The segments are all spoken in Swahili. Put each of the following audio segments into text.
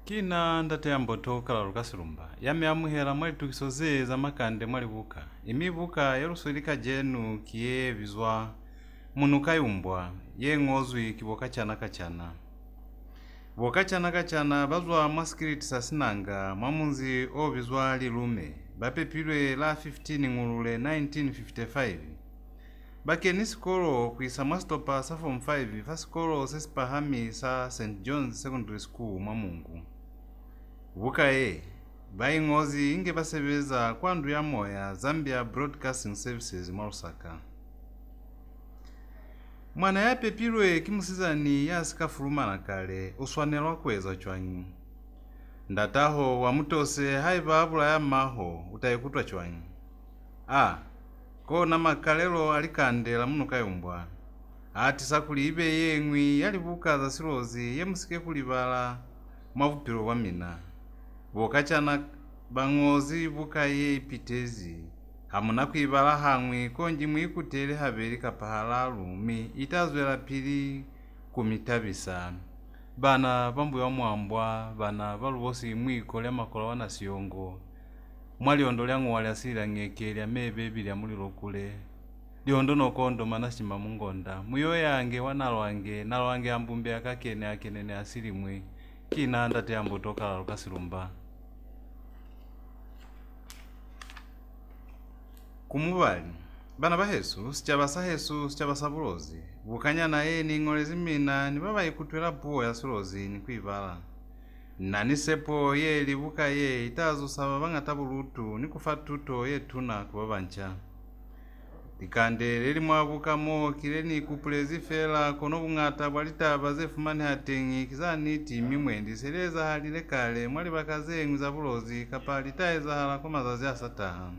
Kina ndateyamba otokala lukasilumba yame amuhera mwali tukisoze za Makande mwali Libuka imibuka yalusolika jenu kiye vizwa Munukayumbwa ye ng'ozwi kiboka kachana boka kachana bazwa maskiriti sasinanga mwamunzi ovizwa lilume bapepilwe la 15 ng'ulule 1955 bakeni sikolo kwisa mwastopa sa form 5 fa sikolo sesipahami sa St. John's Secondary School mwamungu bukaye baying'ozi inge basebeza kwandu ya moya Zambia Broadcasting Services mwarusaka mwana yapepilwe kimusizani yasikafulumana kale uswanelwa kweza chwanyi ndataho wamutose haiva abula ya maho utayikutwa chwanyi kona makalelo alikandela Munukayumbwa ati sakuli ibe yengwi ya Libuka za silozi yemusike kulibala mwavupilo wa mina bokachana bang'ozi bukaye ipitezi hamuna kwibala hamwi konji mwikutele habeli kapahala lumi itazwela pili kumitabisa bana bambuya mwambwa bana balubosi mwikole makola wana siyongo mwaliondo lyangu waliasila ng'eke lya mebe lya mulilo kule liondo nokondo manashima mungonda muyo yange nalwange ambumbe akenene asilimwe kina ndateyamba otokala lukasilumba kumubali bana bahesu sichaba bulozi bukanyana ye ni ng'olezi mina ni baba ikutwela buo ya silozi ni kwibala nani sepo ye Libuka ye itazo saba bangata bulutu ni kufatuto ye tuna kubabancha ikande leli mwabukamo kileni kupulezi fela kono bungata bwalitaba zefumani hatengi kizani timi mwendi seleza halile kale mwali bakaze ngwiza bulozi kapali taeza hala kwa mazazi asataha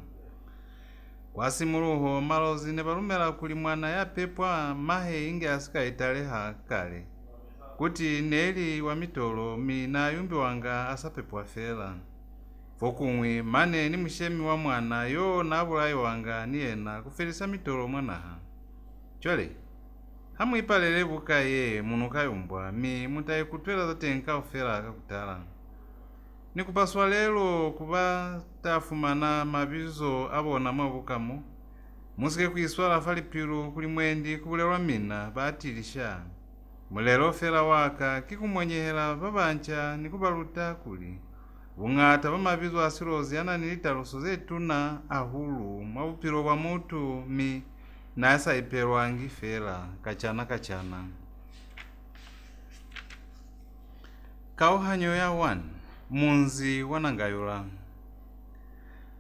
kwasimuluho malozi ne balumela kuli mwana ya pepwa mahe inge asika italeha kale kuti neli wa mitolo mina yumbi wanga asapepwa fela fokungwi mane ni mushemi wa mwana yo nabulayi wanga niyena kufelisa mitolo mwanaha chole hamwipalele Libuka ye Munukayumbwa mutayikutwela zatenka ufela kakutala nikupaswa lelo kuba tafumana mabizo abona mwabukamo musike kwiswala falipilo kuli mwendi kubulelwa mina batilisha mulelo fela waka kikumwenyehela babancha nikubaluta kuli bung'ata bamabizo asilozi ananilitaluso zetuna ahulu mwabupilo bwa mutu nasa ipelwangi fela kachana kauhanyo ya 1 munzi wanangayula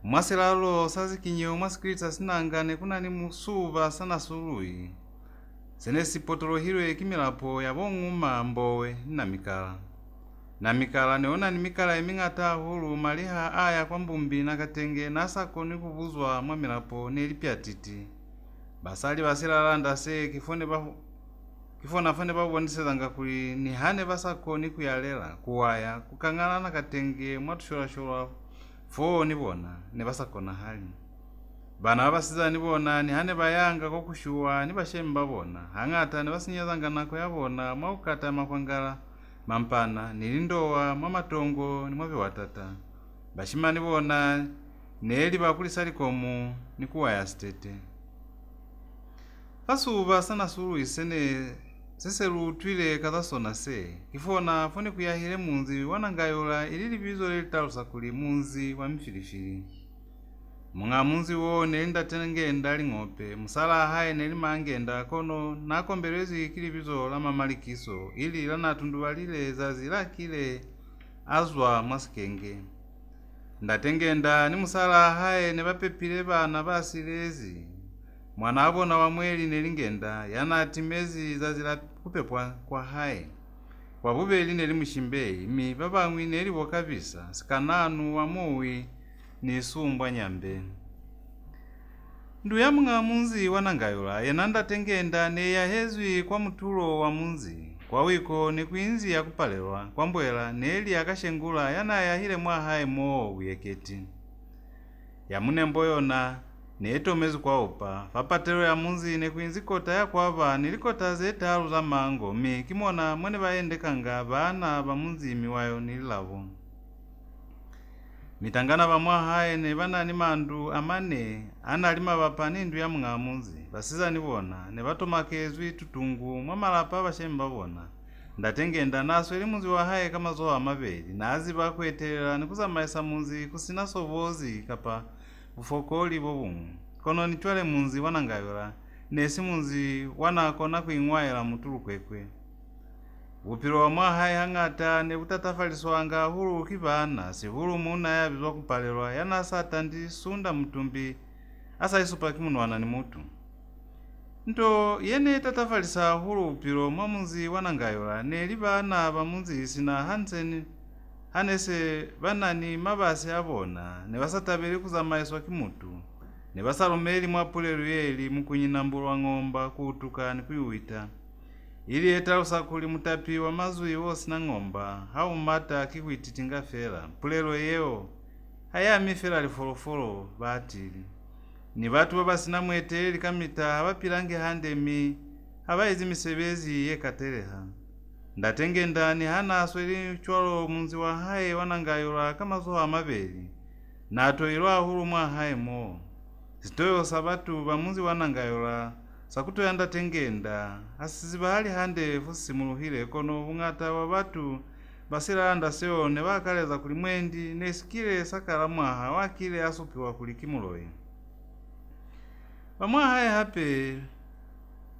mwaselalo sazikinyo mwasikilita sinangane kunani musuva sana sului senesi potolo hilwe kimilapo yabong'uma mbowe na mikala neona ni mikala iming'ata hulu maliha aya kwa mbumbi na katenge nasako ni kubuzwa mwamilapo nelipya titi basali basilalanda se kifona fane babonisezanga kuli ni hane basako ni kuyalela kuwaya kukang'ana na katenge mwatushola fo nibona ne basako na hali bana basiza nibona ni hane bayanga ko kushuwa ni bashemi babona hang'ata ne basinyazanga nako yabona mwaukata makwangala mampana nilindowa mwamatongo ni mwabe watata bashima nibona neli bakulisalikomu ni kuwaya stete fasuba sana sulu isene seselu twile kazasona se kifona fone kuyahile munzi wanangayula ilili bizo lelitalusa kuli munzi wa mfilifili munga munzi wo nelinda tenengenda ling'ope musala haye nelimangenda kono nakombelezi kili bizo la mamalikiso ili lanatunduwalile zazi lakile azwa mwasikenge ndatengenda ni musala haye nebapepile bana basilezi mwana abona wa mweli nelingenda yanatimezi zazila kupepwa kwa haye kwa bubeli nelimushimbeyi babangwi nelibo kabisa sikananu wa muwi ni sumbwa nyambe nduya munga munzi wanangayula yenanda tengenda ne yahezwi kwa mutulo wa munzi kwa wiko ni kuinzi ya kupalelwa kwa mbwela neli akashengula yana yahile mwa haye mo wiyeketi yamune mboyona netomezi kwaopa vapatelo ya munzi nekuinzikota yakwava nilikota zetalu za mango mi kimona mwene vaendekanga vana va munzimi wayo nililavo mitangana vamwahaye ne vanani mandu amane analima vapa nindu ya mng'a munzi vasizani vona ne vatomakezwi tutungu mwamalapa vashemi vavona ndatengenda naso ili munzi wahaye kama zoa maveli nazi vakwetelela nikuzamaisa munzi kusina sovozi kapa ufokoli vovumwe kono nichwale munzi wanangayola nesi munzi wanakona kuing'waela mutulu kwekwe upilo wa mwahaye hang'ata ne utatafaliswanga hulu ukivana si hulu muna yavizwa kupalelwa yanasata ndi sunda mtumbi asaisupa kimunwana ni mutu nto yene tatafalisa hulu upilo mwa munzi wanangayola neli vana va munzi sina hanese vanani mavasi avona ne vasataveli kuzamaiswa kimutu ne vasalomeli mwapulelu yeli mukunyinambulwa ng'omba kuutuka ni kuyuwita ili etalusa kuli mutapi wa mazui wosi na ng'omba haumata kikuititinga fela pulelo yeo hayami fela lifolofolo vatili ni vatu vavasina mwete likamita havapilange handemi havaizi misebezi yekateleha ndatengenda ni hanaso ili chwalo munzi wa haye wanangayola kama zoa maveli nato ilwa hulu mwa haye mo sitoyo sabatu va munzi wanangayola sakutoya ndatengenda asizivahali hande fusimuluhile kono ung'ata wa vatu basilanda seo ne vakaleza kuli mwendi nesikile sakala mwaha wakile asupiwa kuli kimuloyi vamwahaye hape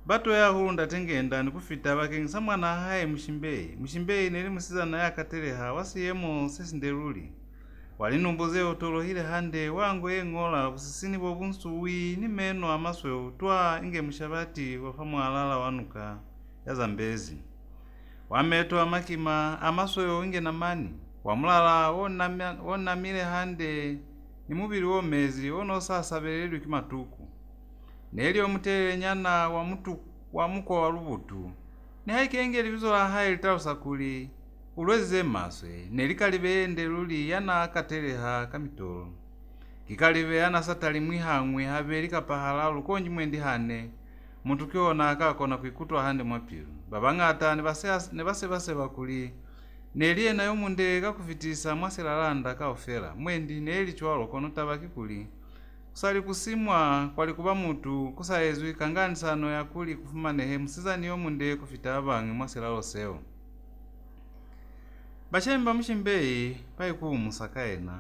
batoya hulu ndatengenda nikufita vakengisa mwana haye mushimbeyi neli musizana yakateleha wasiyemo sesindeluli walinumbuze utolohile hande wangu eng'ola busisini bobunsuwi ni meno amasweu twa inge mushabati wafamwalala wanuka ya zambezi wameto amakima amasweu inge namani wamulala wonamile hande ni mubili womezi wonosasabelelwi kimatuku neli omutelele nyana wa mukwa wa lubutu ni haikengeli vizola haye litalusa kuli ulweze maswe nelikalive ndeluli yana akateleha kamitolo kikalive yana satali mwihang'we have likapahalalu konji mwendi hane muntu kiona akakona kwikutwa hande mwapilu babang'ata ne basebaseba kuli neliye nayo munde kakufitisa mwaselalanda kaofela mwendi neli chwalo kono tabaki kuli kusali kusimwa kwali kuba mutu kusayezwi kanganisano ya kuli kufumanehe musizani yo munde kufita abang'e mwaselalo seo bashemba mushimbeyi paikuumusakaena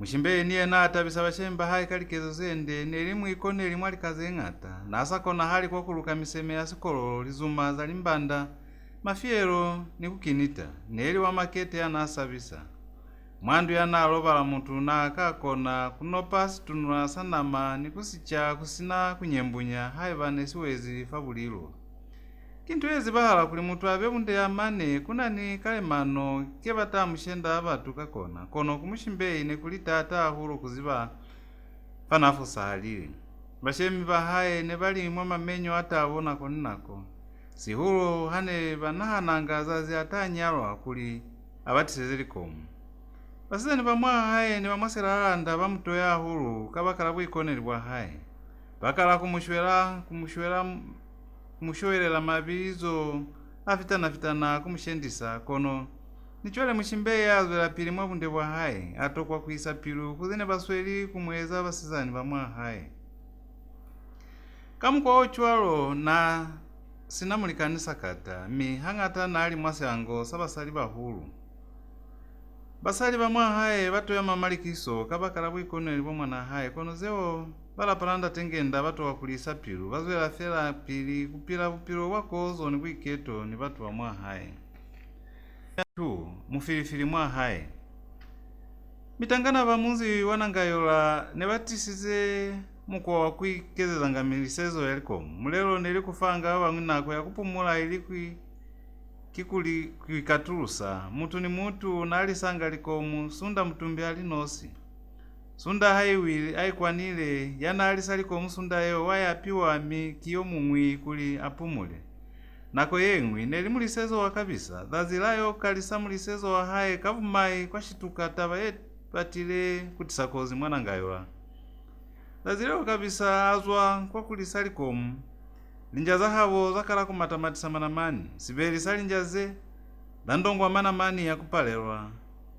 mushimbeyi niye natabisa bashemba hayi kalikezo zende nelimu ikone elimu alikaze ng'ata nasakona hali kwakuluka miseme ya sikololo lizuma za limbanda mafiero ni kukinita neli wa makete yanasabisa mwandu yanalovala mutu na akakona kunopa situnula sanama ni kusicha kusina kunyembunya hayi vane siwezi fabulilo kintu ezi bahala kuli mutu abe munde amane kunani kalemano kebata mushenda abatu kakona kono kumushimbeyi ne kuli tata ahulu kuziba panafu sahalile bashemi bahaye ne bali mwa mamenyo atawona koninako sihulu hane banahananga zazi atanyalwa kuli abatisezelikomu basizani bamwahaye ne bamwaselalanda bamutoya ahulu kabakala bwikoneli bwahaye bakala kumushowelela mabizo afitana kumushendisa kono nichwele mushimbeyi azwela pili mwabunde bwahaye atokwa kuisa pilu kuzine basweli kumweza basizani bamwahaye kamukwa ochwalo na sinamulikanisa kata mi hang'ata nali mwaseango sabasali bahulu basali bamwahaye batoya mamalikiso kabakala bwikoneli bwamwana haye kono zeo balapalanda tengenda batowa kulisa pilu bazwela fela pili kupila bupilo bwakozo ni bwiketo ni batu bamwahaye tu mufilifili mwahaye mitangana bamunzi wanangayola ne batisize mukwa wakwikezezanga milisezo yalikomu mulelo neli kufanga bang'inako yakupumula ili kwikatulusa mutu ni mutu nalisanga likomu sunda mutumbi alinosi sunda haiwili aikwanile yana alisalikomu sunda yo wayapiwa kiyo mumwi kuli apumule nako yeng'wi neli mulisezo wa kabisa dhazilayo kalisa mulisezo wa haye kavumai kwashituka taba patile kutisakozi mwanangayola lazileo kabisa azwa kwa kulisali komu. Linja zahavo zakala kumatamatisa manamani, sibeli salinja ze, landongwa manamani ya kupalelwa.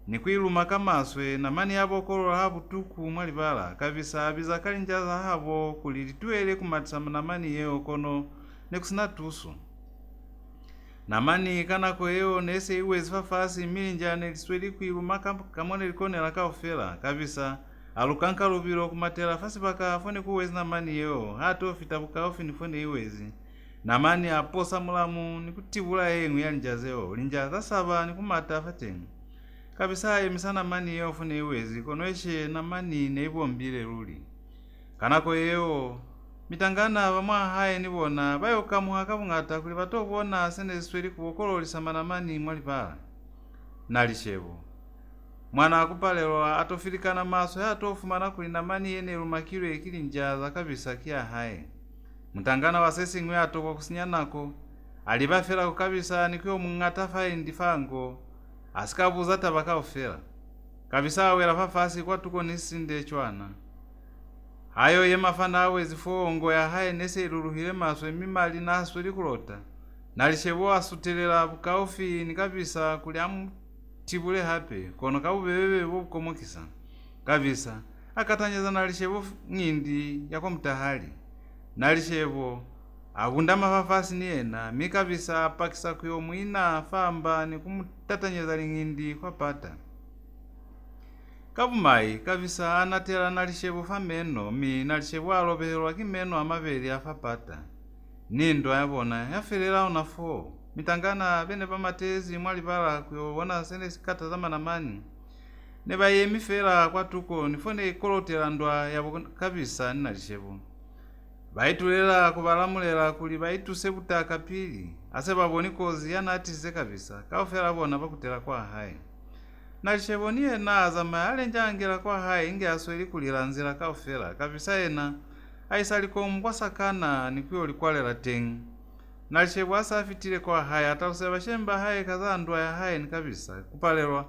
Nikuiluma kamaswe na mani yabo kolola habu tuku mwalibala, kabisa abiza kalinja zahavo kulilituele kumatisa manamani yeo kono nekusina tusu. Namani kanako yeo nese iwe zifafasi milinja nelisweli kuiluma kamone likonela kaofela, kabisa alukanka lubilo kumatela fasi baka fone kuwezi namani yeo, hato fitabuka ofi nifone iwezi. Namani aposa mulamu nikutibula yengu ya linja zeo, linja zasaba nikumata fatengu. Kabisa emisana mani yeo fone iwezi, konoeshe namani neibombile luli. Kanako yeo, mitangana vamwa hae nibona, bayo kamuha kabungata kuli bato bona sene sweli kubokolo lisamana mani mwalipala. Nalishebo. Mwana akupalelwa atofilikana maso ya atofumana kuli namani yene lumakilo ekili njaza kabisa kia hae. Mutangana wasesi ngwe atoko kusinyanako, alibafela kabisa nikiyo mungata fae ndifango, asikabuza tabaka ofela. Kabisa wela fafasi kwa tuko nisinde chwana. Hayo yemafana awe zifongo ya hae nese iluruhile maswe mimali na asweli kulota. Nalishebo asutelela bukaofi ni kabisa kuli amu tibule hape, kono kabubebebe bukomokisa. Kabisa, akatanyeza nalishebo ngindi yako mtahali. Nalishebo, agundama fafasi niena, mikabisa pakisa kuyo muina famba ni kumutatanyeza lingindi kwa pata. Kabumai, kabisa anatela nalishebo fameno, nalishebo alobehelwa kimeno amaveli afapata. Nindo ayabona, yafelela unafo. Mitangana bene pamatezi mwalibala kuyo wana sene sikata zama namani. Neba yemifela kwa tuko, nifone kolotela ndwa yabo kabisa nalishebo. Baitulela kubalamulela kuli baitu sebuta kapili. Ase baboni kozi yana atize kabisa. Kaofela bona bakutela kwa hae. Nalishebo niye na azama alenjangela kwa hae inge asweli kulilanzila kaofela. Kabisa ena, aisaliko mkwa sakana nikuyo likwalela tengi. Nalishebo asafitile kwa hae, atakuseba shemba hae kaza ndwa ya hae ni kabisa. Kupalelwa,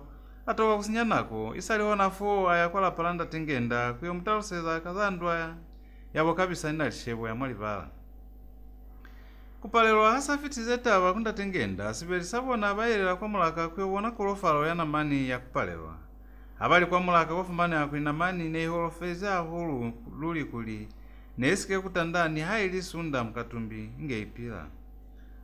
atoka kusinyanako, isaliho nafo ayakwala palanda tengenda, kuyo mtaluseza kaza ndwa ya yabo kabisa nalishebo ya mwalibala. Kupalelwa asafitize taba kunda tengenda, sibeli sabona bayelela kwa mulaka kuyobona kolofalo ya namani ya kupalelwa. Habali kwa mulaka kofumane ya kuinamani ne holofeza hulu luli kuli, nesike kutandani haili sunda mkatumbi inge ipila.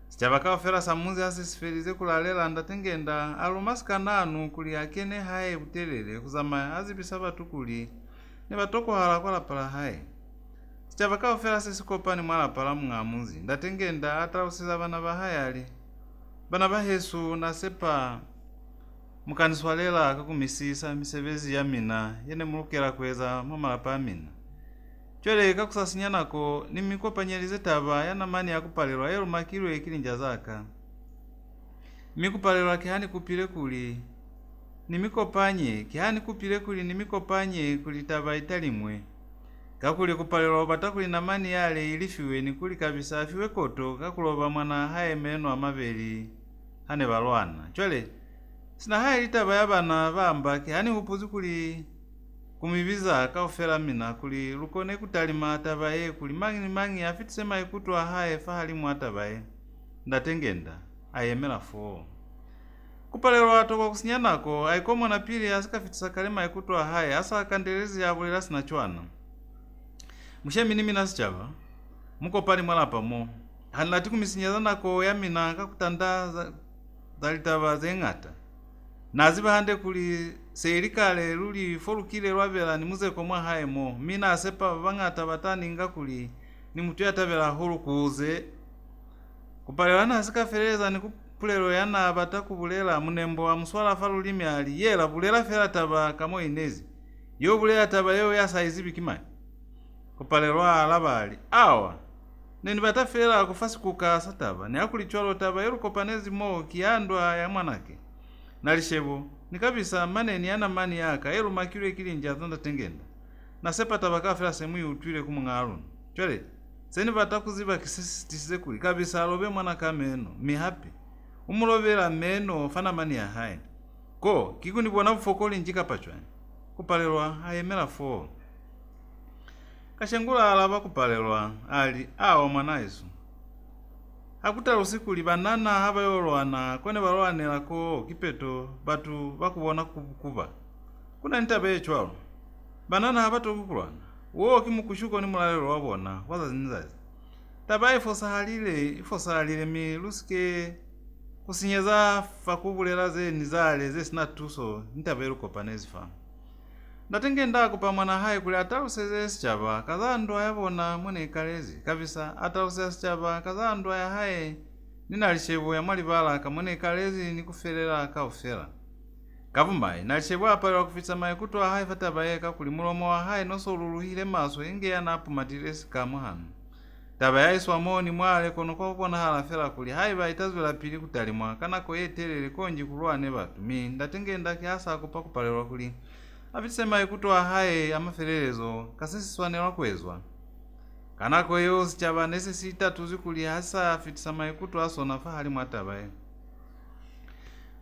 Sichabaka ofera samunzi asisifelize kulalela anda tengenda, alumasika nanu kuli akene hae utelele kuzama azibisaba tukuli, ne batoko hala kwa lapala hae. Sichabaka ofera sisikopa ni mwala pala mungamuzi, ndatengenda atrausiza bana bahayali. Bana bahesu na sepa mukaniswalela kakumisisa misebezi ya mina, yene mulukela kweza mamala pa mina. Chwele kakusasinyana ni mikopa nyelize taba ya namani ya kupalelwa yelu makilu ekili njazaka. Mikupalelwa kihani kupile kuli, ni mikopanye, kihani kupile kuli ni mikopanye kuli taba italimwe. Kakuli kupalelwa obatakuli namani yale ilifiwe ni kuli kabisa afiwe koto kakuloba mwana hae meno amabeli hane balwana. Chwele, sina hae litaba ya bana bamba kihani upuzi kuli kumibiza kaofela mina kuli lukone kutalima tabaye kuli mangi afitisema ikutwa hae fahali mwatabaye. Ndatengenda, ayemela foo. Kupalelwa atoko kusinyanako, aikomo na pili asikafitisa kalema ikutwa hae, asa kandelezi ya bulilasi na chwana. Mshemi nimi nasichaba, muko pali mwala pamo. Hanlati kumisinyazanako ya mina kakutanda zalitaba zengata. Naziba hande kuli seirikale luli folukile lwabela ni muze komwa haemo. Mina asepa vangata batani nga kuli ni mutu ya tabela hulu kuuze. Kupalelwana asikafereza ni kupulelo yana bataku bulela munembo wa muswala falu limi ali. Yela bulela fela taba kamo inezi. Yo bulela taba yeo ya saizibi kimai. Kupalelwa alabali. Awa. Nini batafela kufasi kukasa taba. Ni hakuli chwalo taba yelu kopanezi mo kiandwa ya mwanake. Nalishebo, ni kabisa maneni yana mani yaka, elu makilu ekili njazanda tengenda. Na sepa tabaka fela semu yu utwile kumungarun. Chwele, seni batakuziba kisisitize kuli, kabisa alobe mwana kameno, mihapi. Umulobela meno fana mani ya hae. Ko, kikuni buwana ufokoli njika pachwani. Kupalelwa, hayemela foo. kashengula alapa kupalelwa ali awo mwanaiso akuta usiku libanana haba yolwana kwene balwanelako kipeto batu bakubona kuba kuna nitabe echwalo banana haba tokukulwana wo kimukushuko ni mulalelo wabona waza zinzazi tabai fosalile mi lusike kusinyeza fakubulela ze nizale ze sinatuso nitabe lukopa nezifa ndatenge ndako pa mwana hai kuli ataluse sichaba kazando ayabona mwene ikalezi kabisa ataluse sichaba kazando aya hai ninalishevu ya mwalibala kamwene ikalezi nikuferera kaufera kavumbai nalishevu apalwa kufitsa mai kutwa hai fatabayeka kuli mulomo wa hai noso ululuhile maso inge yanapumatile sikamu hanu tabayaiso amoni mwale kono kokona halafera kuli hai baitazwela pili kutalimwa kanako yetelele konji kulwane batu mi ndatenge ndaki hasa kupa kupalelwa kuli afisema ikutoa haye amafererezo kasisiswanelwa kwezwa kanako yo sichaba nesesita tuzikuli hasa afitisama ikutoa asona fahali mwatabaye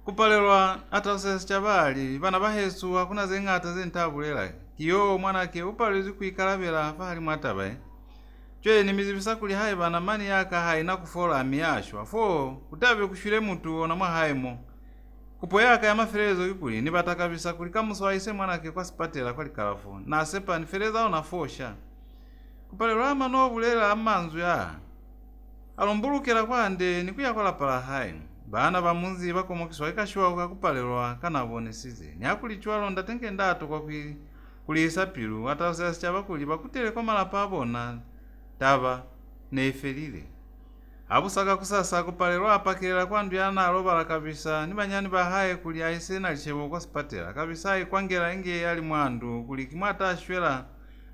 kupalelwa atause sichabali bana bahesu hakuna zengata zentabulera kiyo mwanake upalezi kuikalabela fahali mwatabaye chwe ni mizibisa kuli haye bana mani yaka haye na kufola amiyashwa fo kutabe kushule mutu ona mwa haimo kupoyaka ya maferezo yukuli ni bataka bisa kuli kamuso waise mwanake kwa sipatela kwa likalafu na sepa ni fereza ona fosha kupalelwa ama no bulela amanzu ya alombulukela kwande ni kuyakola pala hai bana bamunzi bakomokiswa ikashwa kupalelwa kanabonesize ni akulichwalo ndatenge ndato kwa kulisa pilu atawasasi chabakuli bakutele kwa malapa abona taba neifelile abusaka kusasa kupalelwa apakela kwandu yana alobala kabisa ni banyani bahaye kuli aise na lichebo kwa sipatela kabisa ikwangela inge yali mwandu kuli kimwata ashwela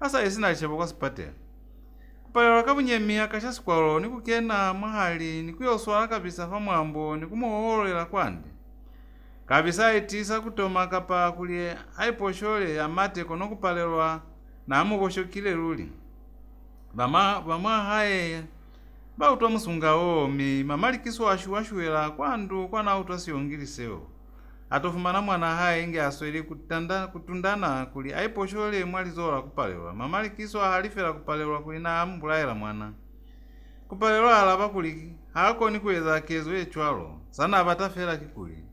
asa aise na lichebo kwa sipatela kupalelwa kabunyemi akashasikwalo nikukena mahali nikuyoswala kabisa famwambo nikumuhoholela kwande kabisa itisa kutoma kapa kuli aiposhole amate kono kupalelwa na amuboshokile luli bama haye bautwa musungawo mi mamalikiso ashuwashuwela kwandu kwana utwasiyongiliseo atofumana mwana haye inge asweli kutundana kuli aiposhole mwalizola kupalelwa mamalikiso ahalifela kupalelwa kuli na ambulaela mwana kupalelwa alaba kuli hakoni kuweza kezo echwalo sana abatafela kikuli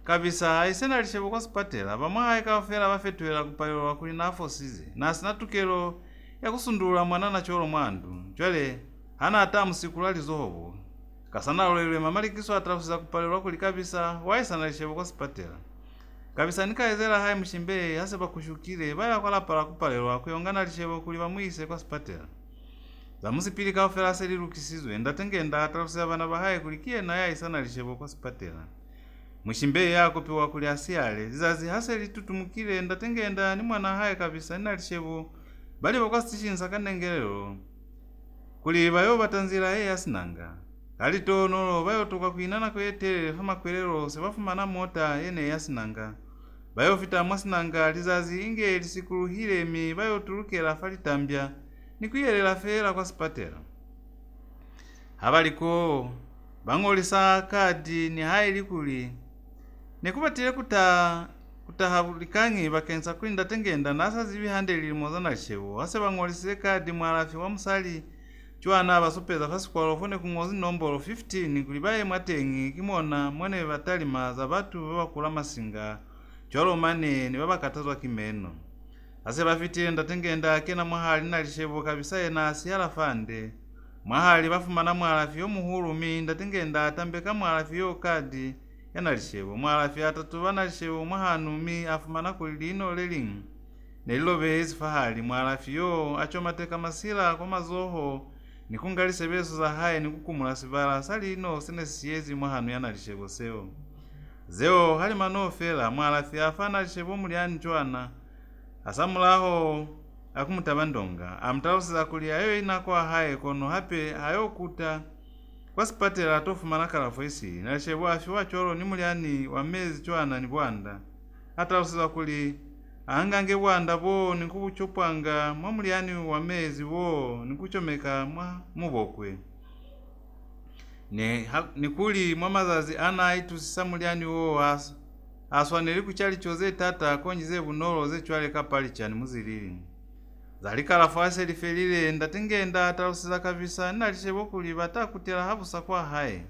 kabisa aisena lishebo kwa sipatela bamwa haye kafela bafetuela kupalelwa kuli na afosize na sinatukelo ya kusundula mwana na cholo mwandu chwele hana ata musikulali zoho kasana lolelwe mamalikiso atrafuza kupalelwa kuli kabisa waisa na lishebo kwa sipatela kabisa nikaezela hai mshimbe hase bakushukile baya kwa lapala kupalelwa kuyongana lishebo kuli bamuise kwa sipatela za musipili kaufela seli lukisizwe ndatengenda atrafuza bana bahaye kulikie na ya isa na lishebo kwa sipatela mshimbe yako piwa kuli asiale zizazi hase litutumukile ndatengenda ni mwana haye kabisa nina lishebo bali bakwastishinsa kanengelero kuli bayo batanzira yasinanga kalitono bayo toka kuinana kwetelele fama kwelero sebafumana mota yene yasinanga bayo fita mwasinanga lizazi inge lisikuluhile mi bayo tulukela falitambya nikuyelela fela kwa sipatela habaliko bangolisa kadi ni hayi likuli nikubatile kutahabulikangi bakensa kuli ndatengenda nasa zibihande lilimo za nalishewo hase bangolise kadi mwalafi wa musali chwana basopeza fasikwalo fone kungozi nombolo 15 kulibaye mwatengi kimona mwene batalima za batu babakula masinga chwalo manene babakatazwa kimeno ase bafitile ndatengenda kena mwahali nalishebo kabisa yena asiyala fande mwahali bafumana mwalafi yo muhulumi ndatengenda atambeka mwalafi yo kadi yanalishebo mwalafi atatu banalishebo mwahanumi afumana kulino leling nelilobe ezifahali mwalafi yo achomateka masila kwa mazoho nikungalise beso za haye nikukumula sibala salino senesiyezi mwahanu yanalishebo seo zeo hali manofela mwalafi afana lishebo muliani chwana asamulaho akumutabandonga amtausiza kuli ayo inakwa haye kono hape ayokuta kwa sipatela atofumana kalafoisi nalishebo afiwa cholo ni muliani wa mezi chwana ni bwanda atausiza kuli angange bwanda bo nikubuchopanga mwa muliani wa mezi bo nikuchomeka mwa mubokwe nikuli mwa mazazi ana itusisa muliani wo aswaneli kuchali choze tata konjize bunolo ze chwale kapali chani muzilili zalikalafu aselifelile ndatengenda atalusiza kabisa nalishebo kuli batakutela habusa kwa haye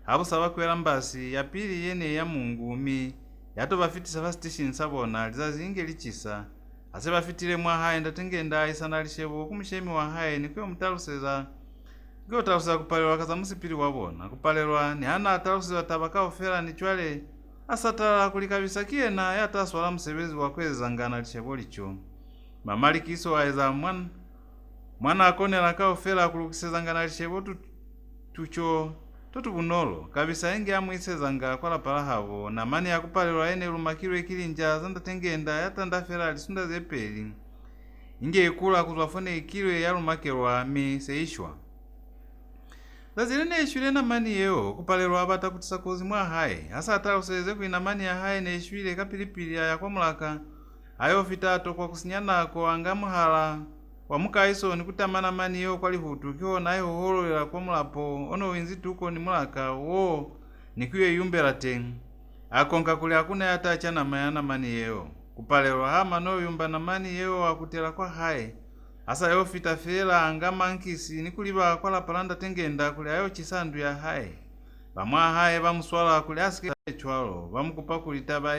habusa bakwela mbasi ya pili yene ya Mungu mi yato bafitisa fa station sabona lizazinge lichisa ase bafitile mwa haye ndatengenda isana lishebo kumushemi wa haye nikwe mutaluseza gyo talusiza kupalelwa kaza musipili wabona kupalelwa ni hana atalusiza tabaka ofera ni chwale asatala kulikabisa kiena yataswala musebezi wakweza ngana lishebo licho mamali kiso waiza mwana akonela kaofela kulukisezanga lishebo tucho tutubunolo kabisa enge amwisezanga kwala pala havo na mani yakupalelwa ene lumakiro ikilinja zandatengenda yatandafela lisunda zepeli inge ikula kuzwafone ikilwe yalumakelwa mi seishwa zazilene ishwile na mani yeo kupalelwa abata kutisa kozi mwa haye asa ataluseze kuina mani ya haye ne ishwile kapilipili ya kwa mulaka ayo fitato kwa kusinyanako angamuhala wamukaiso nikutamana mani yo kwali hutu kyo nayo hololela kwa mulapo ono winzi tuko ni mulaka wo nikwiye yumbela ten akonka kuli akuna yatacha na mayana mani yeo kupalelwa hama no yumba na mani yeo akutela kwa haye asa yo fitafela angamankisi nikuliba kwa la palanda tengenda kuli ayo chisandu ya haye bamwa haye bamuswala kuli asike chwalo bamukupa kulitaba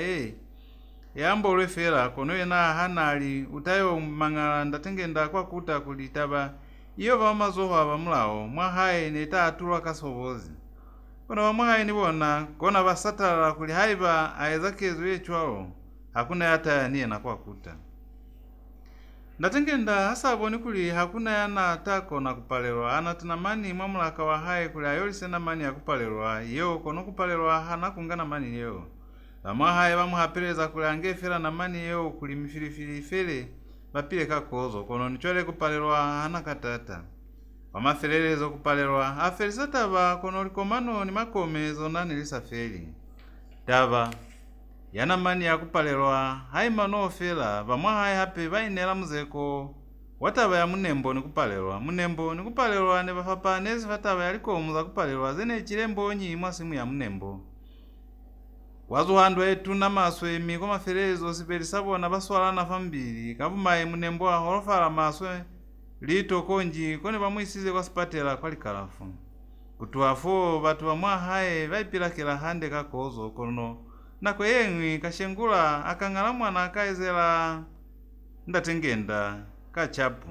yambo lwefela kono yena hanali utayo mangala ndatengenda kwa kuta kulitaba iyo bamazoho abamulao mwahaye neta atulwa kasobozi kono bamwahaye nibona kona basatala kuli haiba aezakezo yechwalo hakuna yata niye na kwa kuta ndatengenda hasabo nikuli hakuna yana atako na kupalelwa anatinamani mwamulaka wa haye kuli ayolisena mani ya kupalelwa iyo kono kupalelwa hana kungana mani yeo bamwahaye bamuhapeleza kulange fela na mani yeo kuli mifilifili fele bapile kakozo kono nichole kupalelwa hana katata wamafelelezo kupalelwa afelisa taba kono likomano ni makome zona nilisafeli taba yana mani ya kupalelwa haimano fela bamwahaye hape bainela muzeko wataba ya munembo ni kupalelwa ne bafapa nezi fataba yaliko muza kupalelwa zene chilembo nyi mwasimu ya munembo wazuhandwa etu na maswe mi kwa mafelezo sipeli sabona baswalana fambili kabumaye munembo ahorofala maswe lito konji kone bamwisize kwa sipatela kwa likalafu kutuafo batu bamwahaye baipilakela hande kakozo kono nako yengwi kashengula akangala mwana akaizela ndatengenda kachapu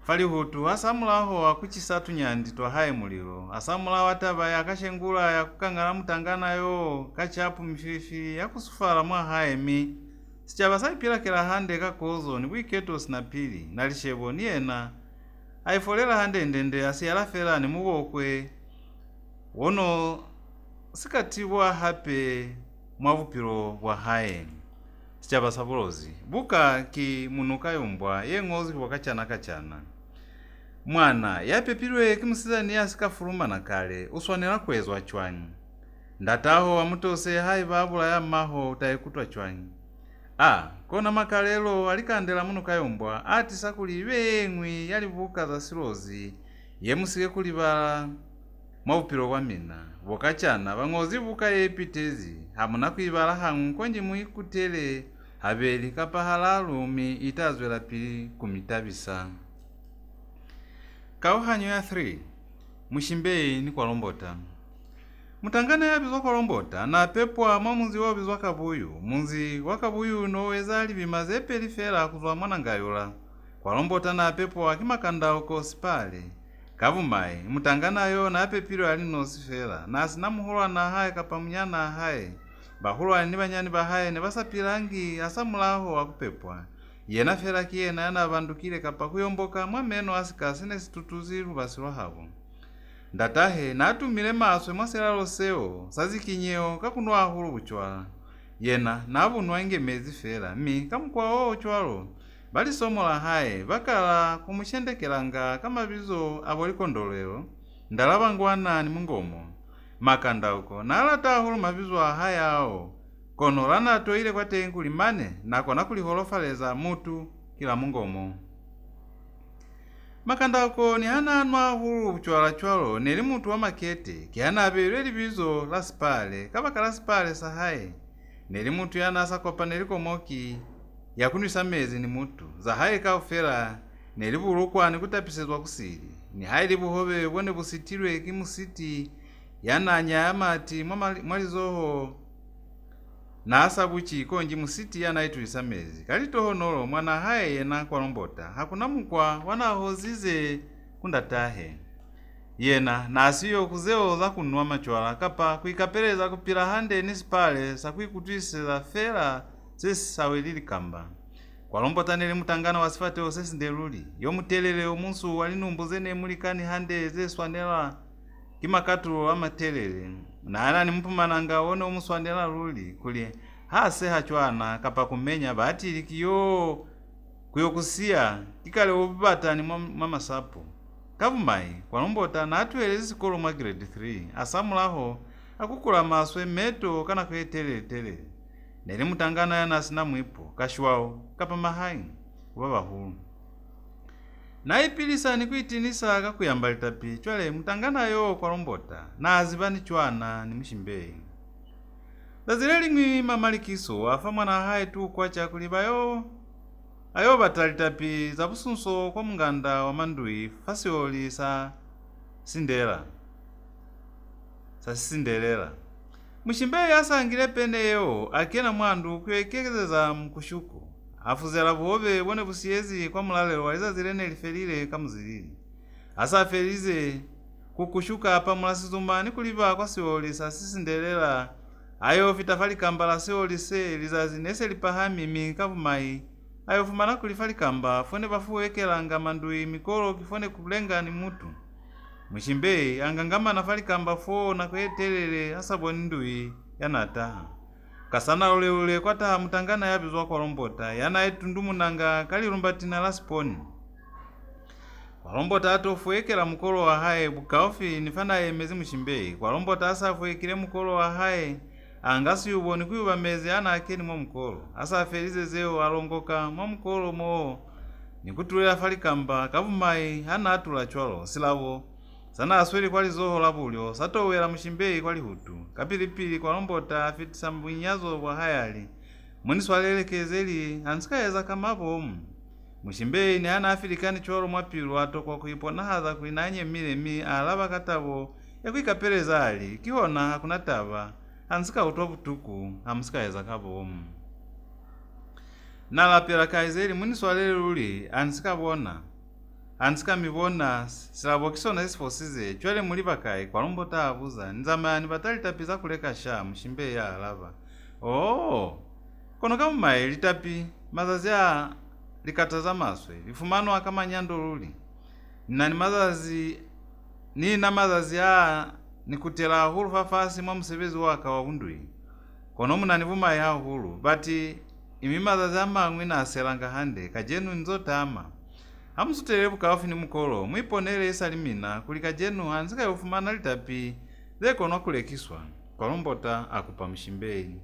fali hutu asamulaho akuchisatu nyandi twahaye muliro asamula wataba yakashengula yakukangala mutangana yo kachapu mifilifi yakusufala mwahaye mi sichaba saipilakela hande kakozo ni wiketo sinapili nalishebo niyena aifolela hande ndende asiyalafela ni mubokwe wono sikatibwa hape mwavupiro wa haye sichaba sabulozi buka ki Munukayumbwa yengozi wakachana mwana yapepilwe kimusizani asikafuluma na kale uswanela kwezwa chwanyi ndataho wamutose hayi babula ya maho utayekutwa chwanyi kona makalelo alikandela Munukayumbwa ati sakuli bengwi ya Libuka za silozi yemusike kulibala mwaupilo wa mina wakachana bangozi buka yepitezi hamuna kuibala hangu konji muikutele habeli kapahala lumi itazwela pili kumitabisa kauhanyo ya 3 mushimbei ni kwa lombota mutangana ya bizwa kwa lombota na pepwa mamunzi wa bizwa kabuyu munzi wakabuyu noweza libimaze pelifera kuzwa mwana ngayula kwa lombota na pepwa kimakanda uko sipale kavumaye mutangana yo na pepilo ali nosifera nasi namuhulwa na haye kapamunyana haye bahulwa ni banyani bahaye ne basapirangi asamulaho wakupepwa yena fera kiyena yana bandukile kapa kuyomboka mwameno asikasine situtuzi lubasirwa habo ndatahe natumile maswe mwaselalo seo sazikinyeo kakunwa hulu buchwala yena nabunwa ingemezi fera mi kamukwa ochwalo bali somo la haye bakala kumushendekelanga kama bizo abolikondolero ndalaba ngwana ni mungomo makanda uko nalata hulu mabizo haye ao kono lana toile kwa tenguli mane nako nakulihorofaleza mutu kila mungomo makanda uko ni hana anwa hulu chwalo neli mutu wa makete kiana abelwe libizo la sipale kaba kala sipale sahaye neli mutu yana sakopa neliko moki yakunwisa mezi ni mutu zahaye kaufera nelivulukwani kutapisizwa kusili ni hayi libuhove bwene busitilwe kimusiti yananya yamati mwalizoho nasa buchi konji musiti yanaitulisa mezi kalitoho nolo mwana haye yena kwalombota hakuna mukwa wanahozize kundatahe yena nasiyo kuzeo za kunwa machwala kapa kuikapeleza kupira hande nisipale sakuikutwisila fera sesawelili kamba kwalombota nele mutangana wasifate osesi ndeluli yomutelele omunsu walinumbuzene mulikani hande zeswanela kimakatu amatelele na ni mpumananga one omuswanela luli kuli hase hachwana kapa kumenya batili kiyo kuyokusia kikale obubatani mamasapo kavumai kwalombota natwelezi sikolo mwa grade 3 asamulaho akukula maswe meto kana kwetelele neli mutangana yanasina mwipo kashwao kapa mahayi ubabahulu naipilisa ni kuitinisa kakuyamba litapi chwale mutanganayo kwalombota na azibani chwana ni mshimbeyi dazileli ngwi mamalikiso afa mwana hayi tu kwacha kulibayo ayo batalitapi za busunso kwa munganda wa mandui fasioli sa sindelela mshimbeyi asangile peneyo akena mwandu kuyekezeza mkushuku afuzela buhove bwene busiyezi kwa mulalelo waliza zilene lifelile kamuzilili asafelize kukushuka pa mulasizumbani kuliba kwa sioli sa sisindelela ayo fitafali kamba la sioli se lizazi nese lipahami mikavumai ayo fumana kulifali kamba fone bafuwekelanga mandui mikolo kifone kulenga ni mutu mshimbeyi angangama nafali kamba fo na kwetelele asaboni ndui yanataha kasana ule kwata mutangana yabizwa kwalombota yana etundumunanga kalilumbatina lasiponi kwalombota atofuekela mukolo wa haye bukaofi nifana yemezi mshimbeyi kwalombota asafuekile mukolo wa haye angasi uboni kuyuba mezi ana akeni mwa mukolo asafelize zeo alongoka mwa mukolo mo nikutulela fali kamba kavumai hana atula chwalo silavo sana asweli kwali zoho labulyo satowela mshimbeyi kwali hutu kapilipili kwalombota afitisa mbwinyazo bwa hayali mwini swalelekezeli ansikayeza kamapo mshimbeyi ni ana afilikani chwalo mwapilu atokwa kuipona haza kuinanye milemi alaba katabo yakuikapeleza ali kihona hakuna tava ansika utwa butuku amsikayeza kabo nalapela kaizeli mwini swalele luli ansika mibona silabo kisona isifosize chwele mulibakai kwalombota abuza nzamani batalitapiza kuleka sha mshimbeyi ya alaba kono kamumayi litapi mazazi ya likataza maswe lifumano akamanyando luli nina mazazi ya nikutela hulu fafasi mwa msebezi waka wa undui kono munanivuma ya hulu bati imi mazazi amangwi na aselanga hande kajenu nzotama amusutele bukaofi ni mukolo mwiponele esalimina kulika jenu anzika yofumana litapi zekono kulekiswa kwalombota akupa mshimbeyi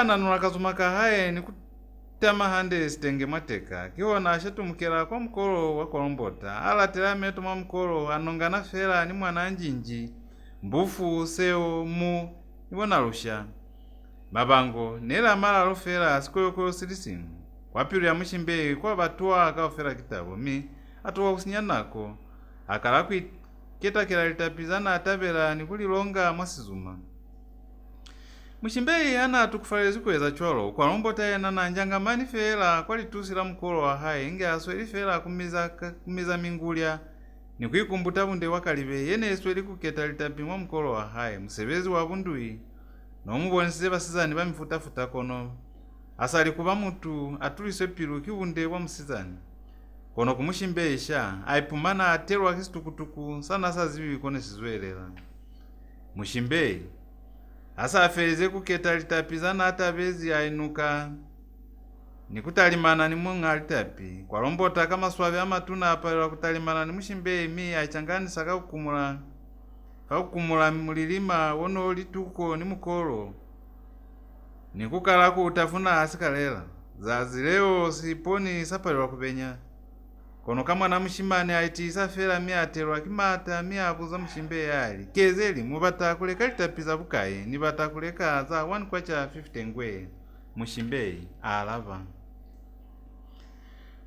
ananula kazuma kahaye ni kutama hande sitenge mateka kiwona ashatumukela kwa mukolo wa kwalombota alatela meto mwa mukolo anongana fela ni mwana njinji mbufu seo mu ibona lusha mabango nela mala lofela asikoyokolo silisimu wapilu ya mshimbeyi kwa batuwa akaofera kitabo atuwa kusinyanako akala kuiketakela litapizana atabela ni kulilonga mwasizuma mshimbeyi ana atukufalele zikweza chwalo kwalombota yena nanjangamani fela kwalitusila mukolo wa haye inge asweli fela kumiza mingulya ni kuikumbuta bunde wakalibe yene esweli kuketa litapi mwa mukolo wa haye musebezi wa bundui nomubonesize basizani bamifutafuta kono asali kuba mutu atulise pilu kibunde wa musizani kono kumushimbeyi sha aipumana atelwa kisitukutuku sana sazibi kone sizwelela mshimbeyi asafelize kuketa litapizana atabezi ainuka nikutalimana ni munga litapi kwalombota kama swavi amatuna apalwa kutalimana ni mshimbeyi aichanganisa kakukumula mulilima wono lituko ni mukolo nikukala utafuna asikalela zazileo siponi sapalwa kupenya kono kama na mshimane aitisa fela atelwa kimata abuza mshimbeyi ali kezeli mubata kuleka litapiza bukaye ni bata kuleka za 1 kwacha 50 ngwe mushimbeyi alava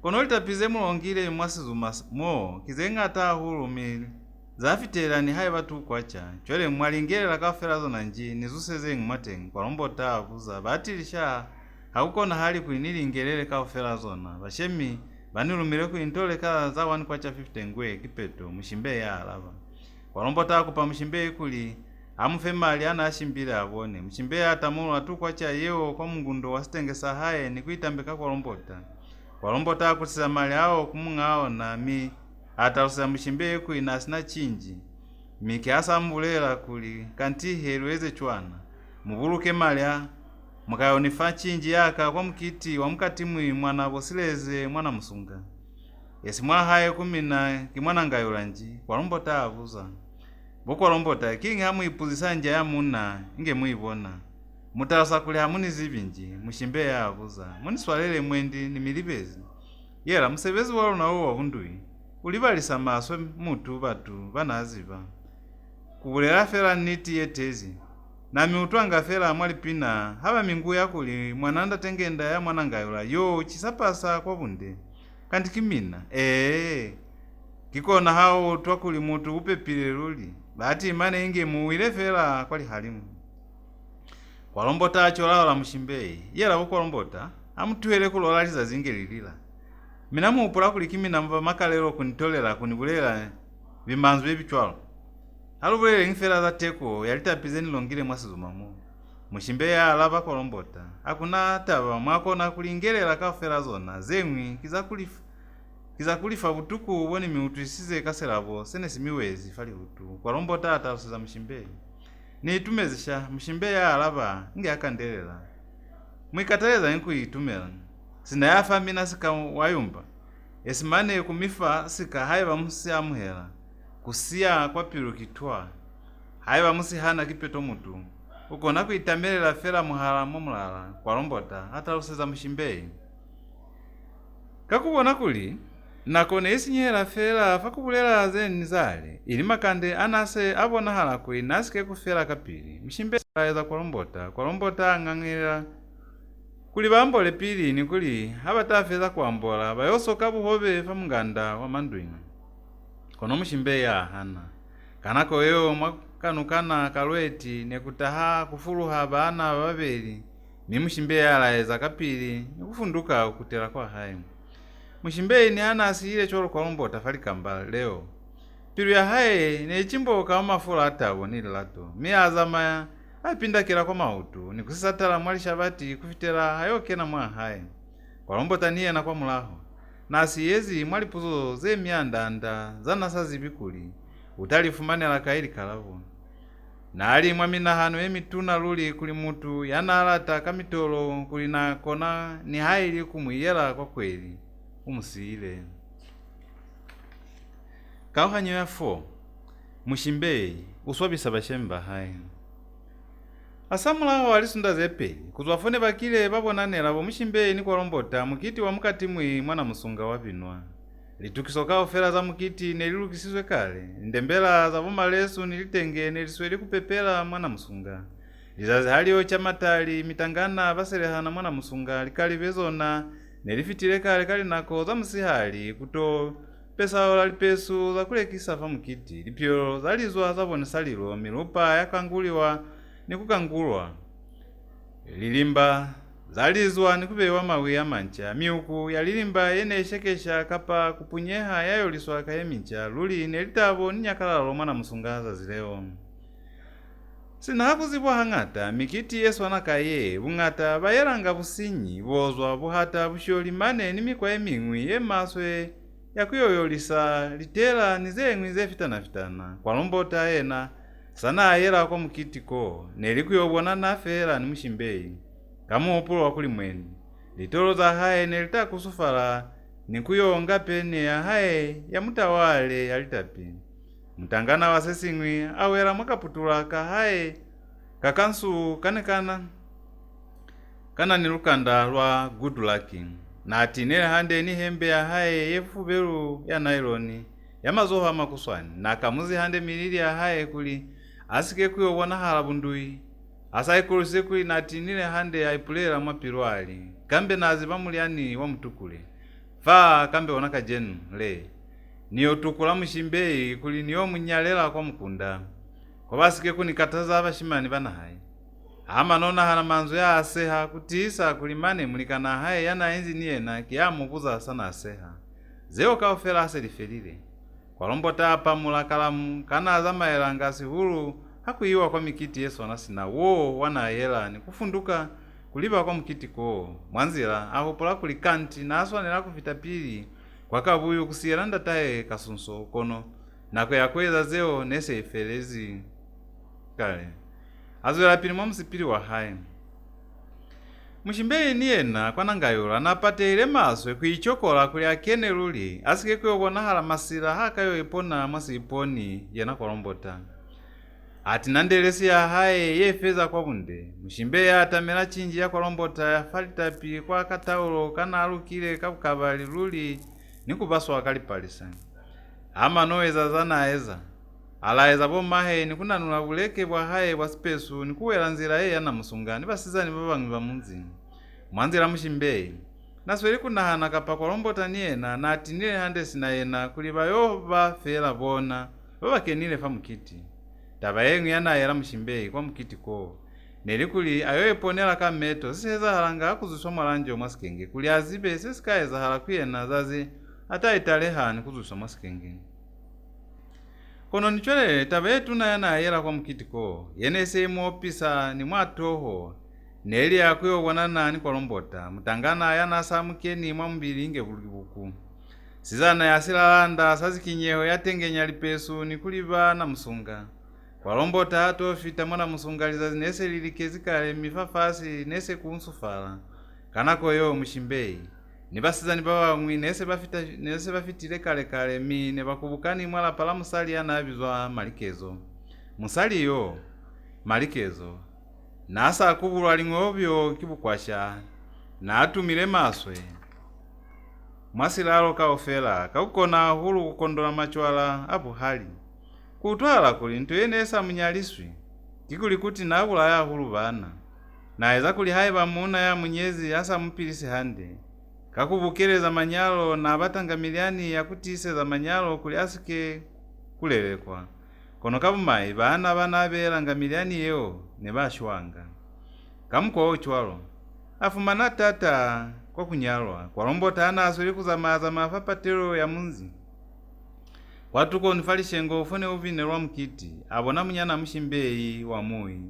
kono litapize mulongile mwasizuma mo kizeng'ata ahulumile zafitela ni hayi batu kwacha chwele mwalingelela kafela zona nji nizuseze ng'matengi kwalombota akuza batilisha hakukona hali kuinilingelele kafela zona bashemi banilumile kuintole kala za 1 kwacha 50 ngwe kipeto mushimbeyi alava kwalombota akupa mushimbeyi kuli amufemali ana ashimbile abone mushimbeyi atamulo atu kwacha yeo kwa mungundo wasitengesa haye ni kuitambika kwalombota akusisa mali ao kumung'ao na mi atalusa mushimbeyi kuina asina chinji miki asambulela kuli kanti helweze chwana mubuluke malya mukayonifa chinji yaka kwa mukiti wa mukati mwi mwana bosileze mwana musunga esi mwahaye kumina kimwana ngayolanji kwalombota avuza bokwalombota kingi hamwipuzisa nja ya muna inge mwibona mutalasa kuli hamuni zibinji mushimbeyi avuza muniswalele mwendi ni milibezi yela musebezi walo nawo wahundui ulibalisa maswe mutu batu banaziba kubulela fela niti yetezi nami utwanga fela mwalipina haba mingu yakuli mwananda tengenda ya mwana ngayola yo chisapasa kwa bunde kanti kimina kikona hao twakuli mutu upepile luli bati imane inge muwile fela kwali halimu kwalombota acholao la mushimbeyi yela ukwalombota amutuhele kulolaliza zingelilila minamu upula kulikimina mba makalelo kunitolela kunibulela bimanzu byebichwalo halubulele ngifela za teko yalitapize nilongile mwasizumamu mushimbeyi alava kwalombota akuna taba mwakona kulingelela kafela zona zengwi kizakulifa butuku boni miutu isize kaselabo senesi miwezi fali hutu kwalombota atalusiza mushimbeyi niitumezesha mushimbeyi alava nge akandelela mwikataleza nkuitumela sinayafa mina sika wayumba esimane kumifa sika haiba musi amuhela kusia kwa pilu kitwa haiba musi hana kipeto mutu ukona kuitamelela fela muhala momulala kwalombota atalusiza mushimbeyi kakubona kuli nakone isinyela fela fakubulela zeni zale ili Makande anase abona hala kui nasike kufela kapili mushimbeyi aeza kwalombota ng'ang'ila kuli bambole pili ni kuli abatafeza kwambola bayosoka buhobe fa munganda wa mandwinga kono mushimbeyi ahana kanako yo mwakanukana kalweti nekutaha kufuluha bana babeli ni mushimbeyi alaeza kapili nikufunduka ukutela kwa hayi mushimbeyi ni ana asiyile cholo kwalombota fali kamba leo pilu ya haye ne chimboka wa mafula atabo nililato miazama apindakila kwa mautu nikusisatala mwalisha bati kufitela hayokena mwa haye kwalombota niye na kwa mulaho nasi yezi mwalipuzo ze miandanda zanasa zibikuli utalifumanela kaili kalavo nali mwamina hano emituna luli kuli mutu yanalata kamitolo kuli na kona ni haili kumuyela kwa kweli umusile kauhanyo ya 4 mushimbeyi uswabisa bashemba haye asamulaho alisunda zepeli kuzwafune bakile babonanela bomushimbeyi ni kwalombota mukiti wa mukati mwi mwana musunga wapinwa litukisoka ofela za mukiti nelilukisizwe kale ndembela za bomalesu nilitenge nelisweli kupepela mwana musunga lizazi halio chamatali mitangana baselehana mwana musunga likali bezona nelifitile kale kali nako za musihali kuto pesa olali pesu za kulekisa fa mukiti lipyo zalizwa zabonesalilo milupa yakanguliwa nikukangulwa lilimba zalizwa nikubewa mawi ya mancha miuku ya lilimba yene shekesha kapa kupunyeha yayoliswa kayemincha luli nelitabo ninyakalalo mwana musungaza zileo sinakuzibwa hang'ata mikiti yesu anakaye bung'ata bayelanga businyi bozwa buhata busholimane nimikwa eming'wi yemaswe yakuyoyolisa litela nizeng'wi zefitana kwalombota ena sana ayela kwa mukitiko nelikuyobona nafela ni mushimbeyi kamuupulo wakuli mweni litolo za haye nelita kusufala nikuyonga pene ya haye ya mutawale yalitapi mutangana wasesing'wi awela mwakaputula kahaye kakansu kanekana kana ni lukanda lwa good luck nati nele hande ni hembe ya haye yefubelu ya nailoni ya mazoha makuswani na kamuzi hande milili ya haye kuli asike kuyobona hala bundui asaikuluse kuli natinile hande aipulela mwapilwali kambe nazi pamulyani wa mutukule fa kambe onaka jenu le niyo tukula mushimbeyi kuli niyo munyalela kwa mukunda kwa basike kunikataza abashimani banahayi amanona hana manzo ya aseha kutisa kulimane mulikana haye yana enzi niyena kiamu kuza sana aseha zeo kaofela aselifelile kwa lombota apa mulakalamu kana azamaela ngasi hulu hakuiwa kwa mikiti Yesu anasina wo wana yela ni kufunduka kuliba kwa mkiti ko mwanzila ahopula kulikanti na aswanela kufita pili kwa kabuyu kusiyelanda tae kasunso kono nako yakweza zeo nese ifelezi kale azwela pili mwa msipili wa hai mushimbeyi niyena kwanangayola napate ile maswe kuichokola kuli akene luli asike kuyobona hala masila hakayo ipona mwasiponi yena kolombota ati nandelesi ya haye yefeza kwa bunde mushimbeyi atamela chinji ya kolombota yafalitapi kwa kataulo kana alukile kakukabali luli nikubaswa akalipalisa ama noeza zanaeza alaeza bomahe nikunanula buleke bwa haye bwa spesu nikuwela nzira ye yana musungani basizani babangi bamunzi mwanzira mushimbeyi nasweli kunahana kapa kolombota niyena natinile hande sina yena kuli bayoba fela bona babakenile fa mukiti taba yengu yana yela mushimbeyi kwa mukiti ko neli kuli ayoyeponela kameto siseza halanga akuzuswa mwalanjo mwasikenge kuli azibe sisikaeza hala kuyena zazi ata italehani kuzuswa mwasikenge kono nichwele taba yetu na yana yela kwa mukiti ko yenese imopisa ni mwatoho neli akuyobona nani kolombota mutangana yana samukeni mwa mbili inge bulibuku sizana yasilalanda sazikinyeho yatengenya lipesu nikuliba na musunga kolombota atofita mwana musungaliza nese lilikezikale mifafasi nese kunsufala kanako yo mushimbeyi nibasizani babamwi nese bafitile kale mine bakubukani mwala pala musali yana abizwa malikezo musali yo malikezo nasa akubulwa ling'obyo kibukwasha na atumile maswe mwasilalo kaofela kakukona hulu kukondola machwala apo hali kutwala kuli ntuyenesa munyaliswi kikuli kuti nabula ya hulu bana naeza kuli hayi bamuna ya munyezi asa mupilisi hande kakubukeleza manyalo na batangamiliani yakutise za manyalo kuli asike kulelekwa kono kabumayi bana banabela ngamiliani yeo ne bashwanga kamuko ochwalo afumana tata kwa kunyalwa kwalombota ana asuli kuzamaza mafapatelo ya munzi watuko nifalishengo ufone uvine lwa mkiti abona munyana mushimbeyi wa muyi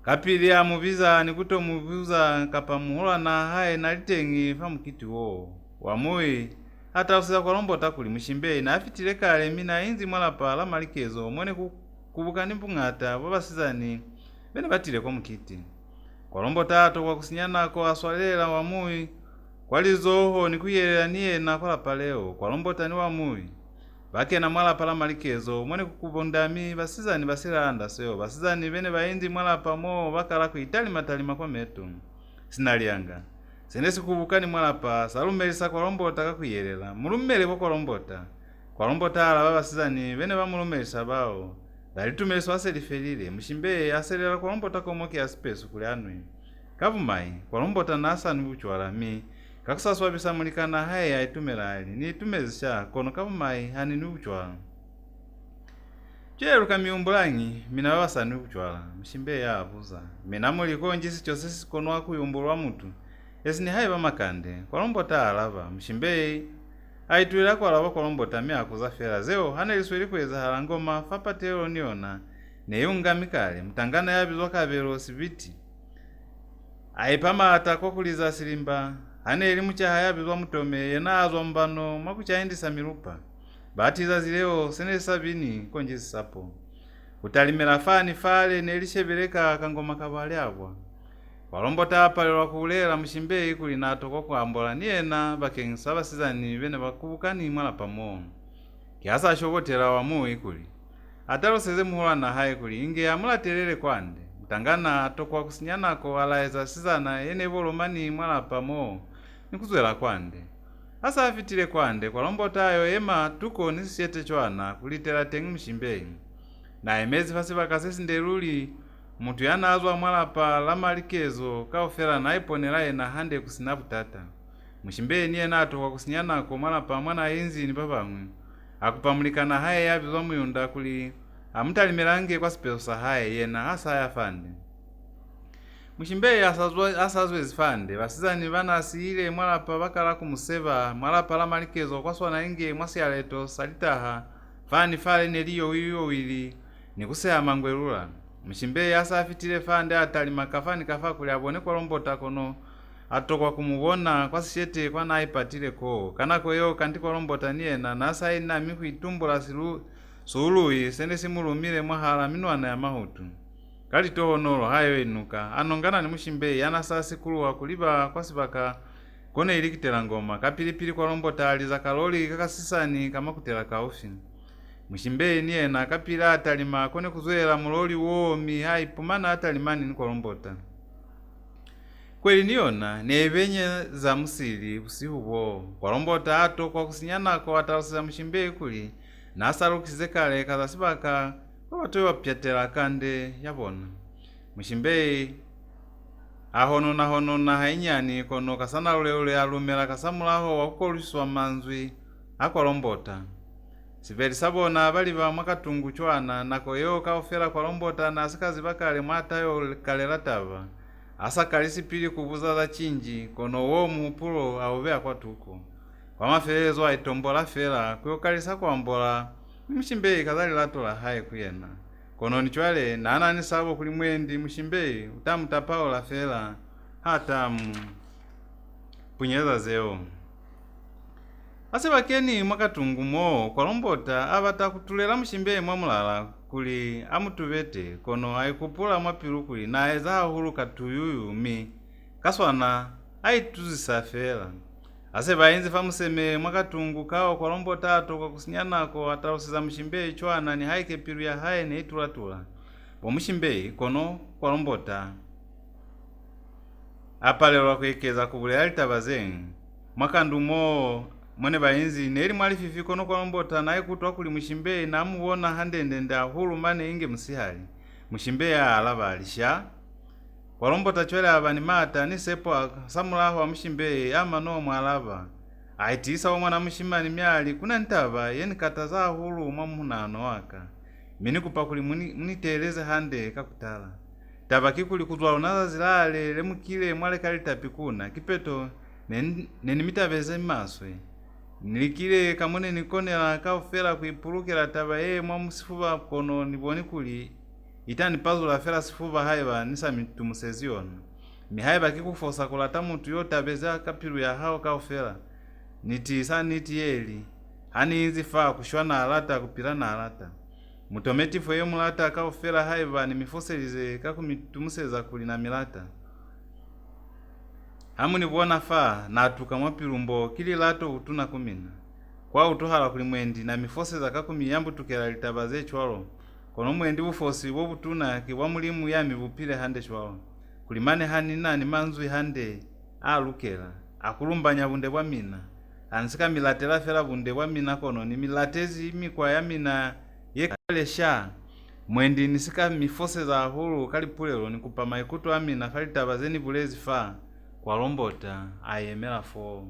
kapili amubiza nikuto mubiza kapa muhola na haye nalitengi fa mkiti wo wa muyi hata usisa kwalombota kuli mushimbeyi na afitile kale mina inzi mwala pala malikezo mwene kubukani mpung'ata babasizani bene batile kwa mkiti kwalombota ato kwa kusinyanako aswalela wa muyi kwalizoho nikuyelela niyena kwala paleo kwalombota ni wa muyi bakena mwala pala malikezo mwene kukubondami basizani basilanda seyo basizani bene baindi mwala pamo bakala kuitali matalima kwa metu sinalianga senesi kubukani mwala pa salumelisa kwalombota kakuyelela mulumele kwa kwalombota ala babasizani bene bamulumelisa bao balitumelisa waselifelile mushimbeyi aselela kwalombota komoke aspesu kuli anwe kavumayi kwalombota nasani buchwala mi kakusaswa bisa mulikana haye aitumelali ni tumezisha kono kavumayi hani ni buchwala chelu kamiumbulangi mina babasani buchwala mushimbeyi abuza mina muliko njisi chose sikono akuyumbulwa mutu esi ni haye bamakande kwalombota alava mushimbeyi aituila kwalava kwalombota mi akuzafela zeo hana lisweli kweza halangoma fapatelo niona neyungamikale mutangana yabizwa kabelo sibiti aipama atakwa kuliza silimba hana elimu cha hayabizwa mutome yena azwa mbano mwakuchaindisa milupa batiza zileo sene sabini konjisi sapo utalimela fani fale nelishebeleka kangoma kabale abwa kwalombota apalelwa kulela mushimbeyi kuli natokwa kuambola niyena bakengisa basizani bene bakubukani mwala pamo kiasa ashobotela wa muyi kuli ataloseze muhola na haye kuli inge amulatelele kwande mutangana atokwa kusinyanako alaeza sizana yene bolomani mwala pamo nikuzwela kwande asa afitile kwande kwalombota ayo ema tuko nisiyete chwana kulitela tengi mushimbeyi na emezi fasi bakasesi ndeluli mutu yanazwa mwalapa la malikezo kaofela naiponela ena hande kusina butata. Mushimbe niye nato kwa kusinyanako mwalapa mwana inzi ni papamwe. Akupamulikana haye yabizwa muyunda kuli amutalimelange kwa sipeso haye yena hasa yafande. Mushimbe asazwe zifande basizani banasile mwalapa bakala kumuseva mwalapa la malikezo kwa swana inge mwasialeto salitaha fani fale neliyo wili ni kuseha mangwelula. Mushimbe asafitile fande atalima kafani kafa kuli abone kwa lombota kono atokwa kumubona kwa sishete kwa naipatile ko kanako yo kanti kwa lombota niena nasa ina miku itumbula suului sende simulumile mwahala minuana ya mahutu. Kali toho nolo hayo inuka anongana ni mushimbe yanasasi kuluwa kuliba kwa sibaka kone ilikitela ngoma kapilipili kwa lombota aliza kaloli kakasisani kama kutela kaufi. Mushimbe niena kapila atalima kone kuzwela muloli womi hai pumana atalimani ni kwa lombota. Kweli niona nebenye za musili usihubo kwa lombota ato kwa kusinyanako atalosiza mushimbe kuli na asalukize kale kazasibaka kwa watu wapyatela kande yabona. Mushimbe ahonona hainyani kono kasana ule alumela kasamulaho wakukoluswa manzwi akwa lombota. Siveli sabona bali ba mwakatungu chwana nako yo kaofela kwa lombota na asikazi bakale mwatayo kalelatava. Asa kalisi pili kubuza za chinji kono wo mupulo auvea kwa tuko. Kwa mafelezo aitombola fela kuyo kalisa kwa mbola mushimbe kazali latola haye kuyena. Kono nichwale na anani sabo kuli mwendi mushimbe utamutapao la fela hata punyeza zeo. Ase bakeni mwakatungu mo kwa lombota abata kutulela mushimbe mwamulala kuli amutubete kono aikupula mwapilu kuli na eza hulu katuyuyu mi kaswana aituzisa fela. Ase bainzi famuseme mwakatungu kao kwa lombota ato kwa kusinyanako atalusiza mushimbe chwana ni haike piru ya haye ne itulatula. Wa mushimbe kono kwa lombota apalelwa kwekeza kubule alitabazengi. Mwakandu mo mwene bainzi neli mwalififi kono kwa lombota na kutwa kuli mushimbe na muwona handende hulu mane inge musihali. Mushimbe ya alaba alisha. Kwa lombota chwele abani mata ni sepo samulaho wa mushimbe ama no mwalaba. Aitisa wa mwana mushimani myali kuna ntaba yeni kataza hulu mwamunano waka. Mini kupakuli muniteleze hande kakutala. Tabaki kuli kuzwa unaza zilale lemukile mwale kalita pikuna kipeto neni mitabeze maswe. Nilikile kamone nikonela kaufela kuipulukela taba mwamusifuba kono niboni kuli itani pazula fela sifuba haiba nisa mitumuseziona. Mihaiba kikufosa kulata mutu yotabeza kapiru ya hao kaufela. Niti yeli. Hani inzi faa kushwana alata kupirana alata. Mutometifu mulata kaufela haiba ni mifoselize kakumitumseza kuli na milata. Hamu ni buona faa na atuka mwapilumbo kili lato utuna kumina. Kwa utuhala kuli mwendi na mifoseza kakumiyambu tukela litabaze chwalo. Kono mwendi ufosi wobutuna kiwa mulimu yami bupile hande chwalo. Kulimane hanina ni manzui hande alukela. Akulumbanya bunde bwa mina. Ansika milatela fela bunde bwa mina kono ni milatezi mikwa ya mina yekale sha. Mwendi nisika mifoseza hulu kalipulelo ni kupa maikutu amina falitabazeni bulezi faa. Kwa lombota ayemela fo.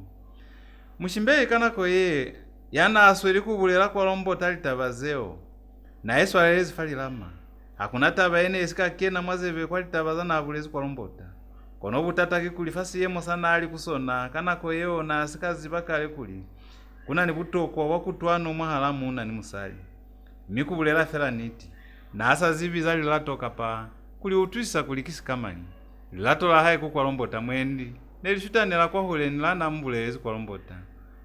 Mushimbe kanako ye yana asweli kubulela kwa lombota litabazeo. Na Yesu alezi falilama. Hakuna taba ene isika kena mwazeve kwa litabaza na abulezi kwa lombota. Kono butata kikulifasi yemo sana ali kusona kanako yeo na asika zibaka kuli. Kuna ni butoko wakutwano mwahalamu na ni musali. Mikubulela fela niti. Na asa zibi zali latoka pa kuli utuisa kulikisi kamani. Lilato la hae kwa lombota mwendi. Nelishutanela kwa hule nilana mbulezi kwa lombota.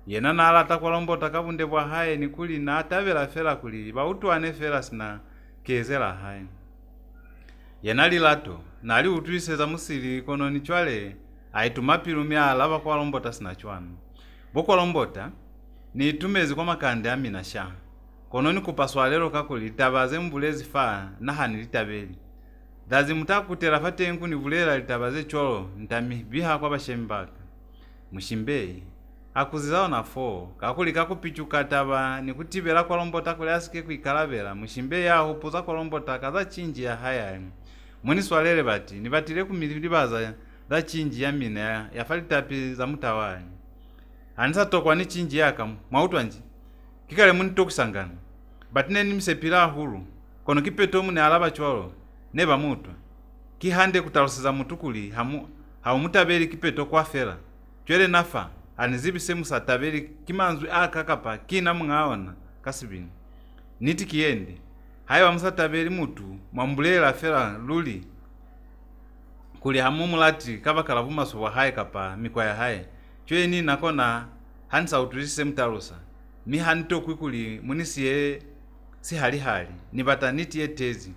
Yena na alata kwa lombota kabunde bwa hae ni kuli na atavela fela kuli. Bautu ane fela sina kezela hae. Yena lilato na ali utuiseza musili kono ni chwale aitumapilumia alaba kwa lombota sina chwanu. Boko lombota ni tumezi kwa Makande amina sha. Kono ni kupaswalelo kakuli tabaze mbulezi faa na hanilitabeli. Dazi mutakutela fatengu ni bulela litabaze cholo ntami biha kwa bashembaka. Mushimbe akuzizao na fo kakuli kakupichuka taba ni kutibela kwa lombota kule asike kuikalabela. Mushimbe ya hupuza kwa lombota kaza chinji ya haya. Mwini swalele bati nibatile kumilibaza za chinji ya mina yafalitapi za mutawali. Anisa tokwa ni chinji yaka mwautu anji. Kikale mwini tokusangana. Batine ni msepila hulu. Kono kipeto mwini alaba chwalo. Neba mutu. Kihande kutalosiza mutukuli haumutabeli kipeto kwa fela. Chwele nafa. Anizibise musa tabeli kimanzwi akakapa kina mngaona kasibini. Niti kiende. Hayo musa tabeli mutu mwambulela fela luli. Kuli hamumulati kaba kalavuma suwa hae kapa mikwaya hae. Chwe ni nakona hansa utulisise mtalusa. Mi hanito kwikuli munisiye si hali hali. Nibata niti ye tezi.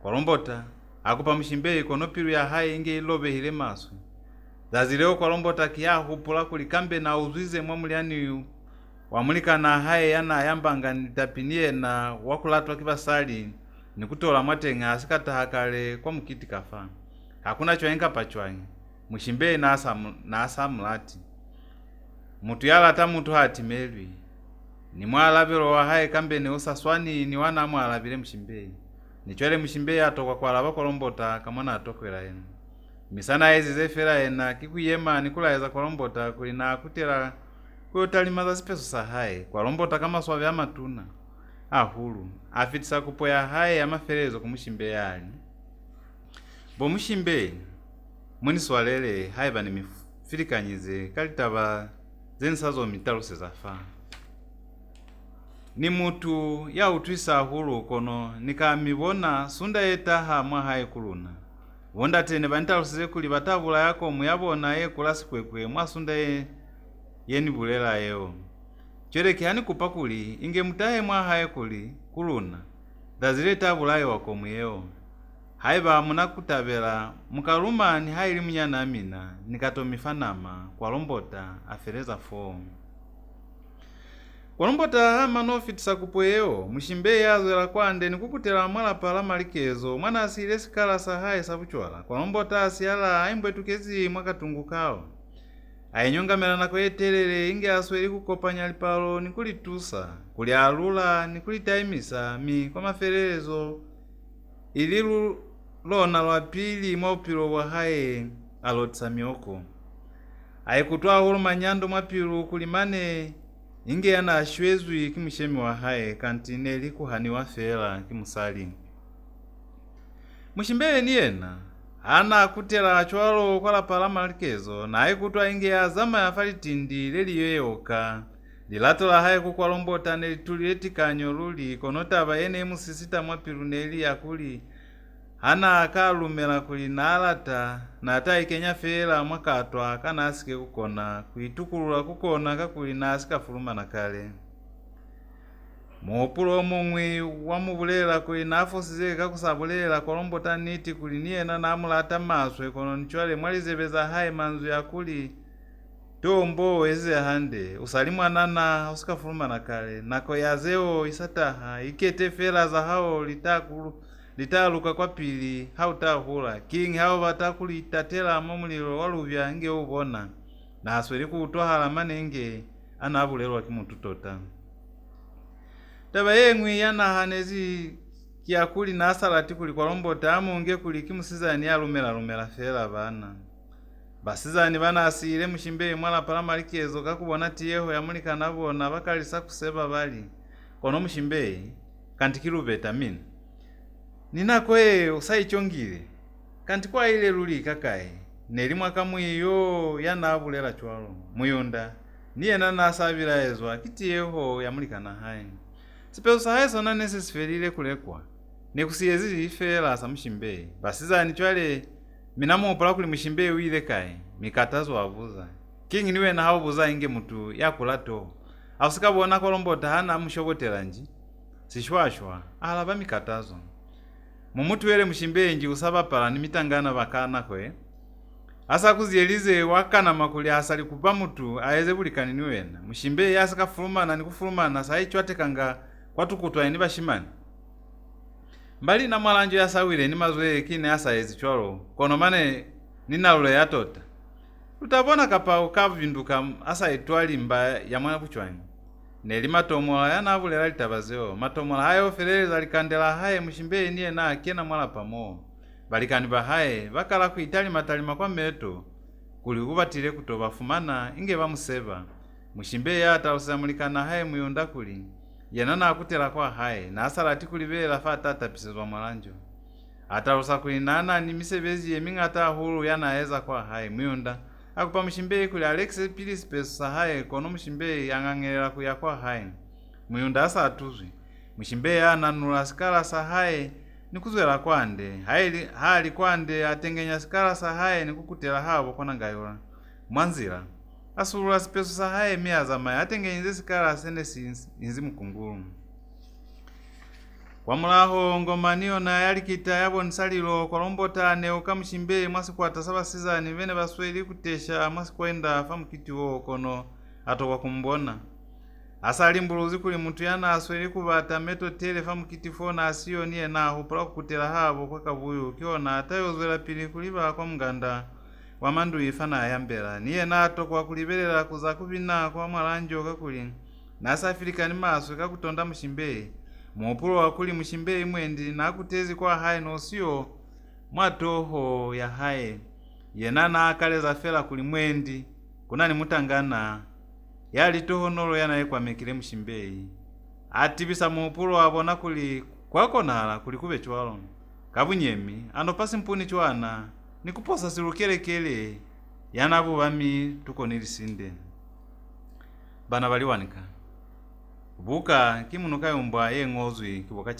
Kwa lombota, akupa mshimbe kono piru ya hae inge ilobe hile masu. Zazileo kwa lombota kiahu pula kuli kambe na uzuize mwamuliani wamulika na hae yana yambanga nitapinie na wakulatwa kibasali ni kutola mwatenga asikata hakale kwa mkiti kafa. Hakuna chwaenga pachwanyi. Mshimbe na asa mulati. Mutu yala ata mutu hati melwi. Ni mwalabilo wa hae kambe ni usaswani ni wana mwalabile mshimbe. Ni chwele mshimbe atokwa kwa laba kolombota kamona atokwela enu. Misana ezi zefera ena kikuyema nikulaeza kolombota kulina kutela kuyotalimaza sipeso sa hae. Kwa lombota kama swave ya matuna. Ahulu. Afitisa kupoya hae ya maferezo kumshimbe yali. Bo mshimbe mwini swalele haiba ni mifilikanyize kalitaba zensazo mitaluse zafa. Ni mutu ya utwisa hulu kono nikamibona sunda yetaha mwa hae kuluna. Wonda tene bantaluse kuli batavula yako muyabona ye kulasi kwekwe mwa sunda yeni bulela yeo. Chere kihani kupakuli inge mutahe mwa hae kuli kuluna. Dazile tavula wako muyeo. Haiba munakutabela mukaluma ni haili mnyana amina nikatomifanama kwa lombota afereza fo. Kwa lombota hama nofitisa kupoyeo mshimbe yazwela kwande nikukutela mwala pala malikezo mwana asile sikala sahae sabuchwala. Kwa lombota asiala aimbwe tukezi mwakatungu kao. Ainyonga melana kwa yetelele inge asweli kukopanya lipalo nikulitusa. Kuli alula nikulitaimisa mi kwa maferezo ililu lona lwa pili mwaupilo wa hae alotisa mioko. Haikutua hulu manyando mwapilu kulimane inge yana ashwezwi kimishemi wa hae kantine likuhani wa fela kimusali. Mshimbe ni ena ana kutela chwalo kwa la palama likezo na haikutua inge ya zama ya falitindi leli yoyoka. Lilato la hae kukwa lombota nelituleti kanyo luli konota ene musisita mwapilu neli ya kuli. Hana akalumela kulina alata na ata ikenya fela mwakatwa kana asike kukona kuitukulula kukona kakulina asika fuluma na kale. Muupulo mumwi wamubulela kulina afosize kakusabulela kolombota niti kuliniena na amulata maswe kono nchwale mwalizebeza hae manzu ya kuli tombo eze hande usalimu anana usika fuluma na kale nako yazeo isataha ikete fela za hao litaluka kwa pili hautahula king hao batakulitatela momulilo waluvya nge ubona na asweli kutohala manenge anabulelwa kimututota. Taba yengwi yana hanezi kiakuli na asalati kuli kwa lombota amunge kuli kimusizani alumela fela bana. Basizani bana asile mshimbe mwala pala malikezo kakubona tiyeho yamulika nabona bakalisa kuseba bali. Kono mshimbe kantikilu vitamini. Ninakwe usaichongile. Kanti kwa ile luli kakae. Nelimwa kamwiyo yanabulela chwalo. Muyonda. Niye nana asabila ezwa kitiyeho yamulika na hae. Sipeso sahae sona nesesifelile kulekwa. Nekusiyezi ifela sa mshimbe. Basizani chwale minamu upala kuli mshimbe uile kae. Mikatazo wabuza. Kingi niwe na hao buza inge mutu yakulato. Ausikabona kolombota hana mshogotela nji. Sishwashwa. Alaba mikatazo. Mumutu wele mshimbe nji usaba pala ni mitangana bakana kwe. Asa kuzielize wakana makuli asali kupa mutu aeze bulikani niwena. Mshimbe yasaka fulumana ni kufulumana sahi chwate kanga kwa tukutwa ni bashimani. Mbali na mwalanjo ya sawile ni mazwe kine asa ezi chwalo. Kono mane nina ule ya tota. Utabona kapa ukavinduka asa itwali mba ya mwana kuchwani. Neli matomola ya nabulela litabazeo. Matomola hayo felele zalikandela haye mshimbe niye na akiena mwala pamo. balikani bahaye bakala kuitalimatalima kwa meto kuli kubatile kuto bafumana inge bamuseba mushimbeyi atalusa mulikana haye muyunda kuli yena nakutela kwa haye nasalati kulibela fa atatapisizwa mwalanjo atalusa kuli nanani misebezi yeming'ata hulu yanaweza kwa haye muyunda akupa mushimbeyi kuli Alex Pilis pesu sahaye kono mushimbeyi ang'ang'elela kuya kwa haye muyunda asatuzwi mushimbeyi ananula sikala sahaye nikuzwela kwande hali kwande atengenya sikala sahaye nikukutela habo kona ngayola mwanzila asulula sipesu sahaye miazamaye atengenyize sikala senesi inzi mukungulu kwamulaho ngoma niyo na yalikita yabonisalilo kwalombota neuka mushimbeyi mwasikwata sabasizani bene basweli kutesha mwasikwenda fa mukitiwo kono atokwa kumbona asali mbuluzi kuli muntu yana asweli kubata meto tele fa mukitifona asiyo niye naho pula kukutela habo kwa kabuyu kiona atayozwela pili kuliba kwa mganda wa mandu ifana ayambela niye nato kwa kulibelela kuza kubina kwa mwalanjo kakuli nasafilikani maso kakutonda mushimbeyi mupulo wakuli mushimbeyi mwendi nakutezi kwa haye nosiyo mwatoho ya haye yena nakaleza fela kuli mwendi kunani mutangana yali tohonolo yanayekwamekile mushimbeyi atibisa mupulo abona kuli kwakonala kuli kube chwalo kabunyemi anopasi mpuni chwana nikuposa silukelekele yanabo bami tukonilisinde bana baliwanika buka kimunukayumbwa yeng'ozwi kiboka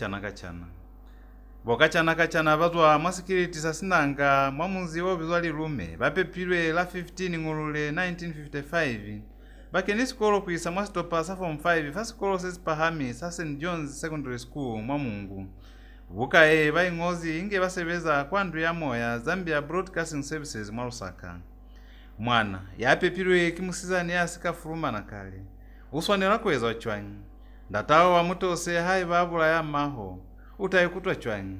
kachana bazwa mwasikiliti sasinanga mwamunzi wobizwali lume bapepilwe la 15 ng'ulule 1955 bakeni sikolo kuisa mwasitopa sa form 5 fa sikolo sesipahami sa St. John's Secondary School mwamungu buka baying'ozi inge basebeza kwandu ya moya Zambia Broadcasting Services mwa Lusaka mwana yapepilwe kimusizani yasikafuruma na kale uswanela kweza wachwanyi ndatawo wamutose hayi babula ya maho utayikutwa chwanyi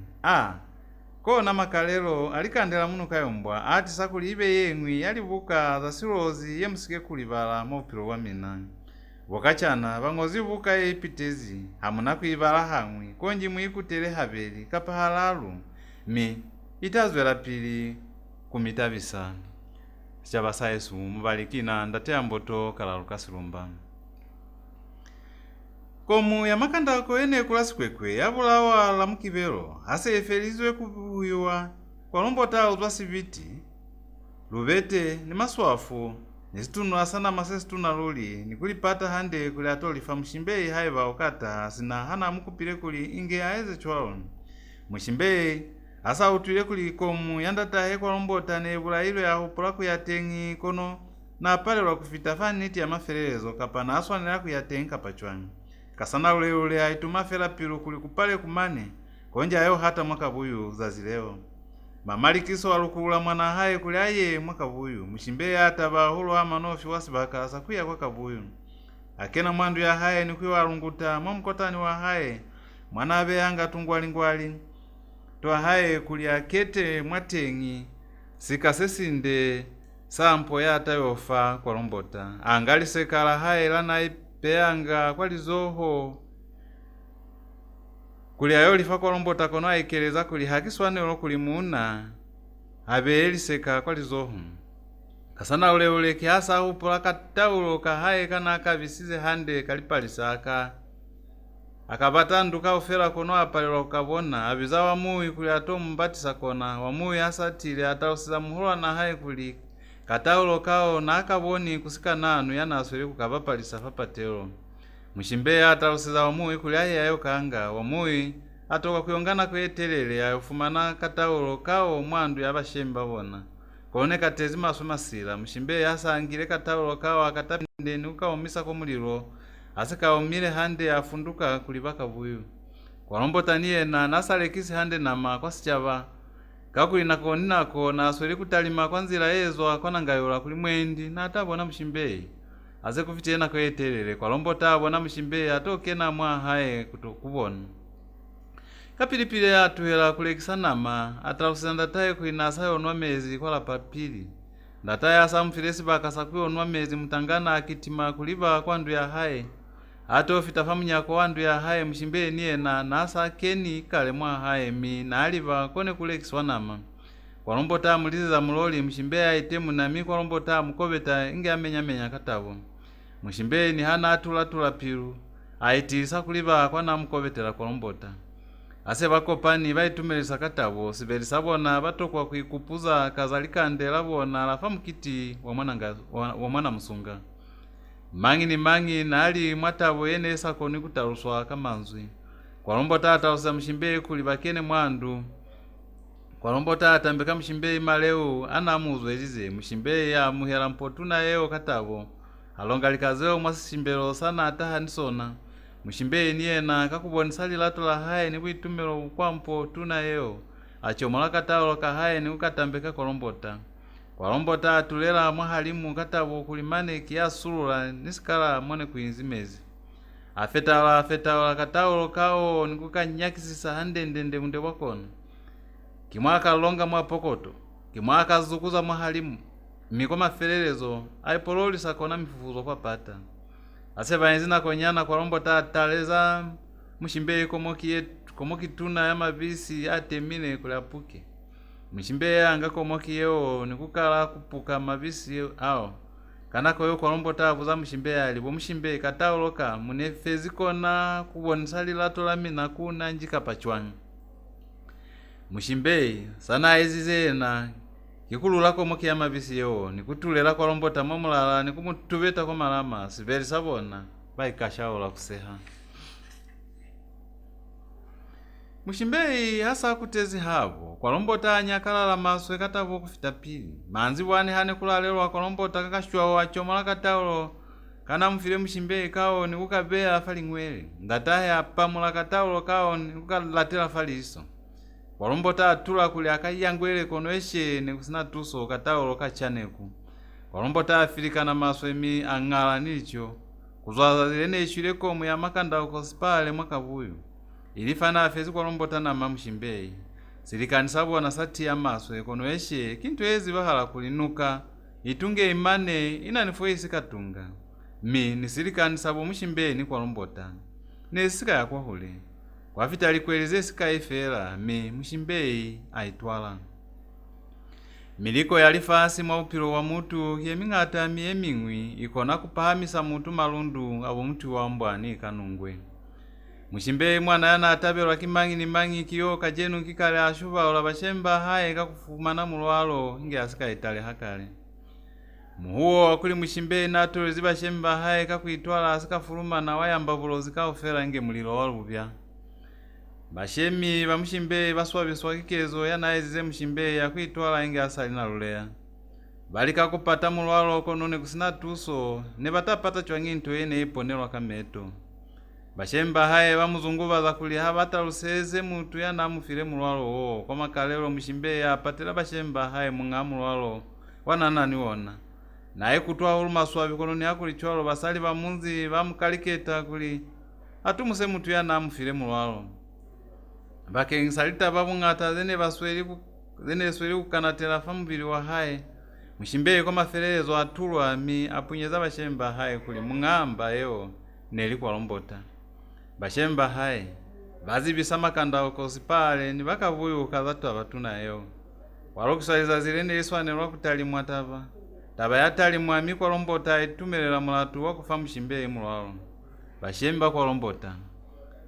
kona makalelo alikandela Munukayumbwa ati sakuli ibe yengwi yalibuka za silozi yemusike kulibala mopilo wa mina wakachana bang'ozi buka ipitezi hamuna kuibala hamwi konji mwikutele habeli kapahalalu itazwela pili kumitabisa sichabasa Yesu mubalikina ndatea mboto kalalu kasilumba komu ya makanda koene kulasikwekwe yabulawa la mukibelo asefelizwe kubuyuwa kwalombota uzwasibiti lubete ni maswafu nisitunu asana masesituna luli nikulipata hande kuli atolifa mushimbeyi haiba okata asina hana mukupile kuli inge aeze chwalo mushimbeyi asa utwile kuli komu yandatahe kwalombota nebula ilo ya hupula kuyatengi kono na palelwa kufita faniti ya maferelezo kapana aswanela kuyatengi kapachwani kasana ule aituma fela pilu kuli kupale kumane konja ayo hata mwaka buyu zazileo mamalikiso walukula mwana haye kuli aye mwaka buyu mushimbeyi hata bahulo ama nofi wasibaka sakuya kwa kabuyu akena mwandu ya haye ni kuiwa alunguta mwamkotani wa haye mwana abe anga tungwalingwali toa haye kuli akete mwatengi sikasesinde sampo ya atayofa kwa lombota angali sekala haye lana peanga kwalizoho kuli ayo lifa kwalombota kono aikeleza kuli hakiswanelo kuli muna abeeliseka kwalizoho kasana ule kiasa upula kataulo kahaye kana akabisize hande kalipalisaka akabatanduka ufela kono apalelwa kukabona abiza wamuyi kuli atomu mbatisa kona wamuyi asatile atausiza muhula na haye kuli kataulo kao na akaboni kusika nanu yanasweli kukabapalisa papatelo mushimbeyi atalusiza wamuyi kuli aye ayo kanga wamuyi atoka kuyongana kuyetelele ayofumana kataulo kao mwandu yabashemba bona kone katezi maso masila mushimbeyi asangile kataulo kao akatapinde nukawomisa komulilo asikawomile hande afunduka kulibaka buyu kwalombota niyena nasalekisi hande nama kwasichaba kakuli nako ninako nasweli kutalima kwa nzila yezo akona ngayola kuli mwendi na atabona mushimbeyi aze kufitena kwetelele kwalombota abona mushimbeyi atokena mwa haye kutokubona kapilipile atuhela kulekisa nama atalusenda ndataye kuinasa yonwa mezi kwa lapapili ndataye asa mfilesi bakasa kuyonwa mezi mutangana akitima kuliba kwandu ya haye atofita famunyako wandu ya haye mshimbe niena nasa keni kale mwa haye mi na aliva kone kule kiswanama kwalombota muliza muloli mshimbe aitemu na mi kwalombota mukobeta inge amenya katabo mshimbe ni hana atula piru aitilisa kuliva kwana mukobetela kwalombota ase bakopani baitumelesa katabo sibeli sabona batokwa kuikupuza kazalikande labona lafa mukiti wa mwana musunga mangi nali mwatabo yene sakoni kutaluswa kamanzwi kwalombota atausa mshimbe kuli bakene mwandu kwalombota atambeka mshimbe maleu anamuzwelize mshimbe ya muhera mpotuna yeo katabo alongalikazeo mwasishimbelo sana ataha nisona mshimbe niena kakubonisali lato la haye ni kuitumelo kwampo tuna yeo achomola katalo kahaye ni ukatambeka kwalombota atulela mwahalimu katabo kulimane kiasulula nisikala mwone kuinzimezi afetala katalo kao nikukanyakisisa handendende munde wakono kimwaka longa mwapokoto kimwaka zukuza mwahalimu mikoma ferelezo aipololi sakona mifufuzo kwa pata aseba enzina konyana kwalombota ataleza mshimbe komoki tuna ya mabisi atemine kulapuke mshimbe anga komoki yeo nikukala kupuka mabisi ao kanako yo kwalombota avuza mshimbe alibo mshimbe katauloka munefezikona kubonisali lato la mina kuna njika pachwanga mshimbe sana ezize na kikulula komoki ya mabisi yeo nikutulela kwalombota momulala nikumutuveta kwa malama sibeli sabona baikashaola kuseha mshimbe hasa kutezi havo kwalombota anyakalala maswe katavo kufita pili manzi bwane hane kulalelwa kwalombota kakashwa wachomola kataulo kana mfile mshimbe kao nikukabea falingwele ndatahe apamula kataulo kao nikukalatela faliso kwalombota atula kuli akayangwele konoeshe nekusina tuso kataulo kachaneku kwalombota afilika na maswe mi angala nilicho kuzwaza zilene ishuleko mu ya Makanda ukosipale mwakabuyu ilifana afezi kwalombota na mamshimbe silikanisa na sati ya maswe konoeshe kintu ezi bahala kulinuka itunge imane inanifuisi katunga mi nisilikanisa mshimbe ni kwalombota nesika ya kwahule kwa vita alikueleze sika ifela mi mshimbe aitwala miliko yalifasi mwa upilo wa mutu yemingata miemingwi ikona kupahamisa mutu malundu abo mutu wa mbwani kanungwe mshimbe mwana yana atabelwa kimangi kiyo kajenu kikale ashuba ola bashemba haye kakufumana mulwalo inge asika itale hakale muhuo wakuli mshimbe nato zibashemba haye kakuitwala asika furuma na wayamba bulozi kaufera inge mulilo walubya bashemi bamshimbe baswabiswa kikezo yanaezize mshimbe yakuitwala inge asali na lulea balika kupata mulwalo konone kusina tuso ne batapata chwanginto yene iponelwa kameto bashemba haye bamuzunguba za kuli habata luseze mutu yanamufile mulwalo wo kwa makalelo mshimbe apatela bashemba haye mungamulwalo wananani wona naye kutwa huluma swabi konone yakulichwalo basali bamunzi bamukaliketa kuli atumuse mutu yanamufile mulwalo bakengisalita babungata zene basweli kukanatela famubili wa haye mshimbe kwa maferelezo atulwa mi apunyeza bashemba haye kuli mungamba yeo neli kwalombota bashemba haye bazibisa Makanda ukosipale ni bakavuyu kazatu abatuna yeo walokisaliza zilene iswanelwa kutalimwa taba yatalimwa mi kwalombota itumelela mulatu wakufa mshimbe mulwalo bashemba kwalombota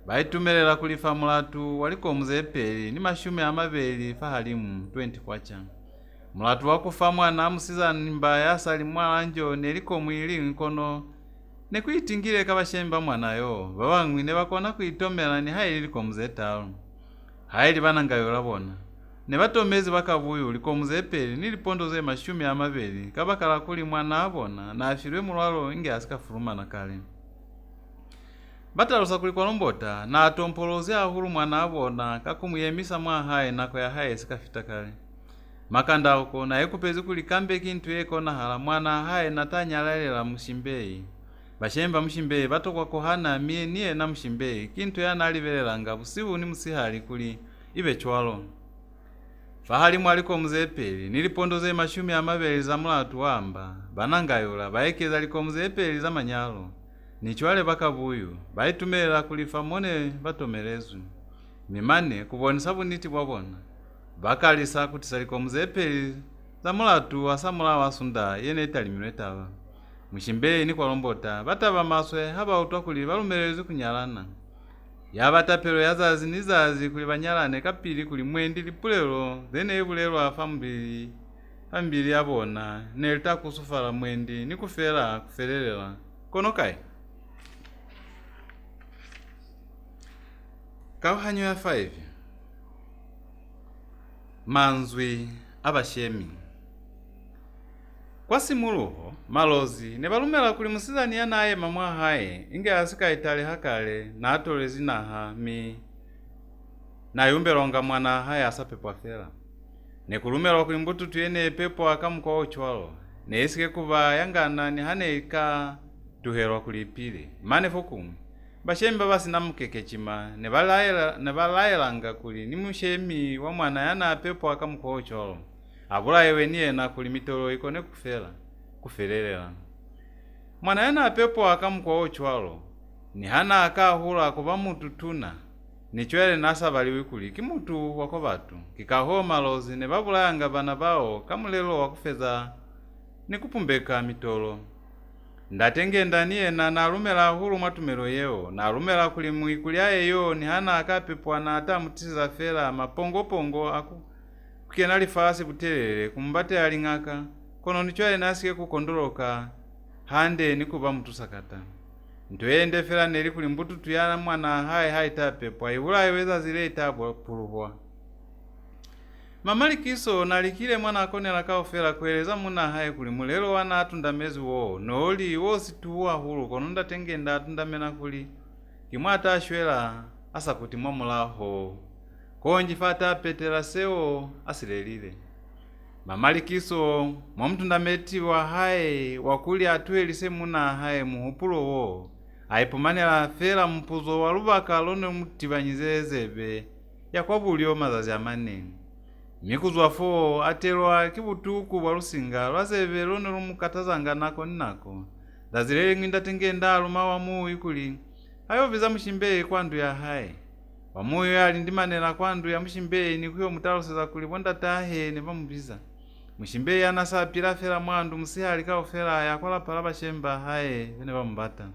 baitumelela kulifa mulatu waliko muzepeli ni mashume amabeli fahalimu 20 kwacha mulatu wakufa mwana amusiza nimba yasali mwalanjo neliko mwili nkono nekuitingile kabashemba mwanayo babangwi ne bakona kuitomela ni hayi liko muzetalo hayi banangayo labona ne batomezi bakavuyu liko muzepeli nilipondo ze mashume amabeli kabakala kuli mwana abona na afirwe mulwalo inge asika furuma na kale batalusa kuli kwalombota na atompolozi ahulu mwana abona kakumuyemisa mwa haye nako ya haye sikafita kale Makanda uko na ekupezi kuli kambe kintu eko na hala mwana haye natanyalalela mshimbe bashemba mshimbe batokwa kohana mie niye na mshimbe kintu yanalibelela ngabu sibu ni musihali kuli ibe chwalo fahali mwaliko muzepeli nilipondo ze mashumi amabeli za mulatu wamba banangayola baekeza liko muzepeli za manyalo nichwale bakabuyu baitumela kulifa mone batomelezwe mimane kubonesa buniti bwabona bakalisa kuti saliko muzepeli za mulatu asamula wasunda yene italimilwe taba mushimbe ni kwalombota bataba maswe haba utwa kuli balumelezi kunyalana yabatapelo yazazi nizazi kuli banyalane kapili kuli mwendi lipulelo zene ibulelo afambili ambili yabona nelita kusufala mwendi ni kufera kuferelela kono kai kauhanyo ya 5 manzwi abashemi kwa simuluho malozi ne balumela kuli musizani yanaye mamwa haye inge asika itale hakale na atolezi naha mi na yumbelonga mwana haye asapepwa fera ne kulumela kuli mbutu tuyene pepo akamukwa ochwalo ne isike kuba yangana ni hane ika tuherwa kulipile mane fokumu bashemba basi namukeke chima ne balayelanga kuli ni mushemi wa mwana yana pepo akamukwa ochwalo abula yewe niye na kuli mitolo ikone kuferelela mwana yana pepo akamukwa ochwalo ni hana akahula kuba mutu tuna nichwele nasa baliwi kuli kimutu wako batu kikaho malozi ne babulayanga bana bao kamulelo wakufeza ni kupumbeka mitolo ndatenge ndaniye na nalumela hulu mwatumelo yeo nalumela kuli muikulyaye yo ni hana akapepwa na ata mutiza fela mapongo aku kukenali fasi butelele kumbate aling'aka kono nichwale nasike kukondoloka hande nikuba mutusakata ntwende fela neli kuli mbutu tuyana mwana hai tapepwa ibula iweza zile itabwa puluhwa mamalikiso nalikile mwana akonela kaofela kueleza muna hai kuli mulelo wana atunda mezi wo noli wosi tuwa hulu kono ndatengenda atunda mena kuli kimwata ashwela asa kuti mwamulaho konji fata petela seo asilelile mamalikiso mwamtunda meti wa hai wakuli atuelise muna hai muhupulo wo aipumanela fela mpuzo wa Libuka lone mutibanyizezebe yakwabulio mazazi amanene mikuzwa fo atelwa kibutuku bwa lusinga lwazebe lone lumukatazanga nako ninako dazilele ng'inda tengenda luma wa muyi kuli ayo viza mushimbe kwandu ya hai wa muyi yali ndimanela kwandu ya mushimbe ni kuyo mutaloseza kuli bonda tahe ne bamubiza mushimbe yana sapira fela mwandu musihali kaofela yakwala pala bashemba hai bene bamubata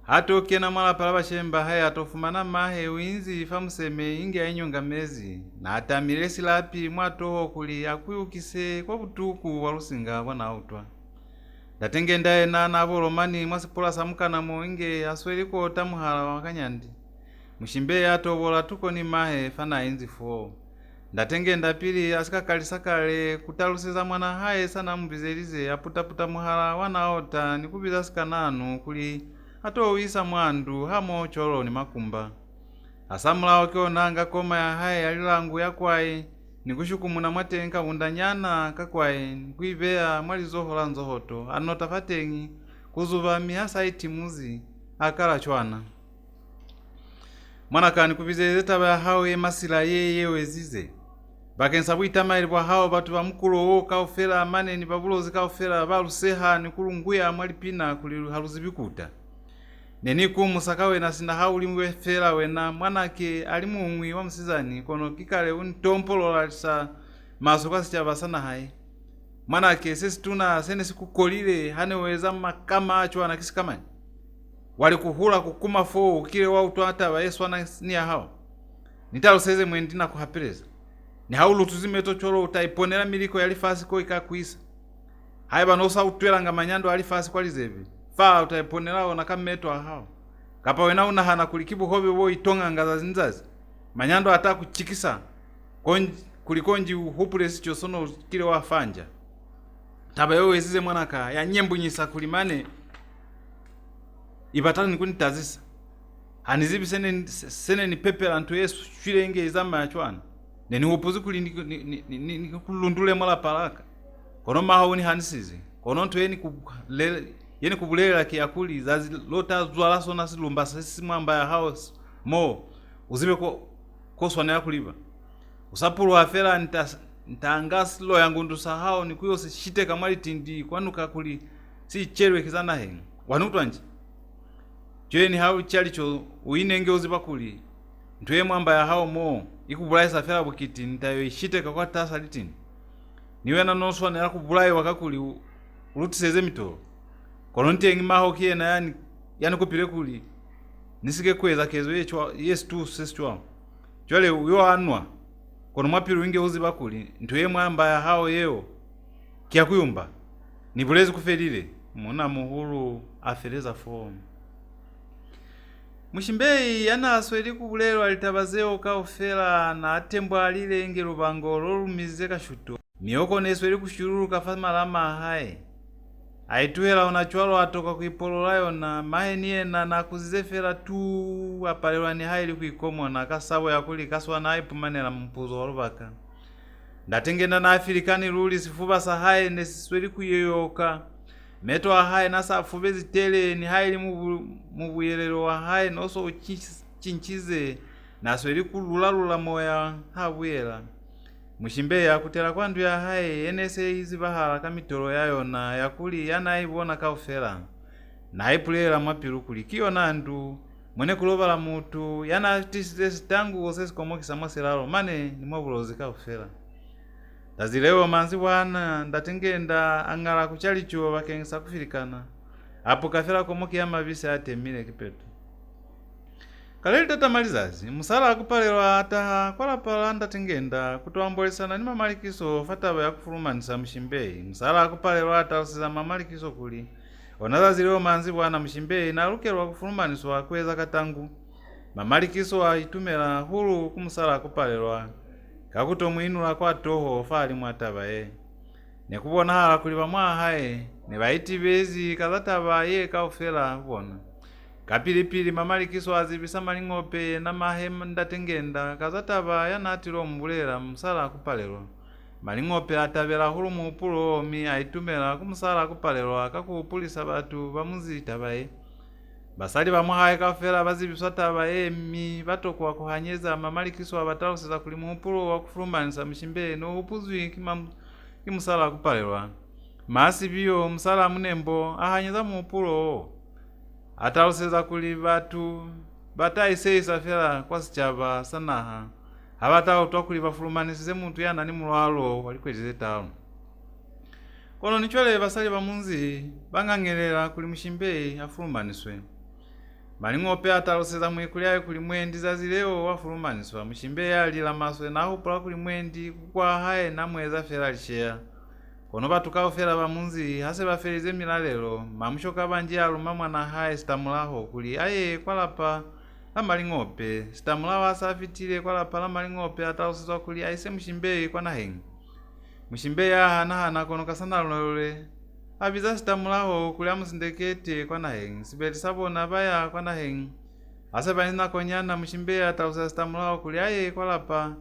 hato kena mwala pala bashemba hai atofumana mahe winzi famuseme inge ainyonga mezi na atamiresi lapi mwatoho kuli akuyukise kwa butuku walusinga bwana utwa datenge ndaye na nabolomani mwasipola samukana mo inge asweliko tamuhala wakanyandi mushimbe atobola tuko ni mahe fana inzi fo ndatenge ndapili asikakalisakale kutaluseza mwana haye sana mbizelize aputaputa muhala wanaota nikubiza sikananu kuli atowisa mwandu hamo cholo ni makumba asamula okionanga koma ya haye alilangu yakwaye nikushukumuna mwatenka undanyana kakwaye nikuibea mwali zohola nzohoto anota fatengi kuzuva mihasa itimuzi akala chwana mwana kani kubizeze taba hao ye masila ye wezize bakensa buitama ilibwa hao batu bamukulu wo kaofela maneni babulozi kaofela baluseha nikulunguya mwali pina kuli haluzibikuta neni kumusakawe na sinda haulimwe fela wena mwanake alimuumwi wa msizani kono kikale untompolola lisa maso kwasi chabasana hai mwanake sisi tuna sene sikukolile haneweza makama acho anakisikama wali kuhula kukuma fo ukile wa utwata wa Yesu ania hao nitaluseze mwendina kuhapeleza ni haulu tuzimeto cholo utaiponela miliko yalifasi ko ikakuisa haiba nosa utwelanga manyando alifasi kwa lizebe fa utaiponela ona kameto hao kapa wena unahana kulikibu hobe wo itonga ngaza zinzazi manyando atakuchikisa kulikonji hopeless chosono kile wafanja taba yo wezize mwanaka ya nyembunyisa kulimane ibatani kunitazisa hanizibi sene ni pepe antu Yesu shwilenge izama ya chwana neni upuzi kuli ni kulundule mwala palaka kono maho ni hanisize kono ntu yeni kubulela kiyakuli zazi lota zwala sona silumba sisi mwamba ya house mo uzibe koswana yakuliba usapulu afela ntangasilo yangu ndusahao nikuyo sishite kamwali tindi kwanuka kuli si cherwe kizana he wanutwanje jeni hau chalicho uinenge uzipa kuli ntuye mwamba ya hao mo ikubulai safera bukiti ntayo ishite kakwa tasa litini niwe na noswa nera kubulai wakakuli ulutiseze mitoro kolonti maho kiena yani kupire kuli nisike kweza kezo yes tu sesitwa chwale uyo anwa kono mwapiru winge uzipa kuli ntuye mwamba ya hao yeo Makuyumba nibulezi kufelile muna muhulu afeleza fomu Mushimbeyi yanasweli kubulelo alitabazeo kaufela na atembwa alile inge lubango lolumize kashuto mioko nesweli kushururu kafamalama hai aituhela onachwalo atoka kuipololayo na mahe niena na kuzizefela tu apalelwa ni haili kuikomwa na kasabo ya kuli kaswa na aipumanela mpuzo walubaka ndatengenda na Afrikani luli sifuba sahaye nesisweli kuyeyoka meto ahaye nasa afubezi tele ni haili mubuyelelo wa haye noso chinchize nasweli kululalula moya habuyela Mushimbeyi akutela kwandu ya haye enese izi bahala kamitolo yayo na yakuli yanaibona kaufela na haipulela mwapilu kuli kiyo nandu mwene kulobala mutu yana tisisi tangu osesi komokisa mwasilalo mane ni mwabulozi kaufela Tazilewo manzi wana ndatengenda angala kuchalicho bakengisa kufilikana apo kafela komoki ya mabisi atemile kipeto Kaleli tatamalizazi musala akupalelwa ataha kwala pala ndatengenda kutuambolesana ni mamalikiso fataba ya kufulumanisa Mushimbeyi musala akupalelwa atausiza mamalikiso kuli onazazilewo manzi wana Mushimbeyi na lukelwa kufulumaniswa kweza katangu mamalikiso aitumela hulu kumusala akupalelwa kakuto mwinula kwa toho fali mwatabaye nekubona hala kuli bamwa haye ne baiti bezi kazataba ye kaufela bona kapilipili mamalikiso azibisa maling'ope na mahema ndatengenda kazataba yanatilo mbulela musala akupalelwa maling'ope atabela hulu muupulo mi aitumela kumusala akupalelwa kakupulisa batu bamuzitabaye basali bamwa haye kafela bazibiswa tabaye mi batokwa kuhanyeza mamalikiso abatausiza kuli muupulo wakufulumanisa Mushimbeyi no upuzwi kimusala akupalelwa masi biyo musala munembo ahanyeza muupulo atausiza kuli batu bataiseisa fela kwasichaba sanaha abatautoa kuli bafulumanisize muntu yana ni mulwalo walikwejeze talo kono nichwele basali bamunzi bang'ang'elela kuli Mushimbeyi afulumaniswe maling'ope atausiza mwikulyaye kuli mwendi zazilewo wafulumaniswa Mushimbeyi alila maswe na hupula kuli mwendi kukwa haye na mweza fela lisheya kono batuka fela bamunzi hase bafelize milalelo mamushoka banji aluma mwana haye sitamulaho kuli aye kwalapa la maling'ope sitamulaho asafitile kwalapa la maling'ope atausizwa kuli aise Mushimbeyi kwa nahengi Mushimbeyi ahana kono kasana lole abiza sitamulaho kuli amusindekete kwa nahengi sibeti sabona baya kwa nahengi ase banina konyana Mushimbeyi atausiza sitamulaho kuli aye kwalapa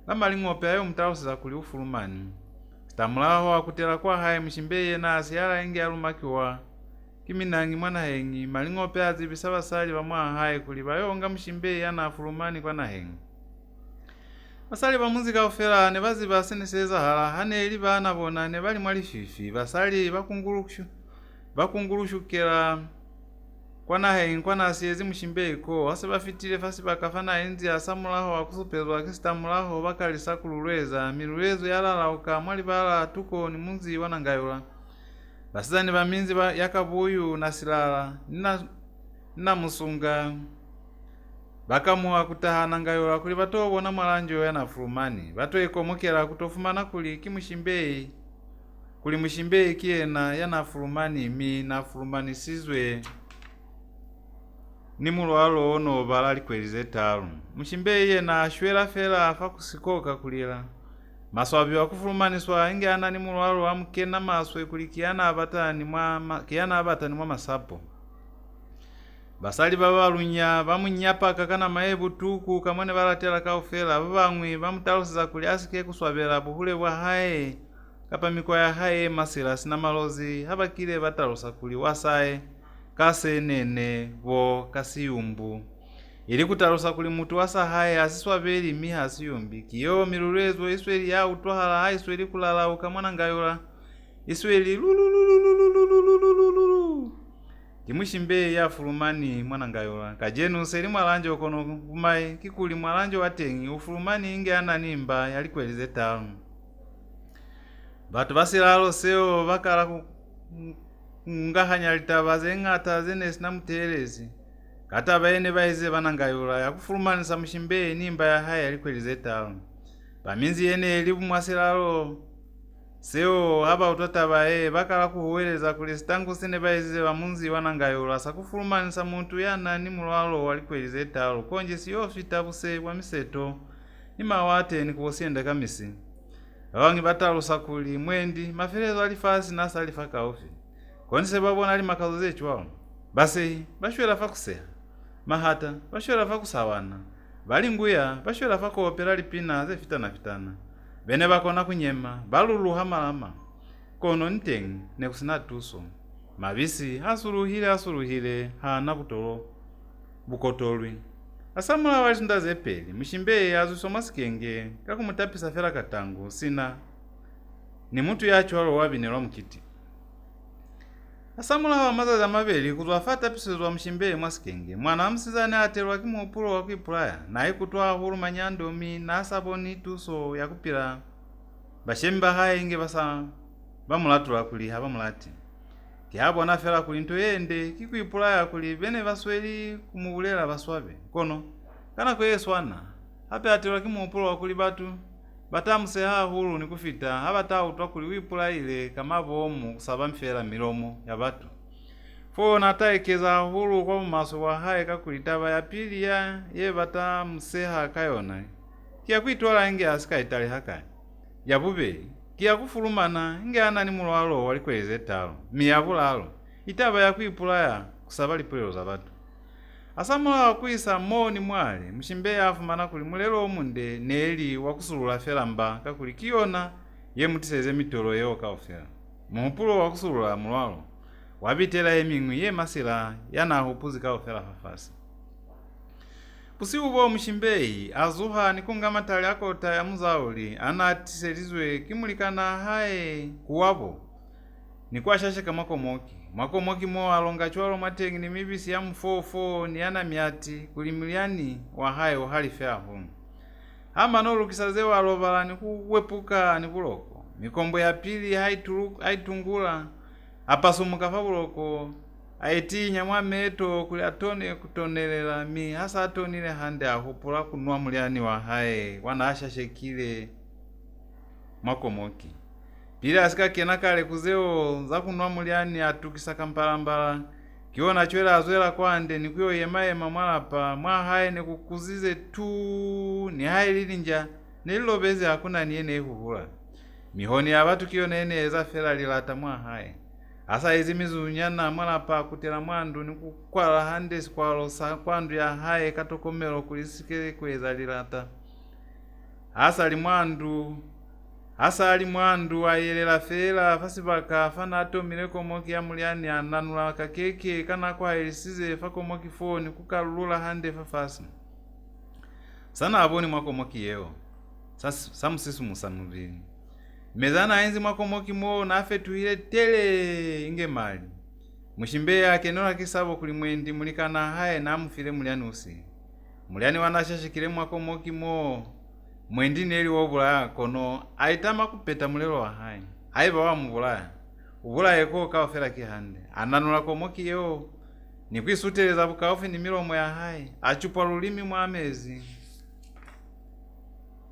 la maling'ope ayo mutausiza kuli ufulumani sitamulaho akutela kwa haye Mushimbeyi na asiyala ingi alumakiwa kiminangi mwana hengi maling'ope azibisa basali bamwa haye kuli bayonga Mushimbeyi ana afulumani kwa nahengi basali bamunzi kaufela ne baziba seneseza hala hane ili bana bona ne bali mwali fifi basali bakungulushukela kwa nahengi kwa nasiyezi Mushimbeyi ko ase bafitile fasi bakafana enzi asamulaho akusupezwa kisitamulaho bakalisa kululweza milulezo yalala ukamwali bala tuko ni munzi wanangayula basizani baminzi yakabuyu na silala nina musunga bakamuwa kutahana ngayula kuli batobona mwalanjo yana fulumani batoikomokela kutofumana kuli kimushimbeyi kuli Mushimbeyi kiena yana fulumani mi na fulumani sizwe ni mulwalo ono balali kwelize talu Mushimbeyi yena ashwela fela afa kusikoka kulila maswabi wakufulumaniswa inge ana ni mulwalo amukena maswe kuli kiana abatani mwa masapo basali babalunya bamunyapa kakana maebu tuku kamone balatela kaufela babangwi bamutalusiza kuli asike kuswabela buhule bwa haye kapa mikwa ya haye masila sina malozi habakile batalusa kuli wasaye kase nene bo kasiyumbu ili kutalusa kuli mutu wasa haye asiswapeli miha asiyumbi kiyo milulezo isweli ya utwahala haisweli kulala ukamwana ngayula isweli lulululululululululu Kimushimbe ya fulumani mwana ngayula kajenu seli mwalanjo kono kumai kikuli mwalanjo watengi ufulumani inge ananimba yalikwelize talu batu basilalo seo bakala ngahanyalita bazengata zene sinamutelezi kata baene baize banangayula yakufulumanisa mushimbe nimba ya haya yalikwelize talu baminzi yene elibu mwasilalo seo haba utota bae bakala kuhuweleza kuli sitangu sene baize bamunzi wanangayula sakufulumanisa muntu yana ni mulwalo walikwelize talu konje siyo fitabuse wa miseto ima wate ni kuwosienda kamisi awangi batalusa kuli mwendi mafelezo alifasi nasa alifaka ufi konise babona ali makazo zechu wao basi bashwela fakuseha mahata bashwela fakusawana balinguya bashwela fakuopera lipina ze fitana bene bakona kunyema baluluha malama kono ntengi nekusina tuso mabisi asuluhile hana butolo bukotolwi asamula walinda zepeli mushimbe azusoma sikenge kakumutapisa fera katangu sina ni mutu yacho walo wabinelwa mukiti asamula wa mazaza mabeli kuzwafata pisizwa mushimbe mwasikenge mwana amsizane atelwa kimupulo wa kwipulaya na ikutwa hulu manyandomi na asaboni tuso yakupila bashemba haye inge basa bamulatula kuli habamulati kiabona fera kuli nto yende kikwipulaya kuli bene basweli kumubulela baswabe kono kana kweswana hape atelwa kimupulo wa kuli batu batamuseha hulu ni kufita habata utwa kuli wipula ile kama bomu kusaba mfera milomo ya batu fo nataekeza hulu kwa maso wa haye kakulitaba ya pili ya ye batamuseha kayona kia kwitwala inge asika itali haka ya bube kia kufulumana inge anani mulwalo walikweleze talo miyabulalo itaba ya kwipula ya kusaba lipulelo za batu asamula wakuisa moni mwale mushimbe afumana kuli mulelo omunde neli wakusulula felamba kakuli kiona ye mutiseze mitolo yeo kaofela mupulo wakusulula mulwalo wabitela emingwi ye masila yana hupuzi kaofela fafasi pusiubo mushimbei azuha nikunga matali akota ya muzauli anatiselizwe kimulikana hae kuwapo nikwashasheka makomoki mo alonga chwalo matengi ni mibisi ya mfofo ni ana miati kulimiliani wa hae uhalife ahu hama nolu kisazewa alovala ni kuwepuka ni buloko mikombo ya pili haitungula apasumuka fa buloko aiti nyamwa meto kuli atone kutonelela mi hasa atonile hande ahupula kunua muliani wa hae wana ashashekile makomoki pila asika kena kale kuzeo za kunwa muliani atukisa kampalambala kiona chwela azwela kwande ni kuyo yema mwalapa mwa hae ni kukuzize tu ni hae lilinja nililobeze hakuna niene huhula mihoni ya batu kiona ene eza fela lilata mwa hae asa ezi mizunyana mwalapa kutela mwandu ni kukwala hande skwalo sa kwandu ya hae katokomelo kulisike kweza lilata asa ali mwandu ayelela fela fasibaka fana atomile komoki ya muliani ananula kakeke kana kwa elisize fakomoki foni kukalula hande fafasi sana aboni mwakomoki yeo samusisu musamubili mezana enzi mwakomoki mo nafe tuile tele inge mali mushimbe yake nola kisabo kuli mwendi mulikana hae na mufile muliani usi muliani wanashashikile mwakomoki mo mwendi neli wobulaya kono aitama kupeta mulelo wa hayi aiba wa mubulaya ubulaya ko kaofela kihande ananula komoki yeo ni kwisuteleza bukaofi ni milomo ya hayi achupa lulimi mwa amezi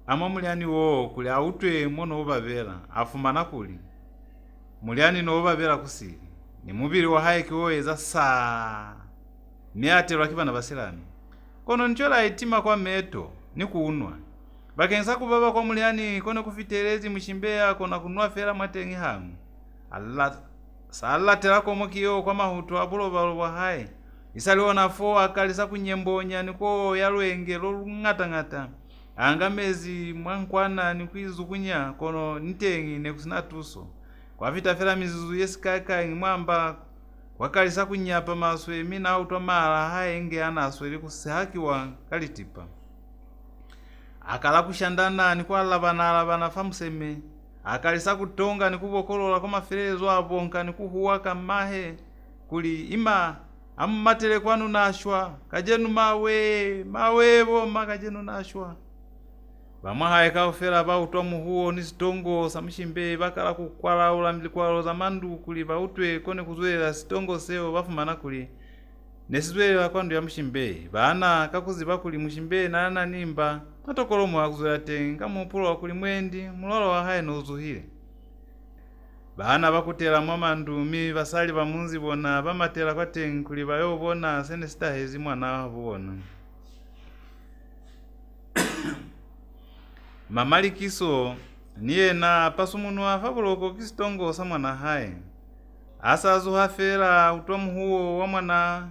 ama muliani wo kuli autwe mono ubabela afumana kuli muliani no ubabela kusili ni mubili wa hayi kiwoeza saa miate lwakibana basilani kono nchola itima kwa meto ni kuunwa bakensa kubaba kwa muliani kono kufitelezi mushimbeya kona kunua fela matengi hamu Allah tela komokiyo kwa mahutu abulobalo hae isaliona fo akalisa kunyembonya niko yalwenge lolungata angamezi mwankwana nikwizukunya kono ntengi nekusina tuso kwa vita fela mizuzu yesikaka mwamba wakalisa kunyapa maswe mina utwa mala haenge anaswe likusihakiwa kalitipa. Akala kushandana ni kwa labana famuseme. Akalisa kutonga ni kubokolola kwa mafilezo abonka ni kuhuwaka mahe kuli ima amumatele kwanu nashwa kajenu mawevo makajenu nashwa. Bamwahaye kaufela bautwa muhuo ni sitongo samushimbe bakala kukwala ulambilikwalo za mandu kuli bautwe kone kuzwela sitongo seo bafumana kuli nesizwela kwandu ya mushimbe bana kakuziba kuli mushimbe nana nimba atokolomo wakuzwela tenga mupulo wakuli mwendi mulolo wahaye nozuhile. Bana bakutela mwamandumi basali bamunzi bona bamatela kwa tenga kuli bayo bona sene sitahezi mwana wabo bona. Mamalikiso niye na pasumunu afabuloko kisitongo sa mwana haye. Asazu hafera utwa muhuo wa mwana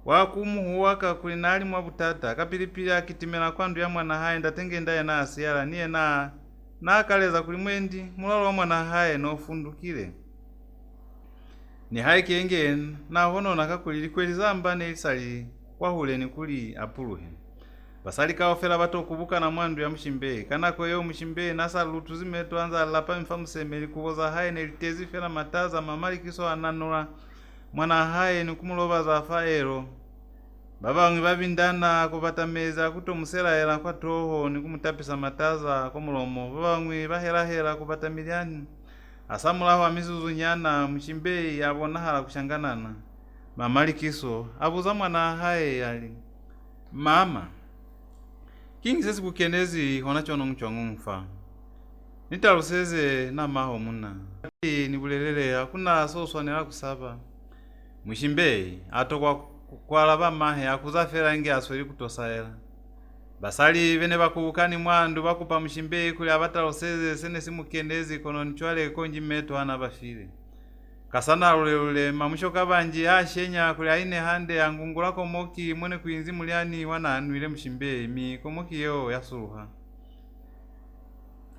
wakumuhuwaka kuli nali mwa butata kapilipili akitimela kwandu ya mwana haye ndatengenda ya na asiyala niye na akaleza kuli mwendi mulolo wa mwana haye nofundukile. Ni haye kienge na hono nakakuli likweli zamba ne ilisali kwa hule ni kuli apuluhe. Basali kaofela bato kubuka na mwandu ya mushimbe kanako yo mushimbe nasa lutu zimeto anza lapa mfamusemeli kuboza haye nelitezi fela mataza Mamalikiso ananula mwana haye ni kumuloba za faero. Baba wangi babindana kupata meza kuto musela hela kwa toho ni kumutapisa mataza kwa mulomo. Baba wangi bahela kupata miliani asamulaho amizuzu nyana mushimbe yabona hala kushanganana. Mamalikiso abuza mwana haye yali mama kingi sesi kukenezi honachono mchwangu mfa. Nitaluseze na maho muna. Ni bulelele hakuna soswanela kusaba. Mushimbe atokwa kwa laba mahe akuzafera nge asweli kutosaela. Basali vene bakubukani mwandu bakupa mushimbe kuli abataluseze sene simukenezi kono nchwale konji meto hana bafile. Kasana ule mamusho kabanji ashenya kuli aine hande angungulako moki mwene kuinzi muliani wana anuile mushimbe mi komoki yo yasuruha.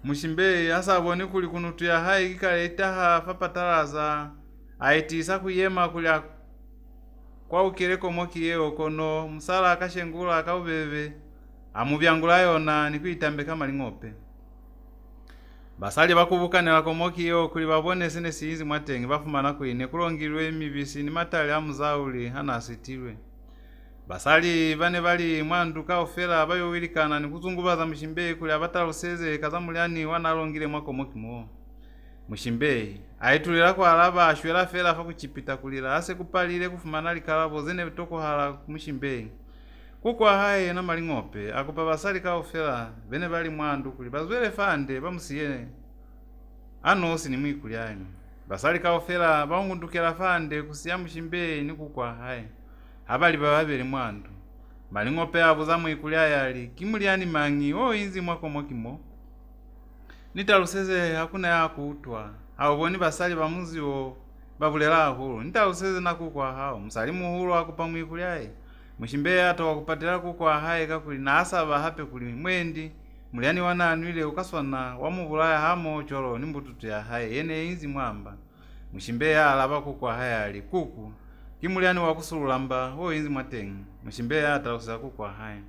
Mushimbe asaboni kuli kunutu ya hai kikale itaha fapataraza aitisa kuyema kuli kwa ukireko moki yeo kono musala akashengula akaubebe amubyangula yona nikuitambe kama lingope. Basali bakubukanela komoki yo kuli babone sene siinzi mwatenge bafumana kuine kulongilwe mibisi ni matali amuzauli hana asitilwe. Basali bane bali mwandu kaofela bayo wilikana ni kuzungubaza mushimbe kuli abataluseze kazamuliani wanalongile mwakomoki mo. Mushimbe aitulila kwa alaba ashwela fela fa kuchipita kulila ase kupalile kufumana likalabo zene bitoko hala mushimbe. Kukwa haye na malingope akupa basali kaofela bene bali mwandu kuli bazwele fande bamusiye anosi ni mwikuli ayi. Basali kaofela bangundukela fande kusiya mushimbe ni kukwa haye habali babeli mwandu malingope abuza mwikuli ayali kimuliani mangi inzi mwakomokimo. Nitaluseze hakuna ya kutwa aboni basali bamuziwo babulela hulu nitaluseze na kukwa hao musalimu hulu akupa mwikuli ayi. Mushimbe ato wakupatila kukwa haye kakuli na asaba hape kuli mwendi muliani wana anuile ukaswana wamubulaya hamo cholo nimbututu ya haye yene inzi mwamba. Mushimbe alaba kukwa haye ali kuku kimuliani wakusululamba inzi mwatengi. Mushimbe atalusa kukwa haye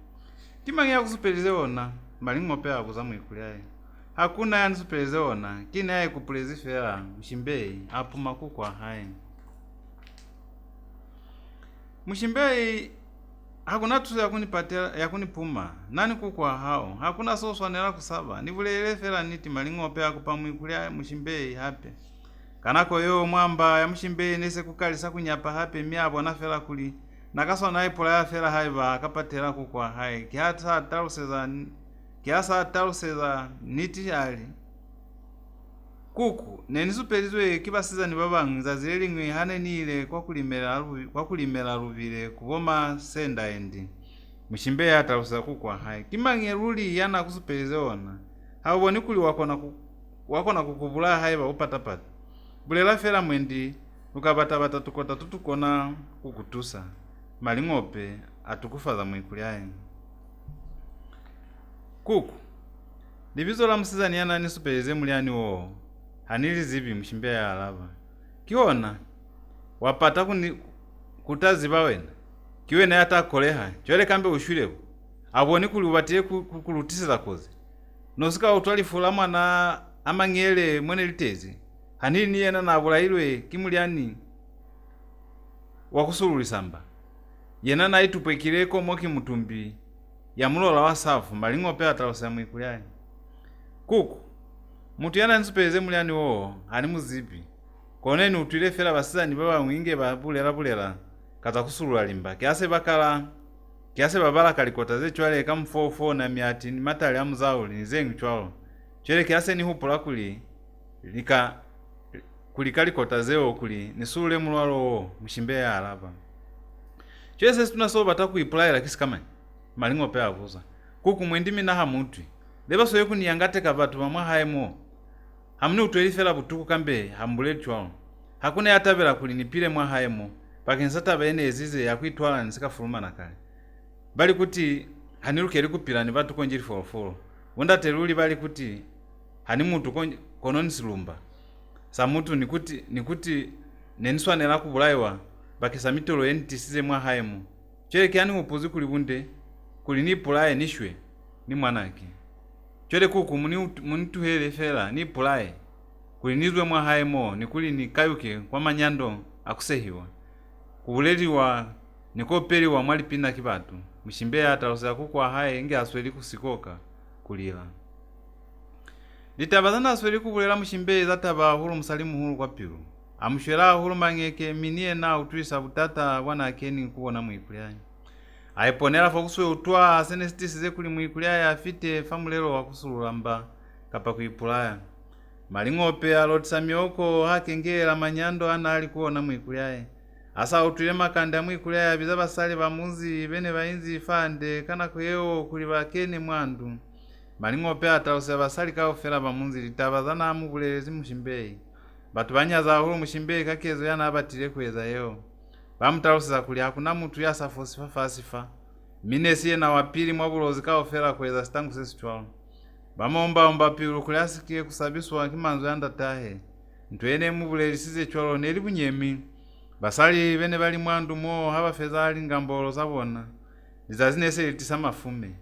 kimangi ya kusupelize ona malingope akuza mwikuli aye hakuna ya nisupelize ona kine aye kupulezi fela. Mushimbe apuma kukwa haye. Mushimbe hakuna tuzo ya kunipuma nani kukwa hao hakuna soswanela kusaba nivulele fela niti malingope akupa mwikuli mushimbe hape kanako yo mwamba ya mushimbe nese kukalisa kunyapa hape miabo na fela kuli nakasona ipola ya fela haiba akapatela kukwa hai kiasa taluseza niti ali kuku nenisupelizwe kibasiza ni babangu zazilelingwe hane niile kwa kulimela luvile kuboma senda endi. Mushimbe atalusa kukwa hai kimangi ruli yana kusupelize ona haboni kuli wakona kukubula haiba upatapata bulela fela mwendi ukabata batatukota tutukona kukutusa malingope atukufaza mwikuli ayi. Kuku libizo la musizani yana nisupelize muliani wo hanili zibi mushimbe ya alaba kiona wapata kutaziba wena kiwene atakoleha chole kambe ushwileko abone kuli ubatire kulutisira kozi nosika utwalifula mwana amang'ele mwene litezi hanili niyena nabulailwe kimulyani wakusululisamba yena naitupwekileko moki mutumbi ya mulola wa safu malingo pe atalosa mwikulyani kuku mutu yana nsupeze mulyani wowo ani muzipi koneni utwile fela basizani baba mwinge babulela kata kusulula limba kiase babala kalikota ze chwale kamfofo na miati ni matali amuzauli ni zengu chwalo chwele kiase ni hupula kalikota zeo nisule mulwalo mshimbe ya alaba chwele sesi tunasoba takuipulaila kisi kama malingo pe avuza kuku mwendimi na hamutwi leba soyeku niyangateka batu bamwa haemo hamuni utweli fela butuku kambe hambule chwalo hakuna yatabela nipile mwa haemo pakensata bene ezize yakwitwala nisika fuluma nakale bali kuti hanirukeri kupilani batu konjiri folofolo wonda teluli bali kuti hani mutu kononi silumba samutu nikuti neniswanela kubulaiwa bakisa mitolo entisize mwa haemo chele kiani upuzi kulibunde ni pulaye nishwe ni mwanake chele kuku munituhele fela ni pulaye kulinizwe mwa haemo ni kayuke kwa manyando akusehiwa kubuleliwa nikopeliwa mwalipina kibatu mshimbe atalosera kuku haye inge asweli kusikoka kulila litabazana asweli kubulela mshimbe zataba hulu musalimu hulu kwa pilu amushwela hulu mangeke minie na utwisa butata wana akeni kubona mwikulyani aiponela fokuswe utwa senestisize kuli mwikulyaya afite famulelo wakusululamba kapa kuipulaya maling'ope alotisa mioko hakengela manyando anali kuona mwikulyaya asa utwile Makande mwikulyaya biza basali bamuzi bene bainzi fande kana kuyewo kuli bakene mwandu maling'ope atalose basali kaofela bamunzi litabazana amubulelezi mshimbeyi batu banyaza hulu mshimbeyi kakezo yana abatile kweza yeo bamutaloseza kuli hakuna mutu yasa fasifa minesiye na wapili mwabulozi kaofela kweza sitangu sesi chwalo bamomba pilu kuli asikie kusabiswa kimanzo yanda tahe ntwene mubulelisize chwalo neli bunyemi basali bene bali mwandu mo haba fezali ngambolo zabona lizazinese litisa mafume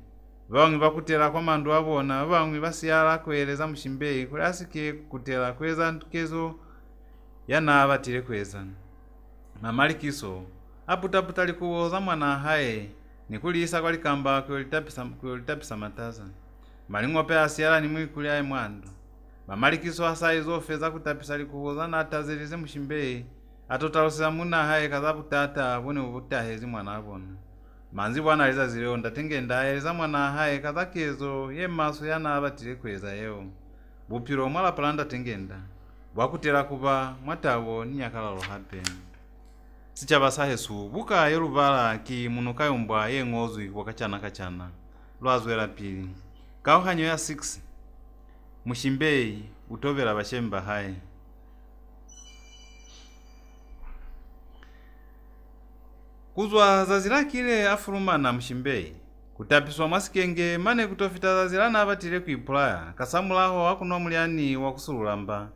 bamwe bakutela kwa mandu abona bamwe basiyala kweleza mshimbeyi kuli asikie kutela kweza ntukezo yana abatile kweza mamalikiso aputaputa likuwoza mwana haye nikulisa kwa likamba kulitapisa mataza maling'ope asiyala ni mwikulyaya mwandu mamalikiso asaizo feza kutapisa likuwoza na atazelize mshimbeyi atotaloseza muna haye kazabu tata bune ubutahezi mwana abona manzi bwana aliza zileo ndatengenda ayeliza mwana haye kazakezo ye maso yana abatile kweza yeo bupiro mwala palanda tengenda bwakutela kuba mwatabo ni nyakalalo hape sichabasahe buka yerubala ki Munukayumbwa ye ng'ozwi wakachana lwazwela pili kauhanyo ya 6 mushimbeyi utobela bashemba haye kuzwa zazila kile afuruma na mshimbeyi kutapiswa masikenge mane kutofita zazila na abatile kuipulaya kasamulaho hakunwa mulyani wakusululamba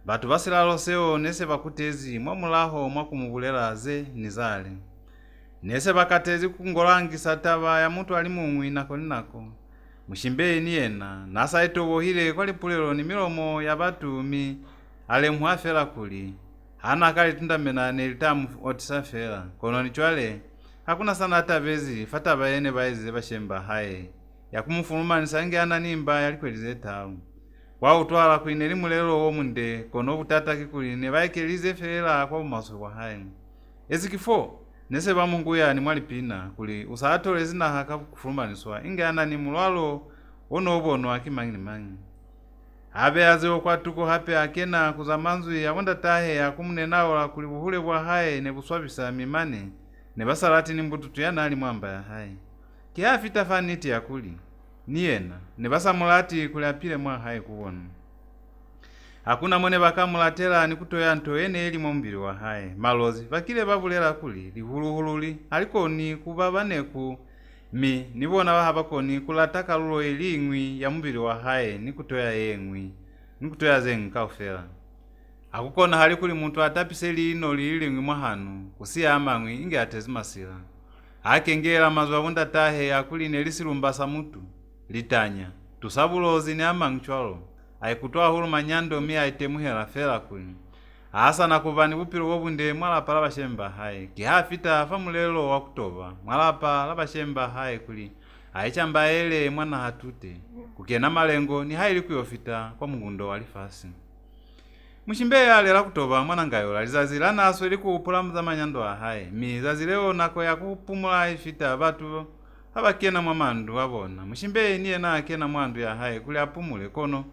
batu basilalo seo nese bakutezi mwamulaho mwakumubulela ze nizale nese bakatezi kungolangisa taba ya mutu ali mumwi nako mshimbeyi niyena nasa etobohile kwa lipulelo ni milomo ya batu ale afela kuli hana kali tundamena nelitamu otisa fela kono nichwale hakuna sana hata bezi fata bayene baize bashemba haye ya kumufuluma nisange ananimba yalikwelize tamu wa utwala kuineli mulelo wo munde kono butata kikuli ne baikelize fela kwa umaso kwa haye ezikifo nese bamunguya ni mwalipina kuli usatole zina haka kufuluma niswa inge anani mulwalo ono obono akimangi habe azeo kwa tuko hape akena kuzamanzwi yawonda tahe yakumunenao la kuli buhule bwa haye ne buswabisa mimane ne basalati ni mbututu yana ali mwamba ya haye kiafita faniti ya kuli niyena ne basamulati kuli apile mwa haye kuwona hakuna mwene bakamulatela ni kutoya ntoyene eli mwombili wa haye malozi bakile babulela kuli lihuluhululi aliko ni kubabaneku nibona bahabakoni kulataka lulo elingwi ya mubili wa haye nikutoya yengwi nikutoya zengu kaufela akukona hali kuli muntu atapise lino lilingwi mwahanu kusiya amang'wi inge atezimasila akengela mazwi avunda tahe akuline lisilumbasa mutu litanya tusabulozi ni amang'wi chwalo aikutoa hulu manyando mi aitemuhela fela kuli asa nakuvani bupilo wobunde mwalapa labashemba hayi kihafita famulelo wakutoba mwalapa labashemba hayi kuli aichamba ele mwana hatute kukena malengo ni hayi likuyofita kwa mungundo walifasi mushimbeya lela kutoba mwana ngayola lizazila naso likupula manyando ahaye mizazi leo nako yakupumula ifita batu abakena mwamandu abona mushimbeya niye na akena mwandu yahaye kuli apumule kono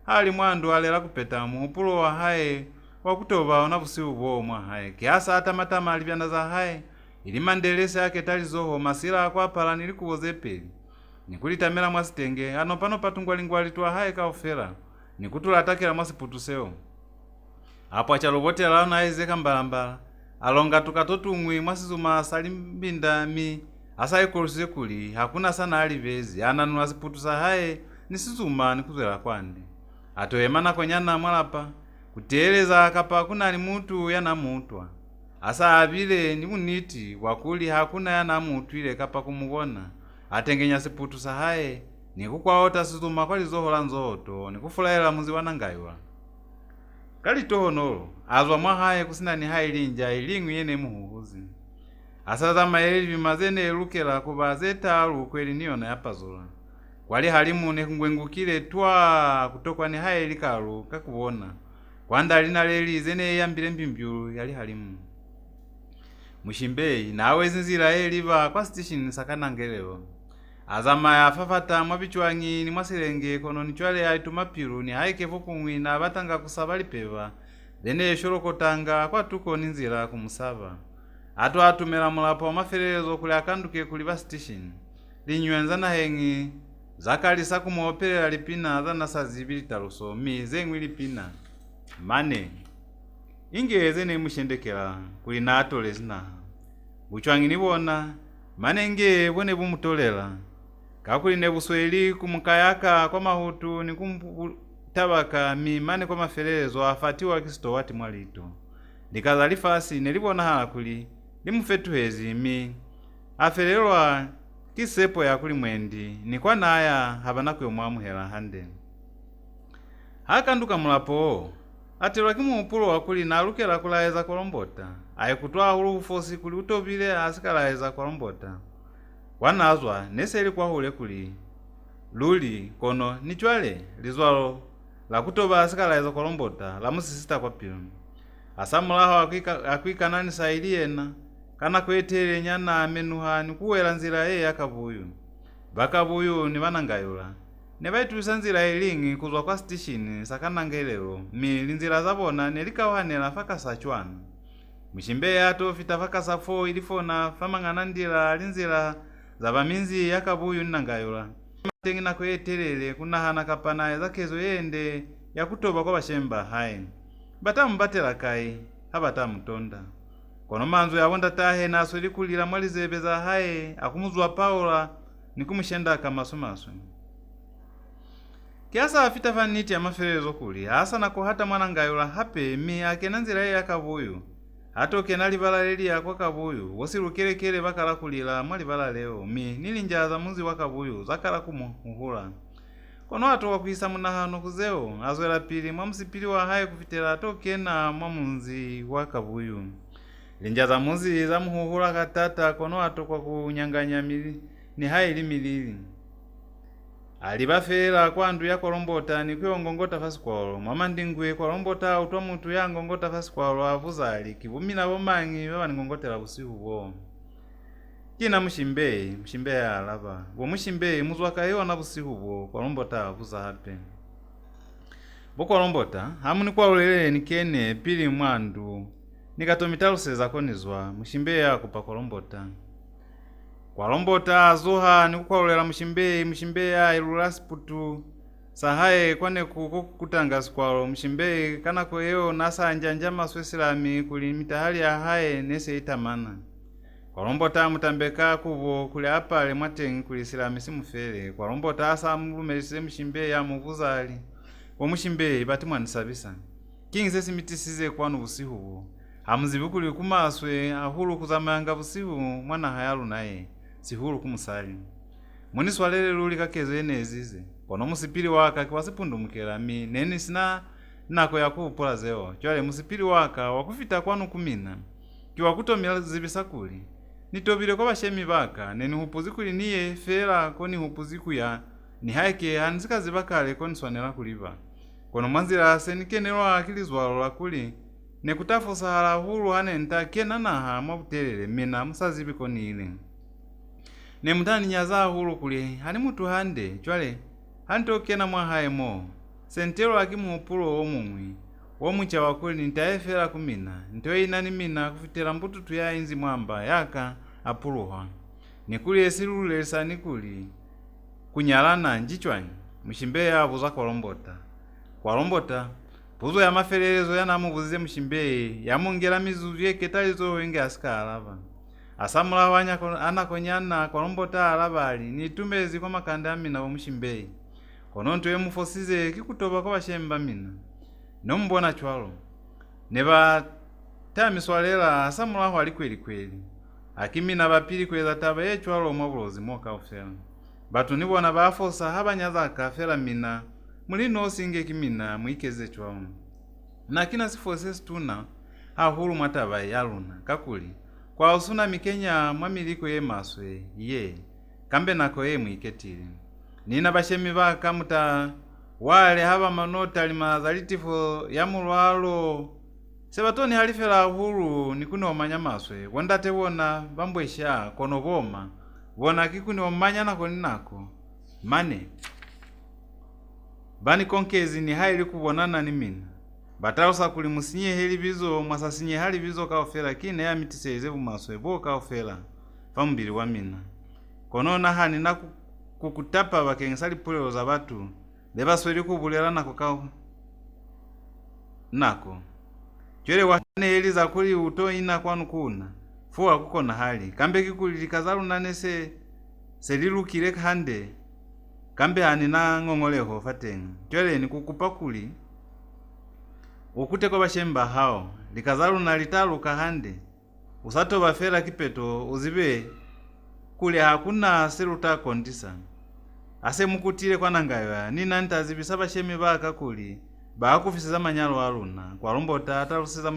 hali mwandu alela kupeta muhupulo wahaye wakutoba onabusibu bwomwa haye kiasa atamatama alibyana za haye ili mandelese yake talizoho masila akwapala nilikuwoze peli nikulitamela mwasitenge ano pano patungwalingwali twa haye kaofela nikutula atakela mwasiputuseo apo achalobotela na aizeka mbalambala alonga tukatotungwi mwasizuma salimbinda mi asaikoluse kuli hakuna sana alivezi ananula ziputusa haye nisizuma nikuzela kwande atoyemana konyana mwalapa kuteleza kapa kunani mutu yanamutwa asa abile ni muniti wakuli hakuna yanamutwile kapa kumugona atengenya siputusa haye nikukwaota sizuma kwali zohola nzoto nikufulaela muzi wanangaiwa kali tohonolo azwa mwahaye kusinani hayi linja ilingwi yene muhuhuzi asazama elivi mazene elukela kuba zetalu kweli niyona yapazola kwali halimu nekungwengukile twa kutokwa ni haye likalu kakubona kwanda alina leli zene yambile mbimbyulu yali halimu mushimbeyi nawe zinzila eliva kwa station sakanangelelo azama yafafata mwabichwangi ni mwasilenge kono nichwale aitumapilu ni haikevo kumwi na batanga kusaba lipeva zene yesholokotanga kwa tuko ninzila kumusaba atu atumela mulapo wamafelezo kuli akanduke kuli ba station linywenza na hengi zakali sakumuopelela lipina zana sazibili taluso mi zengwi lipina mane inge zene mushendekela kuli na atole zina buchwangi nibona mane inge bwene bumutolela kakuli ne busweli kumukayaka kwa mahutu ni kumtabaka mi mane kwa mafelezo afatiwa kisto wati mwalito likazalifasi nelibona hala kuli limufetuhezi mi afelelwa kisepo ya kuli mwendi ni kwa naya habanakuyo mwamuhela hande hakanduka mulapo atelwa kimuupulo wakuli nalukela kulaeza kolombota ayikutwa hulu ufosi kuli utobile asikalaeza kolombota wanazwa neseli kwa hule kuli luli kono nichwale lizwalo la kutoba asikalaeza kolombota la musisita kwa pilu asamulaho akwikanani sailiena kana kwetele nyana amenuha nikuwela nzila ye yakabuyu bakabuyu ni banangayula nebaitusa nzila elingi kuzwa kwa station sakanangelelo mili nzila zabona nelikawanela faka sachwana mushimbeya ato fita faka safo ilifona famang'ana ndila linzila zabaminzi yakabuyu nnangayula matengina kwetelele kunahana kapana zakezo yende yakutoba kwa bashemba hayi batamubatela kai habatamutonda kono manzo yawonda tahe naso likulila mwalizebe za haye akumuzwa Paula nikumushenda kamasumaso kiasa afita faniti ya mafelezo kuli asa nako hata mwanangayula hape mi akena nzila ye yakabuyu hato kena livala leli yakwa kabuyu wosilukelekele bakala kulila mwalivala leo mi nilinjaza muzi wakabuyu zakala kumuhula kono ato wakuisa munahano kuzeo azwela pili mwamusipili wa haye kufitela ato kena mwamunzi wakabuyu linjaza muzi za muhuhula katata kono ato kwa kunyanganya ni haye limilili alibafela kwandu ya kolombota ni kuyongongota fasi kwalo mwamandingwe kolombota utwa mutu ya ngongota fasi kwalo avuzali kivumila bomangi babaningongotela busiku bwo kina mushimbeyi alaba bo mushimbeyi muzwakayo na busiku bwo kolombota avuza hape bo kolombota hamuni kwalolele nikene pili mwandu nikatomitaluse konizwa mushimbeyi akupa kolombota kwalombota azuha nikukwalolela mushimbeya ilulasiputu sahaye kwane kukutanga sikwalo mushimbeyi kanako yeo nasanja njama swesilami kuli mitahali ya haye nese itamana kwalombota mutambeka kubo kuli apale mwatengi kuli silami simufele kwalombota asa mulumelise mushimbeya muvuzali wa mushimbeyi bati mwanisabisa kinse simitisize kwanu busihu hamuzibukuli kumaswe ahulu kuzamayanga busihu mwana hayalu naye sihulu kumusali muni swalele luli kakezo enezize kono musipili waka kiwasipundumukela mi neni sina nako yakupula zeo chwale musipili waka wakufita kwanu kumina kiwakutomela zibisakuli nitobile kwa bashemi baka neni hupuzikuli niye fera koni hupuzikuya ni haike hanzika zibakale koni swanela kuliba kono mwanzila senikenelwa akilizwalo lakuli nekutafusa hala hulu hanenta kenanaha mwabutelele mina musazibi koni ile ne mutani nyaza hulu kuli hani mutu hande chwale hantokena mwahaemo sentelo akimupulo omumwi womucha wakuli nitaefera kumina ntoye inani mina kufitela mbututu ya inzi mwamba yaka apuluha nikuli esilulesa nikuli kunyalana njichwanyi mshimbeya abuza kwalombota puzo ya maferelezo yanamubuzize mshimbeyi yamungela mizuzu yeketalizo wenge asikalava asamula wanya anakonyana kwalombota alabali nitumezi kwa Makande amina womshimbeyi kono ntoye mufosize kikutoba kwa bashemba mina nombona chwalo neba tamiswalela asamula hwali kweli akimina bapili kweza taba yechwalo mwabulozi moka ofela batu nibona bafosa habanyaza kafela mina mulino singe kimina mwikeze chwalo nakina sifose situna ahulu mwataba yaluna kakuli kwa usuna mikenya mwamiliko ye maswe ye kambe nako ye mwiketili nina bashemi baka muta wale haba manota limazalitifo ya mulwalo sebatoni halifela hulu nikuni omanya maswe wandate wona bambwesha kono boma wona kikuni omanya nako ninako mane bani konkezi ni haili kubonana ni mina batausa kuli musinye heli bizo mwasasinye hali bizo kaofela kine ya mitiseze bumaswe bo kaofela pambili wa mina kono na hani na kukutapa bakensali pulelo za batu leba sweli kubulela nako kao nako chwele wane heli za kuli uto ina kwanu kuna fuwa kuko na hali kambe kikuli likazalu nanese selilukile hande kambe hani na ng'ong'oleho fatenga chwele ni kukupa kuli ukute kwa bashemba hao likazalu na litalu kahande usato bafera kipeto uzibe kule hakuna seluta kondisa ase mukutile kwa nangayo nina ntazibisa bashemi baka kuli bakufisiza manyalo aluna kwa lombota atalusiza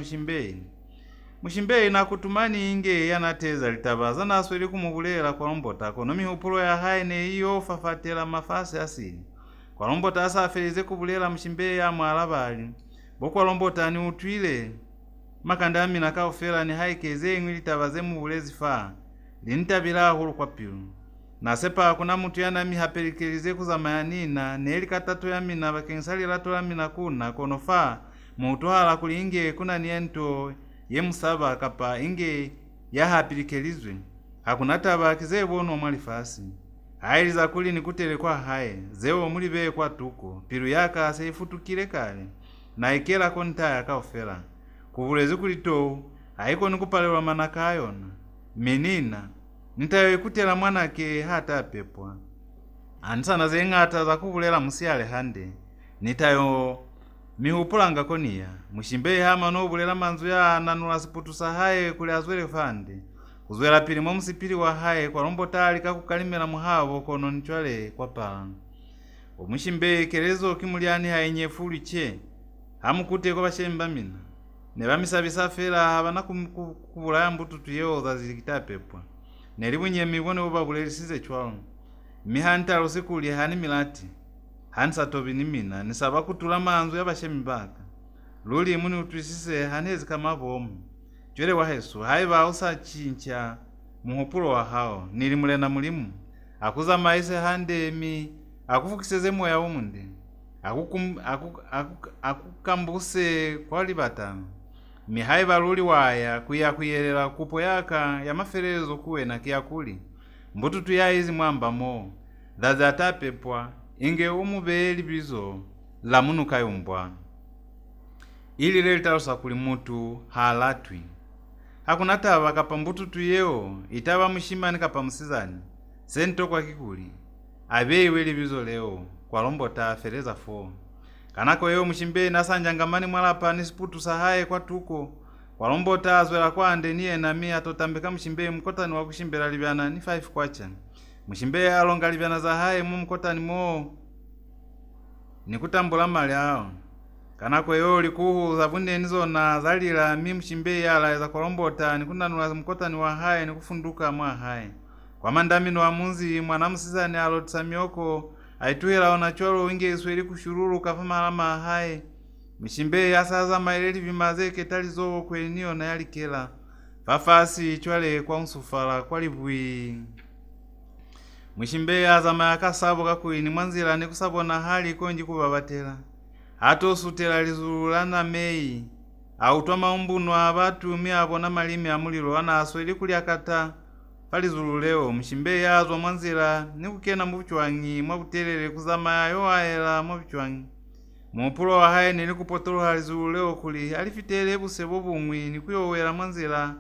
mushimbeyi nakutumani inge yanateza litabaza nasweli kumubulela kwa lombota kono mihupulo ya haine iyo fafatela mafasi asili kwa lombota asafelize kubulela mushimbeyi ya mwalabali bokwa lombota ni utwile Makande amina kaofela ni haikeze ingwili tabaze mubulezi faa linitabila hulu kwa pilu nasepa kuna mutu yanami hapelikelize kuzamanyanina neli katatu yamina bakensali lato yamina kuna konofa mutuhala kuli inge kuna niento ye musaba kapa inge ya hapilikelizwe hakuna taba kizebono mwalifasi hailiza kuli nikutele kwa hae zewo mulibe kwa tuko pilu yaka seifutukile kale na ikela kontaya kaofela kubulezi kulito haiko nikupalelwa manaka ayona menina nitayo ikutela mwanake hata pepwa ansana zengata za kubulela musiale hande nitayo mihupulanga konia mushimbeyi hama no bulela manzu ya nanula siputusa haye kuli azwele fande kuzwela pili mwa musipili wa haye kwa lombotali kakukalimela muhavo kono nchwale kwa pala omushimbeyi kelezo kimuliani hayenye fuli che hamukute kwa bashemba mina ne bamisabisa fela habana kubulaya mbututu yeoza zilikitapepwa nelibunye mibone obabulelisize chwalo mihantalo sikuli hani milati hansa tobi nimina nisaba kutula manzu yabashemi baka luli muni utwisise hanezi kama bomu chwele wa Yesu haiba usa chincha muhupulo wa hao nilimulena mulimu akuza maise hande mi akufukiseze moya umunde akukambuse kwa libatano mihaiba luli waya kuyelela kupo yaka ya maferezo kuwe na kiyakuli mbututu ya izi mwamba mo dhaza tapepwa inge umubeli bizo la Munukayumbwa ili lelitalusa kuli mutu halatwi hakuna taba kapa mbututu yeo itaba mushimani kapa musizani sento kwa kikuli abeyi weli bizo leo kwa lombota fereza fo Kanako yo mshimbe nasanjangamani mwalapa nisiputu sahaye kwa tuko walombota azwela kwa ande niye nami atotambeka mshimbe mkotani wa kushimbela libyana ni 5 kwacha mshimbe alonga libyana zahaye mu mkotani mo nikutambula mali ao. Kanako yo likuhu zavune nizo na zalila mi mshimbe yala za kolombota nikunanula mkotani wa haye nikufunduka mwa haye kwa mandamino wa munzi mwana musizani alotsamyoko aituhela ona cholo winge isweli kushururu kafama alama haye mshimbe yasaza maileli vimaze ketalizo kwenio na yalikela fafasi chwale kwa nsufala kwa libwi mshimbe azama yakasabo kakuini mwanzila nikusabona hali konji kubabatela ato sutela lizulana mei autwa maumbunwa abatu miabona malimi amulilo ana asweli kulyakata palizululeo mshimbe yazwa mwanzila nikukena mubuchwangi mwabutelele kuzama yo aela mubuchwangi mupulo wa haye nilikupotolo halizululeo kuli alifitele busebo bumwi nikuyowela mwanzila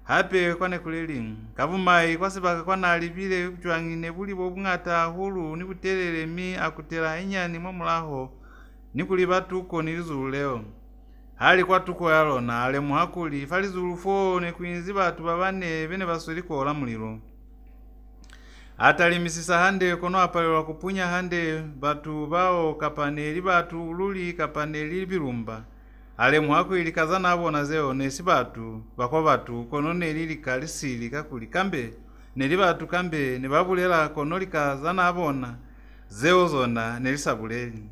hape kwane kuleli kavumai kwasibaka kwana alibile buchwangi nebulibo bungata hulu nikutelele mi akutela inyani mwamulaho nikuli batuko nilizululeo hali kwa tuko yalona ale muhakuli falizulufo nekuinzi batu babane bene basweliko ola muliro atalimisisa hande kono apalelwa kupunya hande batu bao kapaneli batu luli kapaneli birumba ale muhakuli kazana abona zeo nesi batu bakwa batu kono nelili kalisili kakuli kambe neli batu kambe nebabulela kono likazana abona zeo zona nelisabuleli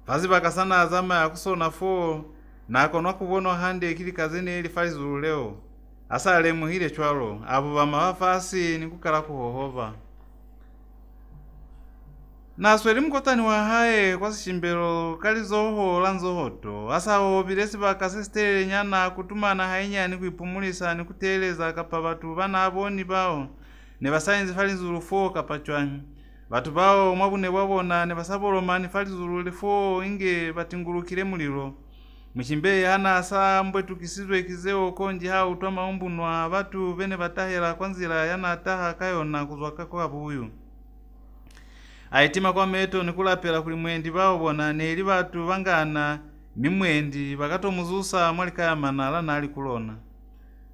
fazi bakasana azama yakusona fo na kono kubona hande kili kazene ili falizululeo asale muhile chwalo abo bamafasi nikukala kuhohova nasweli mkotani wa haye kwa shimbelo kalizoho lanzohoto asawo bilesi bakasesitele nyana kutumana hainyani kuipumulisa nikuteleza kapa batu bana aboni bao ne basainzi falizulufo kapachwani batu bao mwabune babona ne basabolomani falizululefo inge batingulukile muliro mshimbe hana asa mbwetu kisizwe kizeo konji hao utwa maumbunwa batu bene batahela kwanzila yana ataha kayona kuzwaka kwa buyu aitima kwa meto nikulapela kuli mwendi bao bona neli batu bangana mimwendi bakatomuzusa mwalikaya manala nali kulona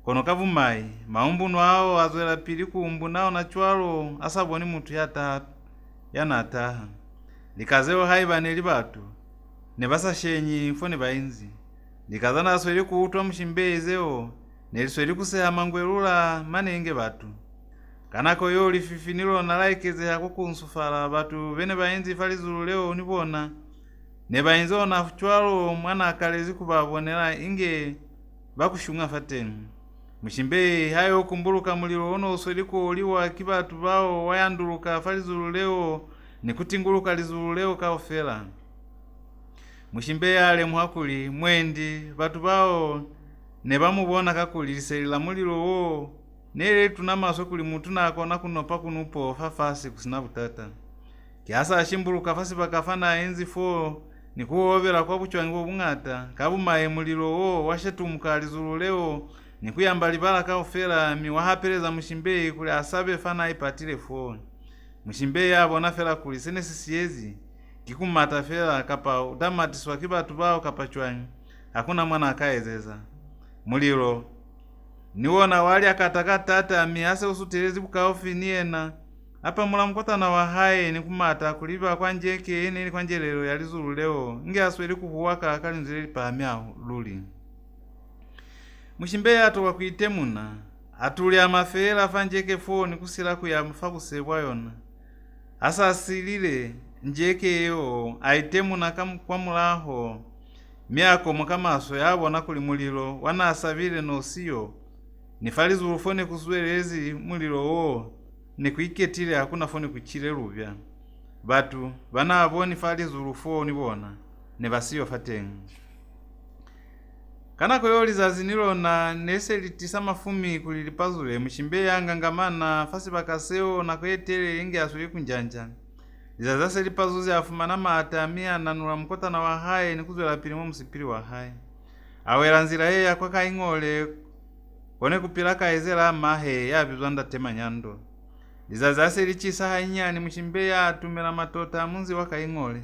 kono kavumai maumbunwa hao azwela pili kumbu nao na chwalo asaboni mutu yana ataha likazeo haiba neli batu nebasa shenyi mfone bainzi likazana asweli kuutwa mshimbe izeo nelisweli kuseha mangwelula manenge batu kanako yo lififinilo nalaikeze hako kunsufala batu bene bainzi falizululeo nibona ne bainzi ona chwalo mwana akalezi kubabonela inge bakushunga fateni mshimbe hayo kumbuluka muliro ono usweliko uliwa kibatu bao wayanduluka falizululeo nikutinguluka lizululeo kaofela mshimbe yale muhakuli mwendi batu bao ne bamubona kakuli liselila muliro wo nele tunamaso kuli mutu nakona kunopa kunupo fafasi kusina butata kiasa ashimbuluka fasi bakafana enzi fo nikuwovela kwa buchwangi bungata kabumaye muliro wo washetumuka lizululeo nikuyamba libala kaofela miwahapeleza mshimbe kuli asabe fana ipatile fo mshimbe yabona fela kuli sene sisiyezi kikumata fela kapa utamatiswa kibatu bao kapachwanyi hakuna mwana akaezeza muliro niwona wali akatakatata miase usutelezi bukaofi niena apa mula mkotana wa haye nikumata kuliba kwa njeke ene kwa njelelo yalizululeo nge asweli kuhuwaka akalinzileli pahamia luli mshimbe atoka kuitemuna atuli amafela fanjeke fo nikusila kuyamfa kusebwa yona asa asilile njeke yo aitemuna kwa mulaho miako mukamaso yabona kuli mulilo wana asabile no siyo nifalizulufone kuswelezi mulilo wo nikuiketile hakuna fone kuchile lubya batu bana aboni falizulufo nibona ne basiyo fatenga kanako yoli zazinilo na nese litisa mafumi kulilipazule mshimbe yangangamana fasi bakaseo na kwetele inge asuli kunjanja izazase lipazuzi afumana maatamia nanula mkotana wa haye nikuzwela pilimo msipili wa haye awela nzila yeya kwa kaingole kone kupilaka ezela mahe yabizwanda tema nyando izazase lichisa hainyani mshimbe ya atumela matota munzi wa kaingole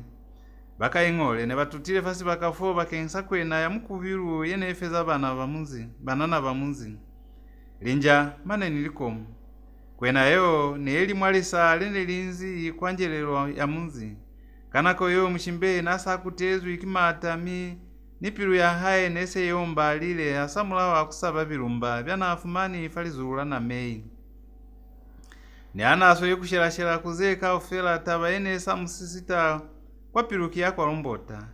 Bakaying'ole ne batutile fasi bakafo bakensa kwena ya mukubiru yene efeza banana bamunzi. Linja maneni likomu. Kwena yo neeli mwalisa lene linzi kwanjelelwa ya munzi. Kanako yo mshimbe nasa kutezu ikimata nipiru ya hae nese yomba lile asamula wa kusaba bilumba byana afumani falizula na mei. Ni anaso yokushela kuzeka ofela taba ene samusisita kwa pirukia kwa lombota.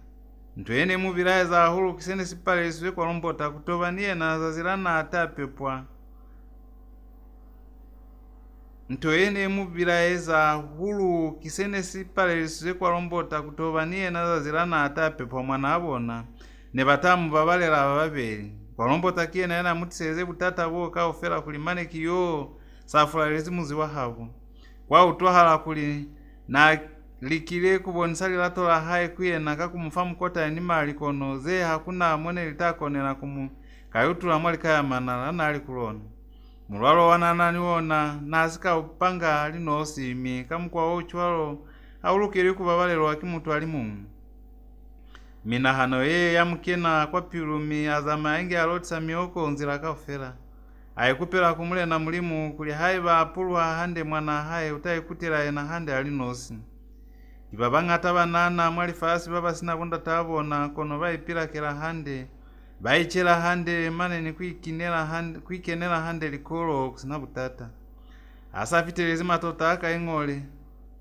Ntwene mubiraye za hulu kisene sipale suwe kwa lombota kutoba niye na zazilana atapepwa. Ntoyene mubiraye za hulu kisene sipale suwe kwa lombota kutoba niye na zazilana atapepwa mwana abona. Ne batamu babalera babeli. Kwa lombota kie na yana mutiseze butata boka ofela kulimane kiyo safuralezi muzi wa habu. Kwa utohala kuli na likile kubonisali lato la hae kuye na kakumufamu kota enimali kono ze hakuna mwene litakone na kayutula mwali kaya manala na alikulona. Mulwalo wananani wona na asika upanga lino osimi kamukwa uchwalo aulukiri kubabalelo wakimutu alimumu. Mina hano ya mkena kwa pilumi azama inge alotisa mioko nzila kaufela. Ayekupela kumule na mulimu kuli haiba apulwa hande mwana hae utaikutila ena hande alinosi. Ibabanga taba nana mwali fasi baba sina kunda tabona kono baipila kela hande. Baichela hande maneni kuikenela hande likolo kusina butata. Asa fitelezi matota akaing'ole.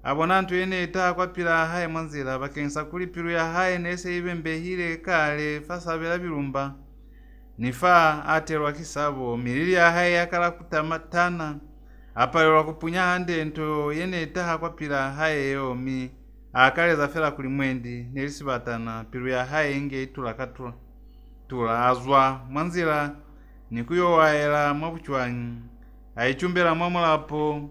Abonantu ene ita kwa pila hae mwanzila bakensa kuli pilu ya hae nese ibembe hile kale fasa bila bilumba. Nifa atelwa kisabo milili ya hae yakala kutamatana. Apalelwa kupunya hande ento yene ita kwa pila hae yo akale za fela kulimwendi nelisibatana pilu ya hae inge itula katula. Tula azwa mwanzila nikuyo waela mwabuchwanyi. Aichumbela mwamulapo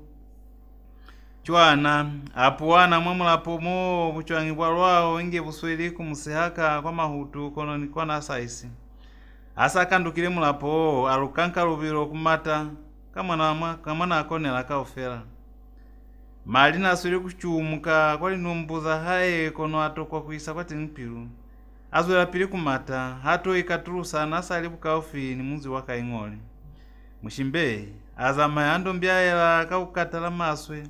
chwana apuwana mwamulapo mo buchwanyi bwalwao inge busweli kumusihaka kwa mahutu kono nikuwa na saisi. Asa kandukile mulapo alukanka lubilo kumata kamwana akonela kaofela. Malina aswele kuchumuka kwa linumbuza hae kono atokwa kuisa kwa tinipilu. Azwela pili kumata hato ikatulusa nasa alibuka ofi ni munzi waka ing'ole. Mshimbe azama yando mbyaela kaukatala maswe.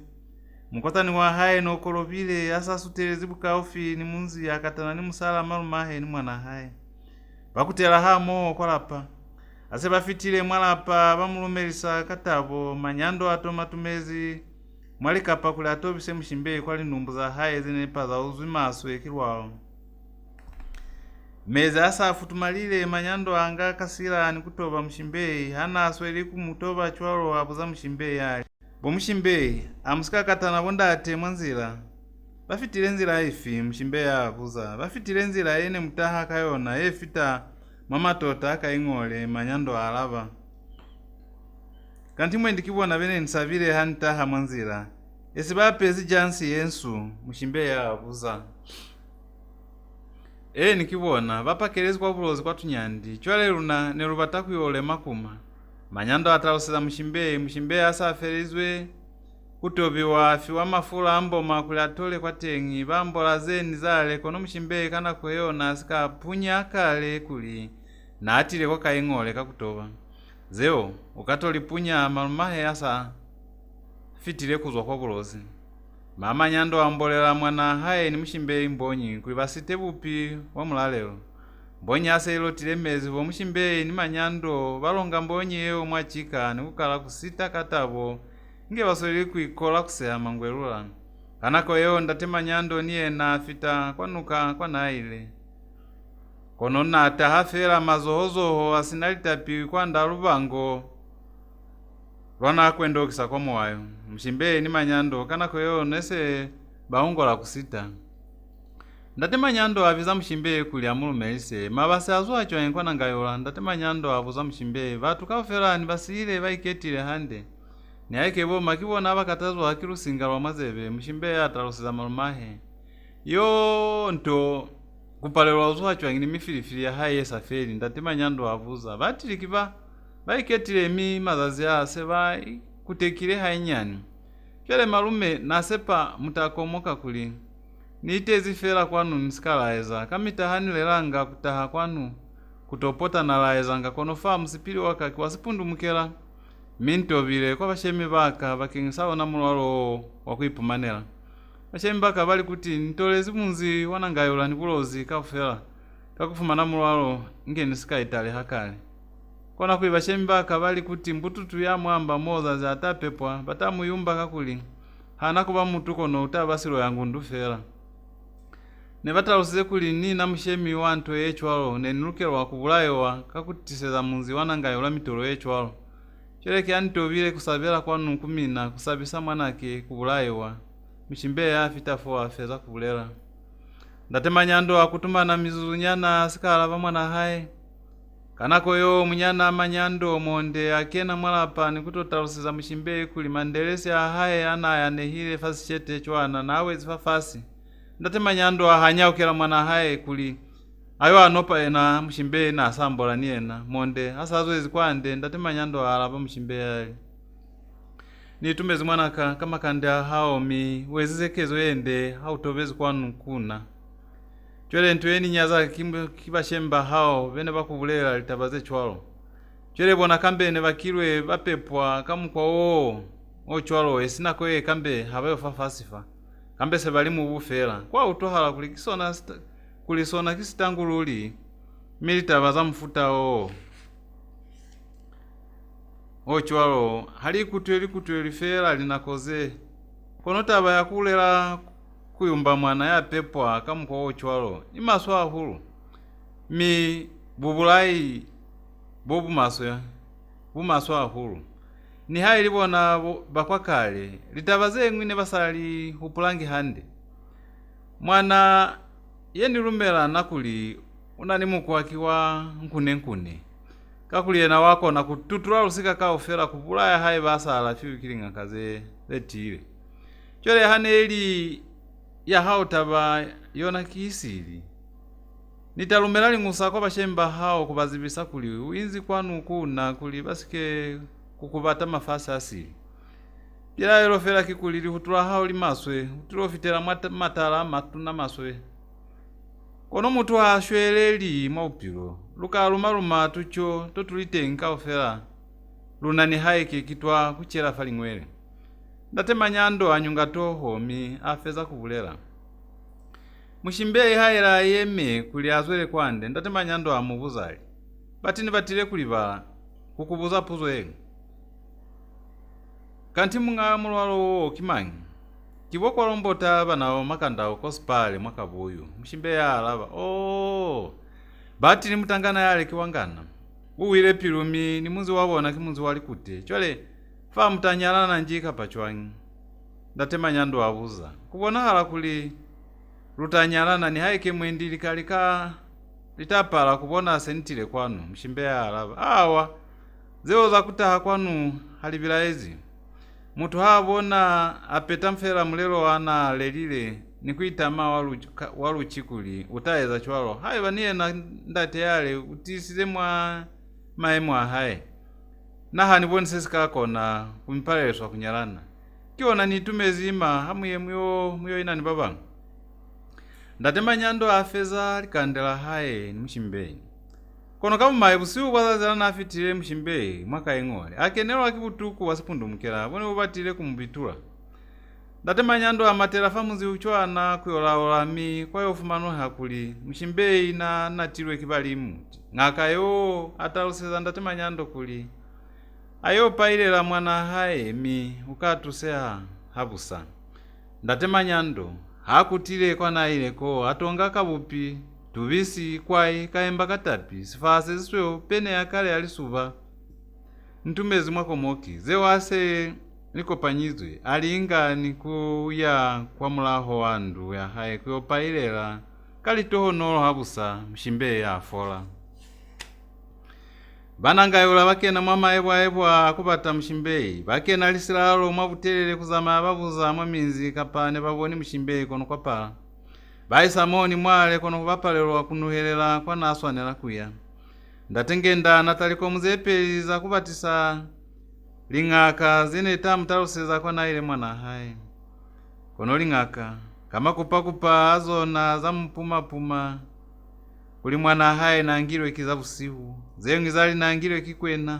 Mukotani wa hae no kolobile asa sutele zibuka ofi ni munzi akatana ni musala malumahe ni mwana hae. Bakutela hamo kwa lapa. Ase bafitile mwalapa bamulumelisa katabo manyando ato matumezi. Mwali kapa kule atobise mshimbe kwa linumbuza hae zine paza uzwi maswe kilwao. Meza asa afutumalile manyando anga kasila ni kutoba mshimbe hana asweli kumutoba chwalo abuza mshimbe yali. Bo mshimbe amusika katana bonda ate mwanzila. Bafitile nzila ifi mshimbe ya abuza. Bafitile nzila yene mutaha kayona efita mama tota akaing'ole manyando alaba. Kanti mwendi kibona bene nsabile hantaha mwanzila. Esi bapezi jansi yensu mshimbe ya abuza. Nikibona bapakelezi kwa bulozi kwa tunyandi chwale luna nerubata kuyole makuma manyando ataloseza mshimbe asa aferizwe kutobiwa fiwa mafula amboma kulatole kwa tengi bambola zeni zale kono mshimbe kana kweyona asika punya kale kuli na atile kwa kaing'ole kakutoba zeo ukatoli punya malumahe asa fitile kuzwa kwa bulozi. Mama nyando ambolela mwana hae ni mshimbe mbonyi kulibasite bupi wa mulalelo. Mbonyi ase ilotile mezi wa mshimbe ni manyando balonga mbonyi eo mwachika ni kukala kusita katabo nge basoli kuikola kusea mangwelula. Kanako eo ndate manyando niye na afita kwanuka kwa naile. Kono na atahafela mazohozoho asinalitapi kwa ndalubango. Rwana kwendo kisa kwa mwayo. Mshimbe ni manyando kanako yo nese baungola kusita. Ndate manyando aviza mshimbe kuli amulumelise. Mabase azwa chwa enkwana ngayola. Ndate manyando avuza mshimbe. Vatu kafela ni basile vaiketile hande. Ni haike boma kibona bakatazwa akirusinga lwa mazebe. Mshimbe atalosiza malumahe. Yo nto kupalelwa uzwa chwa ngini mifilifili ya haye safari. Ndate manyando avuza. Batili kiba vaiketile mazazi ase bai kutekile hainyani. Kyale malume nasepa mutakomoka kuli. niite zifera kwanu nisikalaeza kamitahani langa kutaha kwanu kutopota na laezanga kono fa musipili wakaki wasipundumukela mintovile kwa bashemi baka bakingisawo na mulwalo wakwipumanela bashemi baka bali kuti ntolezi munzi wanangayola ni bulozi kafela kakufuma na mulwalo ngeni sikaitale hakale kona kwi bashemi baka bali kuti mbututu ya mwamba moza za tapepwa batamuyumba kakuli hana kuba mutu kono utabasilo yangu ndufela ne batalusize kuli ni na mushemi wantu echwalo ne nilukelwa kubulayowa kakutiseza munzi wanangayola mitolo echwalo Chileke anitobile kusabela kwanu kumina kusabisa mwanake kubulayowa mishimbe ya fitafo afeza kubulela ndatema nyando akutumana mizuzu nyana sikala bamwana hae kanako yo munyana manyando monde akena mwalapa nikutotalusiza mshimbe kuli mandelesi hae anaya nehile fasi chete chwana nawe zifafasi ndatema nyando ahanyaukela mwana hae kuli ayo anopa ena mshimbe na asambola niena monde asazo ezikwande ndatema nyando alaba mshimbe yali nitumezi mwanaka kama kande hao mi wezizekezo yende hautobezi kwanu kuna chwele ntueni nyaza kibashemba hao bene bakubulela litabaze chwalo chwele bona kambe ne bakilwe bapepwa kamukwa o chwalo esina koe kambe habayo fafasifa kambe se bali mu bufera kwa utohala kulisona kisitangululi militabaza mfuta chwalo hali kutweli fera linakoze konotaba yakulela kuyumba mwana ya pepwa kamukwa chwalo imaswa hulu mi bubulai bobu maswa bumaswa hulu ni hayi libona bakwakale litabaze ngwine basali upulangi hande mwana yeni lumela nakuli unani mukwakiwa nkune kakuli ena wako na kututula lusika kaofera kupulaya hayi basala fiwikilinga kaze letile chole haneli ya hautaba yona kisili nitalumela lingusa kwa bashemba hao kubazibisa kuli uinzi kwanu kuna kuli basike kukubata mafasi asili pila elofela kikulili hutula hao limaswe utulofitela matala matuna maswe kono mutu hashweleli maupilo luka lumaluma tucho totulitenga ofela lunani haike kitwa kuchela falingwele ndatema nyando anyunga toho mi afeza kubulela mushimbe haira yeme kuli azwele kwande ndatema nyando amubuzali batini batile kulibala kukubuza puzo ege kanti munga mulwalo kimangi kiboko lombota banawo makandao kospale mwakabuyu mushimbe ya alaba batini mutangana yale kiwangana uwile pilumi ni munzi wabona kimunzi wali kute chole fa mutanyalana njika pachwangi ndatema nyando abuza kubona hala kuli lutanyalana ni haike mwendi likalika litapala kubona sentile kwanu mshimbe ya alaba awa zeo za kutaha kwanu halibila ezi mutu habona apeta mfera mulelo wana lelile nikuitama walu chikuli utaeza chwalo hayi baniye na ndate yale utisize mwa maemwa haye naha niboni sesika kona kumpaleswa kunyalana kiona nitumezima hamuye muyo ina ni baba ndatema nyando afeza likandela haye ni mshimbe kono kama maibusiu kwazazela nafitile mshimbe mwaka engole akenelo akibutuku wasipundumukela bone ubatile kumbitula ndatema nyando amatela famuzi uchwana kuyola mi kwa yofumano hakuli mshimbe na natilwe kibalimu ngakayo ataluseza ndatema nyando kuli ayo pailela mwana haye mi ukatusea habusa ndatema nyando hakutile kwa naile ko atonga kabupi tubisi kwai kaemba katapi sifase zisweo pene yakale alisuba ntumezi mwakomoki zewase likopanyizwe alinga nikuya kwa mulaho wandu ya haye kuyopailela kalitoho nolo habusa mshimbe ya afola banangayola bakena mwama ebwa akubata mshimbe bakena lisilalo mwabutelele kuzama babuza mwaminzi kapane baboni mshimbe kono kwa pala baisamoni mwale kono bapalelwa kunuhelela kwa naswanela kuya ndatengenda nataliko muzepeli za kubatisa ling'aka zine tamutaloseza kwa naile mwana haye kono ling'aka kama kupakupa azona za mpumapuma kuli mwana haye nangilwe kizabusihu zengwi zali nangilwe kikwena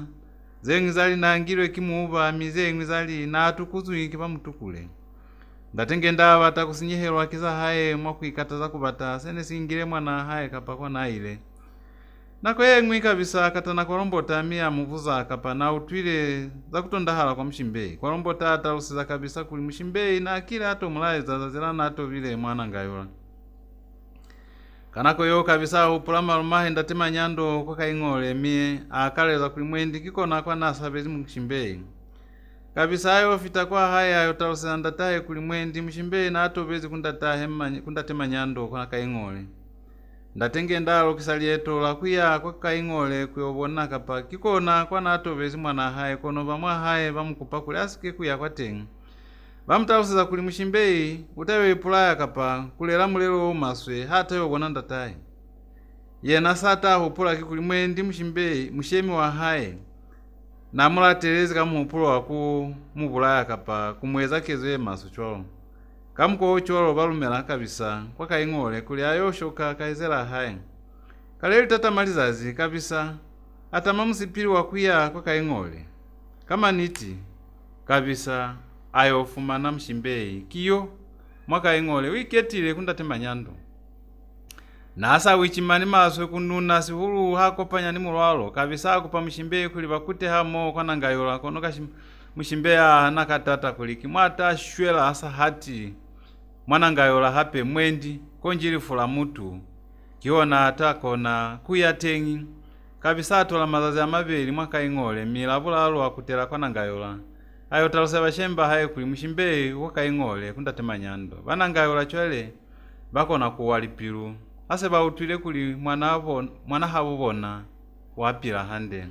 zengwi zali nangilwe kimuuba mizengwi zali natukuzwiki pamutukule ndatenge ndava takusinyihelwa kiza haye mwakuikataza kubata sene singile mwana haye kapakwa naile nako yengwi kabisa katana kwalombota miya muvuza kapa na utwile za kutondahala kwa mshimbeyi kwalombota atalusiza kabisa kuli mshimbeyi na akile ato mulaiza zazilana ato vile mwana ngayola kanako yo kabisa upulama lumahe ndatema nyando kwa kaing'ole mie akaleza kuli mwendi kikona kwa nasa bezi mshimbeyi kabisa ayo fita kwa haya ayo talusiza ndatahe kuli mwendi mshimbeyi na ato bezi kundatema nyando kwa kaing'ole ndatenge ndalo kisalieto la kuya kwa kaing'ole kuyobona kapa kikona kwa nato bezi mwana haye kono bamwa haye bamukupa kuli asike kuya kwa tengi bamutalusiza kuli mshimbeyi utayo ipulaya kapa kulela mulelo maswe hata yobona ndatahe yena sata hupula kikuli mwendi mshimbeyi mshemi wa haye na mulatelezi kamuhupulo waku mubulaya kapa kumweza kezwe maso cholo kamuko cholo balumela kabisa kwa kaing'ole kuli ayoshoka kaizela haye kaleli tata malizazi kabisa atama musipili wakuya kwa kaing'ole kama niti kabisa ayofumana mshimbeyi kiyo mwa kaing'ole wiketile kundatema nyando nasa wichimani maswe kununa sihulu hakopanya ni mulwalo kabisa akupa mshimbeyi kuli bakute hamo kwa nangayola kono mshimbeya nakatata kuliki mwata shwela asa hati mwana ngayola hape mwendi konjili fula mutu kiona atakona kuyatengi kabisa atola mazazi amabeli mwa kaing'ole milabulalo akutela kwa nangayola ayo talose bashemba haye kuli mshimbeyi kwa kaing'ole kundatema nyando banangayola chwele bakona kuwalipilu ase bautwile kuli mwana habubona wapila hande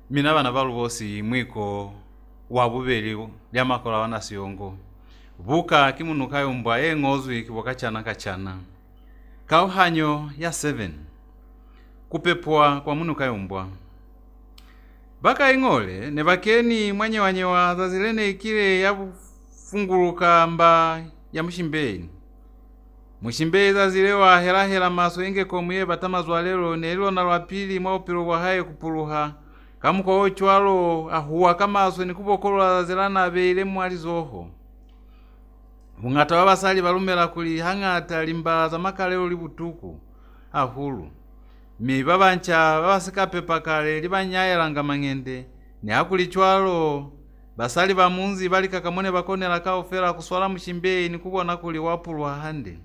mina bana balubosi mwiko wabubeli lyamakola wana siyongo buka kimunukayumbwa eng'ozwi kiboka kachana kauhanyo ya 7 kupepwa kwa munukayumbwa baka ing'ole ne bakeni mwanyewanyewa zazilene ikile yabufunguluka mba ya mshimbeyi mshimbeyi zazilewa helahela maso ingeko muye batamazwa lelo nelilo na lwapili mwaupilo wa haye kupuluha kamuko ochwalo ahuwa kamaso ni kubokolola zazilana abeile mwali zoho Hungata wabasali balumela kuli hangata limbala za makalelo libutuku ahulu mi babancha babasika pepa kale libanyayelanga mang'ende ni hakuli chwalo basali bamunzi balika kamone bakonela kaofela kuswala mshimbeyi ni kubona kuli wapulwa hande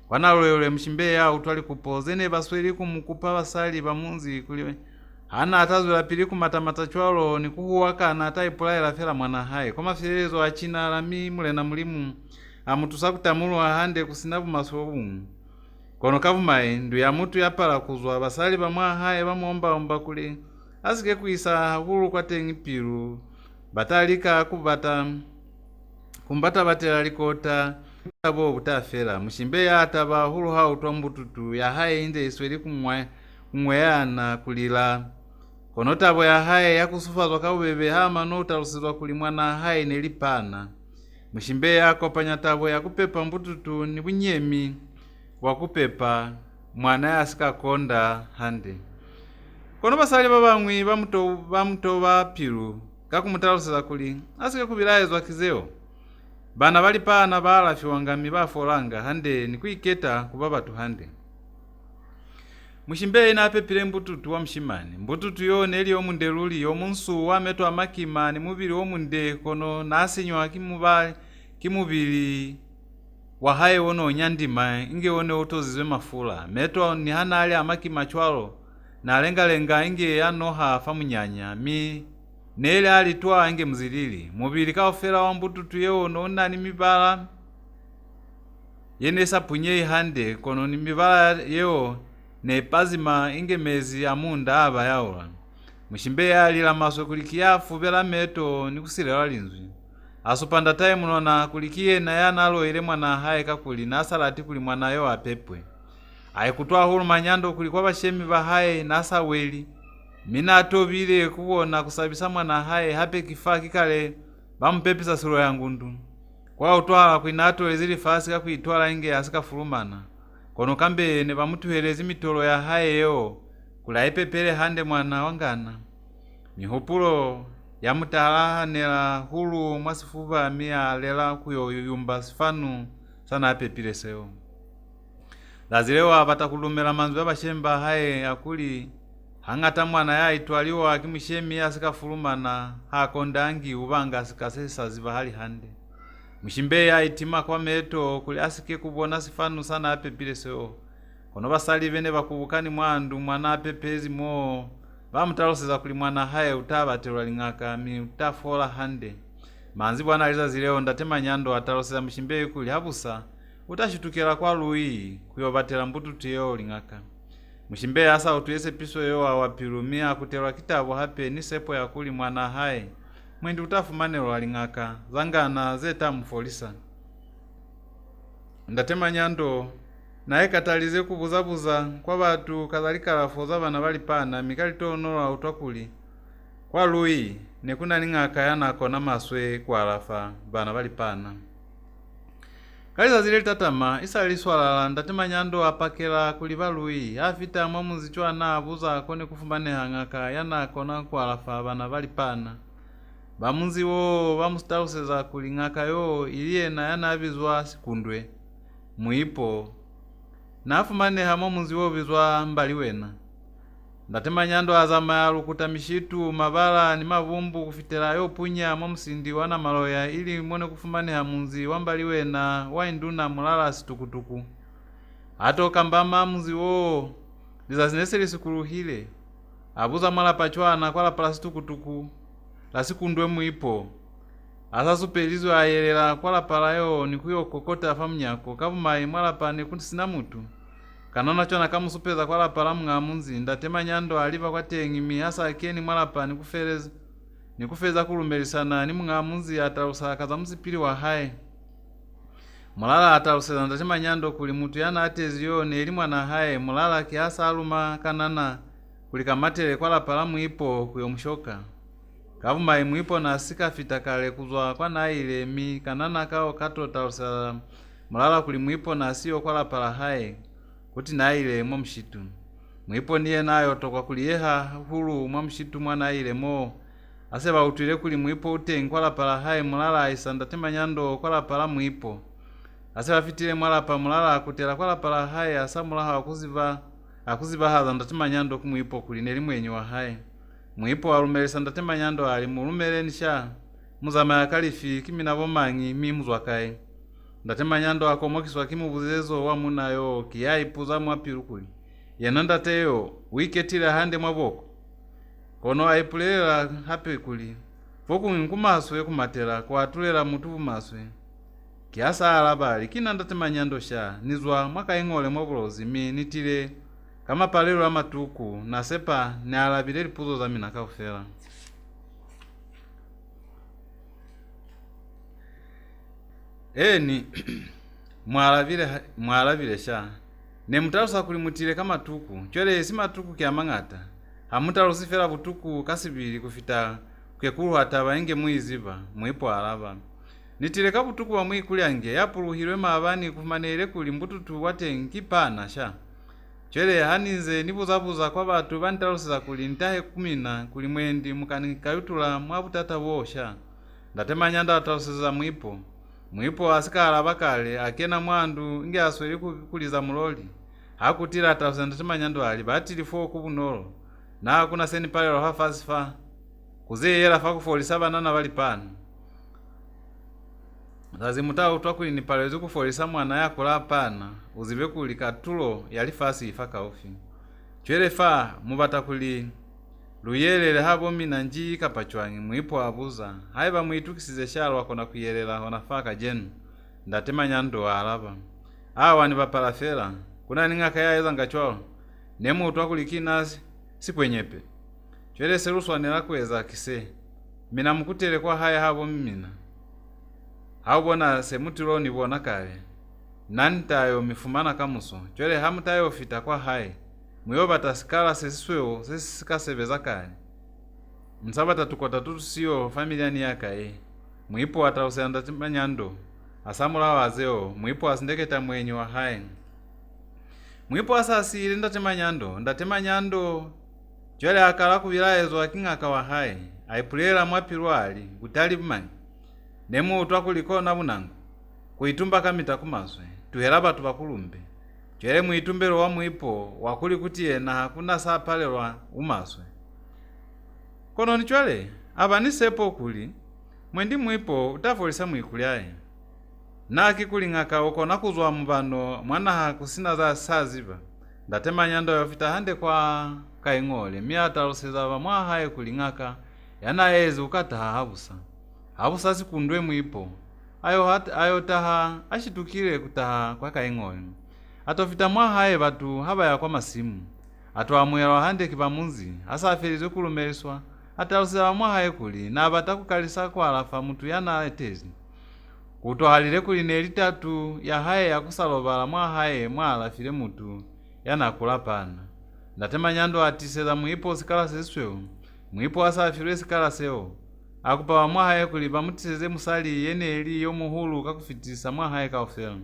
wanaloyole mshimbeyi au twali kupozene basweli kumukupa basali bamunzi kuli hana atazwela pili kumatamata chwalo ni kuhuwaka na ataipulaela fela mwana haye kwa mafelezo achina lami mule na mulimu amutusa kutamulu ahande kusinabu masobu kono kavumaye ndu ya mutu yapala kuzwa basali bamwa haye bamuomba kuli asike kuisa hulu kwa tengi pilu batalika kubata kumbata batela likota abo butafela mshimbeyi ataba hulu hau twambututu ya haye inde isweli kumweyana kulila kono tabo ya haye yakusufazwa kabubebe hama no utalusizwa kuli mwana haye nelipana mshimbeyi akopanya tabo ya kupepa mbututu ni bunyemi wakupepa mwana yasika konda hande kono basali babamwi bamuto bapilu kakumutalusiza kuli asike kubilaezwa kizeo bana bali pana balafiwangami bafolanga hande ni kuiketa kubabatu hande mshimbeyi napepile mbututu wa mshimani mbututu yone eli omundeluli yomunsu wametwa makima ni mubili omunde kono nasinywa kimubili wahaye wono nyandima inge wone utozizwe mafula metwa ni hana ali amakima chwalo na lenga inge yanoha famunyanya mi nele alitwa inge mzilili mubili kaofela wa mbututu yewono nani mibala yene sapunye hande kono ni mibala yeo ne pazima inge mezi amunda aba yaula mshimbeyi alila maswe kulikiafu bela meto ni kusilewa linzwi asupanda taye munona kulikie na yanalo ile mwana haye kakuli na salati kuli mwana yo apepwe ayikutwa hulu manyando kuli kwa bashemi bahaye nasa weli mina atobile kubona kusabisa mwana haye hape kifaa kikale bampepisa suro ya ngundu kwa utwala kwinatole zili fasi kakuitwala inge asikafulumana kono kambene pamutuheleza imitolo ya hayeyo kulaipepele hande mwana wangana mihupulo yamutalahanela hulu mwasifuva miya lela kuyoyumba sifanu sana apepileseyo lazilewa patakulumela manzu ya bashemba haye akuli hang'ata mwana yaitwaliwa akimushemi asikafulumana hakondangi ubanga asikasesa ziva hali hande mushimbe yaitima kwa meto kuli asike kubona sifanu sana apepileseyo kono basali bene bakubukani mwandu mwana apepezi mo bamutaloseza kuli mwana haye utabatelwa ling'aka mi utafola hande manzi bwana aliza zileo ndatema nyando ataloseza mushimbe kuli habusa utashitukela kwa lui kuyobatela mbututu yeo ling'aka mushimbe asa utuyese piso yo awapilumia akutelwa kitabu hape nisepo ya kuli mwana haye mwendi utafumanelwa ling'aka zangana zeta mufolisa ndatema nyando naye katalize kubuzabuza kwa batu kadhalika lafoza bana bali pana mikalitonola utwakuli kwa lui nekuna ling'aka yanako na maswe kwa alafa bana bali pana kaliza zile tatama isali swalala ndatema nyando apakela kuli balui afita mwamuzi chwana abuza kone kufumbane hang'aka yanako na kwa alafa bana bali pana bamunzi wo bamustaloseza kuli ng'aka yo iliye na yanabizwa sikundwe muipo nafumane hamwe munzi wo bizwa mbali wena ndatema nyando azama yalukuta mishitu mabala ni mavumbu kufitela yopunya mwa musindi wana maloya ili mwone kufumane hamunzi wambali wena wainduna mulala situkutuku atoka mbama munzi wo lizazineseli sikuluhile abuza mwala pachwana kwa lapala situkutuku la sikundwe muipo asasupelizwe ayelela kwa lapala yo nikuyo kokota famunyako kavumai mwala pane kuti sina mutu kanona chona kamusupeza kwa lapala mng'amunzi ndatema nyando aliva kwa tengimi asa akeni mwalapa nikufeza kulumbelisana ni mng'amunzi atalusaka za msipili wa haye mulala ataluseza ndatema nyando kuli mutu yana ateziyo neli mwana haye mulala kiasa aluma kanana kulikamatele kwa lapala muipo kuyomushoka kavumai muipo na sika fita kale kuzwa kwa naile mi kanana kao kato taluseza mulala kuli muipo na siyo kwa lapala haye kuti naile mwa mshitu mwipo niye nayo tokwa kuliyeha hulu mwa mshitu mwana ile mo aseba utwile kuli mwipo utengi kwa lapala haye mulala aisanda tema nyando kwa lapala mwipo aseba fitile mwalapa mulala akutela kwa lapala haye asamulaha akuziva haza ndatema nyando kumwipo kuli neli mwenye wa haye mwipo alumelesa ndatema nyando ali mulumele nisha muzama ya kalifi kimi navomangi mimuzwakaye ndatema nyando akomokiswa kimubuzezo wa munayo kiyaipuza mwapilu kuli yananda teyo wiketile hande mwaboko kono aipulela hape kuli foku nkumaswe kumatela kwatulela mutu maswe kiasa alabali kina ndatema nyando sha nizwa mwaka ingole mwabulozi mi nitile kama palelo amatuku nasepa ne alabile lipuzo za mina kaufela eni mwalavile sha ne mutalusa kulimutile kama tuku chwele esi matuku kya mang'ata hamutalusifela vutuku kasibili kufita kekulu hata bainge muiziva mwipo alava nitile kabutuku wa mwikulyange yapuluhilwe mavani kufumanile kuli mbututu watengi pana sha chwele haninze nibuzabuza kwa batu banitalusisa kuli ntahe kumina kuli mwendi mukanikayutula mwabutata wosha ndatema nyanda atalusisa mwipo asikala bakale akena mwandu inge asweli kuliza muloli hakutila atalusisa ndatema nyando ali batilifo kubunolo na kuna seni pale roha fasifa kuzeyela fakufolisa banana bali pana lazimuta utwakuli ni pale zikufolisa mwana yako la pana uzive kuli katulo yali fasi ifaka ofi chwele fa mubata kuli luyelele habo mina nji kapachwangi mwipo abuza haiba mwitukisize shalo wakona kuyelela wanafaka jenu ndatema nyando alaba awa ni bapalafela kuna ningaka yaeza ngachwao nemu utwakuli kinasi sikwenyepe chwele seruswa nelakweza kise mina mukutele kwa haya habo mina haubona semutilo nibona kale nantayo mifumana kamuso chwele hamutayo fita kwa haye mwiyoba tasikala sesisweo sesikasebeza kale msabata tukota tutusiyo familia ni yakaye mwipo atausenda timanyando asamula wazeo mwipo asindeketa mwenye wa haye. Mwipo asasile ndatema nyando chwele akala kuvilayezo aking'aka wa haye aipulela mwapilwali kutali bumanyi nemu utwa kulikona bunango kuitumba kamita kumaswe tuhela batu bakulumbe chwele mwitumbelo wa mwipo wakuli kuti yena hakuna saa palelwa umaswe kono ni chwele abanisepo kuli mwendi mwipo utafolisa mwikulyaye naki kuling'aka uko nakuzwa mubano mwana hakusina za saziba ndatema nyando yofita hande kwa kaing'ole miataloseza vamwa haye kuling'aka yana ezi ukataha habusa sikundwe mwipo ayo taha ashitukile kutaha kwa kaing'ole atofita mwa haye batu habaya kwa masimu atwamwela hande kipamunzi asafirize kulumeliswa ataloseza mwa haye kuli na batakukalisa kwa alafa mutu yana etezi kutohalile kuli nelitatu ya haye yakusalobala mwa haye mwalafile mutu yanakula pana ndatema nyando atiseza mwipo sikala sesweo mwipo asafilwe sikala seo akupawa mwa haye kuli bamutiseze musali yeneli yomuhulu kakufitisa mwa haye kaufela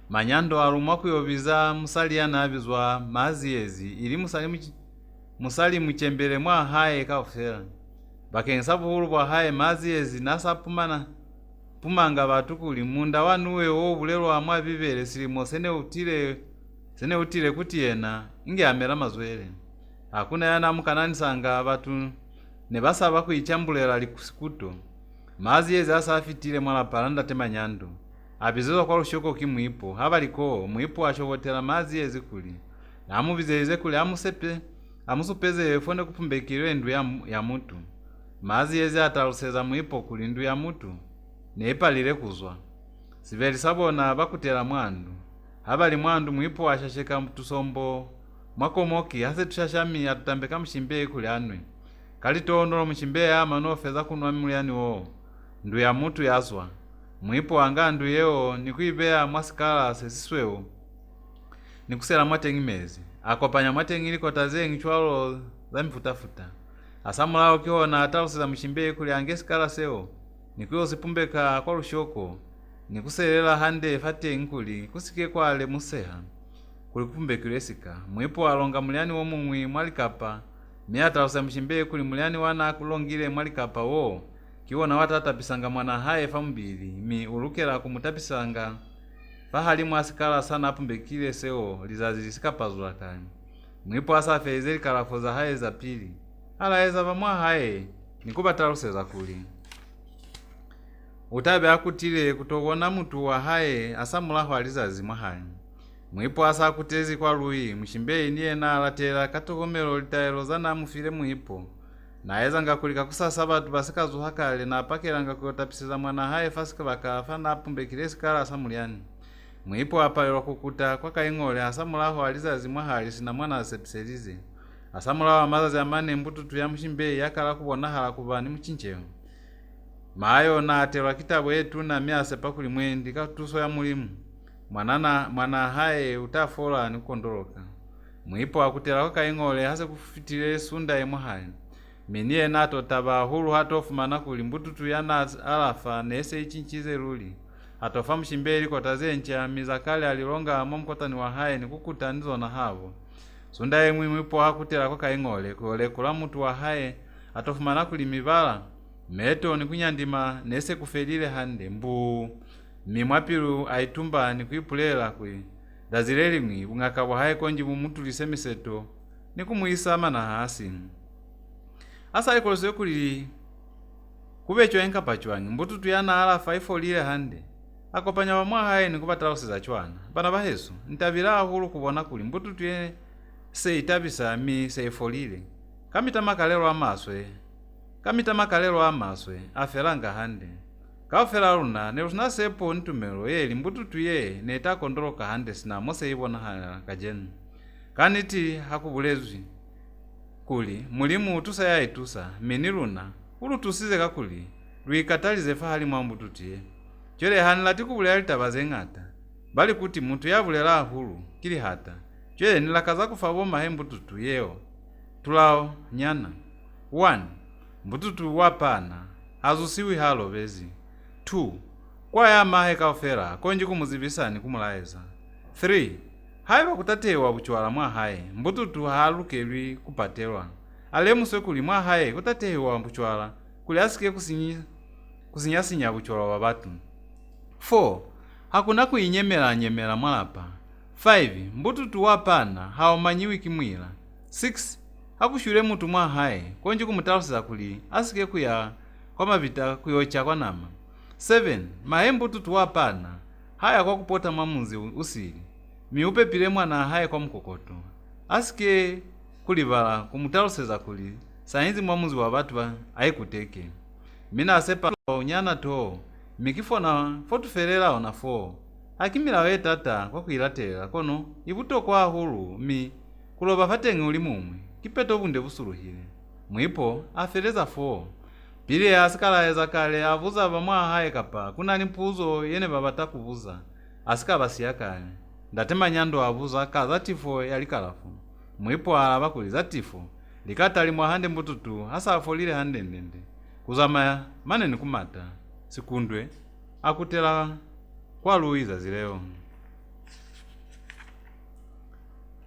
manyando alumwa kuyobiza musali yanabizwa maziyezi ili musali mchembele mwa haye kaufela bakensa buhulu bwa haye maziyezi pumanga batu kuli munda wanuwe wo bulelwa mwa bibele silimo sene utile kuti yena inge amela mazwele hakuna yana mukananisanga batu ne basaba kuichambulera likusikuto maziyezi asafitile mwala palanda tema nyando abizezwa kwa lushoko kimwipo habaliko mwipo ashobotela maziyezi kuli namubizeze kuli amusupeze fone kupumbekirwe ndu ya mutu maziyezi ataluseza mwipo kuli ndu ya mutu nepalile kuzwa siveli sabona bakutela mwandu habali mwandu mwipo ashasheka tusombo mwakomoki hase tushashami atutambeka mshimbe kuli anwe kalitondolo mshimbe ama nofeza kunwa mulyani wo ndu ya mutu yazwa mwipo anga ndu yeo nikuibea mwasikala sesisweo nikusela mwatengi mezi akopanya mwatengi liko tazengi chwalo za mfutafuta asamulao kiona ataluseza mshimbe kuli angesikala seo nikuyo sipumbeka kwa lushoko nikuselela hande fate nkuli kusike kwale museha kuli kupumbekile sika mwipo alonga mulyani wo mumwi mwalikapa miatalose mshimbe kuli mulyani wana kulongile mwalikapa wo kiwona watatapisanga mwana haye famubili mi ulukela kumutapisanga fahali mwasikala sana apumbekile seo lizazi lisikapazula kani mwipo asafeize likalafoza haye za pili alaeza vamwa haye nikubataloseza kuli utabe akutile kutokona mutu wa haye asamulaho alizazi mwahali mwipo asakutezi kwa lui mshimbe niye na alatela katokomelo litayelo zana mufile mwipo naeza ngakulika kusasa batu basikazuha kale na pakelanga kutapisiza mwana haye fasika bakafa na apumbekile sikala asamulyani mwipo apalelwa kukuta kwa kaing'ole asamulaho alizazi mwahali sina mwana asepselize asamulaho amazazi amane mbututu ya mshimbe yakala kubona hala kubani mchincheo mayo na atelwa kitabu yetu na miase pakuli mwendi katuso ya mulimu mwana haye utafola nikondoloka mwipo akutela kwa kaing'ole hase kufitile sunda ye mwahali minie nato taba hulu hatofumana kuli mbututu yana alafa nese ichinchize luli atofa mshimbeli kwa tazencha mizakale alilonga momkotani wa haye nikukuta nizo na havo sunda ye mwipo hakutela kwa kaing'ole kule kula mutu wa haye atofumana kuli mivala meto nikunyandima nese kufelile hande mbu mimwapilu aitumba nikuipulela kwi dazileli mwi ung'akabwa haye konji mumutu lisemiseto nikumuisama na hasi asa alikolose kuli kubecho enka pachwanyi mbututu yana alafa ifolile hande akopanya wamwa haye nikubataloseza chwana bana bahesu ntabila hulu kubona kuli mbututu ye se itabisa mi se ifolile kamita makalelo amaswe afelanga hande kaufela luna nerusina sepo ntumelo yeli mbututu ye netakondoloka hande sina mose ibona hala kajenu kaniti hakubulezwi kuli mulimu tusa ya itusa mini luna ulutusize kakuli luikatalize fahali mwa mbututu ye chole hanila tikubule alitabaze ng'ata bali kuti muntu yabulela hulu kili hata chole nilakaza kufaboma he mbututu yeo tulao nyana 1 mbututu wapana hazusiwi halo bezi 2 kwa ya mahe kaofera konji kumuzibisani kumulaeza. 3. Hayi bakutatewa buchwala mwa haye mbututu halukelwi kupatelwa alemuswe kuli mwa haye kutatewa buchwala kuli asike kusinyasinya buchwala wa batu. 4. Hakuna kuinyemela mwalapa. 5. Mbututu wapana haomanyiwi kimwila. 6. Hakushule mutu mwa haye konji kumutalusiza kuli asike kuya kwa mavita kuyocha kwa nama. 7. Mahe mbututu wapana haya kwa kupota mwamuzi usili miupe pile mwana haye kwa mkokoto asike kulivala kumutaluseza kuli sainzi mwamuzi wa batu ayikuteke. Mina asepa unyana to mikifona fotuferela ona 4 akimila we tata kwa kuilatela kono ibuto kwa hulu mi kuloba fatenge uli mumwe kipeto bunde busuluhile mwipo afereza 4 pile asikalaeza kale avuza bamwa haye kapa kunani mpuzo yene babata kuvuza asika basiya kale ndatema nyando avuza kaza tifo yalikalafu mwipo alaba kuli za tifo likatali mwa hande mbututu hasa afolile hande ndende kuzama maneni kumata sikundwe akutela kwa luiza zileo.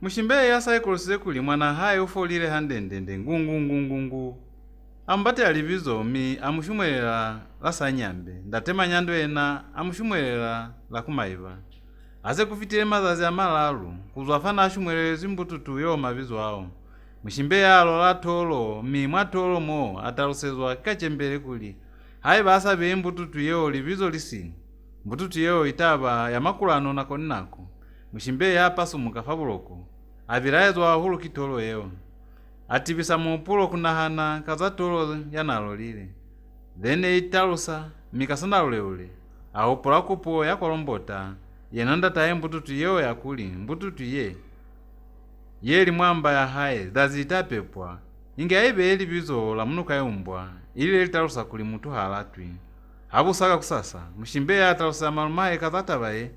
Mushimbe yasa ekolosize kuli mwana haye ufolile hande ndende ngungu ambate alivizo mi amushumwelela la sanyambe ndatema nyando ena amushumwelela la kumaiva ase kufitile mazazi amalalu kuzwafana ashumwelele zimbututu yo mavizo ao. Mushimbe yalo la tolo mi mwatolo mo atalusezwa kachembele kuli hayi basabe mbututu yo livizo lisi mbututu yo itaba ya makulano nako nako mushimbe ya pasumuka fabuloko avilaezwa hulu kitolo yo atibisa mupulo kunahana kazatolo yanalo lile dene italusa mikasana uleule aupula kupo yakolombota yenanda taye mbututu yo yakuli mbututu yeli mwamba ya haye dazita pepwa inge aibe eli bizo la Munukayumbwa ili litalusa kuli mutu halatwi habusaka kusasa mushimbe ya atalusa malumaye kazatabaye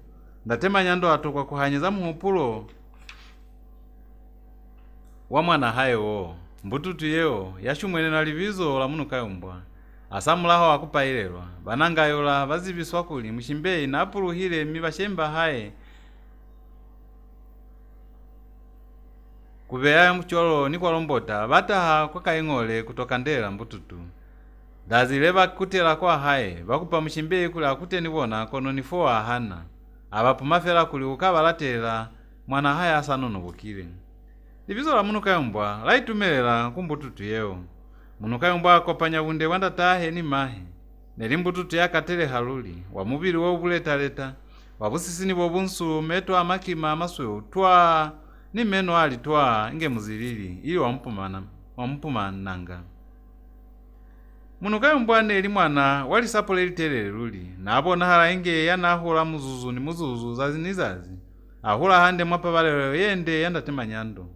ndatema nyando atokwa kuhanyeza mupulo wa mwana haye wo mbututu yeo yashumwene na livizo la Munukayumbwa asamulaho akupailelwa banangayola bazibiswa kuli mushimbe na apuluhile mibashemba haye kubeya mcholo ni kwa lombota bataha kwa kaingole kutoka ndela mbututu dazileba kutela kwa haye bakupa mushimbe kuli akute nibona kono nifo ahana abapumafela kuli ukabalatela mwana haye asanono bukile. Livizo la Munukayumbwa laitumelela kumbututu yeo Munukayumbwa akopanya bunde wanda tahe ni mahe nelimbututu yakatele haluli wa mubili wo buletaleta wabusisini bobunsu meto amakima amasweu twa ni meno alitwa inge muzilili ili wampumananga. Munukayumbwa neli mwana walisapole litelele luli nabona hala inge yanahula muzuzu zazinizazi ahula hande mwapa balelo yende yandatema nyando.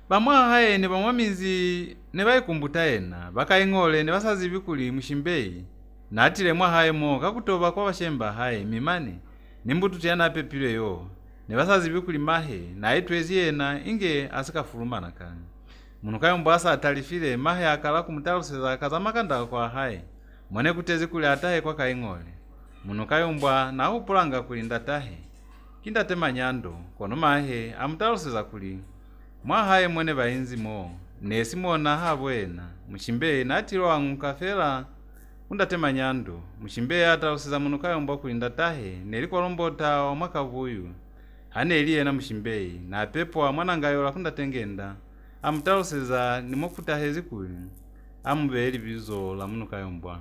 Bamwa haye ne bamwamizi ne bayikumbuta ena bakaingole ne basazi bikuli mushimbeyi natile mwa haye mo kakutoba kwa bashemba haye mimane nimbututu yanapepile yo ne basazi bikuli mahe na itwezi ena inge asikafulumana kani. Munukayumbwa asa atalifile mahe akala kumutaluseza kazamakanda kwa haye mwene kutezi kuli atahe kwa kaingole. Munukayumbwa na upulanga kuli ndatahe kindatema nyando kono mahe amutaluseza kuli mwa haye mwene bainzi mo nesi mona habwena mushimbe natilo angukafela undatema nyando mushimbe ataluseza Munukayumbwa kuli ndatahe neliko lombota wa mwaka vuyu hane eliye na mushimbe na pepo wa mwanangayola kundatengenda amutaluseza nimofuta hezi kuli amubeli bizo la Munukayumbwa.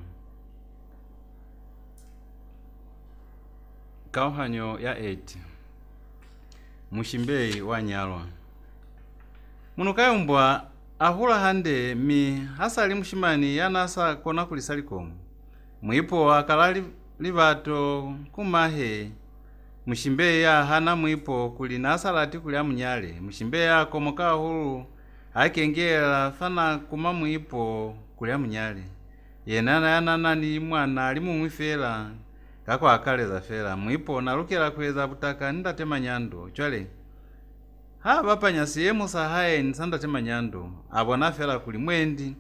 Kauhanyo ya 8 mushimbe wa nyalwa. Munukayumbwa ahula hande mi hasali mushimani yanasa kona kulisalikomu mwipo akalali libato kumahe mushimbe ya hana mwipo kuli nasalati kuli amunyale mushimbe ya komoka hulu akengela fana kuma mwipo kuli amunyale yenana yanana ni mwana alimu mwifela kako akaleza fela mwipo nalukela kweza butaka ndatema nyando chwale ha bapanya siyemu sahaye nsanda tema nyando abona fela kuli mwendi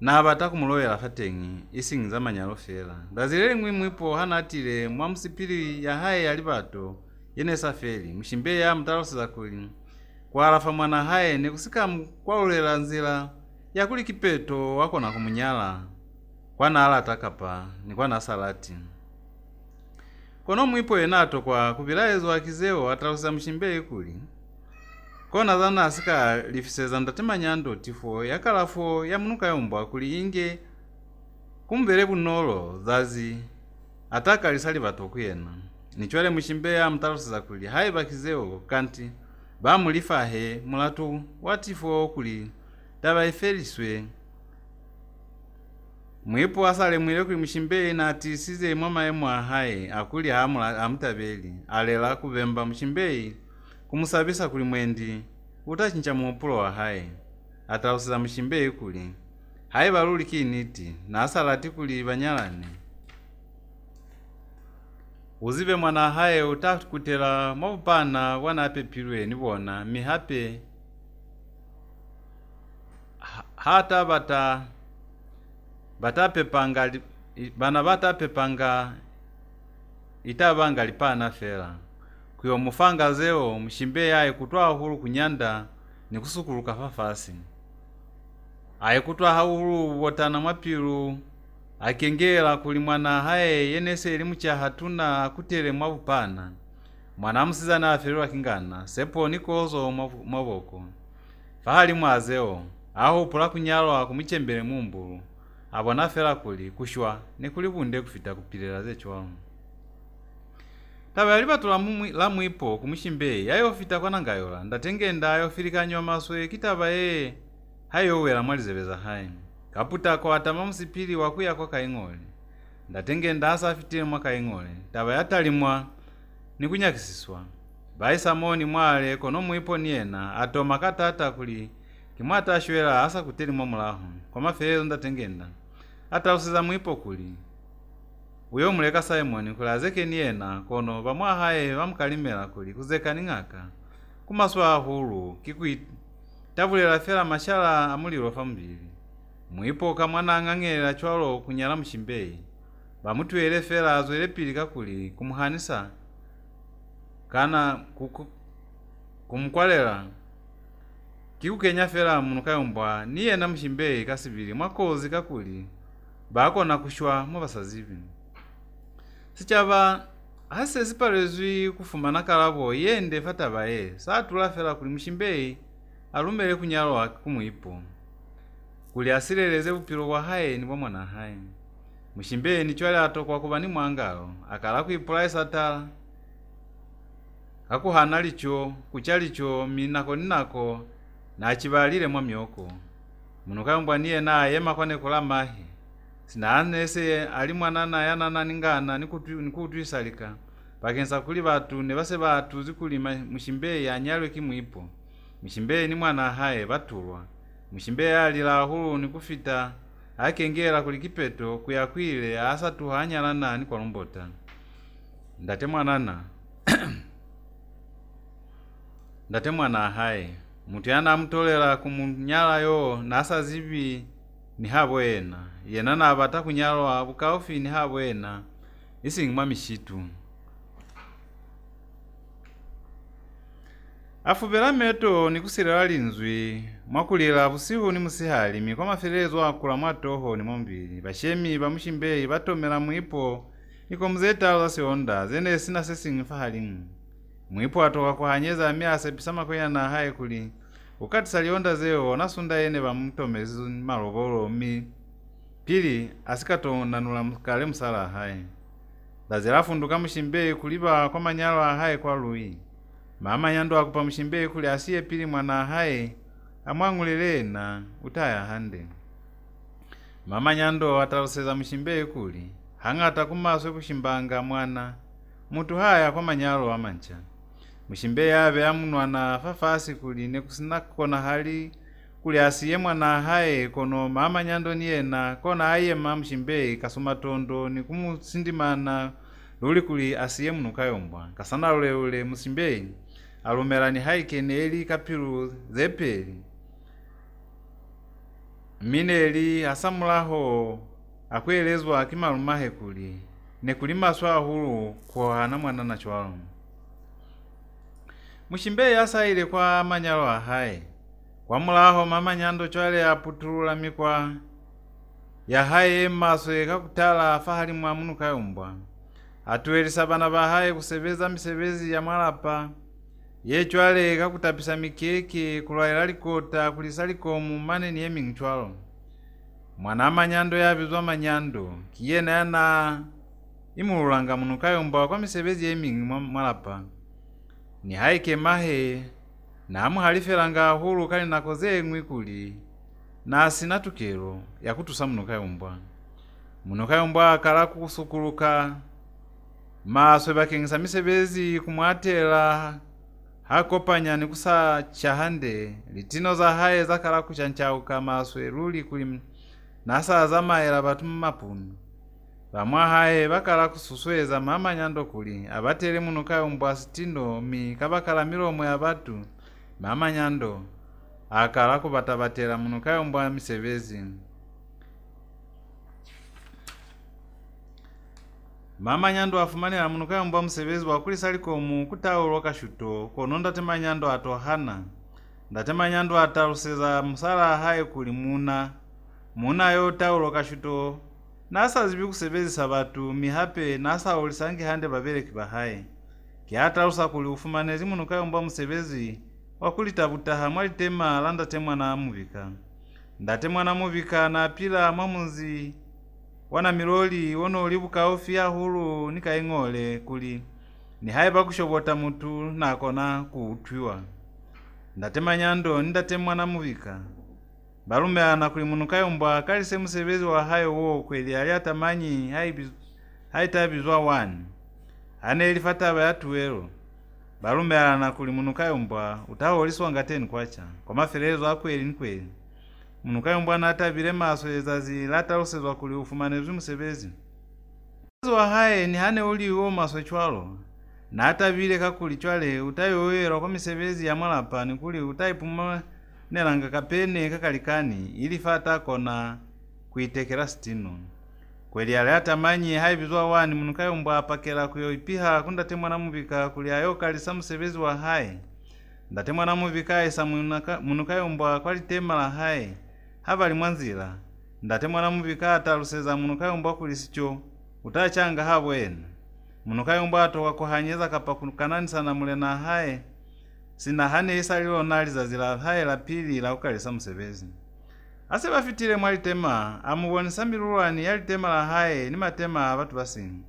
na batakumulowela fateng'i isingi za manyalo fela ndazilele mwimwipo hanatile mwa msipili ya haye ali bato yene safeli mshimbe ya mtaloseza kuli kwalafa mwana haye nekusika mkwalolela nzila yakuli kipeto wakona kumunyala kwana ala atakapa ni kwana salati kono mwipo yenato kwa kubilayezo wakizeo ataloseza mshimbe kuli kona zana asika lifiseza ndatemanyando tifo yakalafo ya Munukayumbwa kuli inge kumbele bunolo zazi ataka lisali batokuyena nichwele mshimbe ya mtaloseza kuli hayi bakizeo kanti bamulifahe mulatu watifo kuli taba ifeliswe mwipo asale mwile kuli mshimbe na tisize mwamaye mwa haye akuli amutabeli alela kubemba mshimbe kumusabisa kuli mwendi utachincha muupulo wa haye ataloseza mshimbe kuli haye baluli kiniti na asalati kuli banyalane uzibe mwana haye utakutela mwapana wanapepilwe nibona mihape hata batapepanga bana batapepanga itabanga lipana fela kuyo mufanga zeo mshimbe yaye kutwa huru kunyanda ni kusukuluka fafasi aye kutwa huru wotana mwapilu akengela kuli mwana haye yenese elimu cha hatuna kutele mwapana mwana musiza na aferwa kingana sepo nikozo mwaboko fahali mwazeo aho pula kunyalwa kumichembele mumbulu abona fela kuli kushwa ne kuli bunde kufita kupilela zecho taba alibatula la mwipo kumshimbe yayo fita kwa nangayola ndatengenda ayo filikanywa maswe kitaba hayo wela mwalizebeza hayi kaputa kwa atama msipili wakuya kwa kaingole ndatengenda asa fitile mwa kaingole taba yatalimwa nikunyakisiswa baisa moni mwale kono mwipo niena atoma katata kuli kimwata ashwela asa kuteli mwa mulaho kwa mafezo ndatengenda ataloseza mwipo kuli uyo muleka Simon kulazeke niena kono bamwa haye bamkalimela kuli kuzeka ning'aka kumaswa hulu kikuit tabulela fela mashala amuliro fambili mwipo kamwana ng'ang'ela chwalo kunyala mshimbe bamutwele fela azwele pilika kuli kumuhanisa kana kumkwalela kikukenya fela Munukayumbwa niye na mshimbe kasibili mwakozi kakuli bakona kushwa mubasazibi sichaba hase siparezwi kufumana kalabo yende fatabaye satula fela kuli mshimbe alumele kunyalwa kumwipo kuli asileleze upilo wa haye ni mwana haye mshimbe ni chwale atokwa kuba ni mwangalo akala kuipula satala akuhana licho kuchalicho minako ninako na chibalile mwa myoko Munukayumbwa niye naye makwane kola mahi sinanese ali mwanana yanana ningana nikutwisalika pakensa kuli batu ne base batu zikuli mshimbe yanyalwe kimwipo mshimbe ni mwana haye batulwa mshimbe alila hulu nikufita akengela kuli kipeto kuyakwile asa tuhanyalana ni kwa lombota ndate mwana haye mutu yana amutolela kumunyala yo nasa zibi ni habwena yena na abata kunyalwa bukaufi ni habwena isingi mwa mishitu afubela meto nikusirela linzwi mwakulila busihu ni musihali mikwa mafelezo akula mwatoho ni mombili bashemi bamushimbe batomela mwipo niko mzeta zasionda zene sina sesingi fahalimu mwipo atoka kuhanyeza miase pisama kwenya na haye kuli ukati salionda zeo nasunda yene bamutomezi malobolo pili asikato nanula mkale msala haye dazirafu nduka mshimbe kuliba kwa manyalwa haye kwa lui mama nyando akupa mshimbe kuli asiye pili mwana haye amwangulele na utaya hande mama nyando ataloseza mshimbe kuli hangata kumaswe kushimbanga mwana mutu haya kwa manyalwa amancha mshimbe yabe amunwana fafasi kuli nekusina hali kuli asiye mwana haye kono mama nyando niena kona aye mshimbe kasumatondo ni kumusindimana luli kuli asiye Munukayumbwa kasana ule mshimbe alumela ni haike neli kapilu zepeli mineli asamulaho akwelezwa kimalumahe kuli nekulimaswa ahulu kuhana mwana na chwalo. Mushimbe yasaile kwa manyalo ahaye kwamulaho mama nyando chwale aputulula mikwa yahaye maswe kakutala fahali mwa Munukayumbwa atuelisa bana bahaye kusebeza misebezi ya mwalapa yechwale kakutapisa mikeke kulwaila likota kulisalikomu maneni yemingi chwalo. Mwana manyando yabizwa manyando kiyena yana imululanga Munukayumbwa kwa misebezi yemingi mwalapa ni haike mahe na amuhalifelanga hulu kali nakoze ngwikuli na sinatukelo yakutusa Munukayumbwa. Munukayumbwa akala kusukuluka maswe bakengesa misebezi kumwatela hakopanya ni kusa chahande litino za haye zakala kuchanchauka maswe luli kuli nasa zamaela batu mapunu bamwa haye bakala kususweza mama nyando kuli abatele Munukayumbwa sitindo mikabakala milomo ya batu mama nyando akala kubatabatela Munukayumbwa misebezi. Mama nyando afumanila Munukayumbwa musebezi wakulisalikomu kutaulo kashuto kono ndatema nyando atohana ndatema nyando ataluseza musala haye kuli muna yo taulo kashuto nasa zibi kusebezisa batu mihape nasa ulisangi hande babeleki bahaye kiatalusa kuli ufumanezi Munukayumbwa musebezi wakulitabuta mwalitema landa temwa na muvika ndatemwa na muvika na pila mwamuzi wana miloli wono Libuka ofia hulu nikaingole kuli ni haye bakushobota mutu nakona kuutwiwa ndatema nyando ndatemwa na muvika balume ana kuli Munukayumbwa kalise musebezi wa hayo wo kweli ali atamanyi haitabizwa wani ane ilifata bayatuwelo balume ana kuli Munukayumbwa utaholiswa ngateni kwacha kwa mafelezo akweli nkweli Munukayumbwa natabile maso ezazi latalusezwa kuli ufumanezi musebezi wa haye ni hane uli uo maso chwalo na atabile kakuli chwale utayoyelwa kwa misebezi ya mwalapa ni kuli utaipuma nelanga kapene kakalikani ilifata kona kuitekela sitino kweli ali atamanyi haibizwa wani Munukayumbwa apakela kuyoipiha kundatemwa na muvika kuli ayo kalisa musebezi wa haye ndatemwa na muvika isa Munukayumbwa kwalitema la haye habali mwanzila ndatemwa na muvika ataluseza Munukayumbwa kuli sicho utachanga habwena Munukayumbwa atoka kuhanyeza kapakukananisa na mulena haye sina hane isalilo naliza zila haye la pili la kukalisa musebezi ase bafitile mwalitema amubonesa milulwani yalitema la haye ni matema batu basini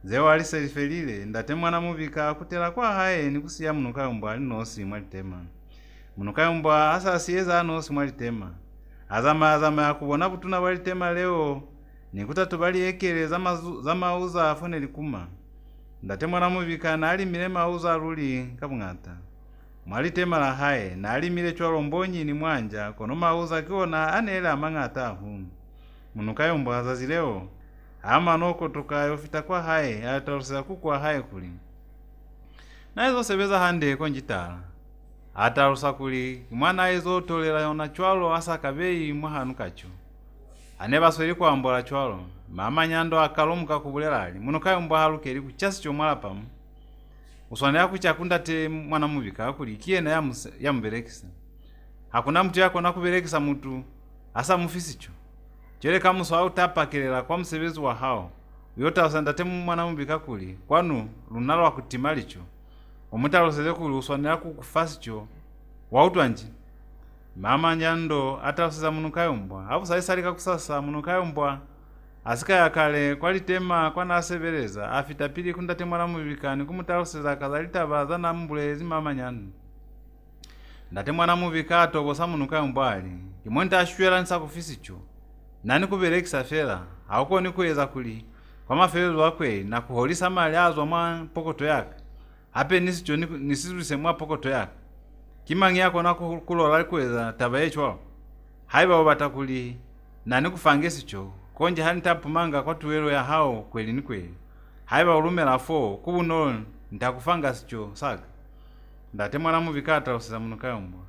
zewa aliselifelile ndatemwa na muvika kutela kwa haye ni kusiya Munukayumbwa alinosi mwalitema Munukayumbwa asasiyeza anosi mwalitema azama ya kubona butuna walitema leo ni kutatu bali ekele za mauza afone likuma ndatemwa na muvika na alimile mauza luli kabungata mwalitema la haye na alimile chwalo mbonyi ni mwanja kono mauza kiona anele amangata ahu Munukayumbwa azazi leo ama noko tukayofita kwa haye ataluseza kukwa haye kuli na ezo sebeza hande konjitala atalusa kuli mwana ezo tolela yona chwalo asa kabei mwahanukacho ane basweli kwambola chwalo mama nyando akalomuka kubulelali Munukayumbwa halukeli kuchasi chomwalapamu uswanela kuchakunda te mwana muvika kuli kiyena yamubelekisa hakuna mtu yako nakubelekisa mutu asa mufisicho chele kamuswa utapakelela kwa musebezi wa hao yota usandate mwana muvika kuli kwanu lunalo wakutimalicho omutaluseze kuli uswanela kukufasicho wautwanji mama nyando ataluseza Munukayumbwa abusayisalika kusasa Munukayumbwa asika yakale kwalitema kwa nasebeleza afita pili kundate mwana muvikani kumutaluseza kazalitabaza na mbulezi mama nyando ndate mwana muvika atobosa Munukayumbwa ali kimwenta ashwela nsa kufisicho nani kubelekisa fela hauko ni kuweza kuli kwa mafelezo wakwe na kuholisa mali azwa mwa pokoto yake hape nisicho nisizulise mwa pokoto yake kimangi yako na kulola kuweza tabayecho haiba wabatakuli nani kufangesicho konje hanitapumanga kwa tuwelo ya hao kweli ni kweli haiba ulumela fo kubuno nitakufanga sicho saka ndate mwana muvika ataluseza Munukayumbwa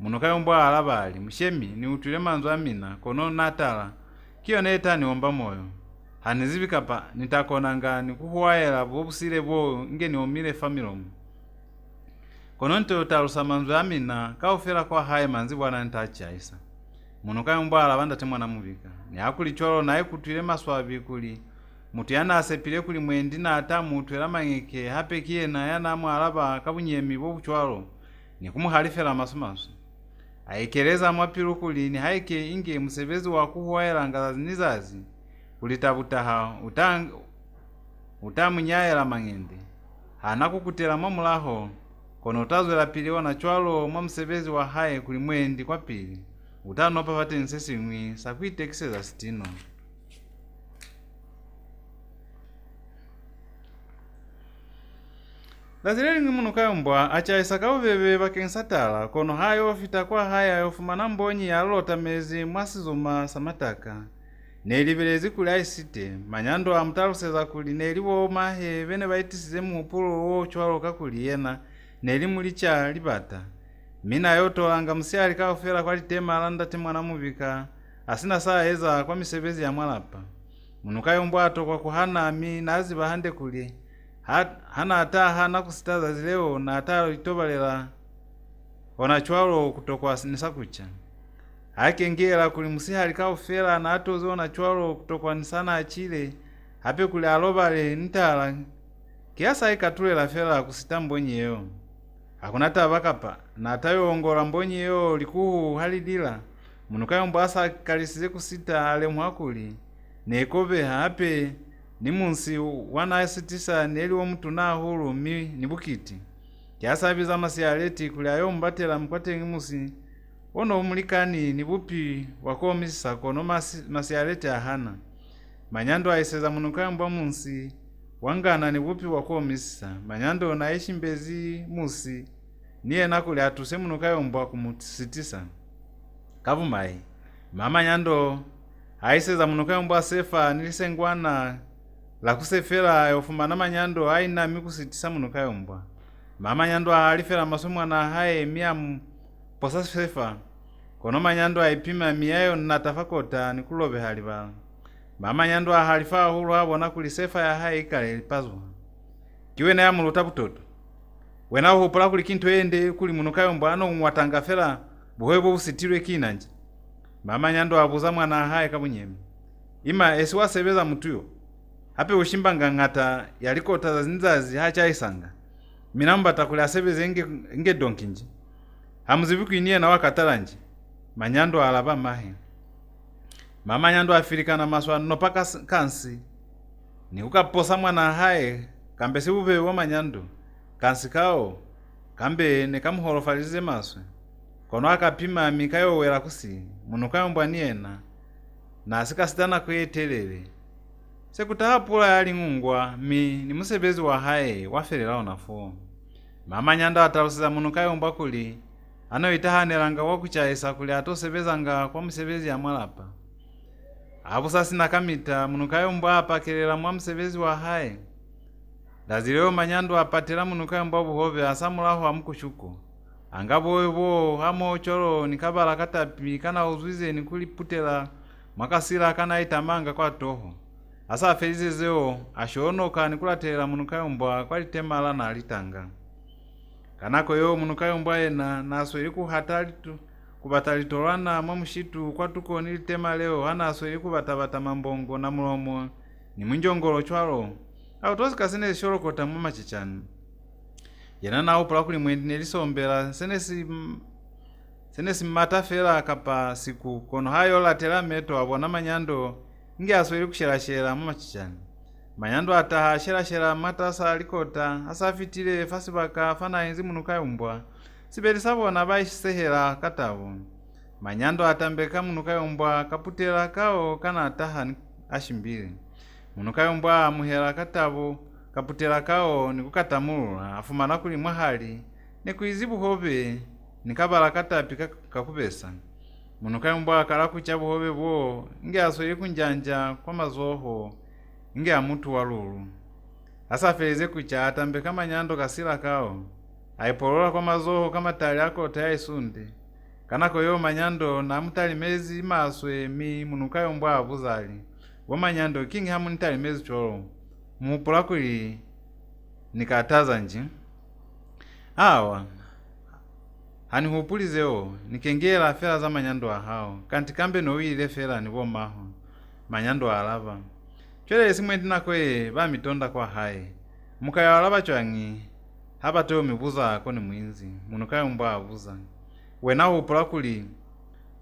Munukayumbwa alabali mshemi ni utwile manzo amina kono natala kiyo neta niomba moyo hanizibikapa nitakona nikuhuwaela bobusile bwo nge niomile familomu kono nte utalusa manzo amina kaufela kwa haye manzi bwana ntachaisa. Munukayumbwa alabanda te mwana mubika ni akuli cholo naye kutwile maswabi kuli mutu yana asepile kuli mwendi na ata mutu elamangike hape kiye na yana alaba kabunyemi bobuchwalo ni kumuhalifela masumasu aikeleza mwapilu kuli ni haike inge musebezi wa kuhuwaela ngazazi nizazi kulitabutaha utamunyaela mang'ende hanakukutela mwamulaho kono utazwela pili wana chwalo mwa musebezi wa haye kuli mwendi kwa pili utanopa pate nsesimwi sakwitekiseza sitino. Lazileli Munukayumbwa achaisa kauveve bakensatala kono hayo fita kwa haya yofumana mbonyi yalota mezi mwasizuma samataka nelibelezi kuli aisite manyando amutaluseza kuli neliwo mahe bene baitisize mupulo wo chwalo kakuli yena nelimulicha libata mina yotolanga msiali kaufela kwa litema alanda te mwana mubika asina saa eza kwa misebezi ya mwalapa. Munukayumbwa atokwa kuhanami nazi bahande kuli hana ata hana kusitaza zileo na ata itobalela wanachwalo kutokwa nisakucha hake ngela kuli musihali kaufela na atoze wanachwalo kutokwa nisana achile hape kuli alobale nitala kiasa ikatulela fela kusita mbonyi yeo hakuna tabakapa na atayo ongola mbonyi yeo likuhu halidila. Munukayumbwa asa kalisize kusita ale mwakuli nekobe hape ni munsi wana esitisa neli wo mtu na hulu mi nibukiti kiasabiza masialeti kuli ayo mbatela mkwate ngimusi ono umulikani nibupi wakomisa kono masialeti ahana manyando aiseza Munukayumbwa munsi wangana nibupi wakomisa manyando naishi mbezi musi niye nakuli atuse Munukayumbwa kumusitisa kavumai mama nyando aiseza Munukayumbwa sefa nilisengwana la kusefela yofumana manyando aina mikusitisa Munukayumbwa mama nyando alifela masomo na haye miamu posa sefa kono manyando aipima miayo natafakota nikulobe halibala mama nyando halifa hulu abona kuli sefa ya haye ikale lipazwa kiwe na yamuluta butoto wena hupula kuli kintu ende kuli Munukayumbwa ano mwatanga fela buhwebo busitirwe kinanje mama nyando abuza mwana haye kabunyemi ima esiwa sebeza mutuyo hape ushimbanga ngata yalikota za zinzazi hacha isanga minamba takuli asebeze nge donkinji hamuzibiku inie na wakatalanje manyando alaba mahe mama nyando afirikana maswa nopaka kansi ni ukaposa mwana haye kambe sibube wa manyando kansi kao kambe nekamuholofalize maswe kono akapima mikayo wera kusi Munukayumbwa niena na asikasitana kuyetelele sekutahapula yali ng'ungwa ni musebezi wa haye wafelela onafo mama nyanda ataluseza Munukayumbwa kuli anoitahanelanga wakuchaisa kuli atosebezanga kwa musebezi ya mwalapa abusasi nakamita Munukayumbwa apakelela mwa musebezi wa haye lazileo manyando apatela Munukayumbwa buhove asamulaho amukushuko angabo hamo cholo nikabala katapi kana uzwize nikuliputela mwakasila kana itamanga kwa toho asa felize zeo ashonoka nikulatela Munukayumbwa kwa litemala na litanga kanako yo Munukayumbwa ena nasweli kuhatalitu kubatalitolana mwamushitu kwa tuko nilitema leo hana asweli kubatabata mambongo na mulomo ni mwinjongolo chwalo au tosi kasine shorokota mwama chichani yena na upula kuli mwendi nelisombela senesi matafela kapa siku kono hayo latela meto abona manyando nge asweli kushela mwama chichani manyando ataha shela matasa alikota asafitile fasibaka fana enzi Munukayumbwa sibeli sabona baisehela katabo manyando atambeka Munukayumbwa kaputela kao kana ataha ashimbile Munukayumbwa amuhela katabo kaputela kao nikukatamula afumana kuli mwahali nikuizibu hobe nikabala katapi kakubesa Munukayumbwa akala kucha buhobe bwo nge asweli kunjanja kwa mazoho nge amutu walulu asafelize kucha atambeka manyando kasila kao aipolola kwa mazoho kama tali ako tayasunde kanako yo manyando na mutalimezi maswe mi Munukayumbwa abuzali wamanyando kingi hamu nitalimezi cholo mupula kuli nikataza nji awa hani hupulizeo nikengela fela za manyando ahao kanti kambe nowile fela nivo maho manyando alava chwele simwe ndinakwe bamitonda kwa haye mukaya alava chwangi hapa teo mibuza ako ni mwinzi Munukayumbwa abuza wena hupula kuli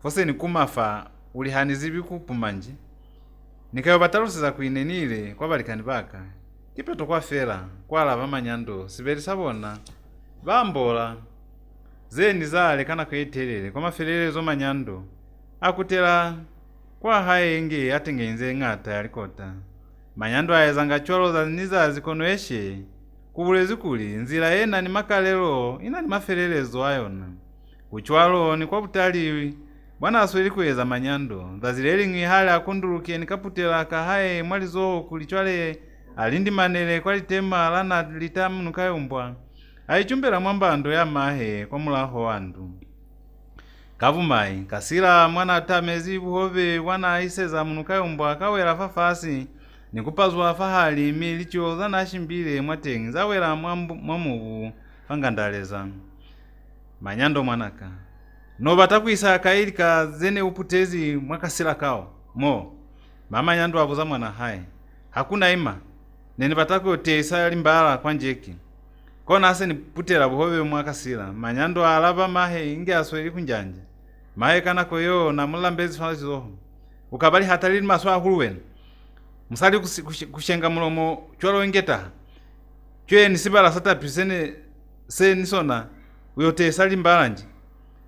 fose ni kumafa ulihanizibi kupumanji nikayo batalusiza kuinenile kwa balikani baka kipeto kwa fela kwa alava manyando sibeli sabona bambola zeni zale kana kwetelele kwa mafelelezo manyando akutela kwa haye inge atengenze ng'ata yalikota manyando ayezanga cholo za niza zikonoeshe kubulezi kuli nzira yena ni makalelo ina ni mafelelezo ayona kuchwalo ni kwa butali bwana asweli kuweza manyando dhazileli ng'ihali akunduluke nikaputela kahaye mwalizo kulichwale alindi manele kwa litema lana lita Munukayumbwa aichumbela mwambando ya mahe kwa mulaho wandu kavumai kasila mwana atamezi buhove wana aiseza Munukayumbwa kawela fafasi nikupazwa fahali milicho zana ashimbile mwatengi zawela mwamubu fangandaleza manyando mwanaka no batakwisa kailika zene uputezi mwakasila kao mo mama nyando abuza mwana haye hakuna ima nene batakwe otesa limbala kwa njeki kona ase niputela buhove mwakasila manyando alava mahe inge asweli kunjanje mahe kanako yo na mulambezi falazizoho ukabali hatalini maswa huluwena musali kushenga mulomo chwalo ingeta chwe nisibala sata pisene se nisona uyotesa limbala nje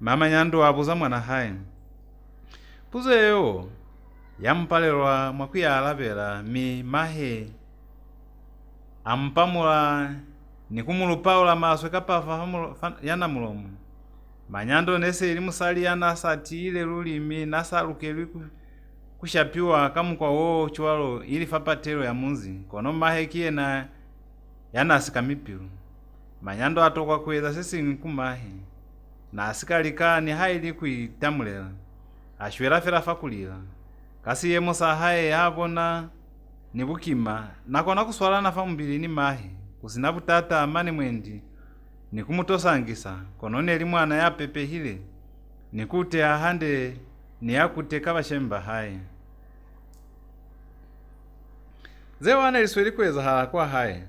mama nyando abuza mwana haye puzeyo yampalelwa mwakwiya alabela mi mahe ampamula nikumulupaula maswe kapafa yana mulomo manyando nese ili musali yana satile lulimi nasaluke kushapiwa kamukwa wo chwalo ili fapatelo ya munzi kono mahe kiena yana asikamipilu manyando atokwa kweza sisi nkumahe na asikalika ni haili kuitamulela ashwela fela fakulila kasi yemo sahaye habona ni bukima nakona kuswalana famumbili ni mahe kusina butata amani mwendi ni kumutosangisa konone eli mwana ya pepe hile nikute ahande ni yakute kabashemba haye zewana lisweli kweza hala kwa haye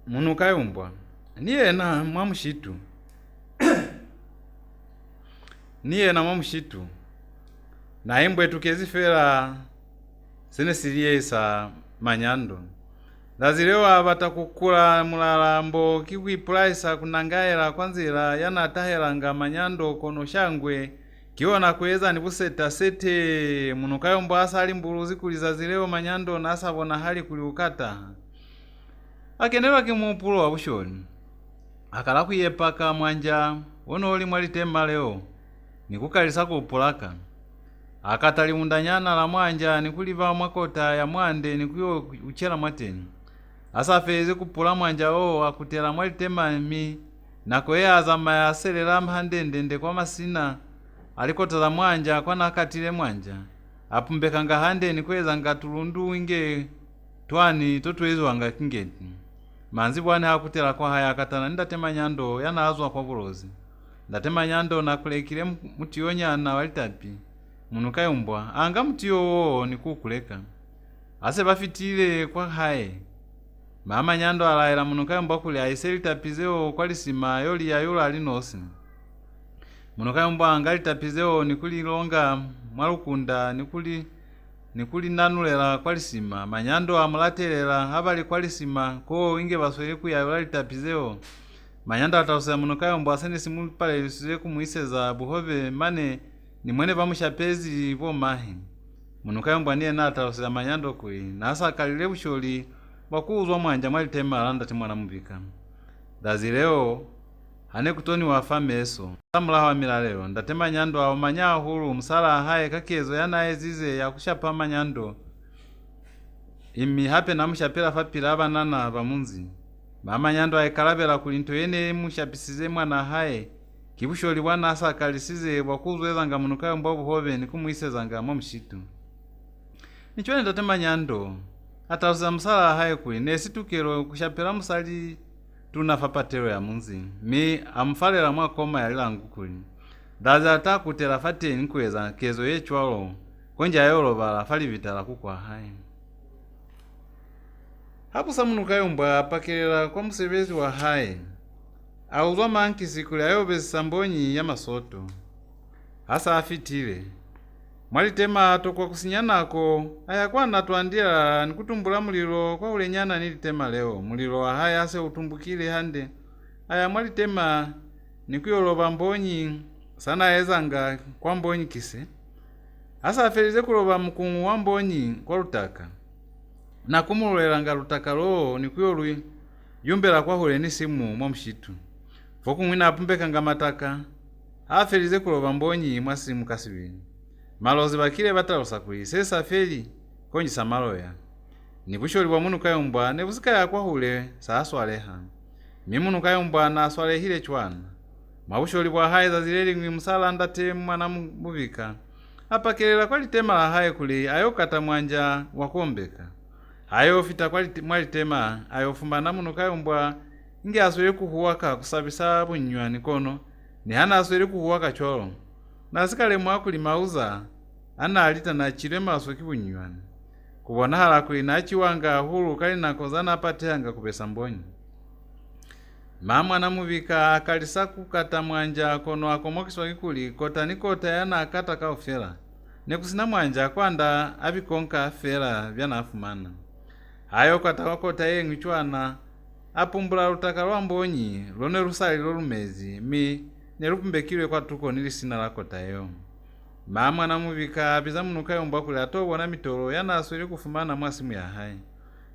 Munukayumbwa niye na mwamushitu niye na mwamushitu na imbwe tukezi fela sene siliesa manyando lazilewa batakukula mulalambo kikwipulaisa kunangaela kwanzila yana atahelanga manyando kono shangwe kiona kweza ni buseta sete Munukayumbwa asali mbuluzi kulizazileo manyando nasabona hali kuliukata akendelwa kimupulo wa bushoni akala kuyepaka mwanja ono oli mwalitema leo nikukalisa kupulaka akatali mundanyana la mwanja nikuliva mwakota ya mwande nikuyo uchela mwateni asafeze kupula mwanja o akutela mwalitema mi nakoya azama ya selela mhandendende kwa masina alikota la mwanja kwa nakatile mwanja apumbekanga hande nikweza ngatulundu inge twani totwezo anga kingeti manzi bwana hakutela kwa haya akatana ndatema nyando yanaazwa kwa bulozi ndatema nyando nakulekile mutiyonyana walitapi Munukayumbwa anga mutiyo wo nikukuleka ase bafitile kwa haye mama nyando alaela Munukayumbwa kuli aiselitapizeo kwa lisima yoli ya yola alinosi Munukayumbwa anga litapizeo nikulilonga mwalukunda nikuli nanulela kwa lisima manyando amulatelela habali kwa lisima ko inge baswele kuya yola litapizeo manyando atausa Munukayumbwa asene simupale lisile kumuiseza buhove mane ni mwene bamushapezi bo mahi Munukayumbwa niye natausa manyando kui nasa kalile busholi bakuzwa mwanja mwalitema alanda timwana mubika dazileo hane kutoni wafameso samulaho milalelo ndatema nyando awo manya hulu musala haye kakezo yanaye zize yakushapa manyando imi hape namushapela fapila abanana bamunzi mama nyando ayikalabela kulinto yene mushapisize mwana haye kibusholi bwana asa kalisize bwakuzwezanga Munukayumbwa buhove kumwisezanga mu mshitu. Nichone ndatema nyando atauza msala haye kuli nesitukero kushapela musali tunafa patero ya munzi mi amfalela mwakoma yalilangu kuli daza atakutela fate nkweza kezo yechwalo konja yolovala fali vitala kukwa haye. Hapo sa Munukayumbwa apakelela kwa musebezi wa haye auzwa mankisi kuli ayobezi sambonyi ya masoto hasa afitile mwalitema tokwa kusinyanako ayakwana twandila nikutumbula mulilo kwa ulenyana nilitema leo mulilo wa haya ase utumbukile hande aya mwalitema nikuyoloba mbonyi sana ezanga kwa mbonyi kise hasa afelize kuloba mkungu wa mbonyi kwa lutaka na kumulolelanga lutaka loo nikuyolwi yumbela kwa hule nisimu mwa mshitu foku mwina apumbekanga mataka afelize kuloba mbonyi mwasimu kasibini malozi bakile batalosa kuli sesa feli konjisa maloya nibusholi bwa Munukayumbwa nebusika yakwa hule saaswaleha mi Munukayumbwa na aswalehile chwana mabusholi bwa haye zazileli ngwi musala ndate mwana mubika apakelela kwa litema la haye kuli ayokata mwanja wakombeka ayo fita kwa mwalitema ayofumba na Munukayumbwa nge aswele kuhuwaka kusabisa bunywani kono ni hana aswele kuhuwaka cholo nasikale mwakuli mauza ana alita na chilema asoki bunywani kubona hala kuli na chiwanga hulu kali nakozana apatehanga kupesa mbonyi mama namuvika akalisa kukata mwanja kono akomokiswa kikuli kota nikota yana akata kaufela nekusina mwanja kwanda abikonka fela byanafumana ayo kata wakota yengu chwana apumbula lutaka lwa mbonyi lone rusali lolumezi mi nelupumbekilwe kwa tuko nilisina lakota yo mama namuvika abiza Munukayumbwa kuli atobona mitolo yana aswele kufumana mwasimu ya haye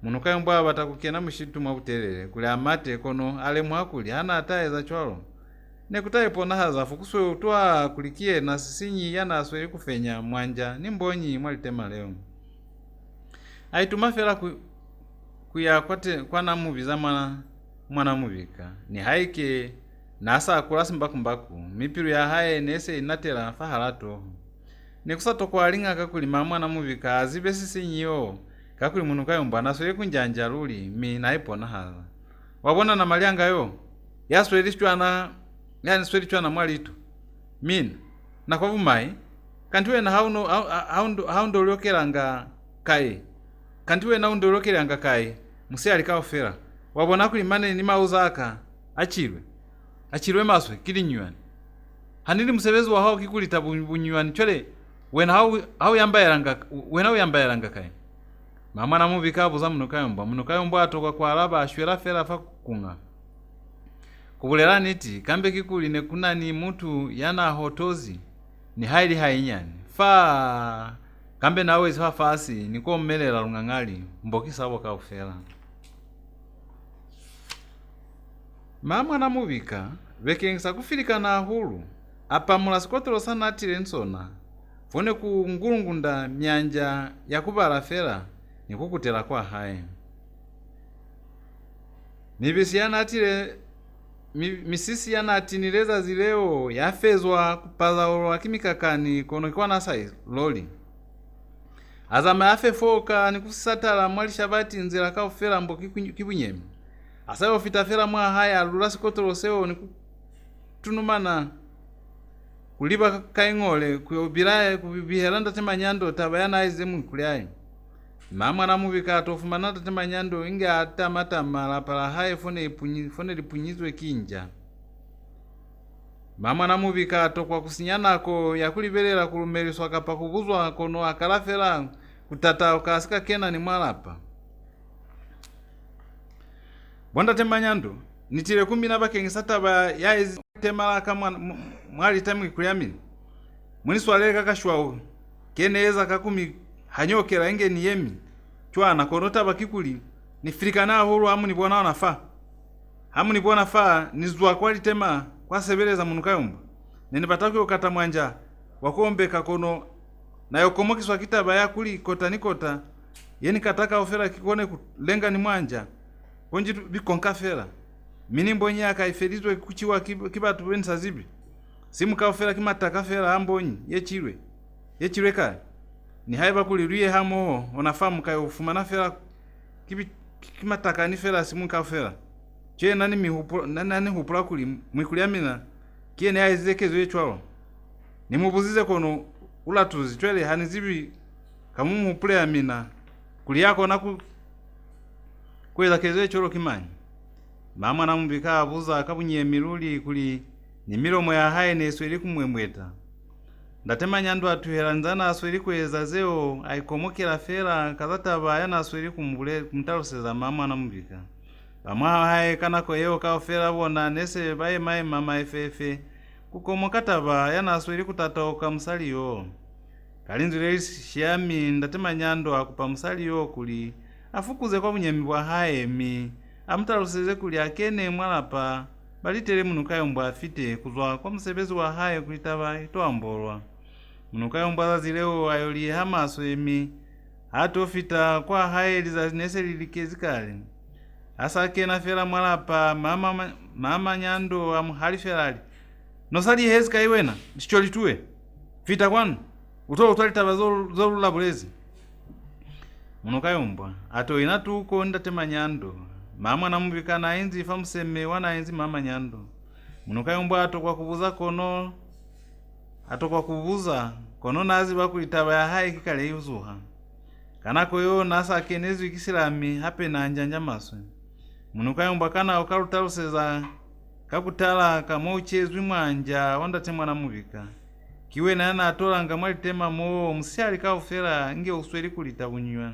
Munukayumbwa batakukena mushitu mwa butelele kuli amate kono ale mwakuli hana ataeza chwalo nekutayipona hazafu kuswe utwa kulikie na sisinyi yana aswele kufenya mwanja ni mbonyi mwalitema leo aituma fela kuya kwa namuviza mwana muvika ni haike nasa akulasi mbakumbaku mipiru ya haye nese inatela fahalato nekusato kwa linga kakuli mwana muvika azibe sisinyiyo kakuli Munukayumbwa naswele kunjanja luli mi naipona haza wabona na malianga yo yaswele chwana yani swele chwana mwalitu mina na kwa vumai kantiwe na haundo uliokelanga kai kantiwe na undo uliokelanga kai musi alikawofera wabona kuli mane ni mauzaka achilwe maswe kili nywani hanili musebezi wa hao kikulita bunywani chole wena hao yambayaranga kai mama namuvika abuza Munukayumbwa atoka kwa alaba ashwera fela fa kunga kubulela niti kambe kikuli nekunani mutu yana hotozi ni haili hainyani fa kambe nawe fafasi niko mmelela lung'ang'ali mbokisa abo kaufela mama namuvika vekengisa kufilika na hulu apamula sikotolo sana atile nsona fone ku ngulungunda myanja yakubala fela nikukutela kwa haye misisi yana atinileza zileo yafezwa kupaza olo akimikakani kono kwa nasa loli azama afe foka nikusatala mwali shabati nzela kaufela mbo kibunyemi asayo fitafela mwa haya alula sikotolo seo nikutunumana kuliba kaingole kubilaye kubihelanda tema nyando tabayana aize mkulyaye mama namuvika atofumana tema nyando inge atamata malapala haye fone lipunyizwe kinja mama namuvika atokwa kusinyanako yakulibelela kulumeliswa kapa kubuzwa kono akalafela kutata ukasika kena ni mwalapa bonda tema nyando nitile kumbi nabakengisa taba yaize temala kama mwali tamu ikulyamini mwini swaleka kashwao keneza kakumi hanyokela inge ni yemi chwana konota bakikuli nifirikana huru hamu nibona nafa nizwa kwali tema kwa sebeleza Munukayumbwa nene batakyo kata mwanja wakombeka kono na yokomokiswa kitaba yakuli kota nikota yeni kataka ofera kikone kulenga ni mwanja konji bikonka fera mini mbonye akaifelizwe kuchiwa kibatu bensa zibi simukafera kimataka fera ambonyi yechilwe kale ni haiba kuliruye hamo onafamu kayo ufumana fera kimataka ni fera simukafera che nani hupula kuli mwikuliamina kiene aizekezo yechwalo nimubuzize kono ulatuzi chwele hanizibi kamumu hupule amina kuli yako naku kweza kezo yecholo kimanyi mama namubika abuza akabunye miluli kuli ni milomo ya haye nesweli kumwemweta ndatema nyandu atuheranzana asweli kweza zeo aikomokela fera kazataba yana asweli kumtaloseza mama namubika pamwa haye kanako yeo kao fera bona nese baye mai mama efefe kukomokataba yana asweli kutatoka musaliyo kalinzule shiami ndatema nyandu akupa musaliyo kuli afukuze kwa bunyemi bwa haye mi amutaloseze kuli akene mwalapa balitere Munukayumbwa afite kuzwa kwa musebezi wa haye kulitaba itoambolwa Munukayumbwa zileo ayoli hamaso emi atofita kwa haye lizazinese lilikezikale asake na fera mwalapa mama nyando amuhali ferali nosali hezika iwena ndicholituwe fita kwanu utalitaba zorula bulezi Munukayumbwa ato inatuko ndatema nyando mama namubika na inzi famuseme wana inzi mama nyando Munukayumbwa atokwa kubuza kono nazi bakulitaba ya haye kikale yuzuha kanako yo nasa kenezu ikisilami hape na njanja maswe Munukayumbwa kana ukalutaloseza kakutala kama uchezwi mwanja wandatemwa namubika kiwe na atolanga mwalitema mo musiali kaufera nge usweli kulitabunywa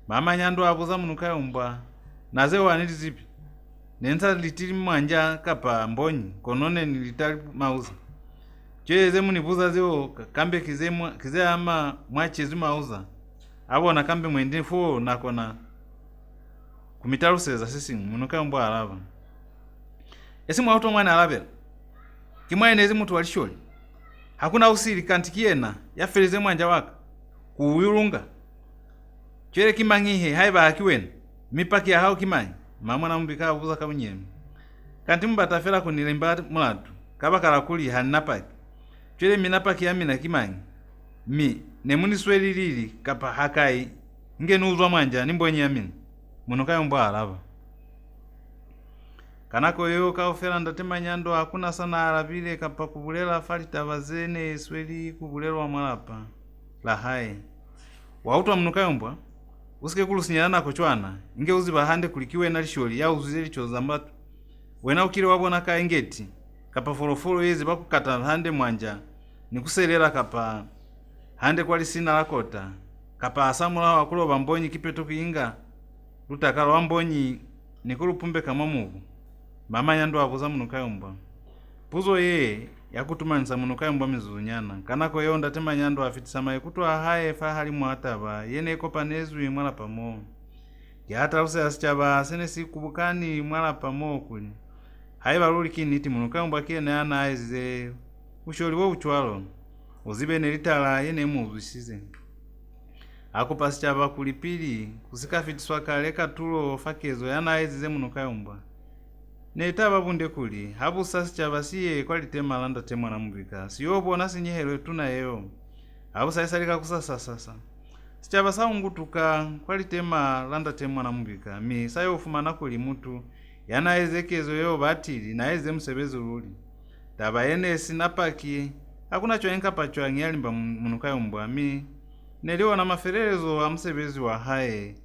mama nyando abuza Munukayumbwa naze waniti zipi nensa litili mwanja kapa mbonyi konone nilitali mauza cheze munibuza zeo kambe kize ama mwachezi mauza abona kambe mwendefu nakona kumitaloseza sisi Munukayumbwa alaba esi mwauto mwana alabela kimwaene ezi mutu walisholi hakuna usiri kantikiena yafeleze mwanja waka kuuyulunga chere kimangihe haiba hakiwena mipaki ya hao kimanyi mama namubika abuza kabunyemi kanti mbatafela kunilemba mulatu kabakala kuli hanapaki chere minapaki ya mina kimanyi nemuni sweli lili kapa hakai ngenuzwa mwanja nimbonyi ya mina Munukayumbwa alaba kanako yo kaufera ndatema nyando hakuna sana alabile kapa kubulela falita bazene sweli kubulelwa mwalapa la haye wautwa Munukayumbwa usike kulusinyana nako chwana inge uziba hande kulikiwe na lisholi ya uzuzeli chozambatu wena ukile wabona ka ingeti kapa folofolo yezi bakukata hande mwanja nikuselela kapa hande kwa lisina lakota kapa asamula wakuloba mbonyi kipeto kuinga lutakalo wambonyi nikulupumbe kama mugu mama nyando abuza Munukayumbwa puzo ye yakutumanisa Munukayumbwa mizunyana kanako yo ndatema nyando afitisama yekutwa haye fahali mwataba yene kopa nezwi mwala pamo yata use asichaba sene sikubukani mwala pamo kuli haye baluli kiniti Munukayumbwa kene ana aize usholi wo uchwalo uzibe nelitala yene muzisize akupa sichaba kulipili kusikafitiswa kale katulo fakezo yana aize Munukayumbwa netaba bunde kuli habu sasi chabasiye kwalitema landa temwa namubika siyobona sinyehero tunayo habu saisalika kusasa sichabasa ungutuka kwalitema landa temwa namubika mi sayo ufumana kuli mutu yana ezekezo yo batili na eze musebezi luli taba yene sinapaki hakuna choenka pacho angialimba Munukayumbwa mi neliwa na maferezo wa musebezi wa haye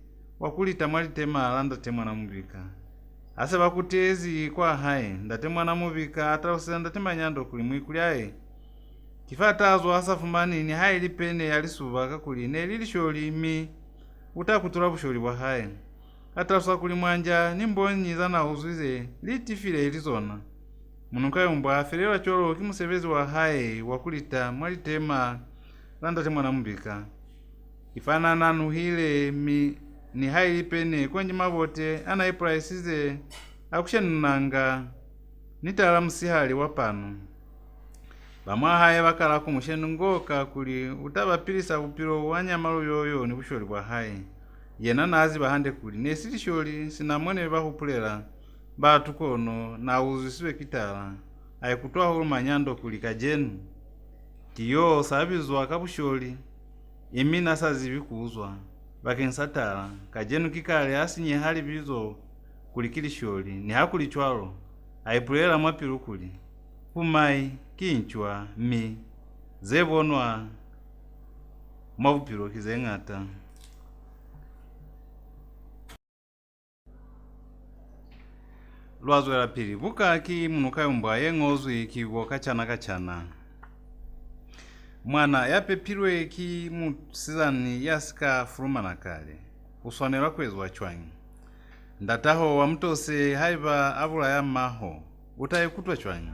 wakulita mwalitema landa temwa namubika ase bakutezi kwa haye ndatemwa namubika ataloseza ndatema nyando kuli mwikulyaye kifatazo asafumani ni haye lipene yalisuba kakuli nelilisholi mi utakutula busholi bwa haye atalosa kuli mwanja nimbonyi zana uzuize litifile ilizona Munukayumbwa aferelwa cholo kimusebezi wa haye wakulita mwalitema landatemwa namubika ifanana nuhile ni hayi lipene kwenye mabote anaipraisize akushenunanga nitala musihali wapano bamwa haye bakala kumushenungoka kuli utabapilisa upilo wanyamalo yoyo ni busholi bwa haye yena nazi bahande kuli nesilisholi sinamwene bahupulela batu kono na uzisiwe kitala ayikutoa hulu manyando kuli kajenu kiyo sabizwa kabusholi imina sazibikuzwa bakensatala kajenu kikale asinye hali bizo kulikili sholi ni hakuli chwalo aipulela mwapilu kuli humai kinchwa mi zebonwa mwabupilo kizeng'ata. Lwazo la pili bukaki Munukayumbwa yeng'ozwi kiwo kachana mwana yapepilwe ki musizani yasika furumana kale uswanelwa kwezwa chwanyi ndataho wamutose haiba abula ya maho utayikutwa chwanyi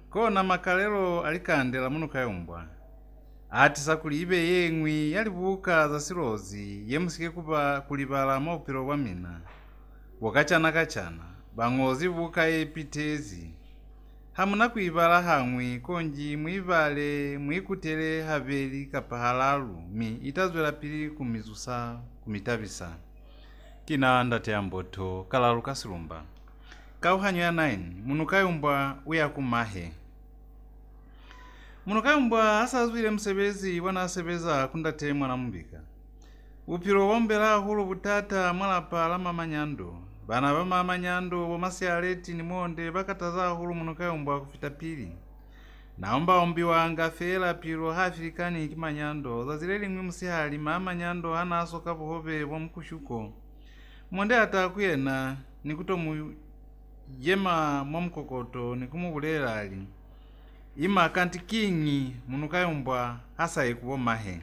kona makalelo alikandela Munukayumbwa ati sakuli ibe yeng'wi ya Libuka za silozi yemusike kuba kulibala maupilo wa mina wakachana bang'ozi buka epitezi hamuna kuibala hamwi konji mwibale mwikutele habeli kapahalalu mi itazwela pili kumizusa kumitabisa kina ndate amboto kalalu kasilumba kauhanyo ya 9 Munukayumbwa uya kumahe. Munukayumbwa asazwile msebezi wanasebeza kundate mwana mbika upilo wombela hulu butata mwalapa la mamanyando bana ba mamanyando bomasialeti ni monde bakataza hulu Munukayumbwa kufita pili naomba ombi wanga fela pilo hafirikani kimanyando zazileli ngwi musihali mamanyando hanasoka buhobe bomkushuko monde atakuyena nikutomu yema momkokoto nikumubulela ali ima kanti kingi Munukayumbwa hasa ikubo mahe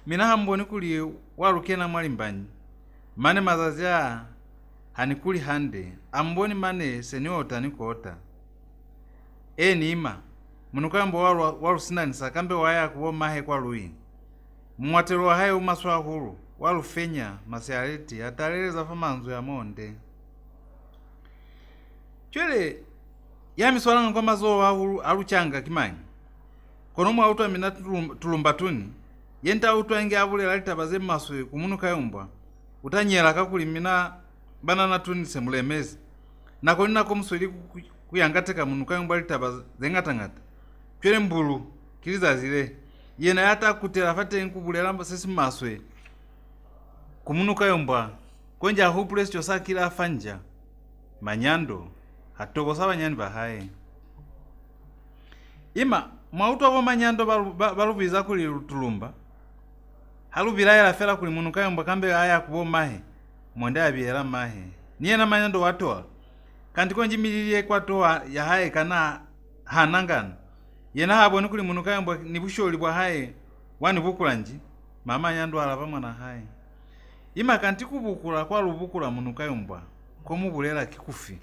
mina hamboni kuli walukena mwalimbanyi mane mazazia hanikuli hande amboni mane seniota nikota niima Munukayumbwa walusinanisa kambe waya kubo mahe kwa lui mwatelo haye umaswa hulu walufenya masialeti ataleleza famanzo ya monde chwele yamiswalanga kwa mazo aluchanga kimanyi konomu auto mina tulumbatuni yenta auto ainge abulela litabaze maswe ku Munukayumbwa utanyela kakuli mina banana tuni semulemezi nako ninako musweli kuyangateka Munukayumbwa litabaze ngata chwele mbulu kilizazile yena yata kutela fate nkubulela sesi maswe ku Munukayumbwa konja hopeless chosakila afanja manyando hatokosa banyani bahaye ima mwauto abo manyando balubiza kuli tulumba halubira ela fela kuli Munukayumbwa kambe aya kubo mahe monde abiela mahe niye na manyando watoa kandi konji mililie kwa toa ya haye kana hanangana yena haboni kuli Munukayumbwa ni busholi bwa haye wani bukulanji mama nyando alaba mwana haye ima kanti kubukula kwa lubukula Munukayumbwa komubulela kikufi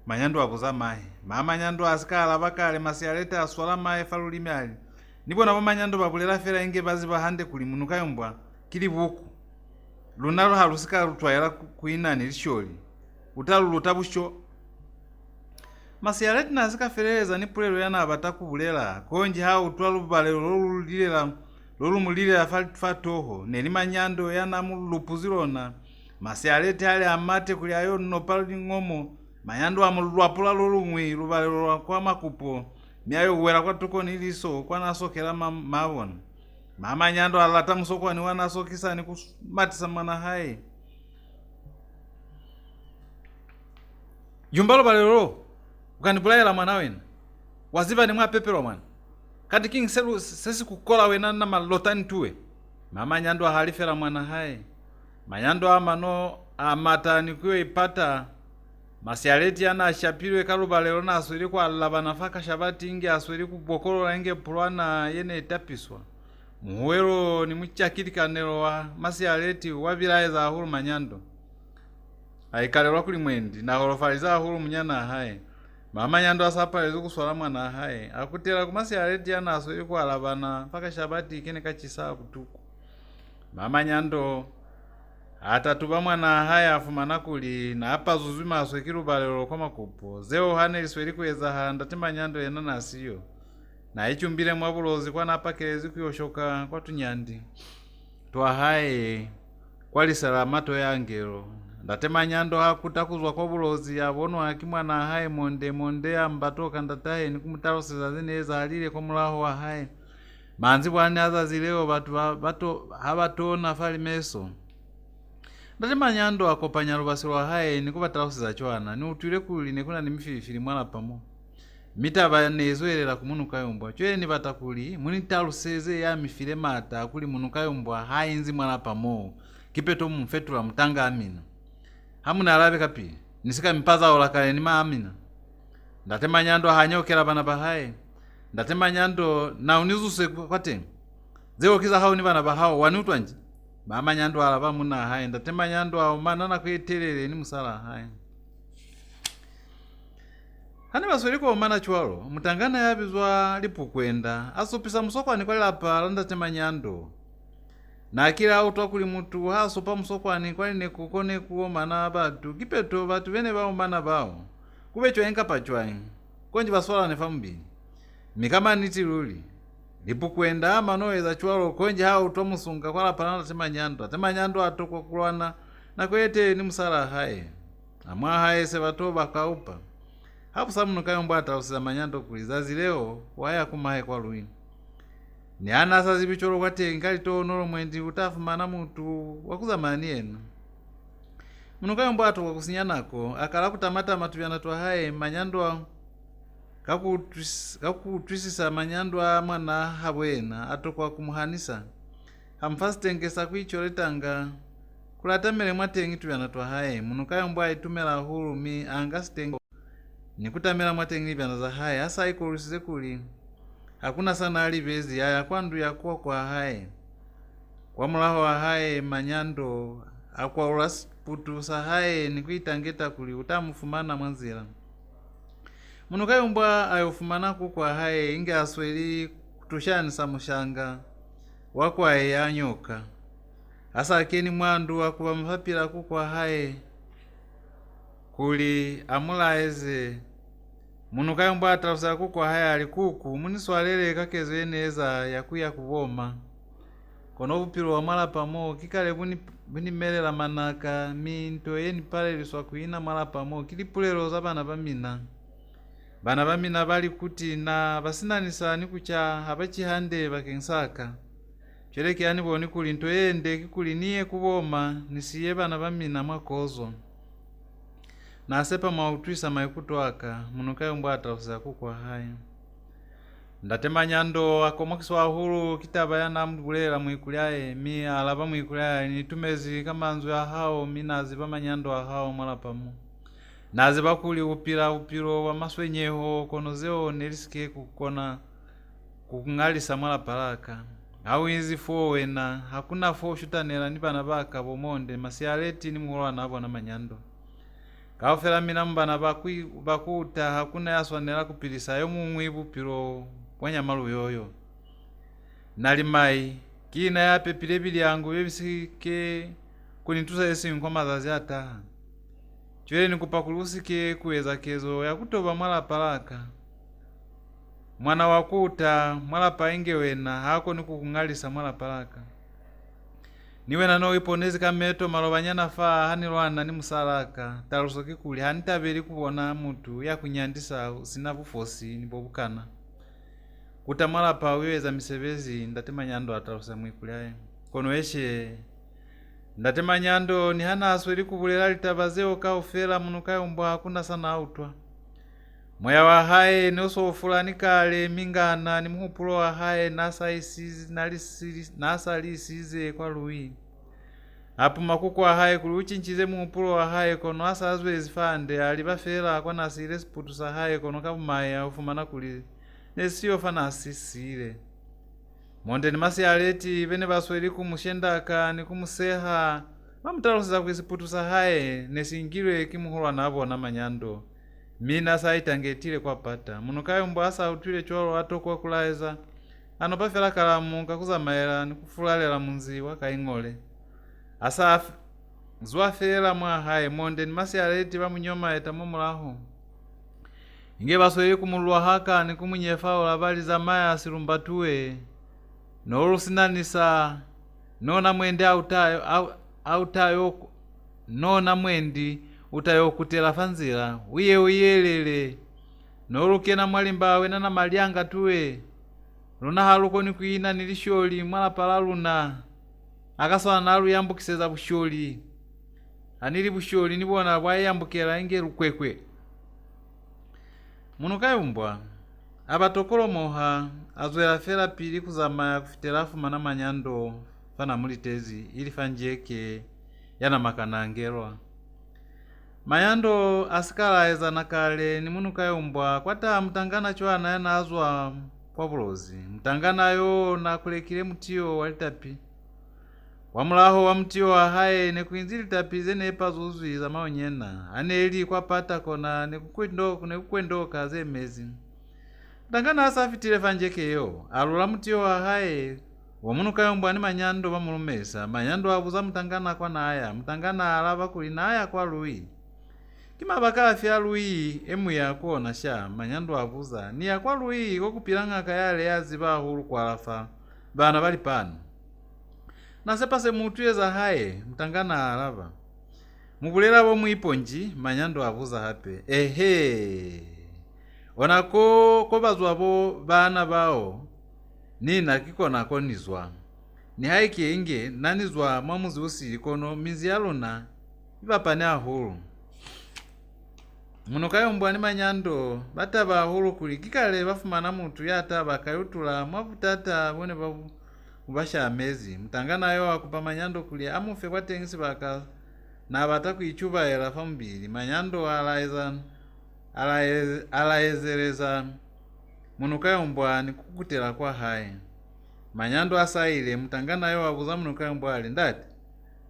manyando abuza mahe mama nyando asikala bakale masialeta aswala mahe falulimi ali nibo nabo manyando babulela fera inge bazi bahande kuli Munukayumbwa kili buku lunalo halusika lutwayela kuinani lisholi utalu lutabusho masialeti nasika fereza ni pulelo yana abatakubulela konji hao utwalu balelo lolumulilela fatoho neli manyando yana mulupuzilona masialeti hali amate kuli ayo nopali ngomo manyando amulwapula lolumwi lubalelo kwa makupo miayo uwela kwa tuko niliso kwa nasokela mawona mama nyando alata musoko ni wanasokisa ni kumatisa mwana haye jumbalo balelo ukanibulaela mwana wena waziba ni mwapepelwa mwana kati king sesi kukola wena na malotani tuwe mama nyando halifela mwana haye manyando amano amatani kuyo ipata masialeti yana ashapilwe kalubalelo na aswiri kwa labana faka shabati inge aswiri kubokolola inge pulwana yene itapiswa muwelo ni mchakilikanelo wa masialeti wabilaeza ahulu manyando aikalelwa kuli mwendi na holofaliza ahulu mnyana haye mama nyando asapalezo kuswala mwana haye akutela kumasialeti yana aswiri kwa labana faka shabati kene kachisa kutuku mama nyando atatuba mwana haya afumana kuli na apa zuzwi maswe kilubalelo kwa makupo zeo hane lisweli kweza handa timanyando yena nasiyo na ichumbile mwabulozi kwa napakelezi kuyoshoka kwa tunyandi twa haye kwa lisalamato ya angelo ndate manyando hakutakuzwa kwa bulozi abono akimwana haye monde ambatoka ndatahe nikumutaloseza zeneza alile kwa mulaho wa haye manzi bwane azazileo bato habatona falimeso ndate manyando akopanya lubasi lwa haye nikubataloseza chwana ni utwile kuli nekuna ni mififili mwana pamo mitaba nezwelela ku Munukayumbwa chweni batakuli munitaluseze ya mifile mata kuli Munukayumbwa hainzi mwana pamo kipeto mfetula mtanga amina hamuna alabe kapi nisika mipaza olakale ni maamina ndate manyando hanyokela bana bahaye ndate manyando na unizuse kwate zeo kiza hao ni bana bahao wanutwa nje mama nyando alaba muna haye ndate manyando ao manana kwetelele ni musala haye hani basweliko mana chwalo mutangana yabizwa lipukwenda asopisa musokwani kwa lapa ndate manyando na kila auto kuli mutu haso pa musokwani kwali nekukone kuomana batu kipeto batu bene baomana bao kubecho enka pachwai konji baswala ne fambi mikama nitiluli lipukwenda manoweza chwalo konji hao to musunga kwala panana temanyando atokwa kulwana na kwete ni musala haye amwa haye se bato bakaupa hapo sa Munukayumbwa atausiza manyando kulizazi leo waya kumahe kwa luini ni anasa zibichoro kwate ngali to nolo mwendi utafumana mutu wakuzamani enu Munukayumbwa atokwa kusinyanako akala kutamata matubyana twa haye manyando kakutwisisa manyando mwana habwena atokwa kumuhanisa hamfasitengesa kwicholetanga kulatamele mwatengi tubyana twa haye Munukayumbwa itumela hulumi angasitengo nikutamela mwatengi byana za haye asa ikolusize kuli hakuna sana alivezi haya kwandu yakuwa kwa haye kwa mulaho wa haye manyando akwa urasputu sa haye nikuitangeta kuli utamufumana mwanzila Munukayumbwa ayofumana kwa haye inge asweli kutushanisa mushanga wakwaye yanyoka asa akeni mwandu akuba mfapila kwa haye kuli amulaeze Munukayumbwa atausa kwa haya alikuku muniswalele kakezo eneza yakuya kuboma kono upilo wa mala pamo kikale buni melela manaka minto yeni pale liswa kuina mala pamo kilipulelo za bana bamina bali kuti na basinanisa nikucha habachihande bakensaka chereke ani boni kuli nto yende kikulinie kuboma nisiye bana bamina mwakozo na sepa mautwisa maikuto aka Munukayumbwa atausiza kwa haya ndate manyando akomokiswa huru kitaba yana mbulela mwikulyaye mi alaba mwikulyaye nitumezi kama nzu ya hao minazi ba manyando hao mwala pamo nazi bakuli upiro wa maswenyeho konozeo nelisike kukona kukungalisa mwala palaka au inzi fo wena hakuna fo shutanela ni bana baka bomonde masialeti ni muhola nabo na manyando kaofela mina mbana bakuta hakuna yaswanela kupilisa yo mumwibu piro wanya malu yoyo nalimai kina yape pilebili yangu yebisike kunitusa yesi kwa mazazi ata chwele nikupakulusike kuweza kezo ya kutoba mwala palaka mwana wakuta mwala painge wena hako nikukungalisa mwala palaka niwe nano iponezi kameto malobanyana fa hanilwana ni musalaka talusoki kuli hanitabeli kubona mutu yakunyandisa sinabufosi nibobukana kutamala pa wiweza misebezi ndate manyando atalusa mwikulyaye kono eshe ndate manyando ni hana asweli kubulela litabazeo kaofela Munukayumbwa hakuna sana autwa moya wa haye noso fulani kale mingana ni muhupulo wa haye nasa lisize kwa lui hapo makuko wa haye kuli uchinchize muhupulo wa haye kono asa azwezi fande alibafela kwa nasile siputu sa haye kono kabumaya ufumana kuli nesiyo fana asisile monde ni masi aleti bene basweli kumushendaka ni kumuseha mamutalosa kwisiputu sa haye nesingilwe kimuhulwa nabo na manyando mina saitangetile kwa pata Munukayumbwa asa utwile cholo atokwa kulaeza anopafela kalamu kakuzamaela nikufulalela munzi wakaingole asa zwafela mwa haye monde ni masi aleti bamunyoma etamomulaho inge basweli kumulwa haka ni kumunyefa olabali za maya asirumbatue nolusinanisa nona mwende autayo nona mwendi utayokutela fanzila uye uyelele nolukena mwalimba wena na malyanga tuwe luna halukoni kwina nilisholi mwalapala luna akasola naluyambukiseza busholi anili busholi nibona bwayambukela inge lukwekwe. Munukayumbwa abatokolomoha azwela fela pili kuzama kufitela afuma na manyando fana mulitezi ili fanjeke yana makanangelwa mayando asikala ezana kale ni Munukayumbwa kwata mtangana chwana yana azwa kwa bulozi mtangana yo na kulekile mutiyo walitapi wamulaho wa mutiyo wa hae ne kuinzili tapi zene epa zuzwi za maonyena aneli kwa pata kona ne kukwendoka zemezi mtangana asafitile fanjeke yo alula mutiyo wa hae wa Munukayumbwa ni manyando bamulumesa manyando abuza mtangana kwa naya mtangana alava kuli naya kwa lui kima bakala fya lui emu ya kuona sha manyando abuza ni ya kwa lui kokupilanga kayale yaziba huru kwa alafa bana bali pano nasepase mutuye za hae mtangana alava mukulela bo mwiponji manyando abuza hape onako kobazwa bo bana bao nina kikona konizwa ni haike inge nanizwa mwamuzi usili kono mizi yalona ibapane ahulu. Munukayumbwa ni manyando bataba ahulu kulikikale bafumana mutu yata bakayutula mwabutata bone bubasha amezi mtangana yo akupa manyando kuli amufe kwa tengisi baka na batakuichuba ela fambili manyando alaezereza Munukayumbwa ni kukutela kwa hae manyando asaile mtangana yo abuza Munukayumbwa ali ndati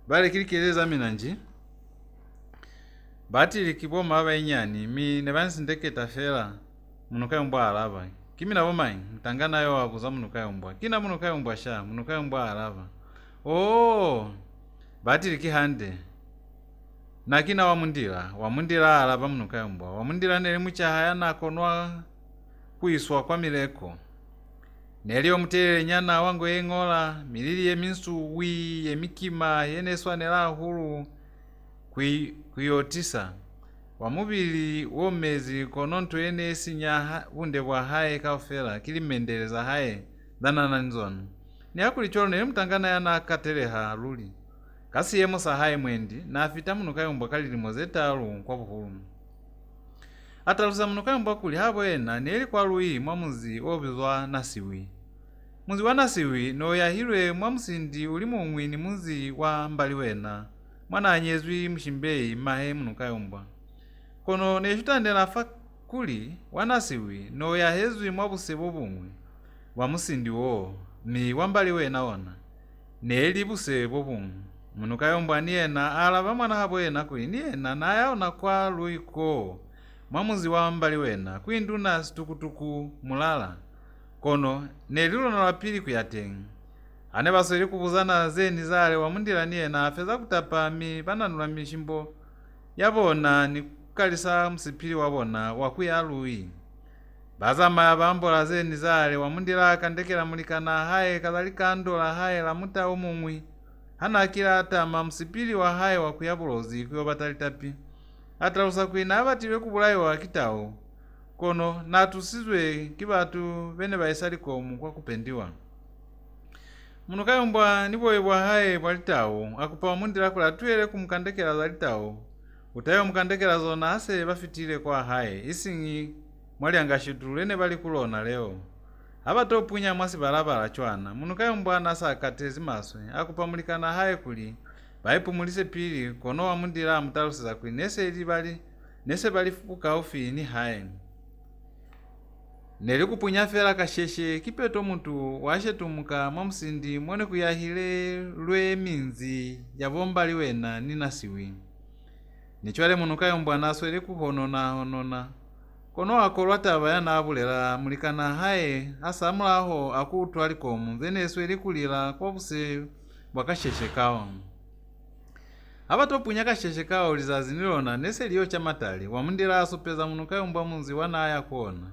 bale kilikeleza minanji bati likiboma abayinyani mi nebansindeketa fela Munukayumbwa alava kimi nabo manyi mtangana yo abuza Munukayumbwa kina Munukayumbwa sha Munukayumbwa alava bati likihande na kina wamundila alava Munukayumbwa wamundila neli muchahaya nakonwa kuiswa kwa mileko nelio mutelele nyana wango yengola milili yeminsu wi yemikima yeneswa nela hulu kuyotisa wamubili womezi kononto yenesi nya bunde bwa hae kaufela kilimendeleza hae dhanana nzonu ni hakulicholo neli mtangana yana kateleha luli kasi yemo sahae mwendi na afita Munukayumbwa kalili mozetalu kwa buhulu atalusa Munukayumbwa kuli habo ena neli kwa lui mwamuzi obizwa nasiwi muzi wa nasiwi no yahilwe mwamusindi uli mumwini muzi wa mbali wena mwana anyezwi mshimbeyi mahe Munukayumbwa kono neshutandela afa kuli wanasiwi no yahezwi mwabusebo bumwe wa musindi wo mi wambali wena ona neli busebo bumwe Munukayumbwa niena alava mwana habo ena kuli niena nayaona kwa luiko mwamuzi wa mbali wena kuinduna situkutuku mulala kono nelilo na lapili kuyatenga ane basoli kubuzana zeni zale wamundila niena afeza kutapa mi bananula mishimbo yabona ni kukalisa msipili wabona wakuya lui bazama yabambola zeni zale wamundila akandekela mulikana hae kadhalika ndola hae la muta umumwi hana akila atama msipili wa hae wakuya bulozi kuyo batalitapi atalusa kwina abatile kubulayo wa kitawo kono natusizwe kibatu bene bayisalikomu kwa kupendiwa Munukayumbwa niboye bwa hae bwalitawo akupa wamundila kula tuyele kumukandekela zalitawo utayo mukandekela zona ase bafitile kwa hae isingi mwalianga shitulu ene bali kulona leo abatopunya mwasi balabala chwana Munukayumbwa nasa akatezi maswe akupa mulikana hae kuli baipumulise pili kono wamundila amutalusiza kuli nese bali fukuka ufini hae neli kupunya fela kasheshe kipeto muntu washetumuka mwamusindi mwone kuyahile lwe minzi yavombali wena ninasiwi nichwale Munukayumbwa naso eli kuhonona kono akolwa taba yana abulela mulikana hae asamulaho akutwalikomu zeneso eli kulila kwa buse bwakasheshe kawo abatopunya kasheshe kawo lizazi nilona nese liyo chamatali wamundila asupeza Munukayumbwa munzi wanaya kuona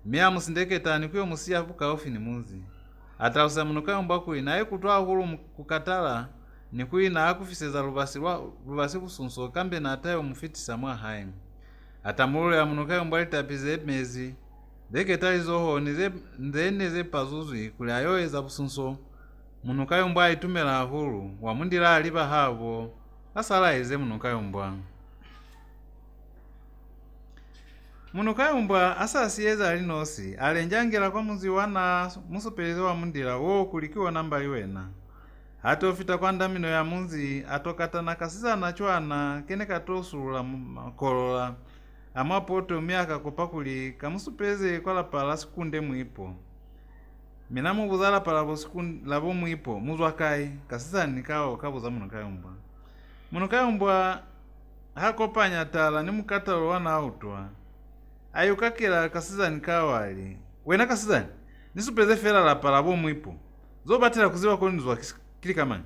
miya musindeketani kuyo musiya fuka ofini muzi atalusa Munukayumbwa kuli naye kutwa hulu kukatala nikuina akufiseza lubasi kusunso kambe na atayo mufitisa mwa hayi atamulula Munukayumbwa litapize mezi deketali zoho nzene pazuzwi kuli ayoeza busunso Munukayumbwa itumela hulu wamundila aliba habo asala eze Munukayumbwa. Munukayumbwa asasiyeza alinosi alenjangela kwa muzi wana musupeleze wa mundila wo kulikiwa nambali wena atofita kwa ndamino ya munzi atokatana kasizana chwana kene katosulula makolola amapoto miaka kopakuli kamusupeze kwa lapala sikunde mwipo minamu buzala pala labo mwipo muzwakai kasizani kao kabuza Munukayumbwa. Munukayumbwa hakopanya tala ni mukatalo wana autwa ayukakela kasizani kawali wena kasizani nisupeze fela lapala labo mwipo zobatela kuziwa konizwa kili kamani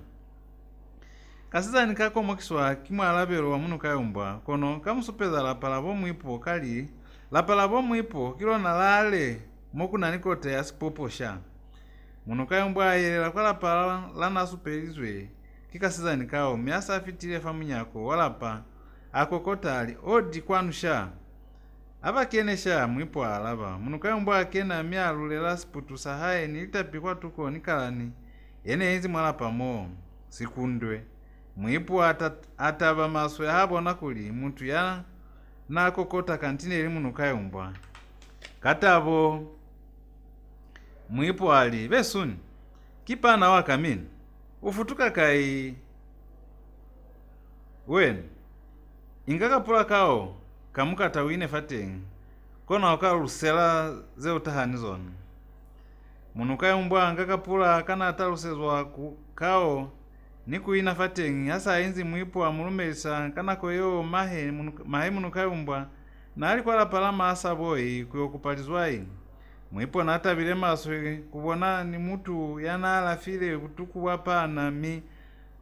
kasizani kako mwakiswa kimwalabelo wa Munukayumbwa kono kamusupeza lapala bomwipo kali lapala bomwipo kilona lale mokunanikote asipoposha Munukayumbwa ayelela kwa lapala lana supelizwe kikasizani kao miasa afitile famunyako walapa akokotali odi kwanusha aba kenesha mwipo alaba Munukayumbwa kena mialulela siputusa haye nilitapikwa tuko nikalani ene enzi mwalapa mo sikundwe mwipo ataba maswe habona kuli muntu ya nakokota kantine ili Munukayumbwa katabo mwipo ali besuni kipana wakamini ufutuka kai wen ingakapula kao kamukata wine fatengi kona wakalusela ze utahani zona Munukayumbwa angakapula kana atalusezwa kao nikuina fatengi asa enzi mwipo amulumelisa kana koyo mahe Munukayumbwa na ali kwa lapalama asa boyi kuyokupalizwai mwipo natabile maswe kubona ni mutu yana alafile butuku wapana mi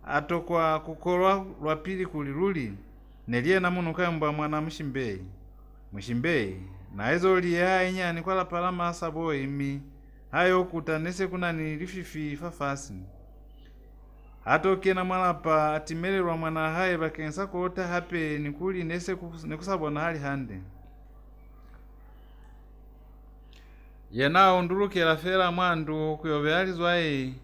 atokwa kukolwa lwapili kuliluli nelie na Munukayumbwa mwana mshimbeyi na ezo liya inyani kwa lapalama asa boyi mi hayo kutanese kuna ni lififi fafasi atokena mwalapa atimelelwa mwana haye bakensa koota hape nikuli nekusabona hali hande yena undulukela fela mwandu kuyobealizwayi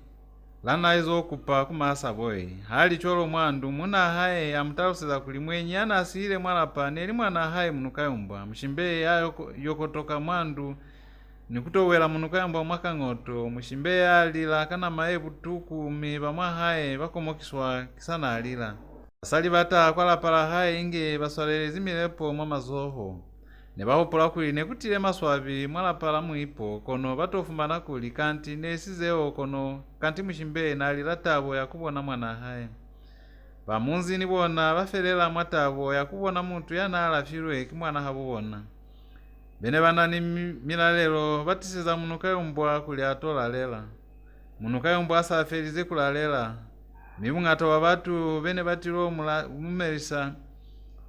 lana izokupa kumasa boy hali cholo mwandu muna haye amutaluseza kulimwenyi ana asile mwalapa neli mwana haye Munukayumbwa mshimbe yokotoka mwandu nikutowela Munukayumbwa mwakang'oto mshimbe alila kana maebu tuku miba mwa haye bakomokiswa kisana alila asali bata kwa lapala haye inge baswalele zimilepo mwa mazoho ne bahopula kuli nekutile maswabi mwalapala mwipo kono batofumbana kuli kanti nesizeo kono kanti mshimbe nalila tabo yakubona mwana haye bamunzi nibona bafelela mwatabo yakubona muntu yana alafirwe kimwana habubona bene bana ni milalelo batiseza Munukayumbwa kuli atolalela Munukayumbwa asafelize kulalela mibungato wa batu bene batilo mumelisa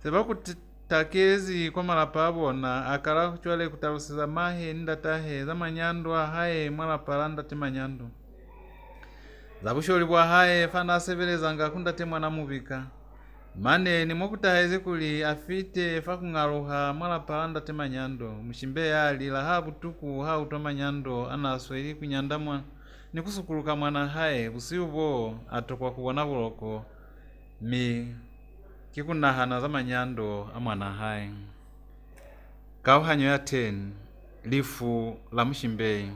sebakutakezi kwa malapa abona akala kuchwale kutaluseza mahe ndatahe za manyandwa haye mwalapala ndate manyando zabusholi bwa haye fana sevelezanga kundate mwana mubika mane ni mokutaheze kuli afite fakung'aluha mwalapala ndate manyando mshimbe yali la habutuku hauto manyando anasweli kunyandamwa nikusukuluka mwana haye busiubo atokwa kubona buloko mi kikunahana za manyando amwana haye kauhanyo ya 10 lifu la mshimbe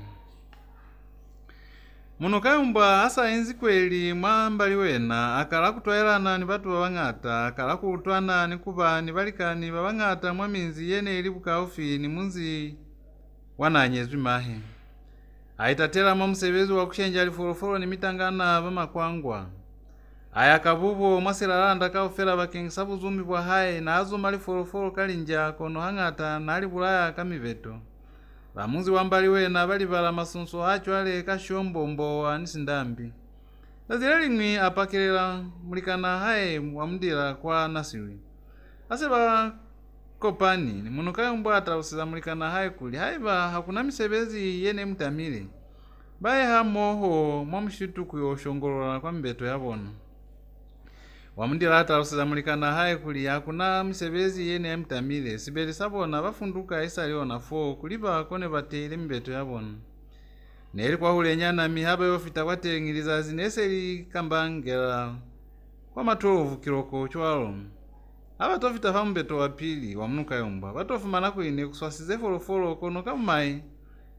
Munukayumbwa asa enzi kweli mwambali wena akala kutwaelana ni batu babang'ata akala kutwana ni kuba ni balikani babang'ata mwaminzi yene Libuka ofi ni munzi wananyezwi mahe aitatela musebezi wa kushenja lifolofolo ni mitangana bamakwangwa ayakabubo mwaselalanda kaufela bakengisa buzumi bwa haye na azuma lifolofolo kalinja kono hang'ata na alibulaya kamiveto bamunzi wambali wena balibala masunso acho ale kashombombo anisindambi lazile limwi apakelela mulikana haye wamundila kwa nasiwi aseba kopani ni Munukayumbwa ataluseza mulikana haye kuli haiba hakuna misebezi yene mutamile baye hamoho mwamushitu kuyoshongolola kwa mbeto yabona wamundira atalusira mulikana haye kuli akuna msevezi yene yamtamile sibeli sabona bafunduka isaliona fo kuliba kone batele mbeto yabona neri kwa hulenyana mihaba yofita watengiliza zineseli kambangela kwa matovu kiloko chwalo aba tofita fa mbeto wa pili wa Munukayumbwa batofumana kuine kuswasize folofolo kono kamai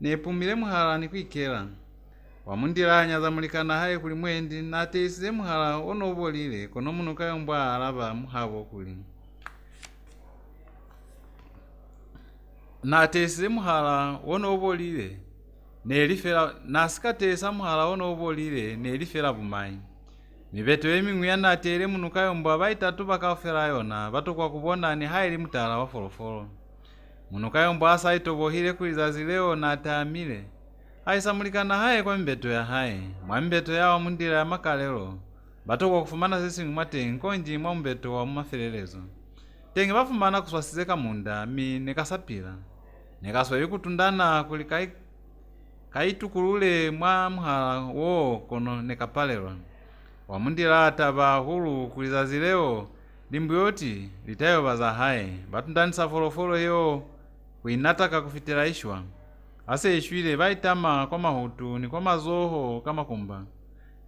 nepumile muhala ni kwikela wamundira anyaza mulikana haye kuli mwendi nateisize muhala onobolile kono Munukayumbwa alaba muhabo kuli nateisize muhala onobolile nelifela nasikatesa muhala onobolile nelifela bumayi mibeto eming'u yanatere Munukayumbwa baitatu bakafela yona batokwa kubona ni haili mutala wa folofolo Munukayumbwa asaitobohile kulizazi leo natamile aisa mulikana haye kwa mbeto ya haye mwa mbeto ya wamundira ya makalelo batokwa kufumana sisi ng'umate nkonji mwa mbeto wa mafelelezo tenge bafumana kuswasizeka munda mi nekasapila nekaswa kutundana kuli kaitukulule mwa muhala wo kono nekapalelwa wamundira ataba hulu kulizazi leo limbuyoti litayo baza haye batundanisa folofolo yo kuinataka kufitiraishwa ase ishwile baitama kwa mahutu ni kwa mazoho kama kumba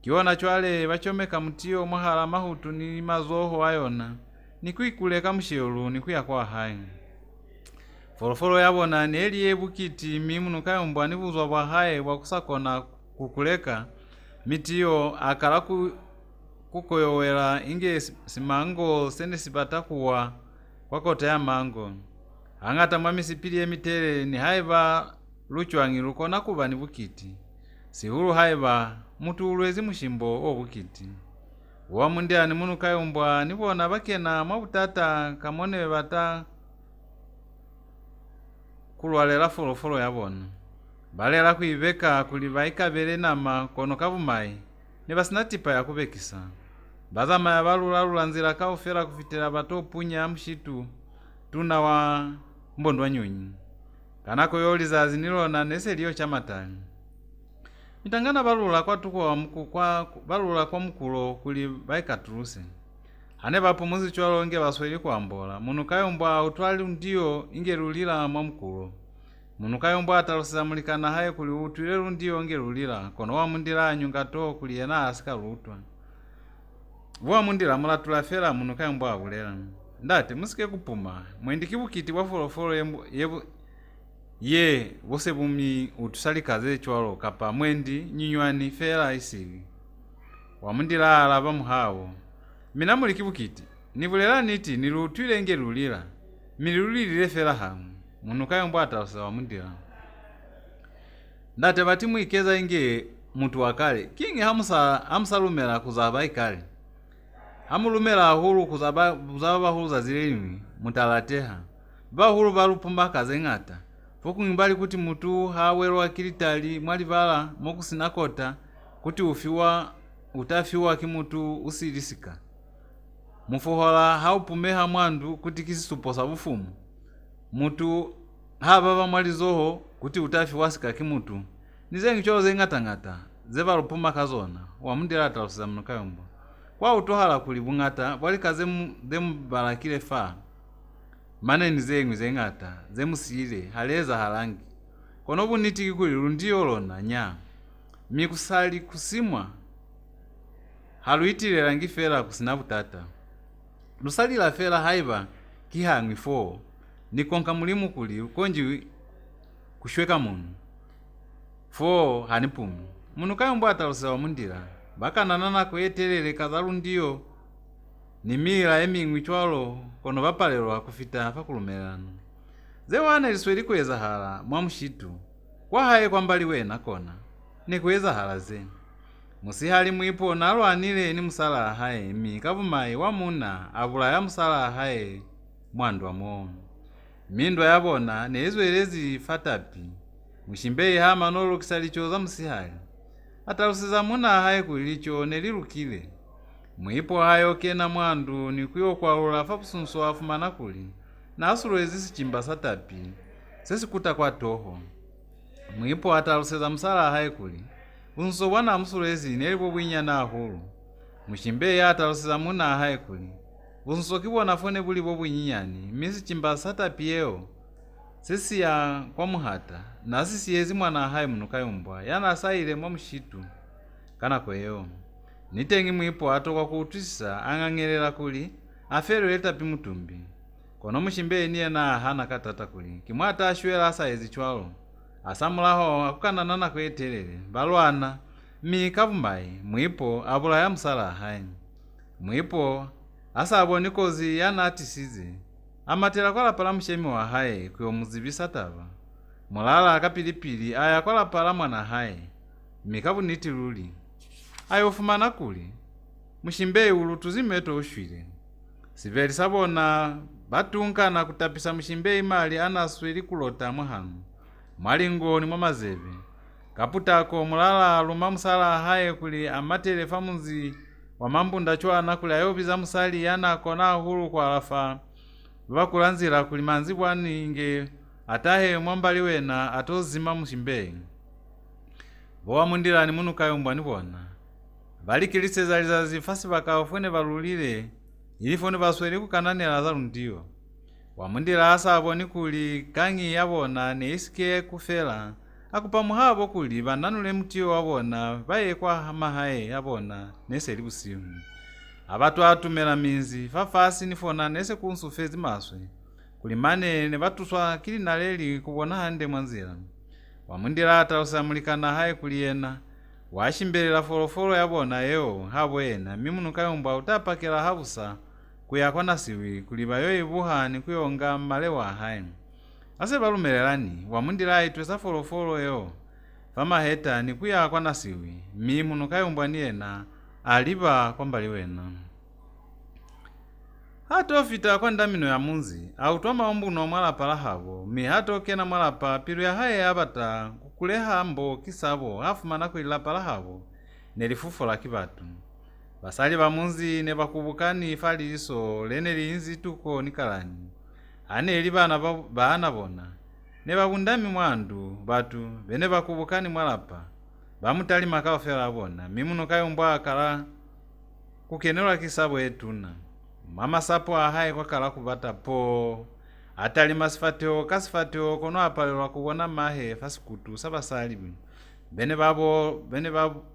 kiona chwale bachomeka mutio mwahala mahutu ni mazoho ayona ni kuikuleka msheulu ni kuya kwa haye folofolo yabona neliye bukiti mi Munukayumbwa nibuzwa bwa haye bwa kusakona kukuleka mitiyo akala kukoyowela inge simango sene sibatakuwa kwakota ya mango angata mwamisipili emitele ni haiba luchwangi lukona kuba ni bukiti sihulu haiba mutu ulwezi mushimbo bukiti wamundira ni Munukayumbwa nibona bakena mwabutata kamone bata kulwalela folofolo yabona balela kuibeka kuli baikabele nama kono kabumayi ne basinatipa ya kubekisa bazama ya balula nzira kaufera kufitira batopunya mshitu tuna wa mbondwa nyunyi kanako yoliza zinilona neseliyo chamatani mitangana balula kwa tuko wa mku kwa balula kwa mkulo kuli baikatuluse hane bapumuzi chwalo nge basweli kwambola Munukayumbwa utwali ndio ingelulila mwa mkulo Munukayumbwa atalusira mulikana haye kuli utwile ndio ngelulila kono wamundira nyungato kuli yena asika lutwa wamundira mulatula fela Munukayumbwa abulela ndate musike kupuma mwendiki bukiti bwa folofolo ye bose bumi utusalikaze chwalo kapa mwendi nyinywani fela isili wamundira alaba muhawo mina muliki bukiti nibulela niti nilutwile ngelulila milulilile fela hamu Munukayumbwa atalusira wamundira ndate bati mwikeza inge mutu wakale kingi hamusalumela kuzaba ikale hamulumela hulu kuzaba hulu zazileni mutalateha bahulu balupumba kazengata foku ngimbali kuti mutu hawerwa kilitali mwalivala mokusinakota kuti utafiwa kimutu usilisika mufohola haupumeha mwandu kuti kisisuposa bufumu mutu hababa mwalizoho kuti utafiwa sika kimutu nizengi cholo zengata zebalupumba kazona wamundira atalusiza Munukayumbwa kwa utohala kuli bungata bwalikaze balakile fa mane nizengi zengata zemusile haleza halangi kono bunitiki kuli lundiyo lona nya mikusali kusimwa haluitile rangi fela kusinabutata lusalila fela haiba kihangwi fo nikonka mulimu kuli konji kushweka munu fo hanipumu Munukayumbwa atalusira wamundira bakananana kuyetelele kazalu ndiyo ni mila eming'u chwalo kono bapalelwa kufita pakulumelano zewana lisweli kuweza hala mwa mshitu kwa haye kwa mbali wena kona ni kuweza hala ze musihali mwipo nalo anile ni musala haye mi kabumayi wamuna abula ya musala haye mwandu wa muono mindwa yabona nezwelezi fatapi mushimbeyi hama nolo kisalichoza musihali atalusiza muna haye kulicho nelilukile mwipo hayo kena mwandu ni kuyo kwalula fapusunso afumana kuli na asulwezi sichimba satapi sesikuta kwa toho mwipo atalusiza musala haye kuli unso bwana amusulwezi nelipo bwinya na hulu mushimbe ataloseza muna ahaye kuli bunsokibona fone buli bobunyinyani misi chimba sata pieo sisi ya kwa muhata na sisi yezi mwana ahaye Munukayumbwa yana saile mwa mushitu kana kweyo nitengi mwipo atoka kutwisa ang'ang'elela kuli afero leta pimutumbi kono mushimbe niye na hana katata kuli kimwata ashwela asayezi chwalo asamulaho akukanana kwetelele balwana mikavumbai mwipo abula ya msala hai mwipo asabone kozi yana atisize amatela kwala pala mshemi wa hai kuyo muzibisa tava mulala akapilipili aya kwala pala mwana hai mikavuniti luli ayofumana kuli mushimbe ulu tuzimeto ushwile siveli sabona batunkana kutapisa mushimbe imali anasweli kulota mwahanu mwalingoni mwa mazebe kaputako mulala luma musala haye kuli amatele famuzi wa mambunda chwana kuli ayobiza musali yana kona hulu kwa alafa vakulanzira kuli manzi bwani inge atahe mwambali wena atozima mushimbe bowa mundilani Munukayumbwa nibona valikilise zaliza zifasi vakafwene valulile ilifone vasweli kukananela za lundiyo wamundila asaboni kuli kangi yabona neisike kufela akupa muhabo kuli vananule mutiyo wabona vaye kwa mahaye yabona neseli busimu abatu atumela minzi fafasi nifona nese kunsufezi maswe kuli manene vatuswa kili naleli kubona hande mwanzira wamundila atausamulikana haye kuli yena washimbelela folofolo yabona yeo habo yena Munukayumbwa utapakela habusa kuyakona siwi kuliba yoyi buhani kuyonga malewa hayi ase balumelelani wamundila itwesa folofolo yo famaheta ni kuyakona siwi Munukayumbwa niyena aliba kwambali wena hatofita kwa ndamino ya munzi automa ombuno mwalapa habo hatokena mwalapa pilu ya haye abata kukuleha mbo kisabo afumana kuilapa habo nelifufu la kibatu basali bamunzi ne bakubukani faliso lene linzi tuko nikalani ane eli bana bona ne babundami mwandu batu bene bakubukani mwalapa bamutali makafela abona Munukayumbwa akala kukenela kisabo etuna mama sapo ahaye kwa kala kubata po atali masfateo kasfateo kono apalelwa kubona mahe fasikutu sabasali bene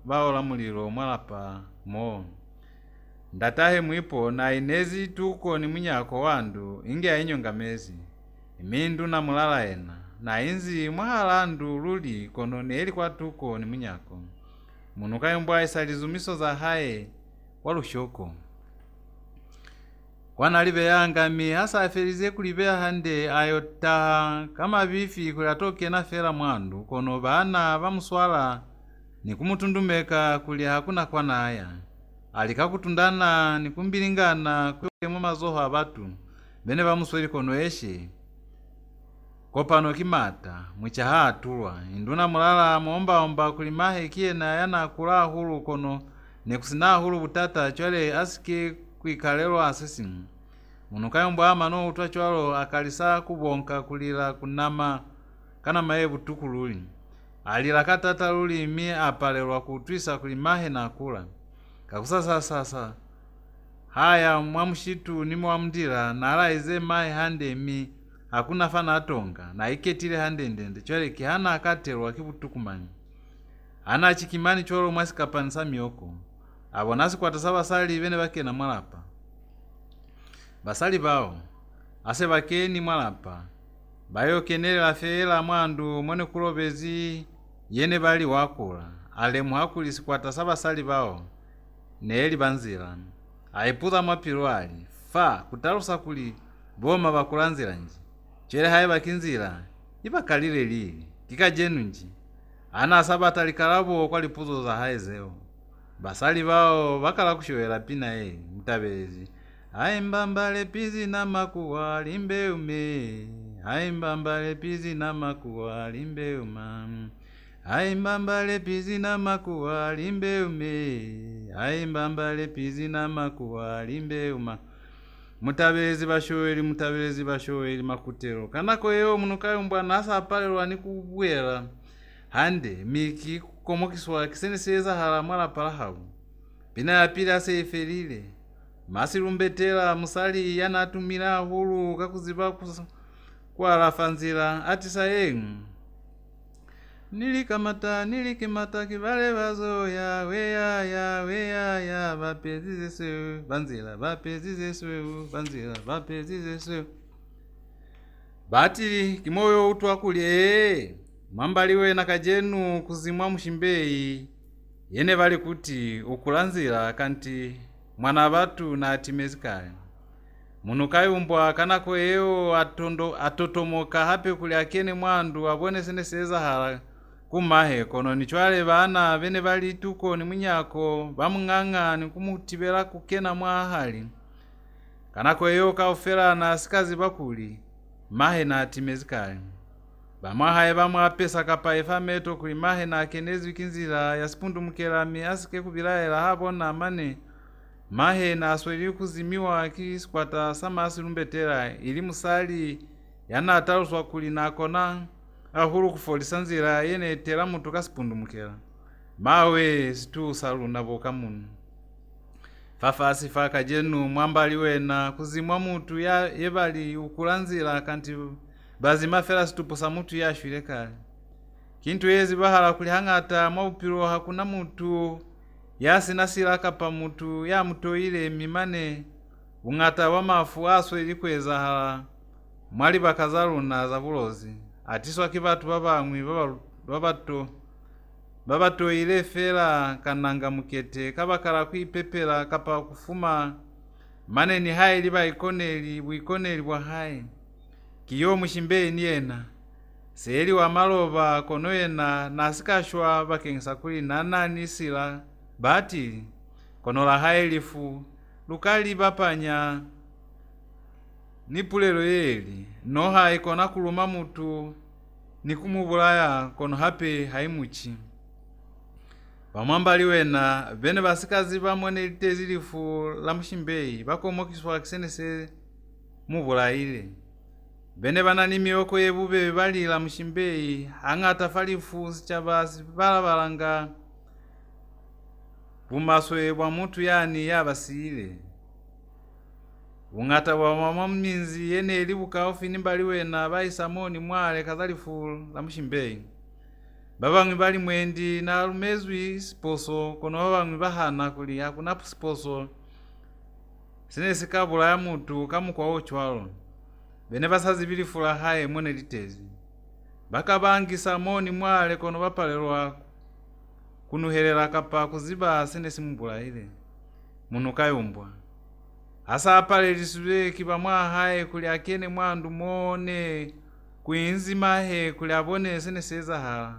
baola muliro mwalapa mo ndatahe mwipo na inezi tuko ni munyako wandu inge ainyongamezi imindu na mulala ena na inzi mwahalandu luli kono neeli kwa tuko ni munyako Munukayumbwa isalizumiso za haye walushoko kwana libe yangami hasa afelize kulibea hande ayota kama bifi kulatoke na fera mwandu kono bana bamuswala ni kumutundumeka kuli hakuna kwana aya alikakutundana ni kumbilingana kwemo mazoho abatu bene bamusweli kono eshe kopano kimata mwichaha atulwa induna mulala momba kulimahe kiena yana kula hulu kono nekusina hulu butata chwale asike kwikalelo asesimu Munukayumbwa amano utwa chwalo akalisa kubonka kulila kunama kana maye butukululi alila katata luli apalelwa kutwisa kulimahe na kula kakusasa sasa haya mwamushitu nimo wamundila nala ize mahe hande hakuna fana atonga na iketile hande ndende chwale kihana akatelwa kibutukumani ana chikimani chwalo mwasikapanisa mioko abonasi kwa tasaba sali bene bakena mwalapa basali bao ase bakeni mwalapa bayo kenele afela mwandu mwene kulobezi yene bali wakula ale muhakulisi kwa tasaba sali bao neeli banzira aipuza mapilwali fa kutalusa kuli boma bakulanzira nji chere haye bakinzira ibakalile lili kikajenu nji ana sabata likalabo kwa lipuzo za haye zeo basali bao bakala kushoela pina mutabezi aimbambale pizi na makuwa limbeume aimbambale pizi na makuwa limbeuma aimbambale pizi na makuwa limbeume aimbambale pizi na makuwa limbeuma mutabezi bashoeli makutero kanako yeo Munukayumbwa nasa apalelwa ni kubwela hande miki komokiswa kiseneseza hala mwala palahabu pina yapili aseifelile masilumbetela musali yanatumila hulu kakuziba kualafanzila atisa yengu nilikimata kivale vazoya weya vapezizeseu vanzila vapezizeseu bati kimoyo utwa kulye mwambaliwe na kajenu kuzimwa mushimbeyi yene vali kuti ukulanzila kanti mwana vatu na atimezikale Munukayumbwa kanako yeo atotomoka hape kuli akene mwandu abone sene seza hala kumahe kono nichwale bana bene bali tuko ni munyako bamung'ang'a ni kumutibela kukena mwahali kanako yeo kaufela na asikazi bakuli mahe na atimezikale bamwahaye bamwapesa kapa efameto kuli mahe na akenezi kinzila yasipundu mkelami asike kubilaela habona mane mahe na asweli kuzimiwa kiskwata samasi lumbetela ili musali yana ataluswa kuli nakona ahuru kufolisa nzira yene tela mutu kasipundumukela mawe situ saluna boka munu fafasi faka jenu mwambaliwe na kuzimwa mutu yebali ukulanzila kanti bazima fela situposa mutu yashwile kale kintu yezi bahala kulihang'ata mwaupiro hakuna mutu yasinasila kapa mutu ya mutoile mimane ung'ata wa mafu aswe ilikweza hala mwali bakazaluna za bulozi atiswa kibatu babamwi babatoile fela kananga mukete kabakala kuipepela kapa kufuma mane ni hai liba ikoneli bwa hai kiyo mushimbeyi niyena seeli wa maloba kono yena nasikashwa bakengisa kuli nananisila bati kono la hailifu lukali bapanya nipulelo yeli noha ikona kuluma mutu nikumubulaya kono hape haimuchi bamwambaliwe na bene basikazi bamwene litezilifu la mushimbeyi bakomokiswa kisenese mubulayile bene banani mioko yebube balila mushimbeyi ang'ata falifu sichabasi balabalanga bumaswe bwa mutu yani yabasile ung'ata bwa mama mminzi yene Libuka ofinimbaliwe na baisamoni mwale kazalifu la mushimbeyi babamwi bali mwendi na lumezwi siposo kono babamwi bahana kuli hakuna siposo sinesi kabula ya mutu kamukwa ochwalo bene basazi bilifula haye mwene litezi bakabangisa moni mwale kono bapalelwa kunuhelela kapa kuziba sinesi mubulaile Munukayumbwa asa apale lisule kiba mwahaye kuli akene mwandu mone kuinzi mahe kuli abone sineseza hala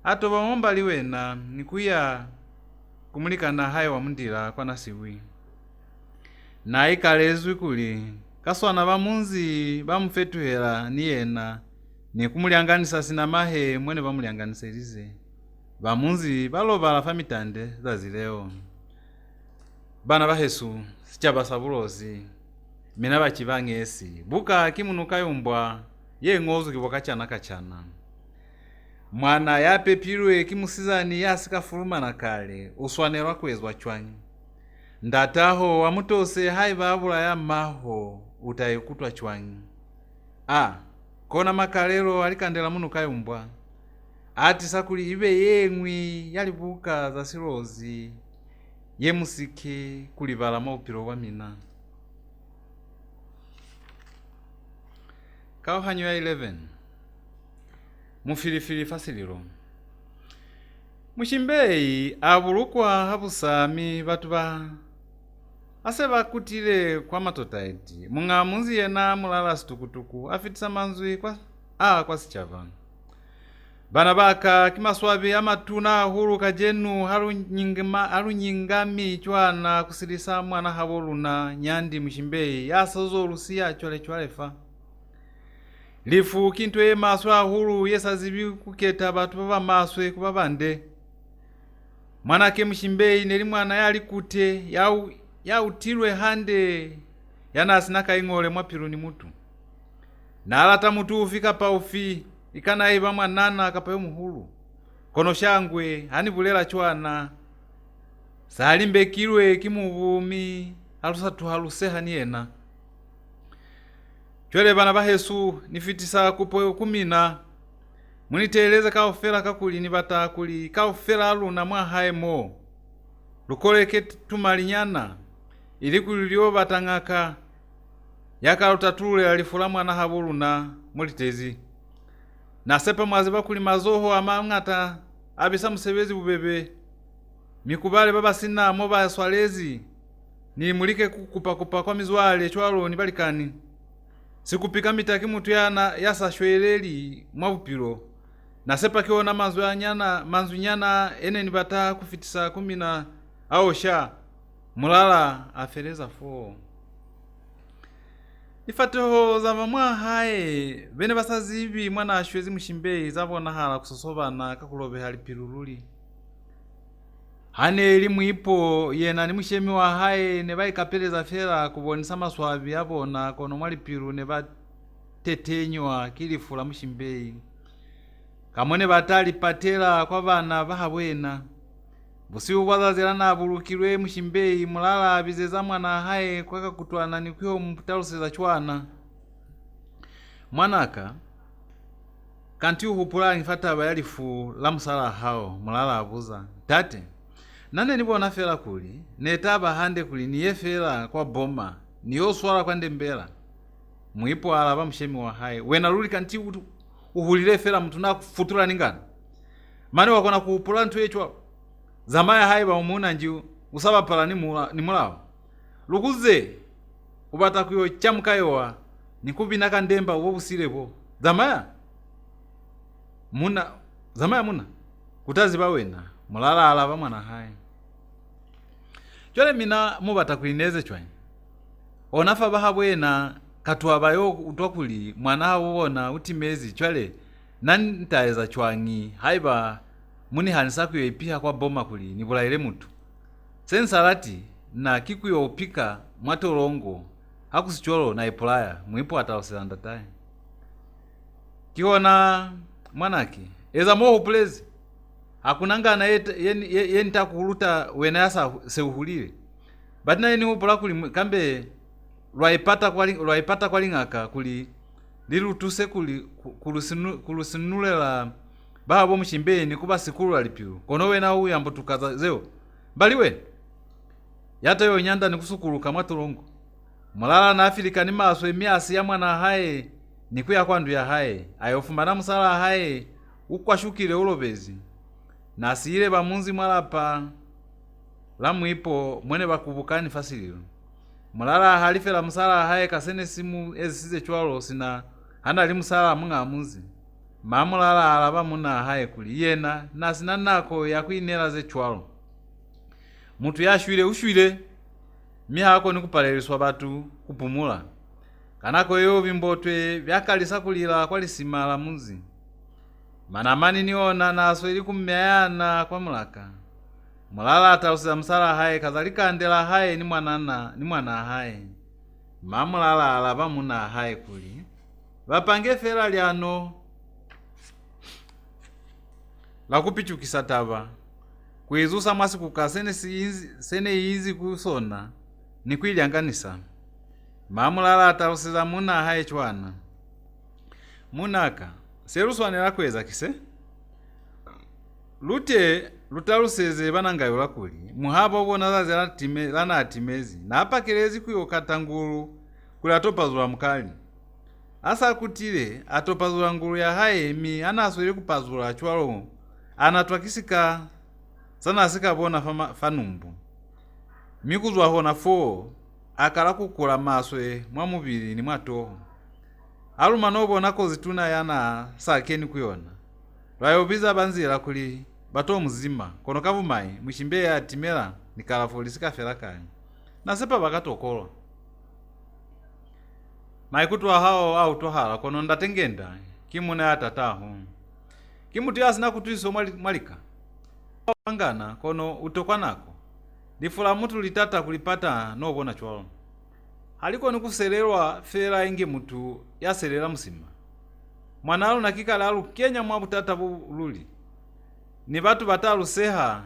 ato bamombaliwe na nikuya kumulikana haye wa mundila kwa nasiwi na ikalezwi kuli kaswana bamunzi bamufetuhela niyena nikumulianganisa sina mahe mwene bamulianganisa ilize bamunzi balobala famitande zazileo bana bahesu sichabasa bulozi mina bachibangesi buka kimunukayumbwa ye ng'ozu kiboka kachana mwana yapepilwe kimusizani yasikafuluma na kale uswanelwa kwezwa chwanyi ndataho wamutose hai babula ya maho utayikutwa chwanyi kona makalelo alikandela Munukayumbwa ati sakuli ibe yengwi ya Libuka za silozi ye musike kulibala maupiro wa mina kauhanyo ya 11 mufilifili fasiliro mushimbeyi abulukwa habusami batu ase bakutile kwa matotaiti mung'amunzi yena mulala situkutuku afitisa manzwi kwa sichava bana baka kimaswabi amatuna hulu kajenu halunyingami chwana kusilisa mwana haboluna nyandi mushimbeyi yasozo lusia chwalefa lifu kintu ye maswa hulu yesazibi kuketa batu baba maswe kubabande mwanake mushimbeyi neli mwana yali kute yautilwe hande yana asinaka ing'ole mwapiluni mutu nalata mutu ufika pa ufi ikana iba mwanana akapayo muhulu kono shangwe hani bulela chwana salimbekilwe kimuvumi alusatu haluseha niyena. Chwele bana ba Yesu nifitisa kupoyo kumina muniteleze kaofela kakuli ni batakuli kaofela aluna mwa haemo lukoleke tumalinyana ili kulilio batangaka yakalutatule alifula mwana habuluna mulitezi nasepa mwazi bakuli mazoho amangata abisa musebezi bubebe mikubale baba sina mo baswalezi ni mulike kukupa kwa mizwale chwalo ni balikani sikupika mitaki mutu yana yasashweleli mwabupilo nasepa kiona manzu nyana ene nibata kufitisa kumina aosha mulala afereza fo ifateho za mamwa hae bene basazibi mwana ashwezi mushimbei zabona hala kusosobana kakulobe hali pilululi hane elimu ipo yena ni mushemi wa hae ne baikapeleza fera kubonisa maswabi abona kono mwali pilu ne batetenywa kilifula mushimbei kamone batali patela kwa bana bahabwena busi ubwazazela na bulukilwe mushimbei mulala bizeza mwana hae kwaka kutwana ni kyo mputaluseza chwana mwanaka kanti uhupula nifata bayalifu la musala hao mulala abuza tate nane nibona fela kuli netaba hande kuli niye fela kwa boma niyo swala kwa ndembela muipo alaba mshemi wa hae wena luli kanti uhulile fela mtu na kufutura ningana mani wakona kuupula ntu echwa zamaya hae ba umuna njiu usaba pala ni mulawa lukuze ubata kuyo chamukayowa nikubina kandemba uwo busilebo zamaya muna kutazi bawena mulala alaba mwana hae chole mina mubata kulineze chwanyi onafa bahabwena katwa bayo utwakuli mwana awona utimezi chwale nantaeza chwangi haiba muni hanisa kuyo ipiha kwa boma kuli nibulaile mutu sensalati na kikuyo upika mwatorongo hakusicholo na ipulaya muipo ataoselanda tae kiona mwanaki eza moho upulezi hakunangana yenta kuluta wena yasa seuhulile batina yeni upula kuli kambe lwaipata kwa lingaka kuli lilutuse kulusinulela babo mushimbeni kuba sikulu alipiru kono wena uyu ambo tukaza zeo baliwe yata yo nyanda nikusukuluka mwatulongo mulala na Afrika ni maso emiasi ya mwana hae nikuya kwandu ya hae ayofumana musala hae ukwashukile ulobezi nasile bamunzi mwalapa lamuipo mwene bakubukani fasililo mulala halifela musala hae kasene simu ezisize chwalo sina hana li musala mungamuzi mamulala alaba muna hae kuli yena nasina nako yakuinela ze chwalo mutu yashwile ushwile mihako nikupaleliswa batu kupumula kanako yo bimbotwe byakalisa kulila kwa lisimala munzi manamani niona naso ili kummeana kwa mulaka mulala atausiza musala hae kazalika andela hae ni mwana hae mamulala alaba muna hae kuli bapange fera lyano la kupichukisa taba kuizusa masiku kasene sene izi kusona ni kwilyanganisa mamulala atausiza muna hae chwana munaka seruswanela kweza kise lute lutaluseze banangayo lakuli muhaba ubona zazela lana atimezi na apakilezi kuyo katangulu kuli atopazula mkali asa kutile atopazula ngulu ya hae mi anaswele kupazula chwalo anatwakisika sana asika bona fanumbu mikuzwa hona fo akala kukula maswe mwa mubili ni mwatoho aluma nobona ko zituna yana sakeni kuyona lwayobiza banzira kuli bato muzima kono kavumai mushimbe ya timela nikalafolisika fela kani nasepa bakatokolo maikutwa hao au tohala kono ndatengenda kimuna atataho kimuti asina kutwiso mwalika angana kono utokwa nako lifula mutu litata kulipata nobona chwalo haliko nikuselelwa fela inge mutu yaselela musima mwanalo nakikala alu kenya mwa butata bululi ni batu batalu seha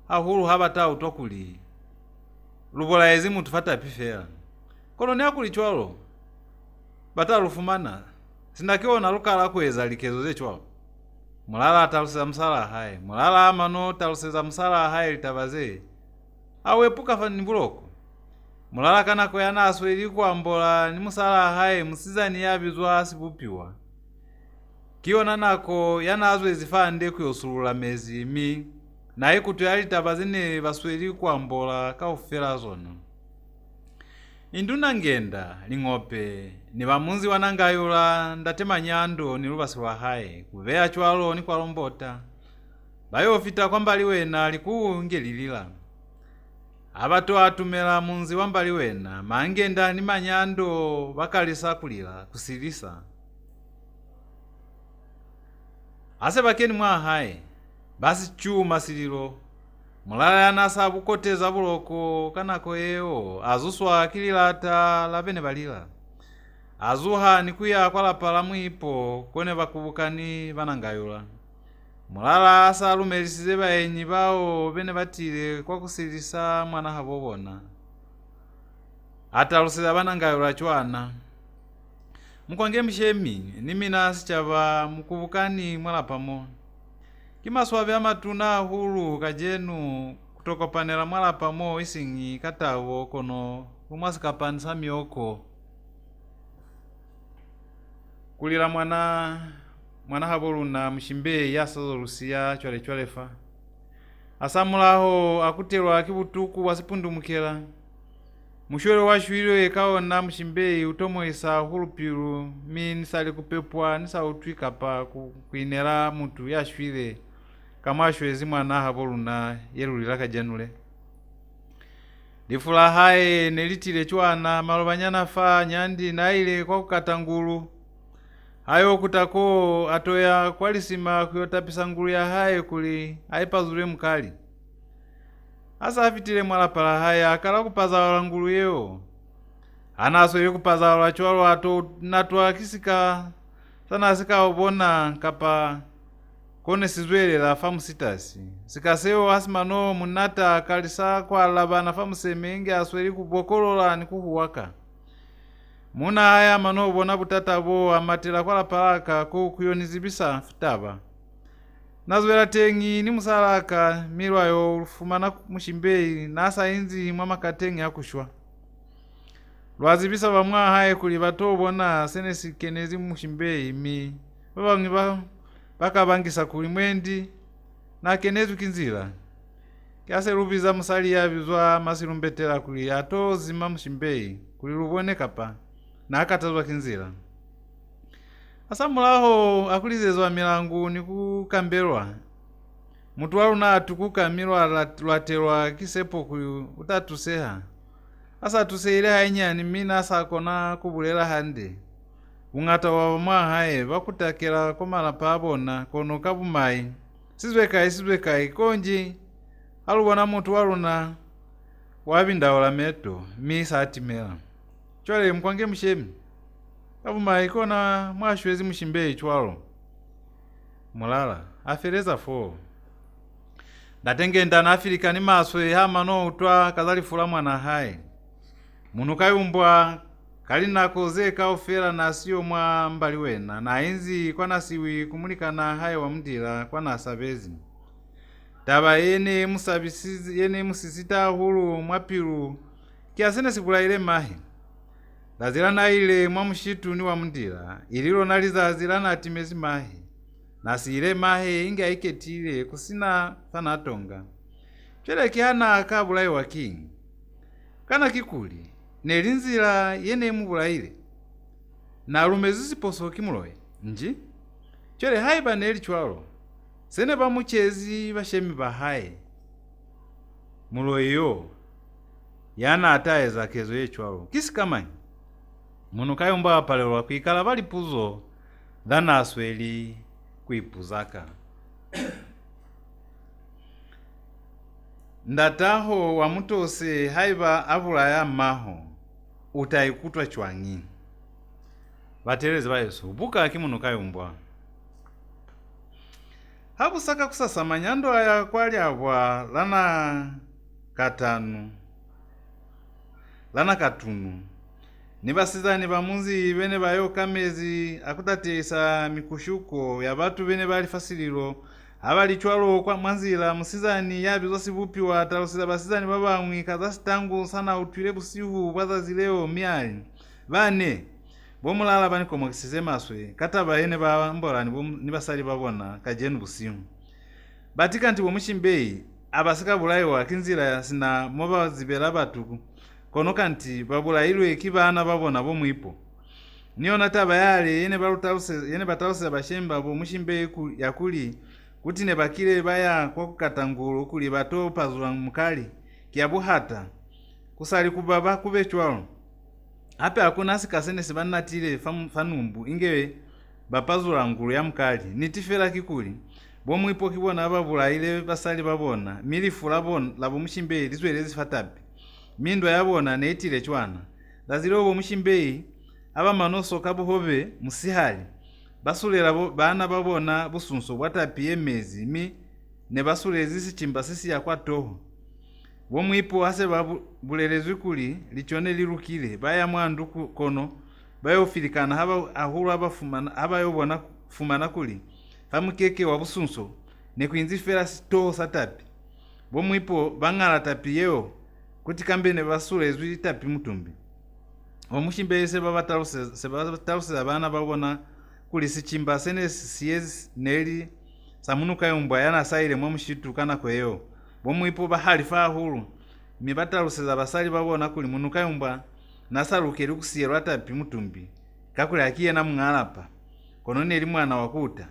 ahulu habata utokuli lubola ezimu tufata pifera koloni akuli chwalo batalufumana sindakiona lukala kweza likezo zechwalo mulala ataluseza msala hai mulala amano taluseza msala hai litabaze awepuka fani buloko mulala kana koyana asweli kwambola ni musala hai musizani yabizwa asibupiwa kiona nako yanazwe zifande kuyosulula mezi mi naye kuti alitabazine basweli kwambola kaufera zona induna ngenda ling'ope ni bamunzi wanangayula ndatema nyando ni lubasirwa hai kuveya chwalo ni kwalombota bayofita kwambali wena likuungelilila abato atumela munzi wambali wena mangenda ni manyando bakalisa kulila kusilisa ase bakeni mwa hai basi chuma sililo mulala yanasa bukoteza buloko kanako yeo azuswa kililata labene balila azuha nikuya kwalapala mwipo kone bakubukani banangayula mulala asa alumelisize baenyi bao bene batile kwa kusilisa mwana habobona atalusila banangayula chwana mukwange mshemi nimina sichaba mukubukani mwalapamo kimaswabe amatuna hulu kajenu kutoka panela mwalapamo isingi katawo kono kumwasikapanisa mioko kulila mwana haboluna mshimbe yasazolusia chwalefa asamulaho akutelwa kibutuku wasipundumukela mushwele washwile ekaona mshimbe utomoisa hulupilu mi nisali kupepwa nisa utwika pa kuinela mutu yashwile kamwashwezi mwana haboluna yelulila kajanule lifula hae nelitile chwana malobanyana fa nyandi naile kwa kukatangulu hayo kutako atoya kwalisima kuyotapisa ngulu ya haye kuli aipazule mkali asa afitile mwalapala haya akala kupazawala ngulu yeo anaso ye kupazawala chwalo ato natwa kisika sana asika obona kapa kone sizwelela famu sitasi sikaseo asimano munata kalisa kwa labana famu semenge asweli kubokolola ni kuhuwaka muna haya mano bona butata bo amatela kwa lapalaka ko kuyonizibisa futaba nazwela tengi ni musalaka milwayo ulufumana mushimbei nasa inzi mwa makatengi akushwa lwazibisa bamwa haye kuli batobona senesi kenezi mushimbei mi babangi bakabangisa kuli mwendi na kenezi kinzila kyase rubiza musali yabizwa masilumbetela kuli ato zima mushimbei kuli luboneka pa na akatazwa kinzila asamulaho akulizezwa milangu ni kukambelwa mutu waluna atukukamirwa lwatelwa kisepo kuyu utatuseha asa tuseile hainyani mina sakona kubulela hande ung'ata wa mwa haye bakutakela komala pabona kono kabumai sizwekai konji alubona mutu waluna wabindaola meto misa atimela chwale mkwange mshemi kabumai kona mwashwezi mshimbe chwalo mulala afereza fo ndatengenda na Afrika ni maswe hama no utwa kazalifula mwana hai Munukayumbwa kali nakoze kaofera nasiyo mwa mbali wena na inzi kwa nasiwi kumulikana haye wa mdila kwa nasabezi taba yene musisita hulu mwapilu kiasene sikula ile mahi lazilana ile mwa mshitu ni wa mdila ililo naliza zilana atimezi mahi nasi ile mahi inge aiketile kusina fanatonga chele kiana akabulai wa king kana kikuli nelinzila yene mubulaile na lumezisi poso kimuloye nji chele haiba neli chwalo sene bamuchezi bashemi bahaye muloyo yana ataeza kezo ye chwalo kisi kamanyi Munukayumbwa palelwa kwikala bali puzo dhana asweli kuipuzaka ndataho wa mutose haiba abula ya maho utaikutwa chwangi bateleze ba Yesu buka Munukayumbwa hakusaka kusasa manyando aya kwali abwa lana katunu ni basizani bamunzi bene bayo kamezi akutatesa mikushuko ya batu bene bali fasiliro abali chwalo kwa mwanzira musizani yabi zosibupiwa talusiza basizani babamwi kazasitangu sana utwile busihu bwazazileo myali bane bomulala bani komokisize maswe kataba ene bambolani ni basali babona kajenu busimu batika nti bomushimbeyi abasika bulayiwa kinzira sina moba zibera batu kono kanti babulayilwe kibana babona bomwipo niyo nataba yale yene bataluse bashemba bomushimbeyi yakuli kuti ne bakile baya kwa kukatangulu kuli bato pazula mukali kiabuhata kusali kubaba kubechwalo ape akuna asikasene sibanatile fanumbu ingewe bapazula ngulu ya mkali nitifera kikuli bomwipo kibona ababulayile basali babona milifu labo mushimbeyi lizwelezi fatapi mindo yabona neitile chwana lazilo bomushimbeyi abamanoso kabuhobe musihali basulera bana babona busunso bwatapiye mezi ne basulezi sichimba sisi yakwatoho bomwipo ase babulelezwi kuli lichone lirukile baya mwandu kono bayofilikana haba ahulu abafumana abayobona fumana kuli famukeke wa busunso ne kwinzifera sto satapi bomwipo bangala tapiyeo kuti kambene basulezwi tapi mutumbi omushimbe sebataluse abana babona kuli sichimba sene siyezi neli samunukayumbwa yana saile mwa mushitu kana kweyo bomwipo bahalifa ahulu mibataluse basali babona kuli munukayumbwa nasalukeli kusiyelwa tapi mutumbi kakuli akiye na mung'alapa kono neli mwana wakuta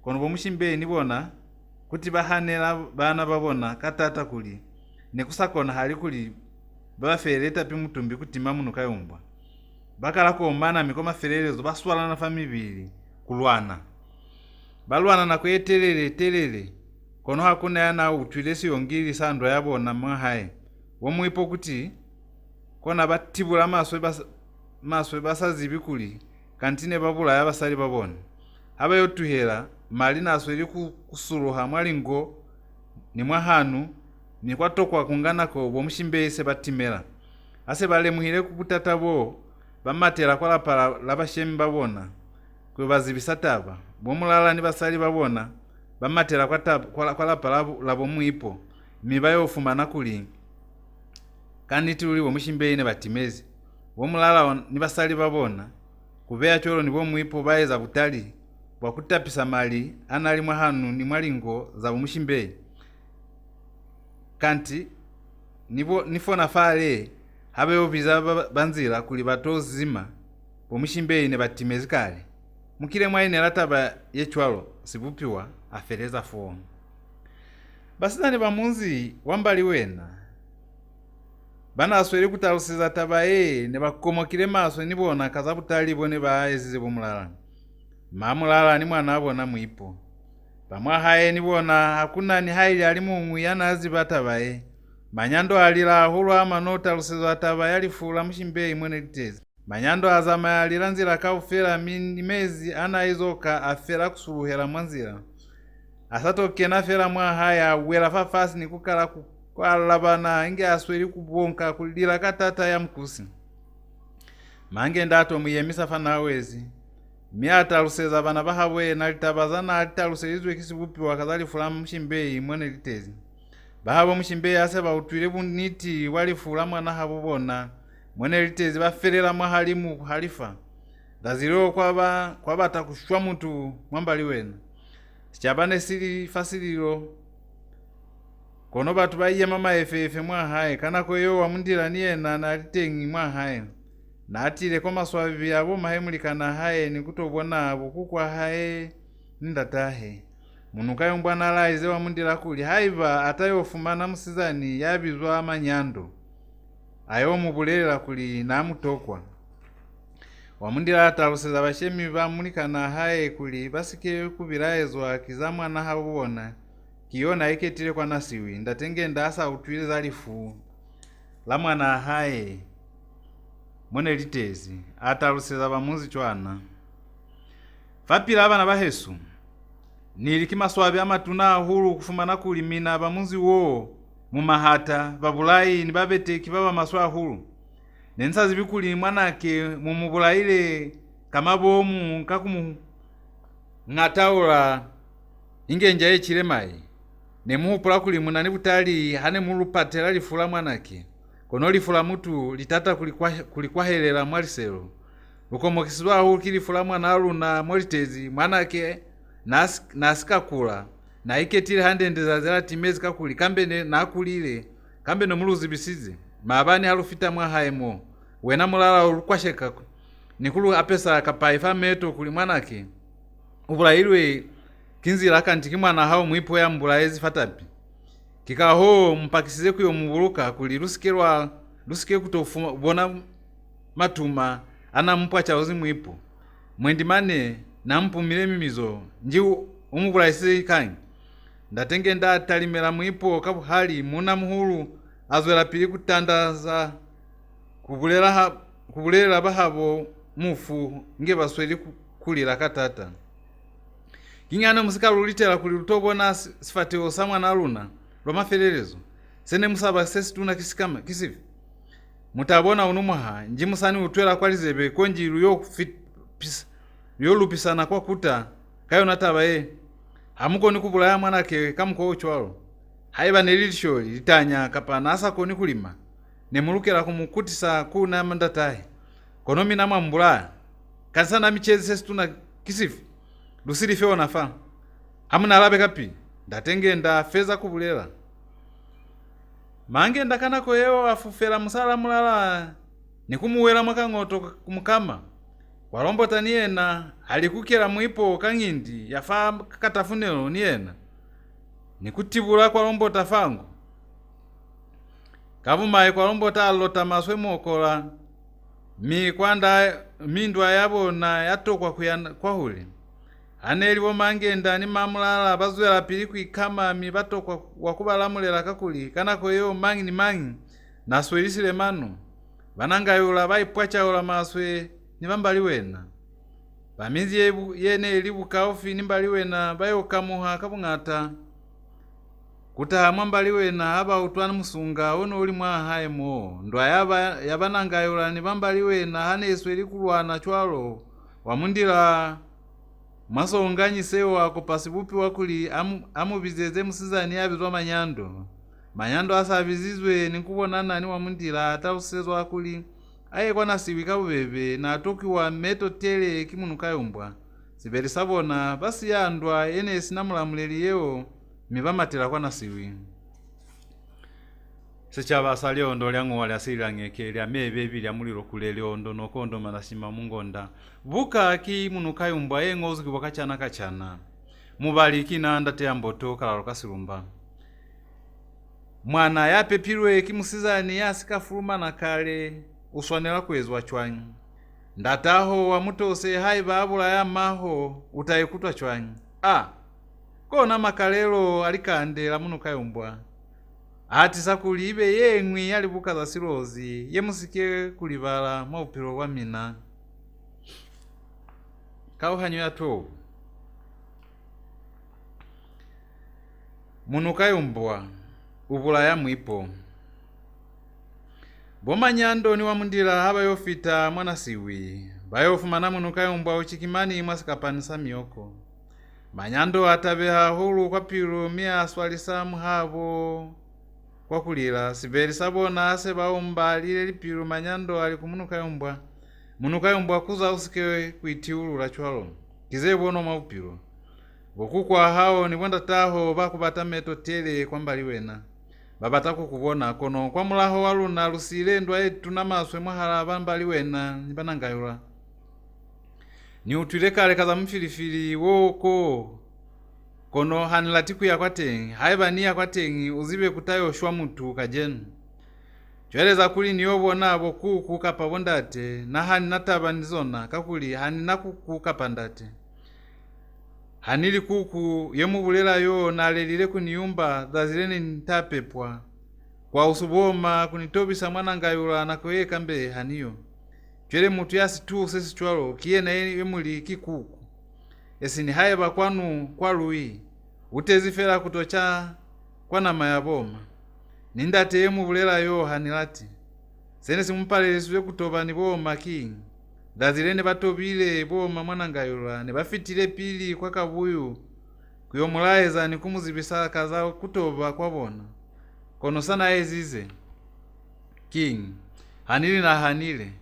kono bomushimbe nibona kuti bahanela bana babona katata kuli nekusakona hali kuli bafere tapi mutumbi kutima munukayumbwa bakala kuombana mikoma ferelezo baswala na famibili kulwana balwana na kwetelele kono hakuna yana utwilesi yongili sando yabona mwahaye womwipo kuti kona batibula maswe basazibi kuli kantine babula yabasali babona abayotuhera mali naswe ili kusuluha mwalingo ni mwahanu ni kwatokwa kunganako bomushimbeyi sebatimela ase balemuhile kukutatabo bamatela kwalapa labashemi babona kwe bazibisataba bomulala ni basali babona bamatela kwalapa labomwipo mibayofumana kuli kaniti uli bomushimbeyi ne batimezi bomulala ni basali babona kubeya cholo ni bomwipo bayeza butali bwakutapisa mali anali mwahanu ni mwalingo za bomushimbeyi kanti nifona fale habeyobiza banzira kuli batozima bomushimbeyi ne batimezi kale mukile mwaine lataba yechwalo sibupiwa afereza fo basizani bamunzi wambali wena bana asweli kutalusiza tabaye ne bakomokile maswe nibona kazabutali bone baezize bomulala mamulala ni mwana abona mwipo pamwahaye nibona hakuna ni haili alimu yanazi batabaye manyando alila hulwa amanota lusizo atabaye alifula mushimbeyi mwene litezi manyando azama alilanzira kaufera mezi anaizoka afera kusuluhera mwanzira asatoke nafera mwahaya wela fafasi ni kukala kwalabana inge asweli kubonka kulila katata ya mkusi mange ndato muyemisa fanawezi miata luseza bana bahabwe nalitabazana alitaluselizwe kisibupi wakazali fulamu mushimbeyi mwene litezi bahabo mushimbeyi ase bautwile buniti walifula mwana habo bona mwene litezi baferela mwahalimu halifa dazilio kwa batakushwa mutu mwambali wena sichabane sili fasililo kono batu baiye mama efe mwahaye kanako yo wamundila niyena nalitengi mwahaye natile kwa maswabi yabo mahemulikana haye nikutobona abo kukwa haye ndatahe Munukayumbwa nalaize wamundila kuli haiva atayofumana musizani yabizwa amanyando ayo mubulela kuli namutokwa wamundila ataluseza bashemi bamulikana haye kuli basike kubilaezwa kizamwana habona kiona iketile kwa nasiwi ndatengenda asa utwile zalifu la mwana haye mwene litezi ataluseza bamuzi chwana fapila abana bahesu nili kimaswabi amatuna hulu kufumana kulimina bamuzi wo mumahata babulayi ni babeteki baba maswa hulu nensazi bikuli mwanake mumubulaile kamabomu kakumu ngataula ingenja yechilemayi nemuhupula kuli munani butali hane mulupatela lifula mwanake kono lifula mutu litata kulikwahelela mwaliselo lukomokisibwa hulu kilifula mwana aluna mwalitezi mwanake nasikakula na iketile handendeza zela timezi kakuli kambe nakulile kambe nomuluzi bisize mabani halufita mwahaemo wena mulala ulukwasheka nikulu apesa kapaifa meto kuli mwanake ubulailwe kinzila kantiki mwana hao mwipo ya mbulaezi fatapi kikaho mpakisize kuyo mubuluka kuli lusike kutofuma bona matuma ana mpwa chaozi mwipo mwendimane na mpumile mimizo nji umubulaisi kangi ndatenge ndatalimela mwipo kabuhali muna muhulu azwela pili kutandaza kubulela bahabo mufu nge basweli kulila katata kingana musika lulitela kuli lutobona sifatio samwana aluna lwamafelelezo sene musaba sesi tuna kisikama kisivi mutabona unumuha nji musani utwela kwalizebe konjilu yolupisana kwa kuta kayo nataba hamukoni kubulaya mwanake kamuko uchwalo haiba nelilisho litanya kapana asa koni kulima nemulukela kumukutisa kuna mandatahe kono mina mwambulaya kansana michezi sesi tuna kisivi lusili feo nafa hamuna alabe kapi ndatenge nda feza kubulela mange ndakanako yeo afufela musala mulala nikumuwela mwakang'oto kumukama walombota niyena alikukela mwipo kang'indi yafa katafunelo niyena nikutibula kwa lombota fangu kavumaye kwa lombota alota maswe mokola mindwa yabona yatokwa kwa huli aneliwo mangenda ni mamulala bazwela pili kwikama mibatokwa wakubalamulela kakuli kanako yeo mangi naswelisile manu banangayula baipwachaula maswe nibambali wena baminzi yene Libuka ofi nimbali wena bayokamuha kabung'ata kutaha mwambali wena aba utwana musunga ono uli mwahaemo ndwa yabanangayula nibambali wena hane esweli kulwana chwalo wamundila masonganyisewo wako pasibupi wakuli amubizeze musizani yabizwa manyando asabizizwe nikubonana ni wamundila atausezwa wakuli aye kwa nasiwika ubebe na atokiwa meto tele kimunukayumbwa sibeli sabona basi yandwa ene sinamulamuleli yeo mibamatela kwa nasiwi sechaba saliondo lyang'o lyasili ngeke lya mebe bili amuliro kulele ondo nokondo manasima mungonda buka ki Munukayumbwa yengozi kibokachana kachana mubali kina ndate amboto kalalo kasilumba mwana yapepirwe kimusizani yasikafuluma na kale uswanela kwezwa chwanyi ndataho wamutose haiba abula ya maho utayikutwa chwanyi kona makalelo alikandela Munukayumbwa ati sakulibe yengwi Libuka za silozi yemusike kulibala maupiro wa mina kauhanyo yato Munukayumbwa ubulaya mwipo bomanyando ni wamundila haba yofita mwanasiwi bayofumana Munukayumbwa uchikimani mwasikapanisa mioko manyando atabeha hulu kwa piro mia swalisa muhabo kwa kulila sibeli sabona ase baomba lile lipiro manyando ali ku Munukayumbwa kuza usike kuitiulula chwalo kizebono maupiro bokukwa hao ni bwanda taho bakubata meto tele kwambali wena babatako kubona kono kwa mulaho waluna lusile ndwa etu namaswe mwahala bambali wena nibanangayula ni utwilekale kaza mfilifili woko kono hanilatiku ya kwatengi haibania kwatengi uzibe kutayo shwa mutu kajenu chweleza kuli niyobona abo kuku kapabondate na hani nataba nizona kakuli hani nakuku kapandate hanili kuku yemubulela yo nalelile kuniyumba dhazilene nitapepwa kwa usuboma kunitobisa mwanangayula nakoye kambe haniyo chwele mutu yasi tu sesi chwalo kiye na yemuli kikuku esini haiba kwanu kwalui utezifera kutocha kwa nama ya boma nindate mubulela yo hanilati sene simumpaleleswe kutoba ni boma king dazilene batobile boma mwanangayula ne bafitile pili kwa kabuyu kuyomulaeza ni kumuzibisa kaza kutoba kwa bona kono sana ezize king hanili na hanile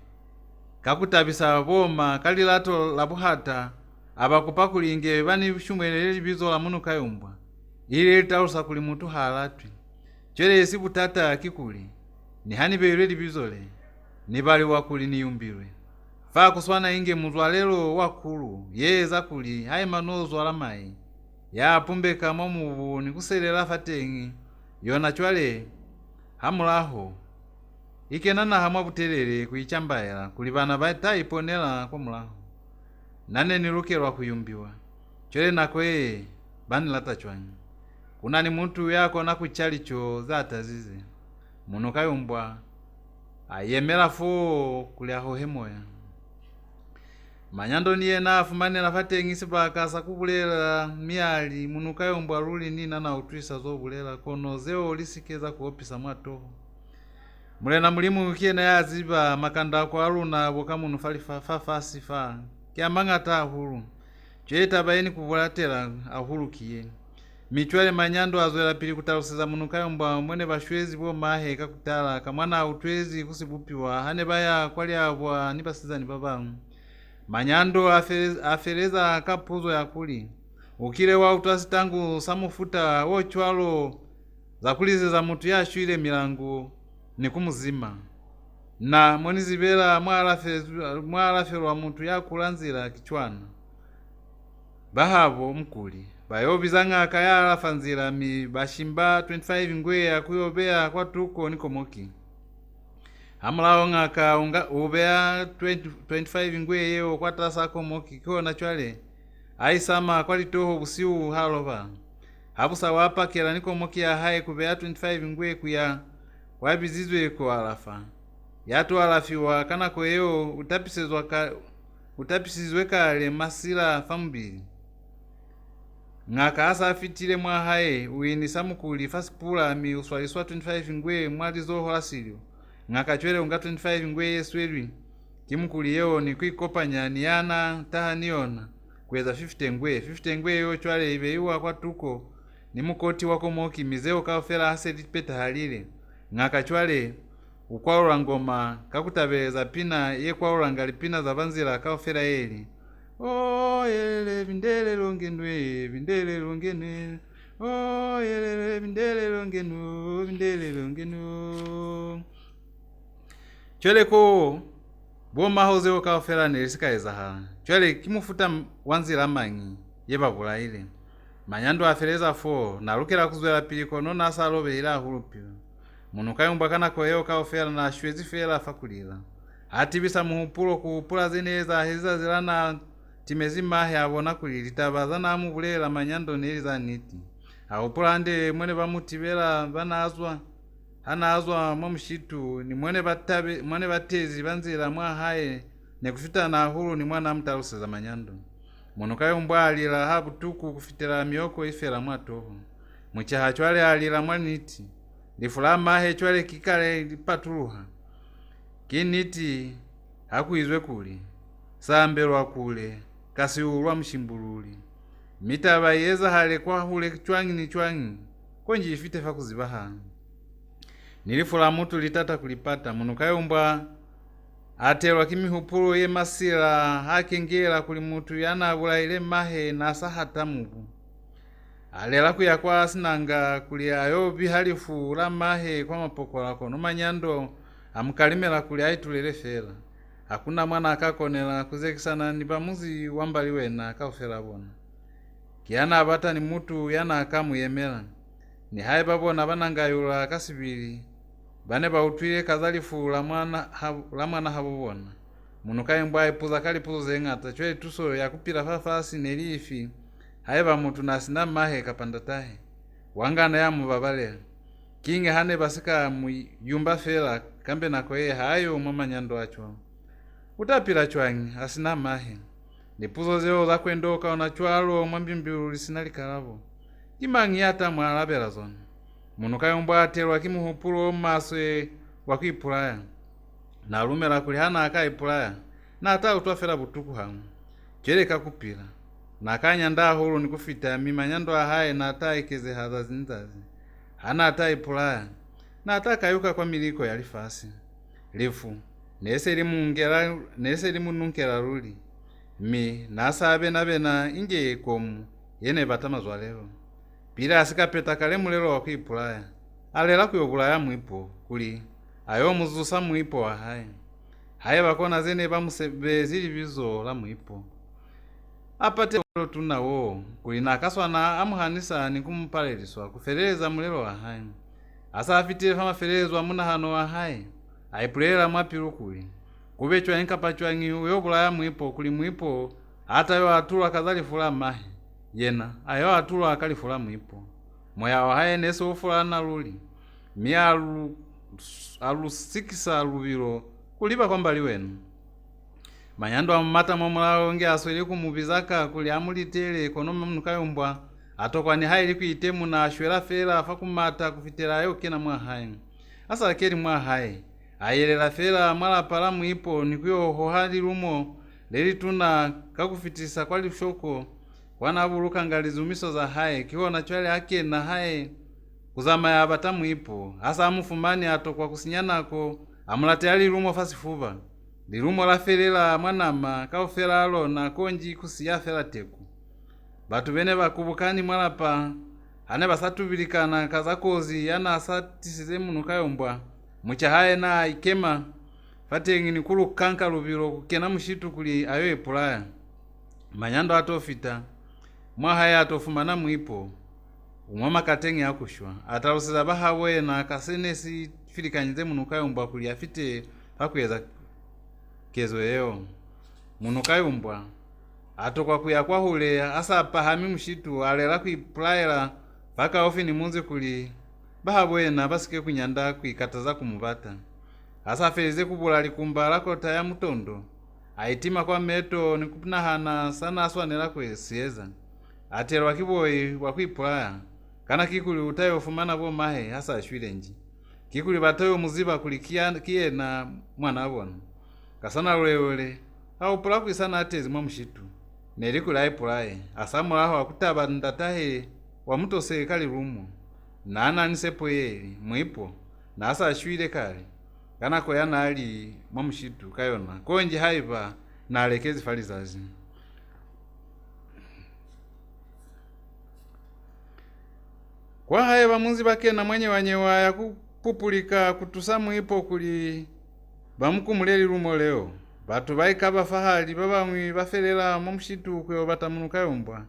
kakutabisa boma kalilato labuhata abakupakulinge bani shumwelele bizo la Munukayumbwa ile tausa kuli mutu halatwi chele sibutata kikuli ni hani belele bizole ni bali wakuli niyumbirwe fa kuswana inge muzwalelo wakulu yeza kuli hai manozo alamai ya pumbeka momubu ni kuselela fatengi yona chwale hamulaho ikenana hamwa butelele kuichambaela kuli bana bataiponela kwa mulaho nane nilukelwa kuyumbiwa chole nakwe bani latachwanyi kunani muntu yako nakuchalicho zata zize Munukayumbwa ayemela fo kuli aho hemoya manyando niye nafumanela fatengi sibakasa kubulela miali Munukayumbwa luli nina na utwisa zobulela kono zeo lisikeza kuopisa mwatoho mulena mulimu kiena yaziba makanda kwa aluna boka munu fasifa kiamangata ahulu cheta bayeni kuvulatela ahulu kiye michwale manyando azwela pili kutalusiza Munukayumbwa mwene bashwezi bo mahe kakutala kamwana utwezi kusibupiwa hane baya kwali abwa nibasiza ni babangu manyando afereza kapuzo ya kuli ukile wa utasi tangu samufuta wo chwalo za kulize za mutu ya shwile milangu ni kumuzima na mwenizibela mwalaferwa mutu ya kulanzila kichwana bahabo mkuli bayobizanga kaya fanzila mi bashimba 25 ngweya kuyobea kwa tuko nikomoki amulao ngaka ubea 25 ngweye kwa tasako moki kona chwale aisama kwali toho busiu haloba habusa wapa kela nikomoki ya hai kubea 25 ngwe kuya wabizizwe ko alafa yatu alafiwa kana kweo utapisizwe kale masila fambili ngaka asa afitile mwa hae uini samukuli fasipula mi uswaliswa 25 ngwe mwali zo horasilio ngaka chwele unga 25 ngwe yeswelwi kimukuli yeo ni kuikopanya niyana taha niona kweza 50 ngwe yo chwale ibeiwa kwa tuko ni mukoti wako moki mizeo kaofela aseti peta halile ngaka chwale ukwaula ngoma kakutabeleza pina ye kwaula ngalipina za banzila kaofela eli oh yelele vindele longenwe oh yelele vindele longenu chwele ko boma hozeo kaofela nelisikaeza ha chwele kimufuta wanzila mangi yebabula ile manyando afereza fo nalukela kuzwela pili kono nasalobe ila hulupiwa Munukayumbwa kana koyo kaofela na shwezi fela fakulila atibisa muhupulo kupula zeneza heza zilana timezima yabona kulilitabaza na mubulela manyando neliza niti awupulande mwene bamutibela banazwa hanazwa mwamushitu ni mwene batezi banzila mwa haye nekufita na hulu ni mwana mtalusiza manyando Munukayumbwa alila habutuku kufitela mioko ifela mwatoho muchaha chwale alila mwaniti lifulama he chwale kikale patuluha kiniti hakuizwe kuli sambelwa kule kasiulwa mshimbululi mitaba yeza hale kwa hule chwangi konji ifite fakuzibaha nilifula mutu litata kulipata Munukayumbwa atelwa kimihupulo ye masila hakengela kuli mutu yanabula ile mahe na sahata mubu alela kuya kwa sinanga kuli ayo bihalifu la mahe kwa mapokola kono manyando amukalimela kuli aitulele fela hakuna mwana akakonela kuzekisana ni bamuzi wambali wena kaufela bona kiana abata ni mutu yana akamuyemela ni haye babona banangayula kasibili bane bautwile kazalifu la mwana habubona Munukayumbwa ipuza kalipuza ngata chwe tuso yakupira fafasi nelifi haye bamutu nasina mahe kapandatahe wangana ya mubabale kinge hane basika muyumba fela kambe nakoye hayo mama nyando acho utapila chwangi asina mahe Lipuzo zeo za kwendoka onachwalo mwambimbiulu lisinalikalapo. Kimang'iyata mwalapela zona. Munukayumbwa atelo akimuhupulo mmaswe wakwipulaya. Na lumela kulihana akaipulaya. Na ata utwafela butuku hamu. Jereka kupila. Na kanyanda hulu ni kufita mimanyando ahaye na ata ikeze hadha zinzazi. Hana ata ipulaya. Na ata kayuka kwa miliko ya lifasi. Lifu. Nese limu nunkela luli. Mi nasabe na inje komu yene batama zwalelo. Pila asikapeta kale mulelo wakwipulaya. Alela kuyobulaya mwipo kuli. Ayo muzusa mwipo wa haye. Haye bakona zene bamusebe zili bizo la mwipo. Apate tuna wo kuli nakaswana amuhanisa ni kumpaleliswa kufereza mulelo wa haye. Asa afitile fama ferezwa muna hano wa haye. Aipulela mwapilu kuli. Kubechwa enkapachwa ngiu yobulaya mwipo kuli mwipo hata yo atulwa kazalifula mahe. Yena ayo atulwa akalifula mwipo. Moya wa haye nese ufula na luli. Alusikisa aluvilo kulipa kwa mbali wenu. Manyando amata mwamulalo nge aswele kumubizaka kuli amulitele konoma Munukayumbwa atokwa ni haili kuitemu na ashwela fela afakumata kufitela yo kena mwa haye. Asa akeli mwa haye. Ayelela fela mwala pala mwipo nikuyo hohali lumo leli tuna kakufitisa kwa lishoko wana buluka ngalizumiso za haye kiona chwale hake na haye kuzama ya bata mwipo asa amufumani atokwa kusinyanako amulateali lumo fasifuba lilumo la felela mwanama kaufela alo na konji kusiya fela teku batu bene bakubukani mwala pa ane basatubilikana kazakozi yana asatisize Munukayumbwa muchahaye na ikema fatengi ni kulu kanka lubilo kukena mushitu kuli ayo ipulaya. Manyando atofita mwahaya atofumana mwipo umwama katengi akushwa atalusiza bahawe na kasenesi filikanyize Munukayumbwa kuli afite pakweza kezo yeo. Munukayumbwa atokwa kuya kwa hule asa pahami mushitu alela kuipulaela paka ofi ni munzi kuli bahawe na basike kunyanda kuikataza kumubata. Asa felize kubula likumbala kota ya mutondo. Aitima kwa meto ni kupinahana sana aswanela kwesieza. Atelo wakiboi wakwipulaya. Kana kikuli utayo fumana bo mahe hasa ashwilenji. Kikuli batayo muziba kulikia kie na mwana wona. Kasana lulewele. Hau pula kuisana atezi mwa mshitu. Neliku laipulaye. Asamu laho wakutaba ndatahe wa mutose kali rumo. Nana nisepo yeli mwipo na asa ashwile kali kana ko yana ali mwamushitu kayona konje haiba na alekezi falizazi. Kwa haye bamunzi bake na mwenye wanyewa ya kupupulika kutusa mwipo kuli bamukumuleli lumo leo batu baikaba fahali babamwi bafelela mwamushitu kwe bata Munukayumbwa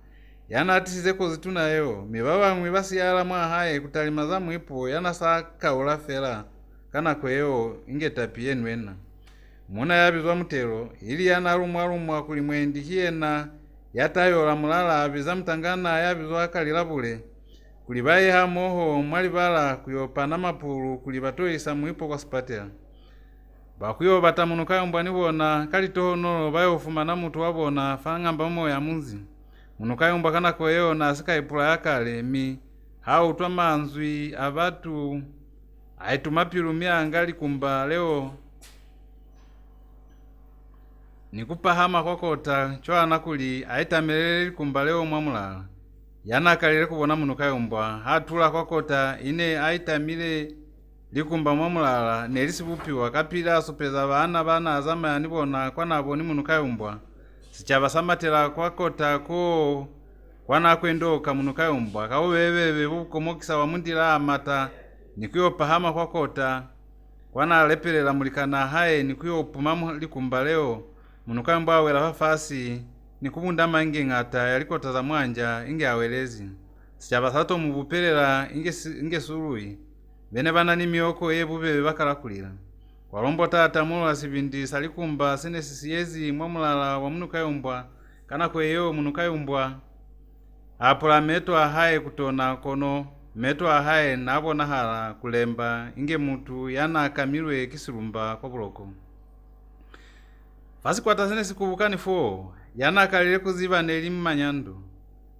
yana atisizeko zituna yeo mibabamwi basiyala mwa haye kutalimaza mwipo yana saka ula fela kana kweo ingetapie nwena muna yabizwa mutelo ili yana alumwa kuli mwendi hiena yatayola mulala abiza mtangana yabizwa kalilabule kuli baye hamoho mwali bala kuyopana mapulu kuli batoisa mwipo kwa spatela bakuyo bata Munukayumbwa nibona kalitohono bayofumana mutu wabona fangamba mo ya munzi. Munukayumbwa kana kweo na asika ipula yakale mi hau twa manzwi abatu aitumapilu miangali kumba leo nikupahama kwa kota chwana kuli aitamelele kumba leo mwamulala yana kalile kubona Munukayumbwa hatula kwa kota ine aitamile likumba mwamulala nelisibupiwa kapila asopeza bana azama yanibona kwa nabo ni Munukayumbwa sichabasamatela kwa kota ko kwana kwendoka Munukayumbwa kawo bebebe bukomokisa wa mundila amata nikuyo pahama kwa kota kwana alepelela mulikana haye nikuyo puma likumba leo Munukayumbwa awela fasi nikubunda mange ngata yalikota za mwanja inge awelezi sichabasato mubupelela inge surui bene bana ni mioko yebube bakalakulira walombo tata mulo asibindi salikumba senesiyezi mwamulala wa Munukayumbwa kana kweyo Munukayumbwa apula meto ahaye kutona kono meto ahaye nabona hala kulemba inge mutu yana kamilwe kisulumba kwa buloko Fasikwata sene sikuvukani fo yana akalile kuziva neli mmanyando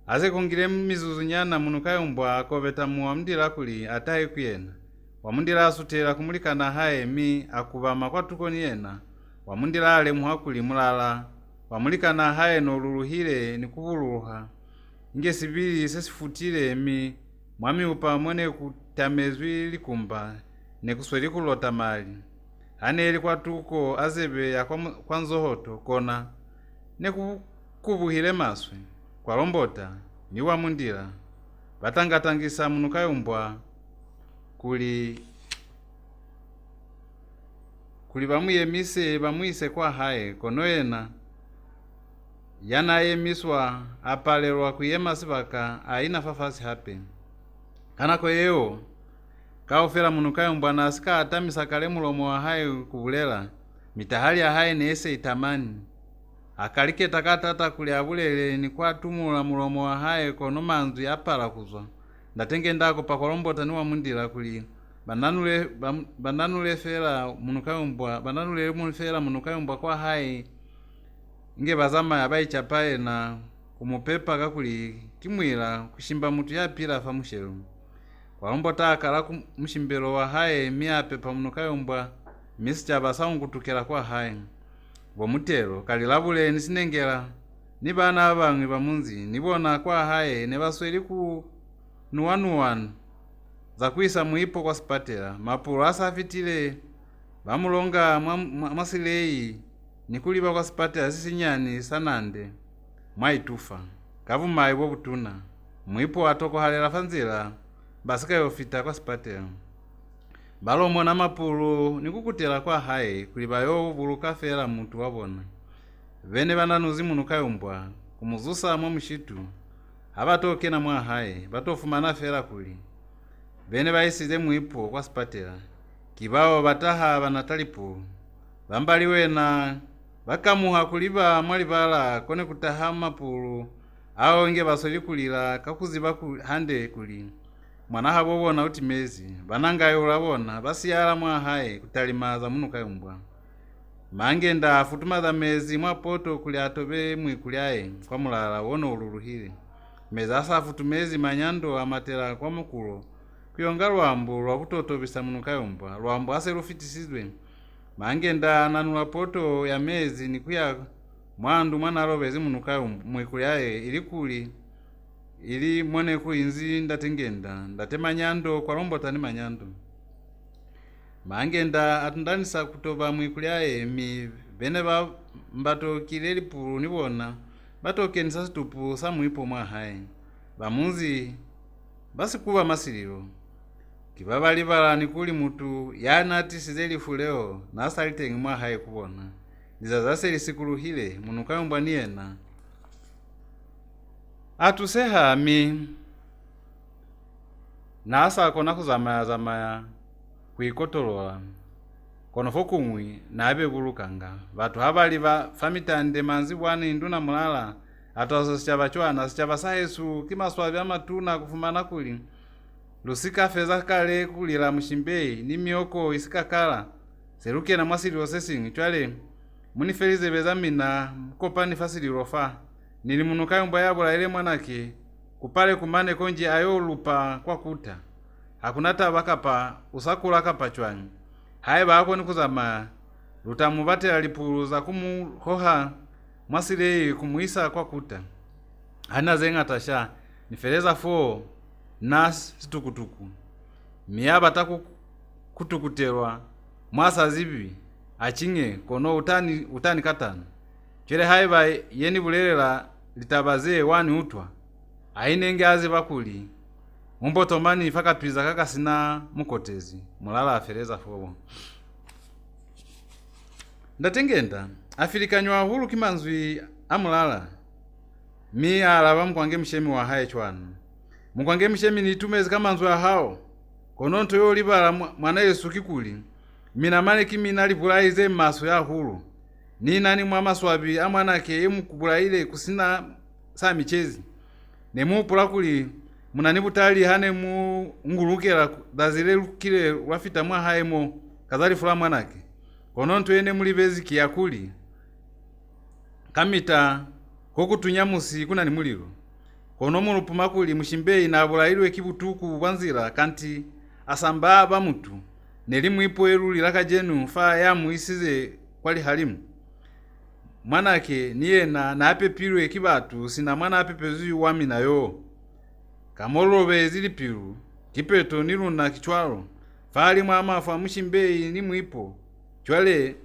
aze kungile mizuzu nyana Munukayumbwa akobeta muwamundila kuli ataye kuyena wamundila asutela kumulikana haye mi akuvama kwatukoni yena wamundila ale muhakuli mulala wamulikana haye noluluhile nikuvuluha inge sibili sesifutile mi mwami upa mwene kutamezwi likumba nekusweli kulota mali aneli kwatuko azebe ya kwa nzohoto kona nekukuvuhile maswe kwa lombota ni wamundila batangatangisa Munukayumbwa kuli bamuyemise bamwise kwa haye kono yena yanayemiswa apalelwa kuyema sipaka aina fafasi hape kanako yeo kaofela Munukayumbwa nasika atamisa kale mulomo wa haye kubulela mitahali ya haye neese itamani akalike takatata kuli abulele ni kwatumula mulomo wa haye kono manzu yapala kuzwa ndatenge ndako pakolombota ni wamundila kuli bananule fela Munukayumbwa kwa haye inge bazama yabayichapaye na kumupepa kakuli kimwila kushimba mutu yapila fa mushelu kwalombota akala mushimbelo wa haye miape pa Munukayumbwa misi chabasaungutukela kwa haye bomutelo kalilabule nisinengela ni bana abang'wi bamunzi nibona kwa haye ne basweli ku nuwanuwanu zakwisa muipo kwa sipatela mapulu asafitile bamulonga masileyi nikuliba kwa sipatela sisinyani sanande mwaitufa kavumayi bobutuna muipo atoko halela fanzila basika yofita kwa sipatela balomo na mapulu nikukutela kwa haye kuliba yo buluka fela muntu wabona bene bananuzi Munukayumbwa kumuzusa mwa mushitu abatoke na mwa haye batofumana fela kuli bene bayisize muipo kwa sipatela kibao bataha banatalipu bambaliwe na bakamuha kuliba mwalibala kone kutaha mapulu ao inge basoli kulila kakuziba hande kuli mwana habo bona utimezi banangayo ulabona basiyala mwa haye kutalimaza Munukayumbwa mangenda afutuma mezi mwa poto kuli atobe mwikulyaye kwa mulala wono ululuhile meza asa afutumezi manyando amatela kwa mukulo kuyonga lwambu lwa kutotobisa Munukayumbwa lwambu ase lufitisizwe mangenda nanula poto ya mezi nikuya mwandu mwana lobezi Munukayumbwa mwikulyaye ilikuli ili mwone kuinzi ndatengenda ndatemanyando kwa lombota ni manyando mangenda atundanisa kutoba mwikulyaye mi bene ba mbato kileli pulu nibona batoke nisasitupu samuipo mwa haye bamunzi basi kuba masililo kibabali bala nikuli mutu yanati sizeli fuleo nasalitengi mwa haye kubona nizazaseli sikuluhile Munukayumbwa niyena atuseha mi nasa kona kuzamaya kuikotolola kono fokumwi nabe bulukanga batu habali ba famitande manzi bwana induna mulala atozo sichaba chwana sichaba sahesu kimaswabi amatuna kufumana kuli lusika feza kale kulila mushimbei ni mioko isikakala seruke na mwasili osesingi chwale munifelize bezamina kopani fasili rofa nili Munukayumbwa yabula ile mwanake kupale kumane konji ayo lupa kwa kuta hakunata bakapa usakula kapa chwanyi haye bako nikuzama lutamubatela lipulu za kumuhoha mwasile kumuisa kwa kuta hana zenga tasha nifeleza fo nas situkutuku miyaba taku kutukutelwa mwasa zibi achinge kono utani katano chele haiba yeni bulelela litabaze wani utwa ainenge aze bakuli mumbotomani faka twiza kaka sina mukotezi mulala afereza fobo ndatengenda afilikanywa hulu kimanzwi amulala mi alaba mkwange mshemi wa haye chwana mkwange mshemi nitumezi kamanzwi hao kono nto yo libala mwana Yesu kikuli mina mane kimina libulaize maso ya hulu ni nani mwa maswabi amwanake yemukubulaile kusina sa michezi nemupula kuli munanibutali hane mu ngulukela dazile lukile wafita mwa haimo kazali fula mwanake kono nto yene mulibezi kiyakuli kamita kokutunyamusi kuna ni muliro kono mulupuma kuli mushimbeyi nabulailwe kibutuku bwanzira kanti asamba bamutu nelimwipo elu lilakajenu fa yamuisize kwali halimu mwanake niyena napepilwe kibatu sina mwana apepezuyu wami nayo kamolobe zilipilu kipeto niluna kichwalo fali mwamafu amushimbeyi nimwipo chwale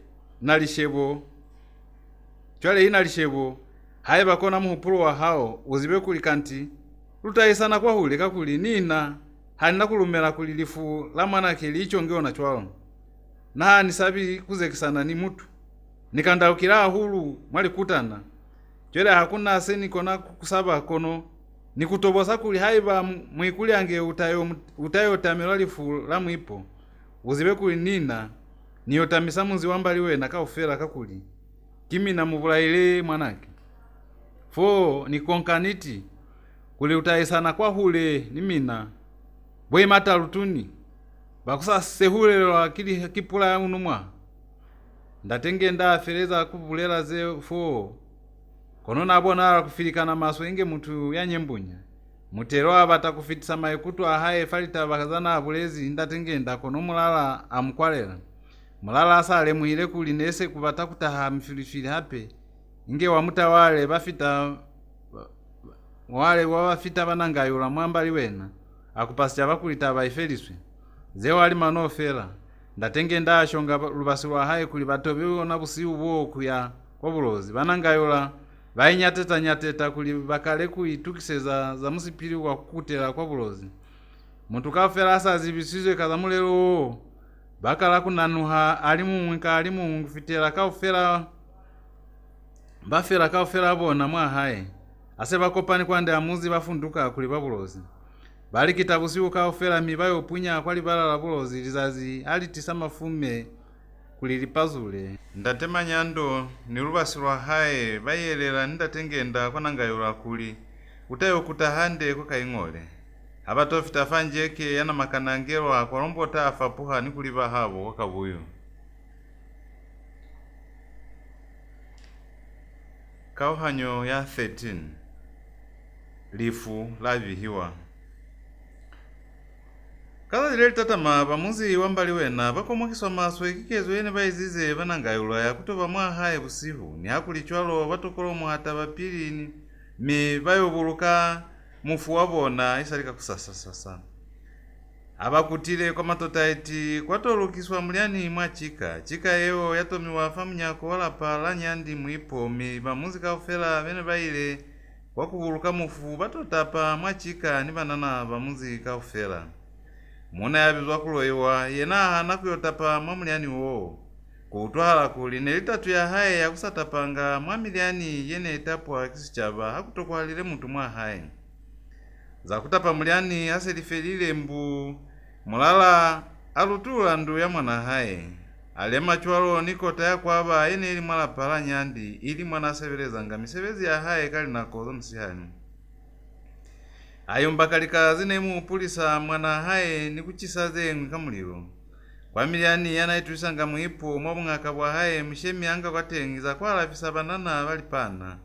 inalishebo haye bakona muhupulo wa hao uzibe kuli kanti lutayisana kwa hule kakuli nina halina kulumela kuli lifu la mwanake liichongewa na chwalo na nisabi kuzekisana ni mutu nikandaukila hulu mwali kutana chwele hakuna aseni kona kusaba kono nikutobosa kuli haiba mwikuli ange utayo tamela lifu la mwipo uzibe kuli nina niyotamisa muzi wambaliwe na kaufela kakuli kimi na muvulaile mwanake fo nikonkaniti kuli utayisana kwa hule nimina bwe matalutuni bakusa sehulelwa kili kipula unumwa ndatenge ndafereza kuvulela ze fo kono nabona kufilikana maso inge mutu yanyembunya mutero abata kufitisa maikutu ahaye falita bakazana abulezi ndatenge ndakono mulala amukwalela mulala asale muhile kuli nese kubata kutaha mfilifili hape inge wamutawale bafita wale wabafita banangayula mwambali wena akupasya bakulita baifeliswe zewa ali manofela ndatenge ndashonga lubasi lwa haye kuli batobe na busiu bwo kuya kobulozi banangayula nyateta kuli bakale kuitukiseza za musipili wa kukutela kwa bulozi muntu kafela asazibisizwe kazamulelo bakala kunanuha alimu ngufitela kaufela bafela kaufela bona mwa haye ase bakopani kwande amuzi bafunduka kuli babulozi bali kitabusiu kaufela mibayo punya kwali balala bulozi lizazi alitisa mafume kuli lipazule ndatema nyando ni lubasi lwa haye bayelela ndatengenda konangayula kuli utayo kutahande kukaing'ole abatofita fanjeke yana makanangelwa kwalombota afapuha ni kuli bahabo wakabuyu kauhanyo ya 13 lifu la vihiwa kaza zileli tatama bamuzi wambali wena bakomokiswa maswe kikezo yene baizize banangayulwa ya kutoba mwa haye busihu ni hakuli chwalo batokolo muhata bapilini mi bayobuluka mufu wabona isalika kusasasasa abakutile kwa matotaiti kwatolukiswa muliani mwa chika yeo yatomiwa famunyako walapa la nyandi mwipo mi bamuzi kaufela bene baile wakubuluka mufu batotapa mwa chika ni banana bamuzi kaufela muna yabizwa kuloiwa yena hana kuyotapa mwamuliani wo kutwala kuli nelitatu ya haye ya kusatapanga mwamiliani yene itapwa kisichaba hakutokwalile mutu mwa haye za kutapa muliani aselifelile mbu mulala alutula ndu ya mwana haye alema chwalo niko taya kwaba yene ili mwala pala nyandi ili mwana sevelezanga misevezi ya haye kali nakozo msihani ayumba kalika zinemu pulisa mwana haye ni kuchisaze mkamuliro kwa miliani yana ituisanga mwipo mwabungaka bwa haye mshemi anga kwatengiza kwa lafisa banana walipana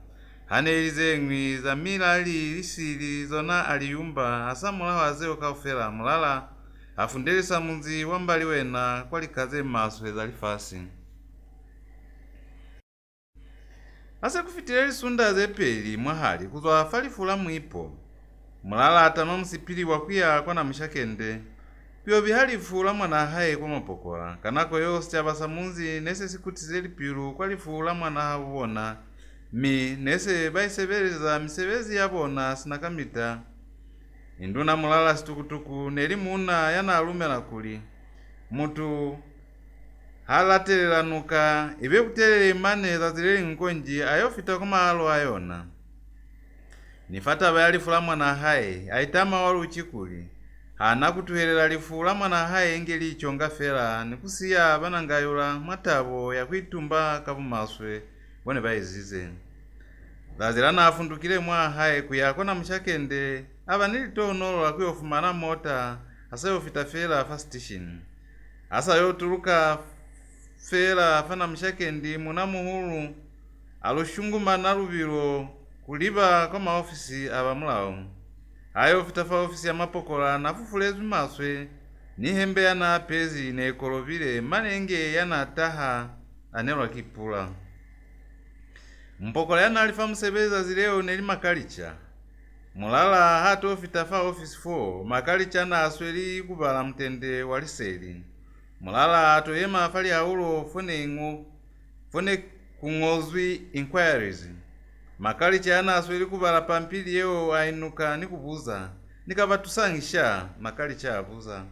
hane ilize ngwi za milali lisili zona aliyumba asamula wazeo kaufela mulala afundelisa munzi wambali wena kwa likaze maso ezalifasi ase kufitile lisunda zepeli mwahali kuzwa falifula mwipo mulala atama musipili wakuya kwa na mshakende pio bihalifu la mwana haye kwa mapokola kanako yose abasa munzi nese sikutizeli pilu kwa lifu la mwana habona mi nese baisebeleza misebezi yabona sinakamita induna mulala situkutuku nelimuna yana alumela kuli mutu halatelelan'uka ibe kutelele imane zazileli nkonji ayofita kwa mahalo ayona nifata bayalifu la mwana haye aitama wali uchikuli hana kutuhelela lifu la mwana haye engeli ichonga fela nikusiya banangayula matabo ya kuitumba kabumaswe bone bayizize zazilana afundukile mwa haye kuyako na mshakende aba nilitono la kuyofumana mota asayofita fela fa station asa yotuluka fela fana mshakendi munamuhulu aloshunguma na luvilo kuliba kwa maofisi abamulawo ayo fitafa ofisi ya mapokola nafufulezi maswe nihembe yana pezi nekolovile manenge yana taha anelwa kipula mpokola yana alifa musebeza zileo neli makalicha mulala hato fitafa office 4 makalicha na asweli kubala mtende waliseli mulala hato yema afali haulo fone kungozwi inquiries makalicha yana asweli kubala pampili yeo ainuka nikubuza nikabatusangisha makalicha abuza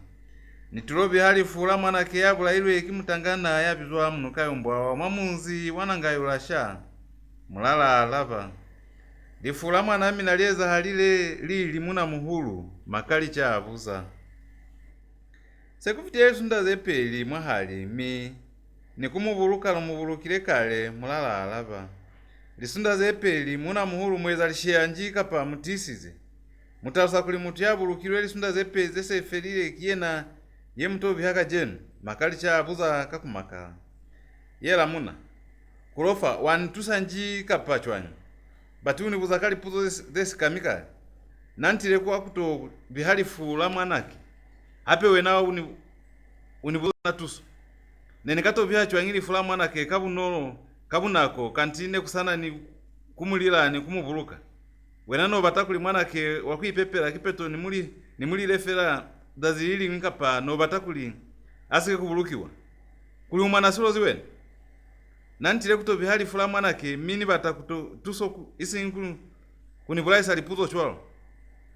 nitulobi hali fula mwanake yabula ilwe ikimutangana yapizwa Munukayumbwa wa mwamunzi wanangayulasha mulala alaba lifula mwana mina lieza halile lili muna muhulu makalicha abuza sekufitia isunda zepeli mwahali mi nikumubuluka lumubulukile kale mulala alaba lisunda zepeli muna muhulu mweza lishia njika pa mutisize mutausa kuli mutu yabulukilwe lisunda zepeli zesefelile kiyena ye mutobi haka jenu makalicha abuza kakumaka yela muna kulofa wanitusa njika pa chwanyu bati unibuza kali puzo desi kamika nantile kwa kuto bihali fula mwanake hape wenawa unibuza natuso nene kato biha chwangili fula mwanake kabunako kantine kusana ni kumulila ni kumubuluka wenano batakuli mwanake wakuipepela kipeto ni muli lefela dazilili nkapa no batakuli asike kubulukiwa kuli umwana sulo ziwene nantile kuto bihali fula mwanake mini batakuto tuso isi kunibulaisa lipuzo chwalo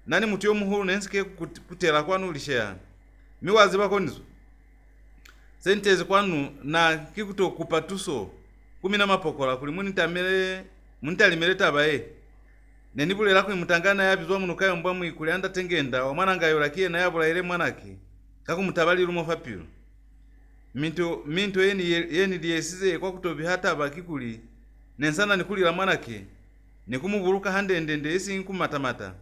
nani mutiyo muhulu nensike kutela kwanu lishea miwazi bako nizo sentezi kwanu na kikuto kupatuso kumina mapokola kuli munitalimele tabaye nenibule kuni mutangana yapizwa Munukayumbwa mwikuli anda tengenda wa mwana ngayola kiye na yabula ile mwanake kakumutabali lumo fapilo minto yeni liyesize kwa kutobi hata bakikuli nensana nikulila mwanake nikumubuluka handendende esi nkumatamata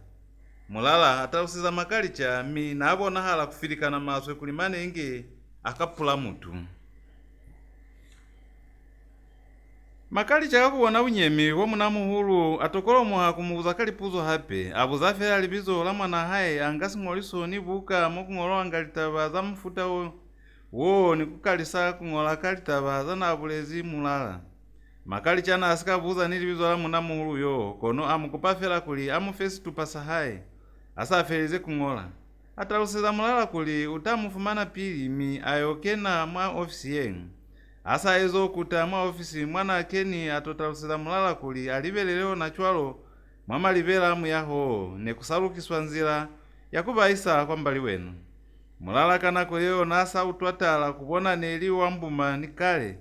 mulala atausiza makalicha mi nabona hala kufilikana maswe kulimane inge akapula mutu makalicha kakuwona unyemi wo munamuhulu atokolomoha kumubuza kalipuzo hape abuzafela libizo la mwana haye angasing'oliso nibuka mokung'olowa ngalitabaza mfuta wo nikukalisa kung'ola kalitabaza na bulezi mulala makalicha na asikabuza nilibizo la munamuhulu yo kono amukupafela kuli amufesi tupasa haye asafelize kung'ola atalusiza mulala kuli utamufumana pili mi ayokena mwa ofisi yenu asa ezo kuta mwa ofisi mwana akeni atotalusiza mulala kuli alibeleleo na chwalo mwama libela muyaho nekusalukiswa nzila yakubaisa kwa mbali wenu mulala kanako yeo nasa utwatala kubona neli wambuma nikale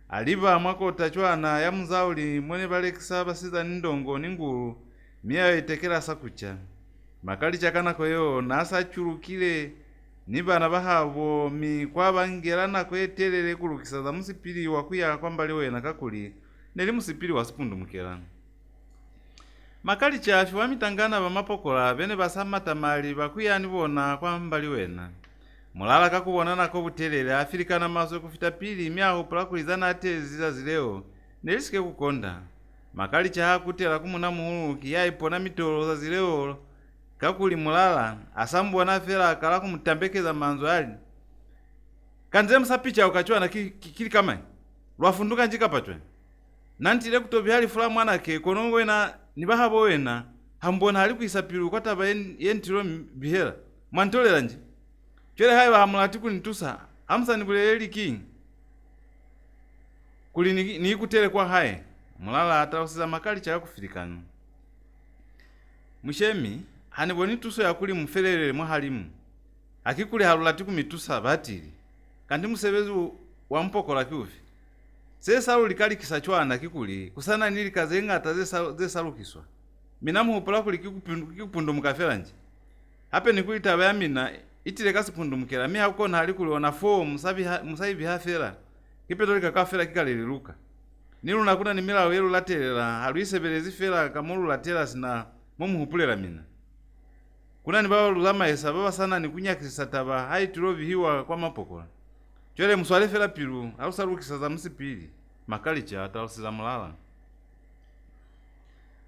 aliba mwakota chwana ya mzauli mwene balekisa basiza nindongo ningulu miya itekela sakucha makalicha kanako yeo nasa chulukile nibana bahabo mi kwabangelana kwetelele kulukisa za musipili wakuya kwambali wena kakuli neli musipili wasipundu mukela makalicha afi wamitangana bamapokola bene basamata mali bakuya nibona kwambali wena mulala kakubona nako butelele afilikana maso kufita pili myaho pulakulizana ate zila zileo nelisike kukonda makalicha hakutela kumuna muhulu kiyayipona mitolo za zileo kakuli mulala asambwa na fela akala kumutambekeza manzo ali kanze msapicha ukachwana kili kama lwafunduka njika pachwe nantile kutobi hali fula mwanake konongo wena nibahabo wena hambona hali kuisapiru kwa taba yentilo bihela mwantolela nje chwele hayo hamulati kunitusa hamsa nibuleli king kuli ni kutele kwa haye mulala atausiza makalicha yakufilikana mushemi haniboni tuso yakuli mufelele mwahalimu akikuli halulati kumitusa batili kandi musebezi wa mpokola kyufi sesalu likali kisachwana kikuli kusana nili kazenga atazesalukiswa minamu upula kuli kikupundu mukafela nje hape nikulita bayamina itile kasipundu mukela mi hakona halikuli wana fo musaibi hafela kipeto likakafela kikalililuka nilu nakuna nimila welu latelela haluisebelezi fela kamulu latela sina momuhupulela mina kuna nibawa luzama esa baba sana nikunyakisa taba haitulovi hiwa kwa mapokola chwele muswale fela pilu alusalukisa za musipili makalicha atalusiza mulala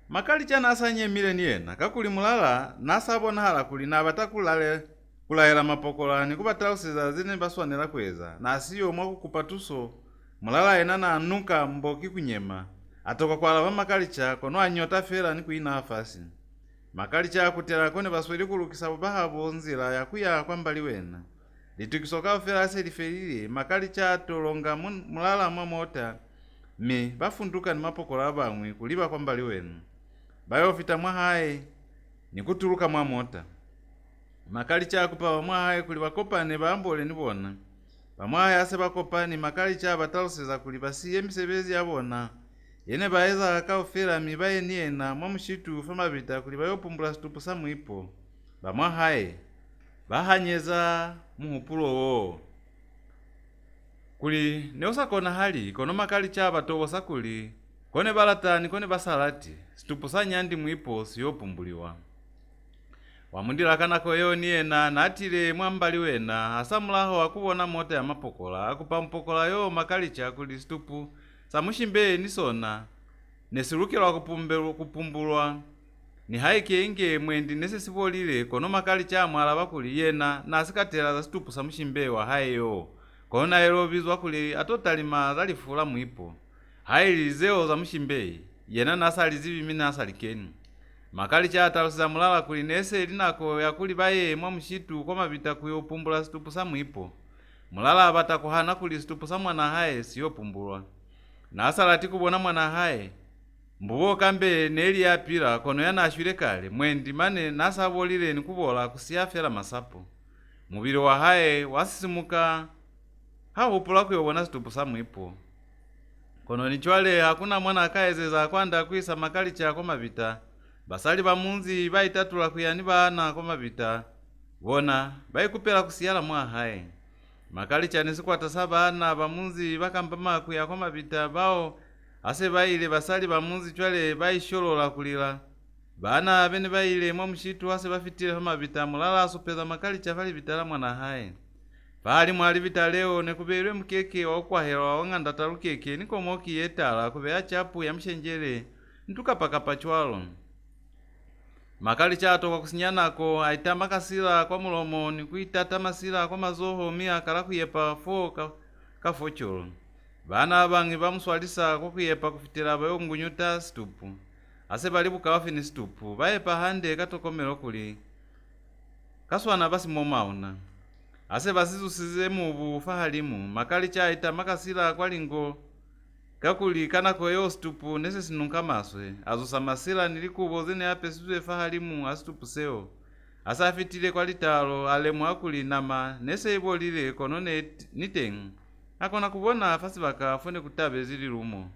makalicha nasanyemile niyena kakuli mulala nasabona hala kuli na kulayela mapokolani kubatausiza zine baswanela kweza nasiyo mwakukupatuso mulala ena nanuka mboki kunyema atoka kwalava makalicha kono anyota fela ni kuina afasi makalicha akutela kone basweli kulukisa bahabo nzila yakuya kwambali wena litukisoka fela selifelile makalicha atolonga mulala mwamota me bafunduka ni mapokola bamwe kuliba kwambali wenu bayofita mwahaye nikutuluka mwamota makalicha akupa mwahaye kuli bakopane bambole nibona bamwahaye ase bakopani makalicha bataluseza kuli basiye misebezi yabona yene baeza akaofela mibaye niena mwamushitu famabita kuli bayopumbula situpu samwipo bamwahaye bahanyeza muhupulowo kuli neusakona hali kono makalicha batowosa kuli kone balatani kone basalati situpu sanyandi mwipo siyopumbuliwa wamundila kanako yoniena natile mwambali wena asamulaho akubona mota ya mapokola akupa mpokola yo makalicha kuli situpu samushimbe nisona nesilukilwa kupumbulwa ni haike inge mwendi nese sibolile kono makalicha mwala bakuli yena nasikatela za situpu samushimbe wa hayo kona elobizwa kuli atotalima zalifula mwipo haili zeo za mushimbe yena nasali zibi minasalikeni makalicha atalusiza mulala kuli nese linako yakuli baye mwamushitu kwa mabita kuyopumbula situpu samwipo mulala batakuhana kuli situpu sa mwana haye siyopumbulwa nasalati kubona mwana haye mbubo kambe neli yapira kono yana ashwile kale mwendi mane nasabolile nikubola kusiyafela masapo mubili wa haye wasisimuka hahupula kuyobona situpu samwipo kono nichwale hakuna mwana akaezeza kwanda kuisa makalicha kwa mabita basali bamunzi baitatula kuyani bana kwa mabita bona baikupela kusiyala mwa haye makalicha nisikwata sabana bamunzi bakambama kuya kwa mabita bao ase baile basali bamunzi chwale baisholola kulila bana bene baile mwamushitu ase bafitile kwa mabita mulala asupeza makalicha fali bitala mwana haye bali mwali vitaleo nekubelwe mkeke wakwahela wanganda talukeke nikomoki yetala kubea chapu ya mshenjele ntukapaka pachwalo makalicha atoka kusinyanako aita makasila kwa mulomo nikuitata masila kwa mazoho mia kala kuyepa fo kafocholo bana bangi bamuswalisa kwa kuyepa kufitila bayongunyuta situpu ase balibuka wafini situpu bayepa hande katokomelo kuli kaswana basi momauna ase basizusize mu bufahalimu makalicha aita makasila kwalingo kakuli kanako yo situpu nese sinunka maswe azusa masila nilikubo zene apesizwe fahalimu asitupu seo asafitile kwa litalo alemu akuli nama nese ibolile kono nitengu akona kubona fasi bakafune kutabe zili lumo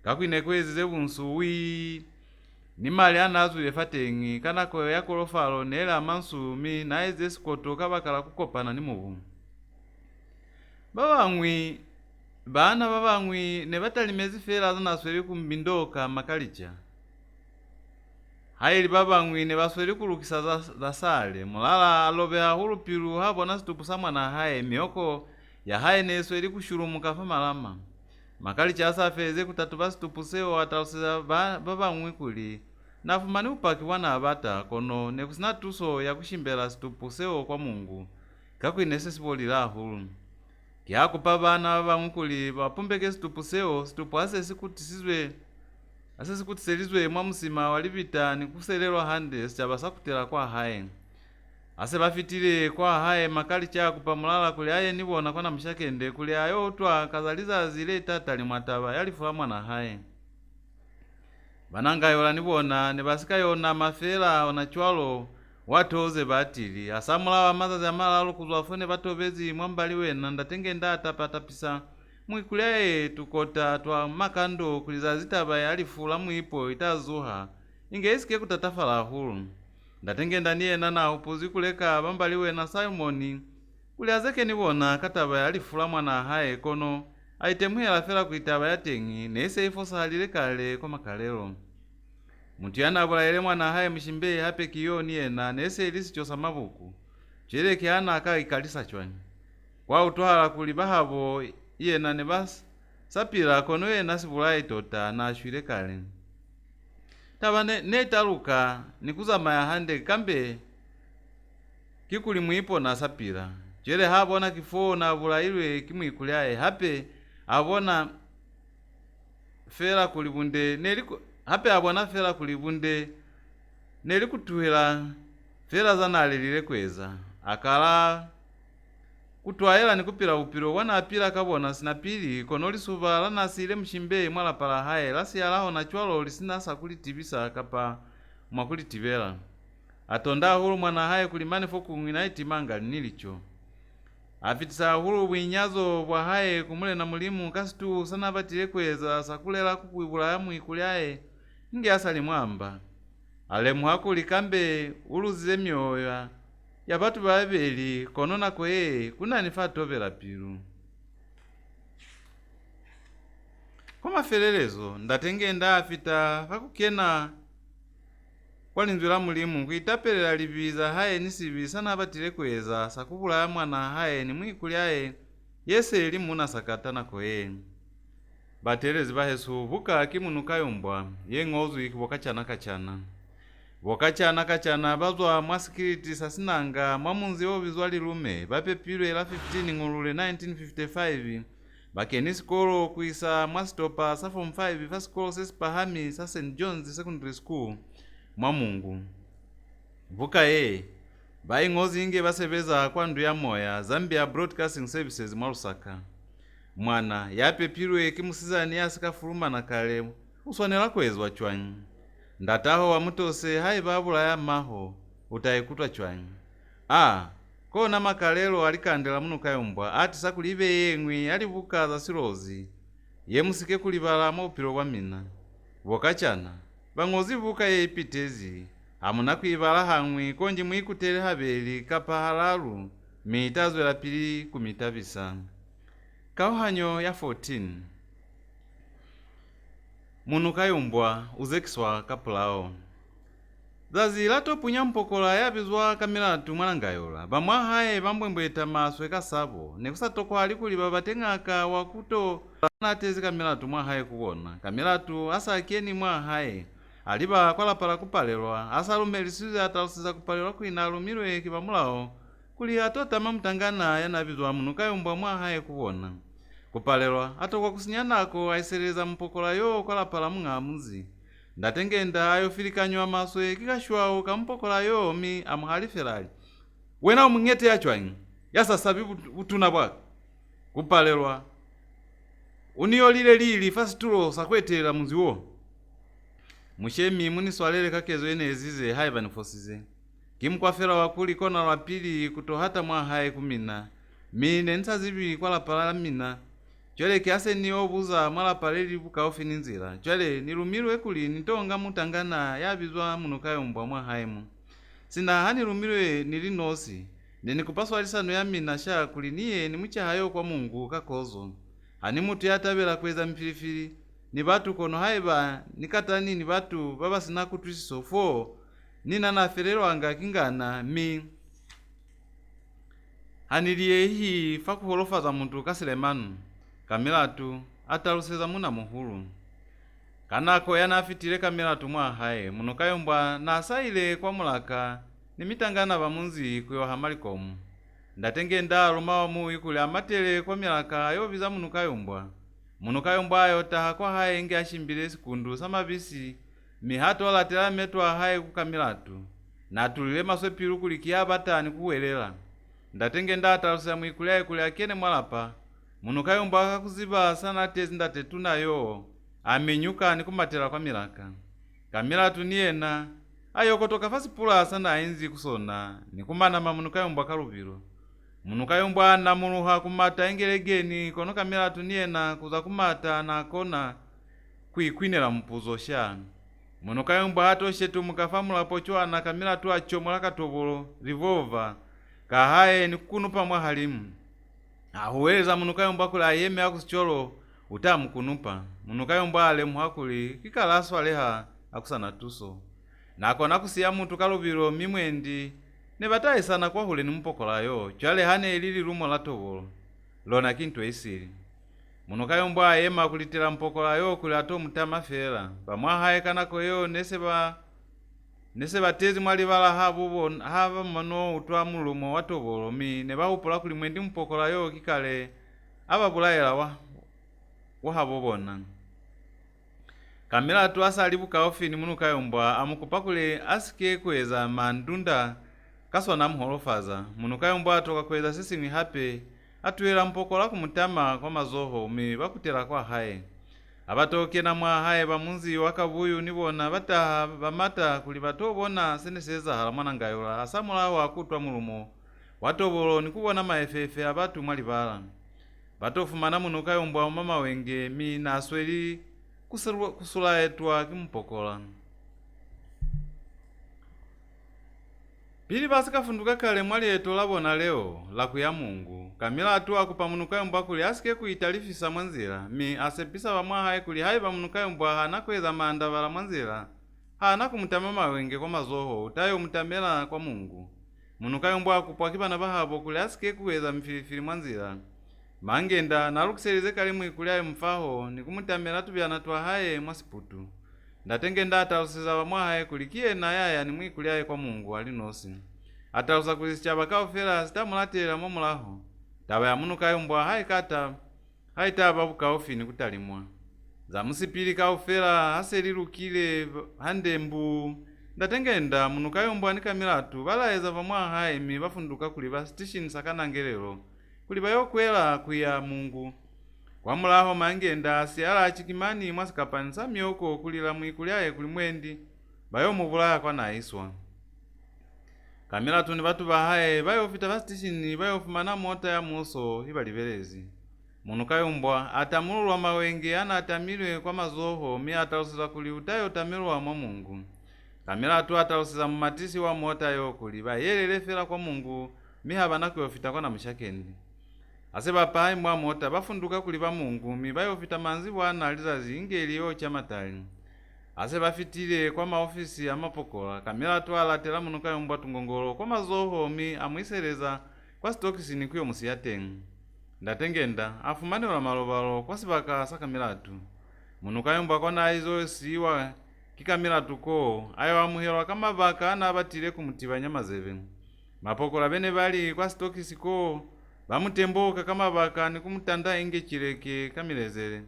kakwine kwezi bunsu wi ni mali anazule fatengi kanako yakolofalo nela mansumi naeze sikoto kabakala kukopana ni mubu bana babangwi ne batalimezi fela zanasweli kumbindoka makalicha haili babangwi ne basweli kulukisa za sale mulala alobe ahulupilu habona situpu sa mwana haye mioko ya haye nesweli kushurumuka fa malama makalicha asafeze kutatu basitupu seo atalusiza babangwi kuli nafumani upaki wana abata kono nekusina tuso ya kushimbela situpu seo kwa Mungu kakwine sesibolila ahulu kiakupa bana bamukuli bapumbeke situpu seo situpu asesikutisizwe mwamusima walivita nikuselelwa hande sichabasakutela kwa haye ase bafitile kwa haye makalicha akupa mulala kuli aye nibona kwa namshakende kuli ayo utwa kazaliza zile tata limwataba yalifula mwana haye bananga yola nibona nebasika yona mafela onachwalo watoze batili asamula wa mazazi amalalo kuzwafune batobezi mwambali wena ndatenge ndata patapisa mwikuliaye tukota twa makando kuliza zitaba yalifula mwipo itazuha ingeisike kutatafala hulu ndatenge ndaniye nana upuzi kuleka bambali wena Simoni kuliazeke nibona kataba yalifula mwana haye kono aitemwela fela kuitaba yatengi nese ifosa halile kale kwa makalelo muntu yanabula ele mwana haye mshimbe hape kiyoni ena nese ilisi chosa mabuku chileke ana akaikalisa chwani kwa utwala kuli bahabo yena ne bas sapira kono yena sibula itota na ashwile kale tava netaluka nikuzama yahande kambe kikuli mwipo na sapira chele habona kifo na vulailwe kimwikulyaye hape abona fera kulibunde neliko hape abona fera kulibunde nelikutuhila fera zanalilile kweza akala kutwaela nikupila upilo wana apila kabona sinapili kono lisuva lanasile mshimbe mwalapala haye lasiyalaho na chwalo lisinasa kulitibisa kapa mwakulitibela atonda hulu mwana haye kulimane fokung'ina itimanga nilicho afitisa hulu bwinyazo bwa haye kumule na mulimu kasitu sanabatile kweza sakulela kukwibula ya mwikulyaye nge asali mwamba alemu hakuli kambe uluzile myoyo ya batu babeli kono nako yeye kunanifa tovela pilu kwa mafelelezo ndatengenda afita fakukena kwalinzwila mulimu kuitapelela libiza haye nisibi sanabatile kweza sakubula ya mwana haye ni mwikulyaye yese elimuna sakata nako yeye batelezi bahesu buka Munukayumbwa ye ng'ozu ikibokachana kachana bazwa mwasikiliti sasinanga mwamunzi obizwa lilume bapepilwe la 15 ng'ulule 1955 bakeni sikolo kuisa mwastopa sa form 5 fa sikolo sesipahami sa St. John's Secondary School mwamungu vuka ye bayi ng'ozi inge basebeza kwa ndu ya moya Zambia Broadcasting Services mwalusaka mwana yapepilwe kimusizani yasikafuluma na kale uswanela kwezwa chwanyi ndataho wamutose hayi babula ya maho utayikutwa chwanyi kona makalelo alikandela Munukayumbwa ati sakulibe yengwi alibuka za silozi yemusike kulibala mopilo wa mina bokachana bang'ozi buka ye ipitezi amuna kwibala hangwi konji mwikutele habeli kapa halalu mitazwela pili kumitabisa kauhanyo ya 14 Munukayumbwa uzekiswa kapulao zazi latopunya mpokola yabizwa kamilatu mwalangayola bamwa haye bambwembweta maswe kasabo nekusatoko alikuli babateng'aka wakuto natezi kamilatu mwa haye kuwona kamilatu asakieni mwa haye aliba kwalapala kupalelwa asalumelisize atalusiza kupalelwa kwina alumirwe kibamulao kuli atotama mtangana yanabizwa Munukayumbwa mwa haye kuwona kupalelwa atokwa kusinyanako aisereza mpokola yo kwalapala mung'amuzi ndatengenda ayofilikanywa maswe kikashwawo kampokola yo mi amuhalifelali wena umung'ete yachwanyi yasasabi butuna bwaka kupalelwa uniyolile lili fasitulo sakwetela muziwo mushemi muniswalele kakezo enezize hayi banifosize kimkwafela wakuli kona lwa pili kutohata mwa haye kumina mine nsazibi kwalapala mina chwele kiase ni obuza mwalapala Libuka ofininzila chwele nilumirwe kuli nitonga mutangana yabizwa Munukayumbwa mwa haimu sina hani lumirwe nilinosi nenikupaswa lisano ya mina sha kuli niye ni muchahayo kwa Mungu kakozo hani mutu yatabela kweza mpilifili ni batu kono haiba nikatani ni batu baba sinaku twisiso fo nina naferero anga kingana mi haniliye hii fakuholofa za muntu kasilemanu kamilatu ataluseza muna muhulu kanako yanafitile kamilatu mwa haye Munukayumbwa nasaile kwa mulaka nimitangana bamunzi kuyoha malikomu ndatengenda lumawamu ikuli amatele kwa milaka yobiza Munukayumbwa yotaha kwa haye nge ashimbile sikundu samabisi mihato latela metwa haye kukamilatu natulile maswe pilu kulikia batani kuwelela ndatengenda atalusa mwikulyaye kuli akene mwalapa Munukayumbwa akakuziba sana tezi ndatetunayo amenyuka nikumatela kwa milaka kamilatu niyena ayokotoka fasipula sana ainzi kusona nikumana Munukayumbwa kaluvilo Munukayumbwa namuluha kumata engelegeni kono kamilatu niyena kuza kumata na kona kuikwinela mpuzo sha Munukayumbwa hatoshetu mukafamula pochwana kamilatu achomola katobolo revolver kahaye nikukunupa mwa halimu ahuweza Munukayumbwa kula yeme akusicholo utamukunupa Munukayumbwa alemu hakuli kikalaswa leha akusana tuso nako nakusiya mutu kaluvilo mimwendi nebatayi sana kwa hule nimupokola yo chwale hane ilili lumo latobolo lona kintu esili Munukayumbwa ayema kulitila mpokola yo kuli ato mutama fela pamwahaye kanako yo nese batezi mwali bala haba mano utwa mulumo watobolo mi ne bahupula kuli mwendi mpokola yo kikale ababulayela wahabobona kamila tu asa Libuka ofini Munukayumbwa amukupa kuli asike kweza mandunda kasona mholofaza Munukayumbwa atoka kweza sisi mihape atuela mpokola kumutama kwa mazoho mi bakutela kwa haye abatoke na mwa haye bamunzi wakabuyu nibona bataha bamata kuli batobona seneseza hala mwanangayola asamula wakutwa mulumo watobolo nikubona maefefe abatu mwali bala batofumana Munukayumbwa mama wenge mi nasweli kusula etwa kimpokola pili basikafunduka kale mwali eto labona leo lakuya Mungu kamila atu akupa Munukayumbwa kuli asike kuitalifisa mwanzila mi asepisa bamwahaye kuli hayi ba Munukayumbwa hanakweza manda bala mwanzila hana kumutama mawenge kwa mazoho utayo mutamela kwa Mungu Munukayumbwa akupwa kibana bahabo kuli asike kuweza mfilifili mwanzila mangenda nalukuseleze kali mwikuliaye mfaho nikumutamela tubyana twahaye mwasiputu ndatenge atalusiza bamwahaye kulikie na yaya ni mwikuliaye kwa Mungu alinosi atalusa kulisicha bakaofela sitamulatela momulaho taba ya Munukayumbwa haitaba bukaofini kutalimwa za musipili kaofela haselilukile handembu ndatengenda Munukayumbwa nikamilatu balaeza bamwahaye mi bafunduka kuli ba station sakanangelelo kuli bayokwela kuya Mungu kwa mulaho mangenda siala chikimani mwasikapanisa myoko kulila mwikuliaye kuli mwendi bayo mubulaya kwa naiswa kamila tuni batu bahaye bayofita basitishini bayofumana mota ya muso ibalibelezi Munukayumbwa atamululwa mawenge ana atamilwe kwa mazoho mi atalusila kuli utayo tamilwa mwa Mungu kamila tu atalusiza mumatisi wa mota yo kuli bayelele fela kwa Mungu mi habana kuyofita kwa na mshakendi ase bapayi mwa mota bafunduka kuli ba Mungu mi bayofita manzi bwana alizazi ingeli yo chamatali ase bafitile kwa maofisi ya mapokola kamila tu alatela Munukayumbwa tungongolo kwa mazoho mi amwiseleza kwa stokisini kuyo musiyatenga ndatengenda afumane wala malobalo kwa sibaka sakamilatu Munukayumbwa kwa naizo siwa kikamilatu ko ayo amuhelwa kama baka ana abatile kumutiba nyamazebe mapokola bene bali kwa stokisi ko bamutemboka kama baka nikumutanda inge chileke kamilezele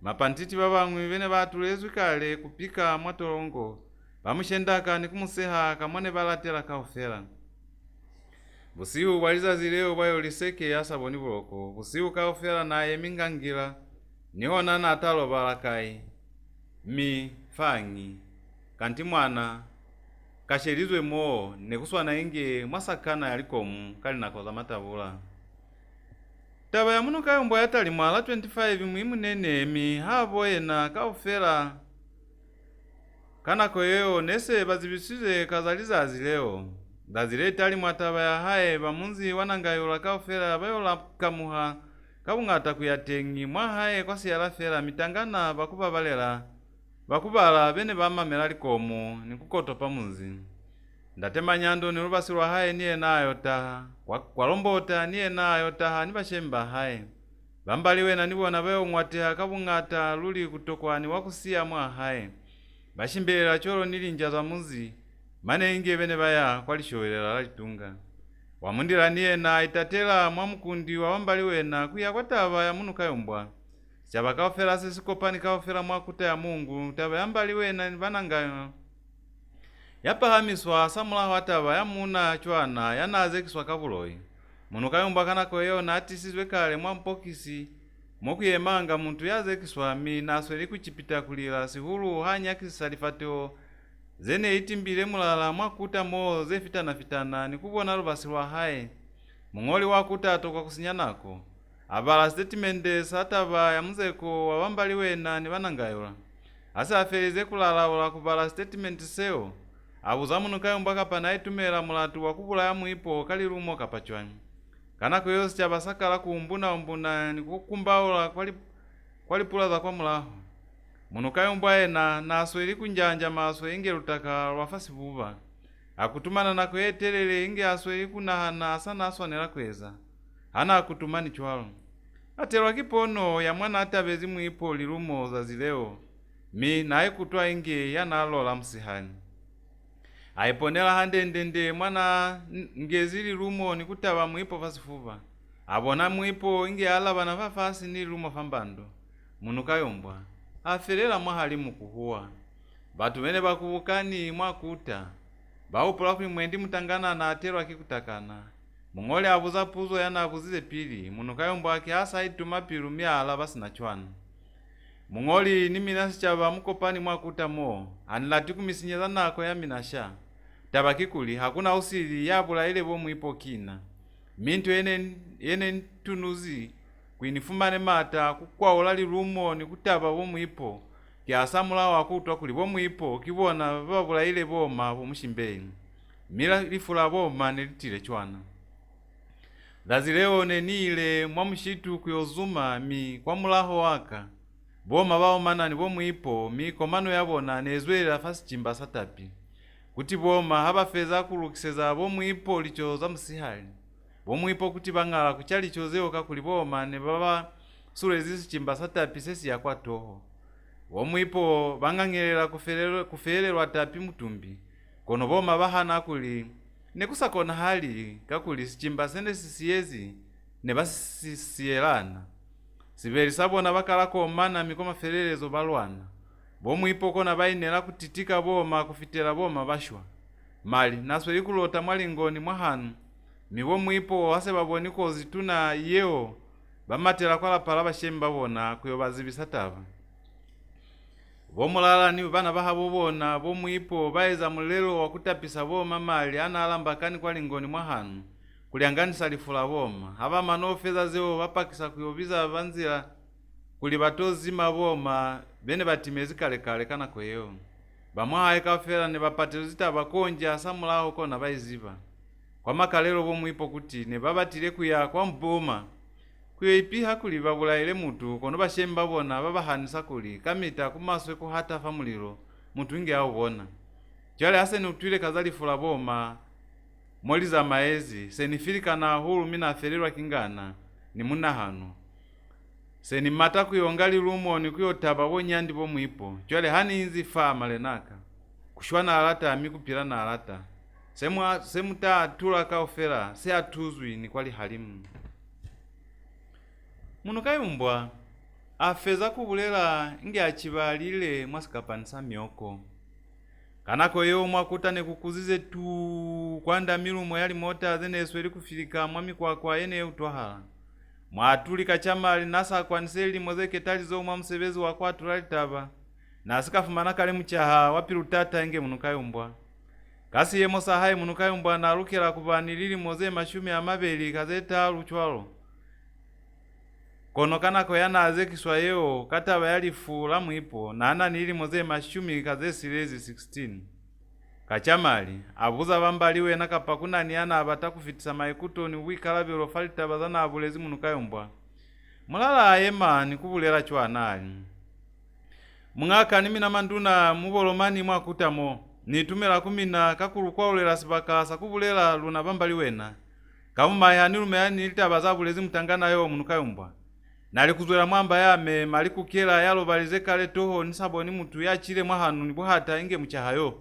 mapantiti babangwi bene batulezwi kale kupika mwatolongo bamushendaka nikumuseha kamone balatela kaofela busiu bwalizazi leo bayo liseke asaboni buloko busiu kaofela naye mingangila nihona na atalo balakai mi fangi kanti mwana kashelizwe mo nekuswana inge mwasakana yalikomu kali nakoza matabula taba ya Munukayumbwa yatali mwala 25 mwimu nene mi habo ena kaofela kanako yeo nese bazibisize kazalizazi leo dazile tali mwataba ya haye bamunzi wanangayola kaofela bayola kamuha kabungata kuyatengi mwa haye kwa siyala fela mitangana bakuba balela bakubala bene bamamela likomo nikukoto pamunzi ndatema nyando ni lubasirwa haye niye nayo taha kwa lombota niye nayo taha nibashemba haye bambaliwe na nibona bayo mwateha kabungata luli kutokwani wakusiya mwa haye bashimbelela cholo nilinja za muzi mane inge bene baya kwalishowelela lalitunga wamundila niye na itatela mwamukundi wa wambaliwe na kuya kwa taba ya Munukayumbwa chaba kaofela sesikopani kaofela mwakuta ya Mungu taba yambaliwe na banangayo yapahamiswa samula wataba yamuna chwana yanazekiswa kabuloi Munukayumbwa kanako yo natisizwe kale mwampokisi mokuyemanga muntu yazekiswa mi nasweli kuchipita kulila sihulu hanyakisa lifateo zene itimbile mulala mwakuta mo zefitana nikubona lubasirwa haye mungoli wakuta atoka kusinyanako abala statement sataba ya muzeko wabambaliwe na nibanangayola asa afelize kulala ola kubala statement seo abuza Munukayumbwa kapana itumela mulatu wakubula ya muipo kalilumo kapachwani kanako yosi chabasakala kumbuna nikukumbaola kwalipula za kwa mulaho Munukayumbwa ena nasweli kunjanja maswe inge lutaka lwafasi buba akutumana nako yetelele inge asweli kunahana asana aswanela kweza hana akutumani chwalo Atelwa kipono ya mwana atabezi mwipo lilumo za zileo, mi naye kutwa inge yanalola msihani. Aiponela handendende mwana ngezili lumo ni kutaba mwipo fasifuva. Abona mwipo inge alaba na fafasi ni lumo fambando. Munukayumbwa aferela mwahali mukuhuwa. Batu bene bakubukani mwakuta. Baupula kuli mwendi mutangana na atelwa kikutakana. Mungole abuza puzo yana abuzize pili. Munukayumbwa akiasa ituma pilu miala basi na chwana. Mungoli ni minasi chaba mukopani mwakuta mo. Anilati kumisinyeza nako ya minasha. Tabakikuli hakuna usili yabula ile bomu ipo kina. Mintu ene tunuzi kuinifumane mata kukwa ulali rumo ni kutaba bomu ipo. Kia samula wakutwa kuli bomu ipo kibona babula ile boma bomushimbeni. Mila lifula boma nilitile chwana. Dazileo nenile mwamushitu kuyozuma mi kwa mulaho waka. Boma bao mana ni bomu ipo mi komano yabona nezwela fasi chimba satapi. Kuti boma haba feza kulukiseza bomu ipo lichoza musihali. Bomu ipo kuti bangala kuchali chozeo kakuli boma ne baba sure zisi chimba satapi sesi ya kwa toho. Bomu ipo bangangelela kuferelwa tapi mutumbi. Kono boma bahana kuli nekusa kona hali kakuli chimba sende sisiyezi ne basi siyelana. Sibeli sabona bakalako mana mikoma ferelezo balwana. Bomu ipo kona bainela kutitika boma kufitela boma bashwa. Mali nasweli kulota mwalingoni mwahanu. Mibomu ipo wase baboniko zituna yeo. Bamatela kwa lapala bashemba bona kuyo bazibisatava. Bomu lala ni bana bahabo bona bomu ipo baeza mulelo wakutapisa boma mali ana alambakani kwa lingoni mwahanu. Kulianganisa lifula boma. Haba manofeza zeo bapakisa kuyobiza banzila kuli batozi maboma bene batimezi kale kana kweyo. Bamwaha ekafera ne bapatelo zita bakonja samulaho kona baiziba. Kwa makalelo bomu ipo kuti ne babatile kuya kwa mboma. Kuyo ipiha kuli babula ile mutu kono bashemba bona babahanisa kuli kamita kumaswe ko hata famuliro mutu inge awona. Jale ase ni utwile kazali fula boma moliza maezi senifilika na hulu mina aferelwa kingana ni muna hano. Seni mata kuyongali lumo ni kuyotaba wonyandi bomu ipo. Jale hani inzi faa malenaka. Kushwana alata amiku pilana alata. Semu ta tula kaofera se atuzwi ni kwali halimu. Munukayumbwa afeza kubulela inge achibalile mwasikapanisa myoko. Kanako yo mwakutane kukuzize tu kwanda milumo yali mota zene sweli kufilika mwami kwa ene utwahala. Mwatulika chamali nasa kwa niseli mozeke talizo mwamusebezi wa kwa tulalitaba. Nasika fumana kale mchaha wapilutata inge Munukayumbwa. Kasi ye mosa hai Munukayumbwa na alukela kubanilili moze mashumi ya mabeli kazeta luchwalo. Kono kanako yana azekiswa yeo kataba yalifu la mwipo na ana nili moze mashumi kaze silezi 16. Kachamali abuza bambaliwe nakapakuna ni ana abatakufitisa maikuto ni wikalabilo falita bazana abulezi Munukayumbwa. Mulala ayema ni kubulela chwanali. Mungaka ni mina manduna mubolomani mwakutamo ni tumela kumina kakulu kwa ulela sibakasa kubulela luna bambaliwena. Kamumaya ni lumeyani ilitabaza abulezi mutangana yo Munukayumbwa. Nali kuzwela mwamba yame maliku kela yalo balizekale toho nisabo ni mutu yachile mwahanu ni buhata inge mchahayo.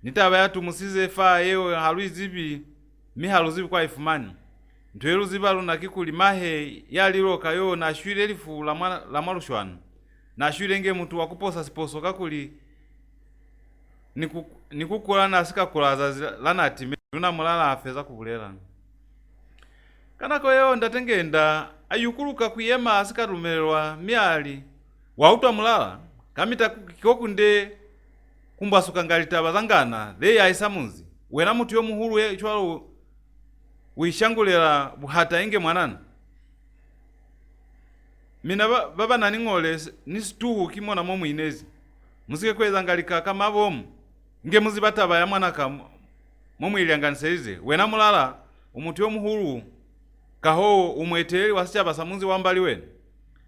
Nitaba yatu musize faa yeo haluizibi mihaluzibi kwa ifumani. Ntuelu zibalu na kikuli mahe yaliloka yo na shwile lifu la malushwanu. Na shwile nge mutu wakuposa siposo kakuli nikukula na sika kulaza lana atime. Luna mulala afeza kubulela. Kanako yeo ndatengenda ayukuluka kuyema asika rumelwa miali. Wauta mulala kamita kikokunde kumbasuka ngalita bazangana le ya isamuzi wena mutu yo muhulu ye chwalo wishangulela buhata inge mwanana. Mina baba nani ngole nisituhu kimona momu inezi musike kweza ngalika kama bomu nge muzibata ya mwanaka momu ilianganiseize wena mulala umutu yo muhulu kaho umweteli wasicha basamuzi wambali wenu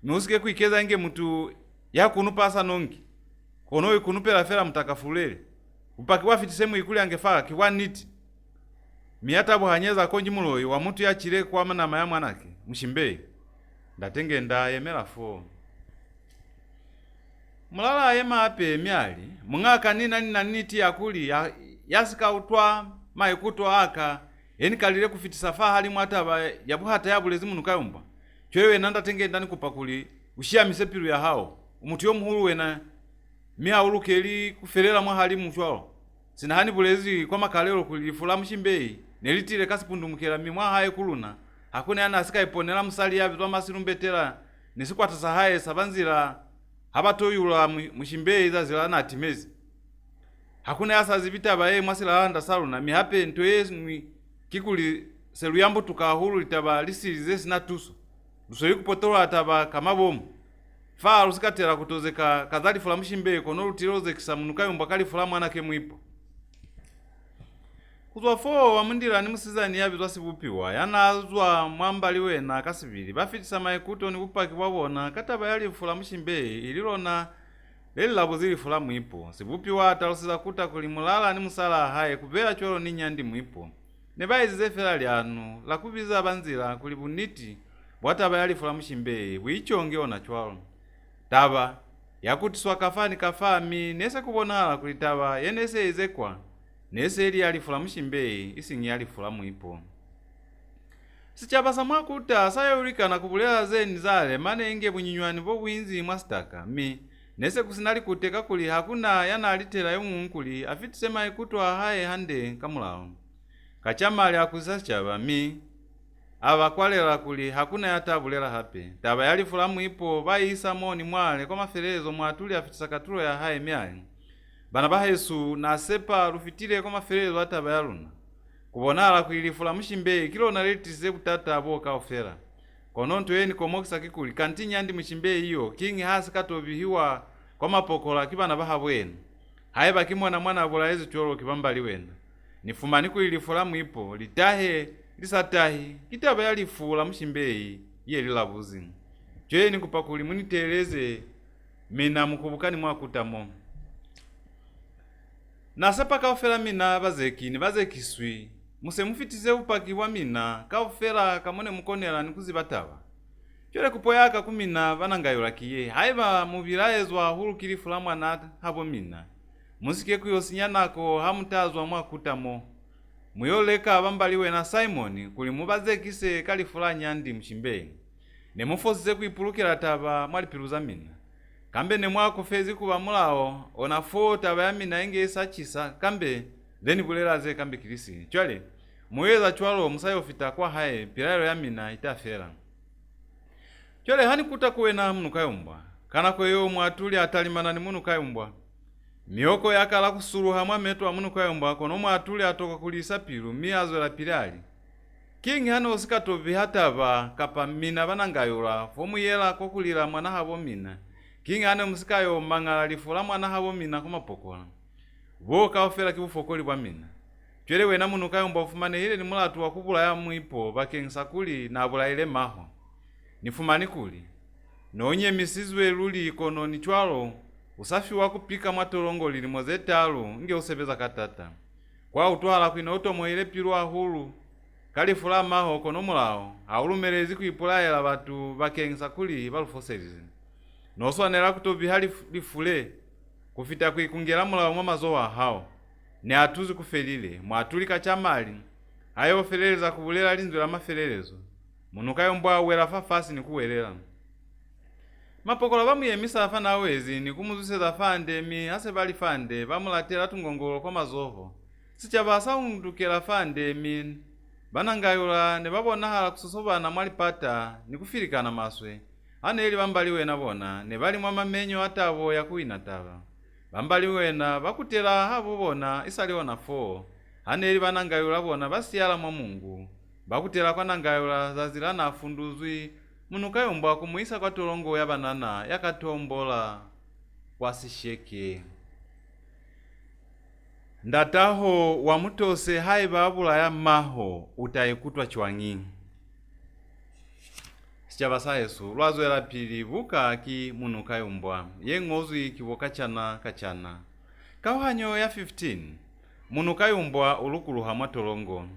musike kuikeza inge mutu yakunupasa nongi kono ikunupela fera mtakafulele upaki wafitisemu ikuli angefaka kiwa niti miata buhanyeza konji muloi wa mutu ya chile kwa mana maya mwanake mshimbei ndatengenda yemera 4. Mulala yema ape myali mung'aka nina niti yakuli yasika utwa maikuto aka eni kalile kufitisa fahali mwataba yabuhata yabulezi Munukayumbwa chwewe nanda tengenda nikupakuli ushia misepiru ya hao umutu yomuhulu wena mia ulukeli kuferela mwahali mchwalo sinahani bulezi kwa makalelo kulifula mshimbeyi nelitile kasipundumukela mimwa haye kuluna hakuna yana asika iponela musali yabi twa masilumbetela nisikwata sahaye sabanzila habatoyula mshimbeyi zazila na atimezi hakuna yasa zibita baye mwasilanda saluna mihape ntoye kikuli selu yambo tukahulu litaba lisilize sinatuso lusoli kupotola ataba kamabomu fa lusikatela kutozeka kadhali fula mshimbeyi kono lutiloze kisa Munukayumbwa kali fula mwana ke mwipo kuzwa 4 wamundila ni musizani yabi twasibupiwa yanazwa mwambali wena kasibili bafitisa maikuto ni bupaki wabona kataba yali fula mshimbeyi ililona leli labo zili fula mwipo sibupiwa atalusiza kuta kuli mulala ni musala haye kubela cholo ni nyandi mwipo nebayizi zefela lyanu lakubiza banzila kuli buniti bwataba yali fula mshimbeyi bwichonge ona chwalo taba yakutiswa kafani kafami nese kubonala kulitaba yenese izekwa nese eli yali fula mshimbeyi isingi yali fula mwipo sichapasa mwakuta sayaulikana kubulela zeni zale mane inge bunyinywani bobwinzi mwasitaka nese kusinali kuteka kuli hakuna yana alitela yomunkuli afitise maikuto ahaye hande kamulao kachamali akuzachaba ava kwalela kuli hakuna yatabulela hape taba yali fula mwipo bayisa moni mwale kwa maferezo mwatuli afitisa katulo ya haye myali bana bahesu na sepa rufitile kwa maferezo ataba yaluna kubonala kuilifula mshimbeyi kilona letise butata aboka ofera kononto yeni komokisa kikuli kantinya ndi mshimbeyi iyo kingi hasi katobihiwa kwa mapokola kibana bahabwene haye bakimwana mwana abulaezi cholo kibambali wena nifumani kuilifula mwipo litahe lisatahi kitaba yalifula mshimbeyi yeli labuzi chweni kupakuli muniteleze mina mukubukani mwakutamo nasepa kaofela mina bazekini bazekiswi muse mufitize upaki wa mina kaofela kamone mukonela nikuzibataba chole kupoyaka kumina banangayulakiye haiba mubilaezwa hulukili fula mwana habo mina musike kuyosinyana hamutazwa mwakutamo muyoleka bambaliwe na Simoni kuli mubazekise kalifula nyandi mshimbeyi nemufosize kuipulukila taba mwalipiluza mina kambe nemwakufezi kuba mulao ona 4 taba ya mina inge isachisa kambe then bulelaze kambe kilisi chwale muweza chwalo musayofita kwa haye pilayo ya mina itafera chwale hani kuta kuwena Munukayumbwa kana kweyo mwatuli atalimana ni Munukayumbwa mioko yakala kusuruha mwametu wa Munukayumbwa kono mwatuli atoka kulisa pilu miazo la pilali kingi hano osikatovi hataba kapa mina banangayula fomu yela kokulila mwana habo mina kingi hano musikayo mangala lifula mwana habo mina kumapokola boka ofela kibufokoli bwa mina chwele wena Munukayumbwa ufumane hile ni mulatu wakubula ya mwipo bakengsa kuli na abula ile maho nifumani kuli nonye misizwe luli kono ni chwalo usafi wakupika mwatolongo lili mozetalo nge usebeza katata kwa utwala kwina utomo ile pilu ahulu kalifula maho kono mulao aulumelezi kuipulaela batu bakengsa kuli balufoselize noswanela kutobi hali lifule kufita kuikungela mulao mwamazowa hao ne atuzi kufelile mwatulika chamali hayo feleleza kubulela linzwe la mafelelezo Munukayumbwa wela fafasi ni kuwelela mapokola bamuyemisa afana awezi ni kumuzuseza fande ase bali fande bamulatela tungongolo kwa mazoho sichabasa undukela fande banangayula ne babona hala kusosobana mwalipata ni kufilikana maswe aneli bambaliwe nabona ne bali mwamamenyo atabo yakuina taba bambaliwe na bakutela habo bona isaliona 4 aneli banangayula bona basiyala mwa Mungu bakutela kwa nangayula zazilana afunduzwi Munukayumbwa kumuisa kwa tolongo ya banana yakatombola wasisheke ndataho wamutose haiba abula ya maho utayikutwa chwangi sichabasa Yesu lwazwela pili buka ki Munukayumbwa yeng'ozwi kiboka kachana kawanyo ya 15 Munukayumbwa ulukuluha mwatolongo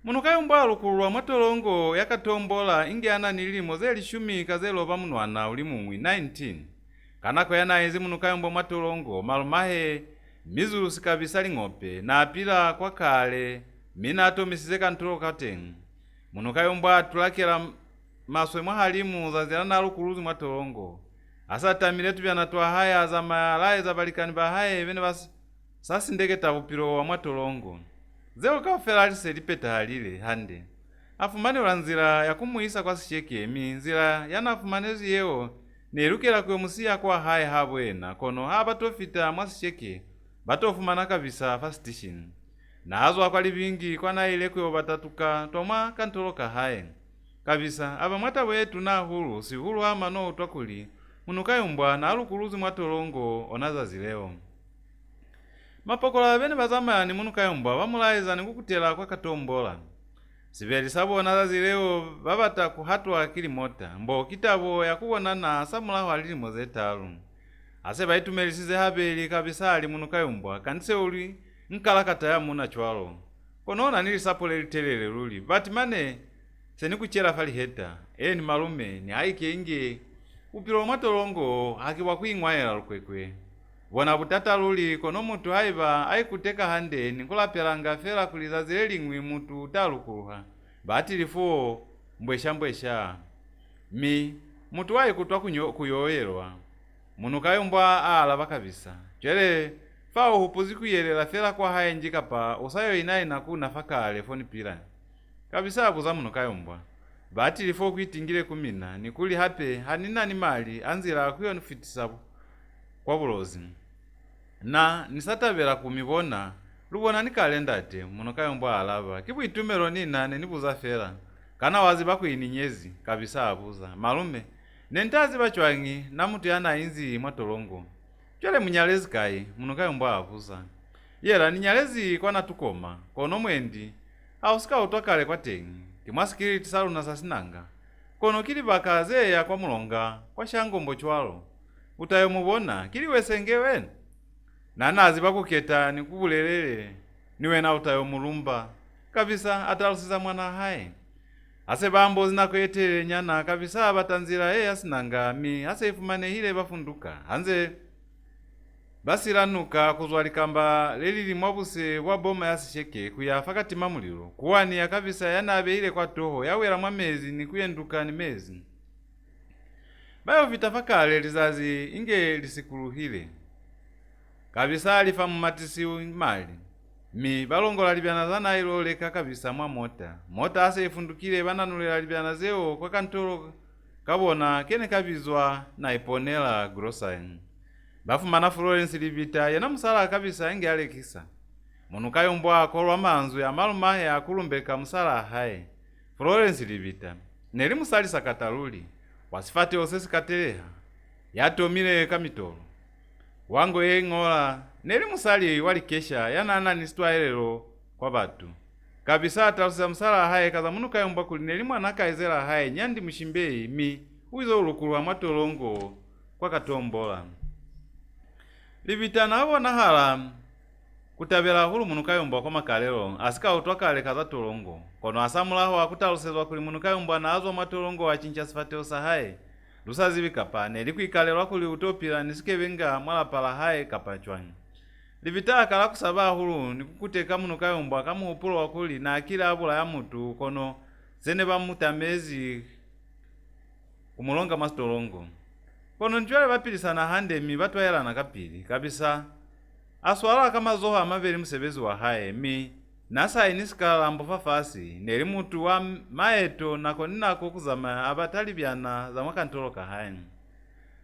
Munukayumbwa alukulwa mwatolongo yakatombola ingi ana nilimo zeli 10 kazelopa munwana uli mumwi 19 kanako yanaizi Munukayumbwa mwatolongo malumahe mizulu sikabisa ling'ope na apila kwa kale mina atomisize kantolo katengu. Munukayumbwa atulakela maswe mwahalimu zazilana alukuluzi mwatolongo asatamiletu vyanatwa haya za mayalaye za balikani bahaye vene sasindeketa upilo wa mwatolongo zeo kaufela alise lipeta halile hande afumane ulanzila ya kumuisa kwa sicheke nzila yana afumanezi yeo nerukela kwe musiya kwa haye habwena kono haba tofita mwasicheke batofumana kabisa fa station na hazo akwali vingi kwa naile kwe batatuka toma kantoloka haye kabisa aba mwata wetu na hulu si hulu ama no utwakuli Munukayumbwa na alukuluzi mwatolongo onaza zileo. Mapokola bene bazamayani Munukayumbwa bamulaiza nikukutela kwa katombola. Sibeli sabo onaza zileo babata kuhatwa akili mota. Mbo kitabo ya kubonana samulaho alilimo zetalu. Ase baitumelisize habeli kabisa ali Munukayumbwa kanise uli nkalakata ya muna chwalo. Konoona nili sapole litelele luli. Batimane senikuchela fali heta. Ni malume ni aike inge upilo mwatolongo akiwa kuingwaela lukwekwe. Bona butata luli kono mutu haiba aikuteka hande nikulapelanga fela kulizazile lingwi mutu utalukuha. Bati lifuo mbwesha. Mutu kutwa kuyoyelwa. Munukayumbwa alaba kabisa. Chele fao hupuzi kuyelela fela kwa haye njika pa usayo inayi nakuna fakale foni pila. Kabisa abuza Munukayumbwa. Bati lifo kuitingile kumina nikuli hape hanina ni mali anzila kuyo nifitisabu kwa bulozi na nisatabela kumibona lubona nikalendate Munukayumbwa alaba kibu itumelo nina nibuza fela kana waziba kuininyezi kabisa abuza malume nentazi bachwangi na mutu yana inzi mwatolongo chole munyalezi kai Munukayumbwa abuza yela ninyalezi kwa natukoma kono mwendi ausika utwakale kwa tengi kimwasikili tisalu na sasinanga kono kili bakaze ya kwa mulonga kwa shangombo chwalo utayo mubona kili wesengewe na nazi bakuketa nikubulelele niwe na utayo mulumba kabisa atalusiza mwana haye ase bambo zinakwetele nyana kabisa batanzira asinanga ase ifumane hile bafunduka hanze basiranuka kuzwalikamba lelili mwabuse wa boma yasicheke kuyafa katima mulilo kuwani ya kabisa yanabe ile kwa toho yawera mwamezi ni kuyenduka ni mezi bayo vitafakale lizazi inge lisikuluhile kabisa alifa mumatisi mali balongola libyana zana iloleka kabisa mwa mota ase ifundukile bananulila libyana zeo kwa kantolo kabona kene kabizwa na iponela grosaini bafumana Florence libita yana musala kabisa inge alekisa Munukayumbwa akolwa manzu ya malumahe akulumbeka musala haye Florence libita neli musali sakataluli wasifate osesi kateleha yatomile kamitolo wango yengola neli musali walikesha yana nisitwaelelo kwa batu kabisa atalusiza musala haye kaza Munukayumbwa kuli neli mwana kaizela haye nyandi mushimbei uizo ulukulwa mwatolongo kwa katombola libita nabo nahala kutabela hulu Munukayumbwa kwa makalelo asika utwakale kaza tolongo kono asamulaho akutalusezwa kuli Munukayumbwa na azwa matolongo achincha sifate osahaye lusazi bikapane likuikalelwa kuli utopila nisikebenga mwalapala haye kapachwani libita akala kusaba hulu nikukuteka Munukayumbwa kama upulo wakuli na akila abula ya mutu kono zene bamutamezi kumulonga mastolongo kono njwale bapilisana hande batwayela na kapili kabisa aswala kama zoha amaveli musebezi wa haye nasa inisikala mbofafasi neli mutu wa maeto nako ninako kuzama abatalibyana za mwakantoloka haye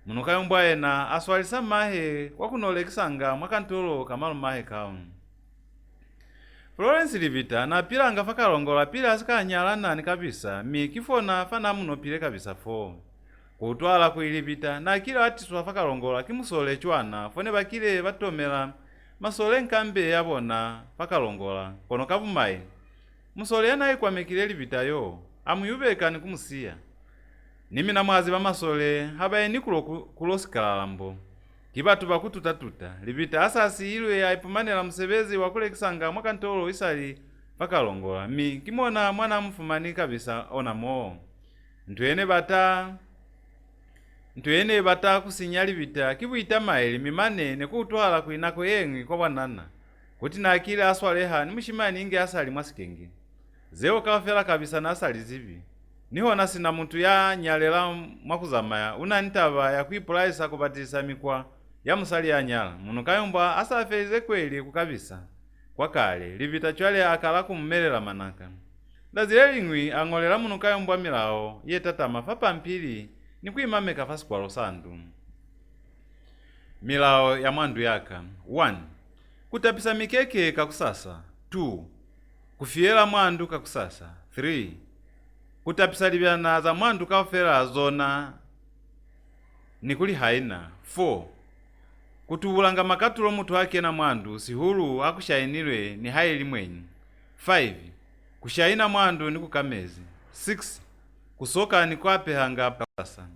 Munukayumbwa ena aswalisa mahe kwa kunolekisanga mwakantolo kamalu mahe kao Florence libita na pila nga fakalongola pila asikanyala nani kabisa kifona fana muno pile kabisa fo kutwala kuilibita na kila atiswa fakalongola kimusole chwana fone bakile batomela masole nkambe yabona fakalongola kono kabumayi musole yanayi kwamekile libita yo amuyubeka ni kumusiya nimi na mwazi bamasole habaye nikulo kulosikalambo kibatu bakututatuta libita asasi ilwe yaipumanela musebezi wakulekisanga mwakantolo isali pakalongola mi kimona mwana mfumani kabisa onamo ntwene bata kusinya Libita kibuita maili mimane nekutwala kwinako yengwi kwa bwanana kuti nakile aswaleha ni mushimani inge asali mwasikenge zeo kafela kabisa na asali zivi niho nasina muntu ya nyalela mwakuzamaya unanitaba ya kuipulaisa kubatisa mikwa ya musali ya nyala Munukayumbwa asafelize kweli kukabisa kwa kale Libita chwale akala kumumelela manaka lazile lingwi ang'olela Munukayumbwa milao ye tatama fapa mpili ni kuimameka fasi kwa losandu. Milao ya mwandu yaka 1. Kutapisa mikeke kakusasa 2. Kufiela mwandu kakusasa 3. Kutapisa libyana za mwandu kaufela zona ni kuli haina 4. Kutubulanga makatulo mutu wake na mwandu sihulu akushainilwe ni hayi limwenyi 5. Kushaina mwandu ni kukamezi 6. Kusoka ni kwape hanga pakasa.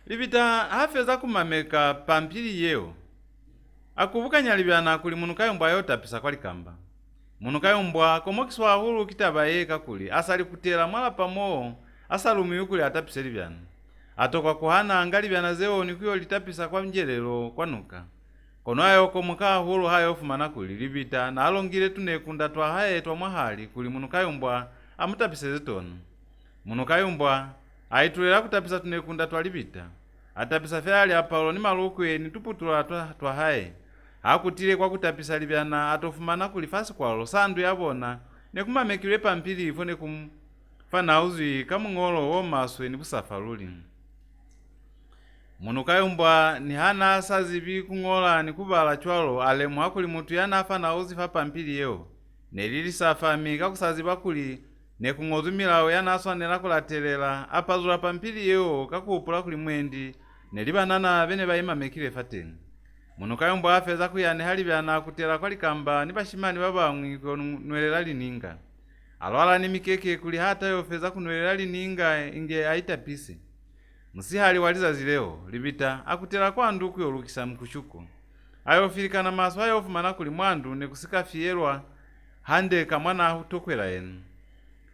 Libita hafeza kumameka pampili yeo. Akubuka nyalibyana kuli Munukayumbwa yotapisa kwa likamba. Munukayumbwa komokiswa hulu kitaba yeka kuli asali kutela mwala pamo asalumi ukuli atapise libyana. Atoka kuhana angali byana zeo ni kuyo litapisa kwa mjelelo kwanuka. Kono ayo komuka hulu hayo fumana kuli Libita na alongile tunekunda twa haye twa mwahali kuli Munukayumbwa amutapise zetono. Munukayumbwa aitulela kutapisa tunekunda twa Libita atapisa fyali apalo ni malukwe ni tuputula twa haye akutile kwa kutapisa libyana atofumana kulifasi kwa losandu yabona nekumamekile pampili ifo nekumfana uzwi kamung'olo womaswe ni busafaluli. Munukayumbwa ni hana sazibi kung'ola ni kubala chwalo alemu hakuli mutu yana afana uzi fa pampili yeo nelili safami kakusaziba kuli nekung'ozumilao yana aswanela kulatelela apazula pampili yeo kakupula kuli mwendi nelibanana bene bayimamekile fateni. Munukayumbwa afeza kuyane hali byana kutela kwa likamba ni bashimani babamwi kunwelela lininga alwala ni mikeke kuli hata yofeza kunwelela lininga inge aitapise musihali waliza zileo Libita akutela kwa nduku yolukisa mkushuko ayofilikana maso ayofumana kuli mwandu nekusika fiyelwa hande kamwana hutokwela yenu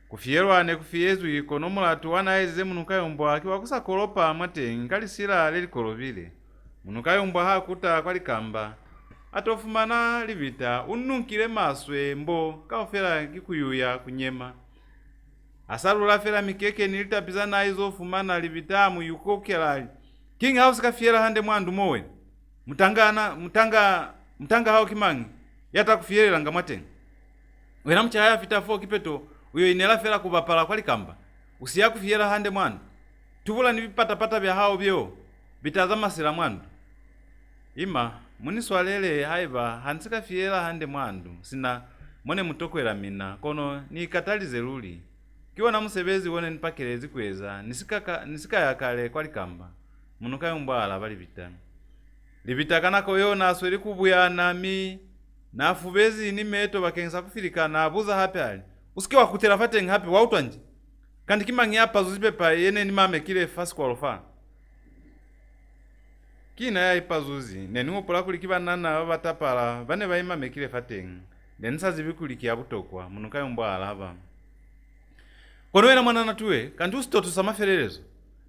kufiyelwa ne kufiyezwi kono mulatu wanaeze Munukayumbwa akiwa kusakolopa mwatengi nkalisila lelikolovile. Munukayumbwa hakuta kwa likamba atofumana Libita ununkile maswe mbo kaufela kikuyuya kunyema asalula fela mikeke nilitapiza na izo fumana Libita muyukokela king house kafiyela hande mwandu mowe mutanga hao kimangi yata kufiyelela ngamwatengi wena mchaya fita fo kipeto uyo inela fela kubapala kwa likamba usiya kufiyela hande mwandu tubula ni vipatapata vya hao vyeo bitazama sila mwandu ima muniswalele haiva hansika fiyela hande mwandu sina mwone mutokwela mina kono ni katalize luli kiwa na musebezi wone nipakelezi kweza nisika yakale kwa likamba Munukayumbwa alaba Libita kanako yo nasweli kubuya nami nafubezi ni meto bakensa kufilikana abuza hapi ali usike wakutela fatengi hapi wautwanje kandi kimangi apa zuzipepa yene ni mame kile fasi kwa lofa kina ya ipazuzi neni upola kulikiba nana wabatapala bane bayimame kile fatengi denisa zibikulikia abutokwa Munukayumbwa alaba kono wena mwana natuwe kandi usitotu samaferelezo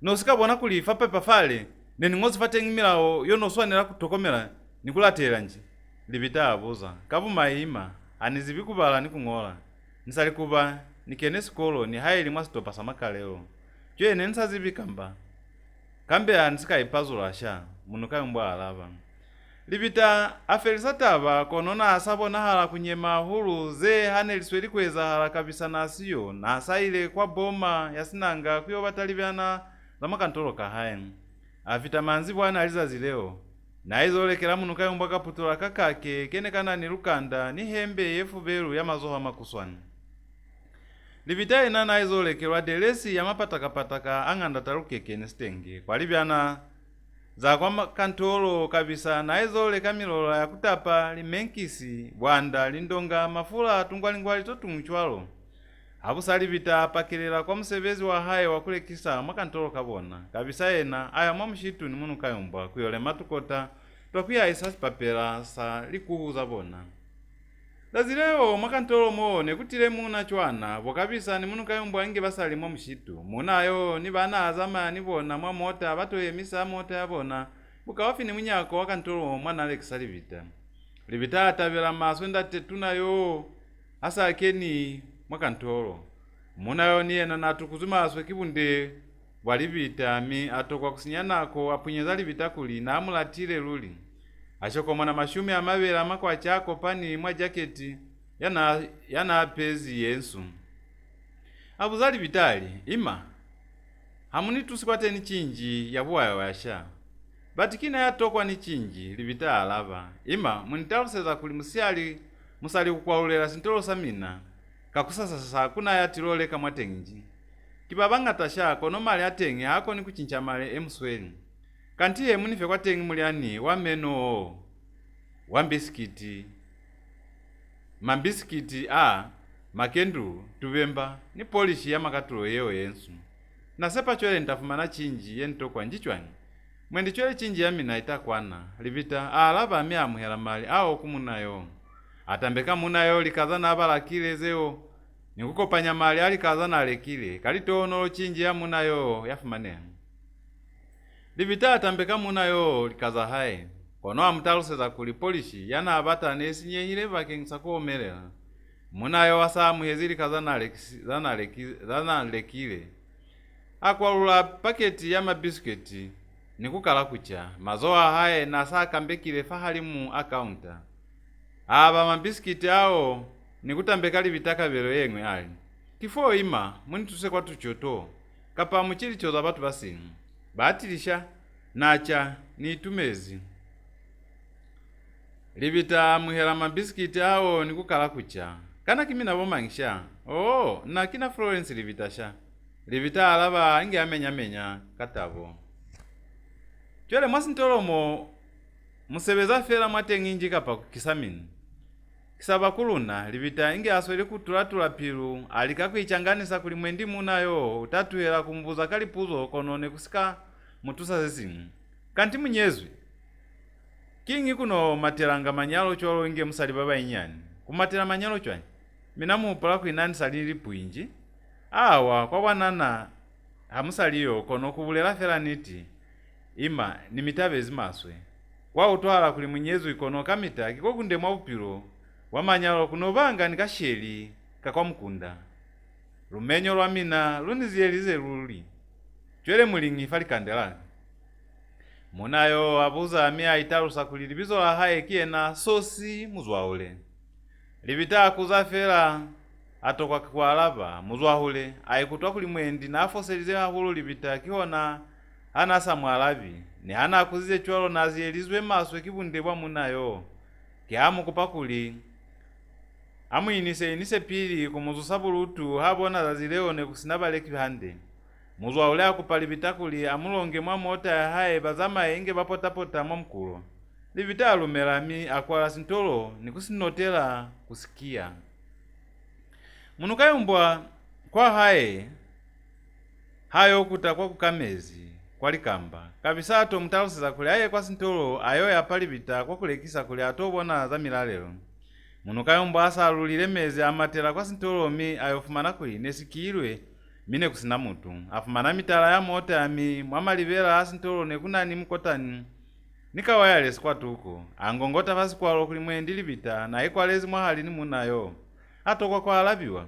nosika bona kulifa pepa fale neni ngozi fatengi milao yono swanela kutokomela nikulatela nje Libita abuza kabuma ima anizibikubala nikung'ola nisali kuba nikene sikolo ni haili mwasitopa samakaleo chwe nensa zibikamba kambe anisika ipazula sha Munukayumbwa alaba Libita afelisa taba konona asabona hala kunyema hulu ze hanelisweli kweza hala kabisa nasiyo na asaile kwa boma yasinanga kuyo batalibyana za makantolo kahayen afita manzi bwana aliza zileo na izolekela Munukayumbwa kaputula kakake kene kana ni lukanda ni hembe yefuberu ya mazoha makuswani Libita ina na izolekelwa delesi ya mapatakapataka anganda talukeke nestenge kwa libyana za kwa makantolo kabisa na izoleka milola ya kutapa limenkisi bwanda lindonga mafula tungwalingwali totumchwalo habusa Libita apakelela kwa musebezi wa haye wakulekisa makantolo kabona kabisa ena aya mwamushitu ni Munukayumbwa kuyole matukota twakuya isasi papela sa likuhuza bona Tazileo mwakantolo mone kutile muna chwana pokabisa ni Munukayumbwa inge basali mwa mshitu munayo ni bana azamani bona mwa mota batoyemisa mota yabona bukawafi ni munyako wakantolo mwana Alexa Libita atabela maso ndate tunayo asa keni mwakantolo munayo ni ena natukuzuma aswe kibunde walibita mi atokwa kusinyanako apunyeza Libita kuli na amulatile luli ashoko mwana mashume amabela makwa chako pani mwa jaketi yana pezi yensu abuzali bitali ima hamuni tusikwate ni chinji yabuwa washa batikina yatokwa ni chinji Libita alava ima munitaluseza kuli musali kukwaulela sintolo samina kakusasa sasa kuna yatilole kamwatengi kibabanga tashako no mali atengi hako ni kuchincha male emusweli kantiye munife kwa tengi muliani wameno wambiskiti mambiskiti makendu tuvemba ni polishi ya makatulo yeo yensu nasepa chwele nitafumana chinji yentokwa njichwani mwendi chwele chinji ya mina itakwana Libita alaba amuhela mali kumunayo atambeka munayo likazana abalakile zeo nikukopanya mali alikazana alekile kalitono chinji ya munayo yafumane Libita atambeka munayo likaza hae kono amutaluseza kuli polishi yana abata nesinyehile vakengisa kuomelela munayo wasa muhezili kazana lekile akwalula paketi ya mabisketi nikukala kucha mazoa hae nasa akambekile fahali mu akaunta aba mabisketi ao nikutambeka Libita kabelo yengwe ali kifo ima munituse kwa tuchoto kapa muchili choza batu basinu batilisha nacha ni tumezi Libita muhela mabiskiti ao nikukala kucha kana kimina bomangisha na kina Florence Libita sha Libita alaba inge amenya katabo chwele mwasintolomo musebeza fela mwatenginji kapa kisamini kisaba kuluna Libita inge aswele kutulatula pilu alikakuyichanganisa kuli mwendi munayo utatuhela kumbuza kalipuzo konone kusika mutusa zesimu kanti munyezwi kingi kuno materanga manyalo cholo inge musali baba inyani kumatera manyalo chwani minamu upala kuinani salili puinji awa kwa wanana hamusaliyo kono kubulela fela niti ima ni mitabe zimaswe kwa utwala kuli munyezwi kono kamita kiko kunde mwa upilo wamanyalo kuno banga nikasheli kakwa mkunda lumenyo lwa mina luniziyelize luli chwele mulingi fali kandelani munayo abuza amia italusa kuli libizo la hae kiena sosi muzwaule Libita akuza fela atokwa kwalaba muzwaule aikutwa kuli mwendi na afoselize hahulu Libita kihona anasa mwalabi ni hana akuzize chwalo naziyelizwe maswe kibunde bwa munayo kihamu kupakuli amu inise pili kumuzusabulutu habona zazileo ne kusinabale kihande muzwaule akupa Libita kuli amulonge mwa mota ya hae bazama inge bapotapota mwa mkulo Libita alumelami akwala sintolo nikusinotela kusikia Munukayumbwa kwa hayo kutakwa kukamezi kwa likamba kabisa ato mutaluseza kuli aye kwa sintolo ayo ya Libita kwa kulekisa kuli atobona za milalelo Munukayumbwa asalulile mezi amatela kwa sintolo mi ayofumana kuli nesikilwe mine kusina mutu afumana mitala ya mota yami mwamalivela asintolo nekunani mkotani nikawayale sikwatuko angongota pasikwalo kuli mwendi Libita na ikwalezi mwahali ni munayo atokwa kwa alabiwa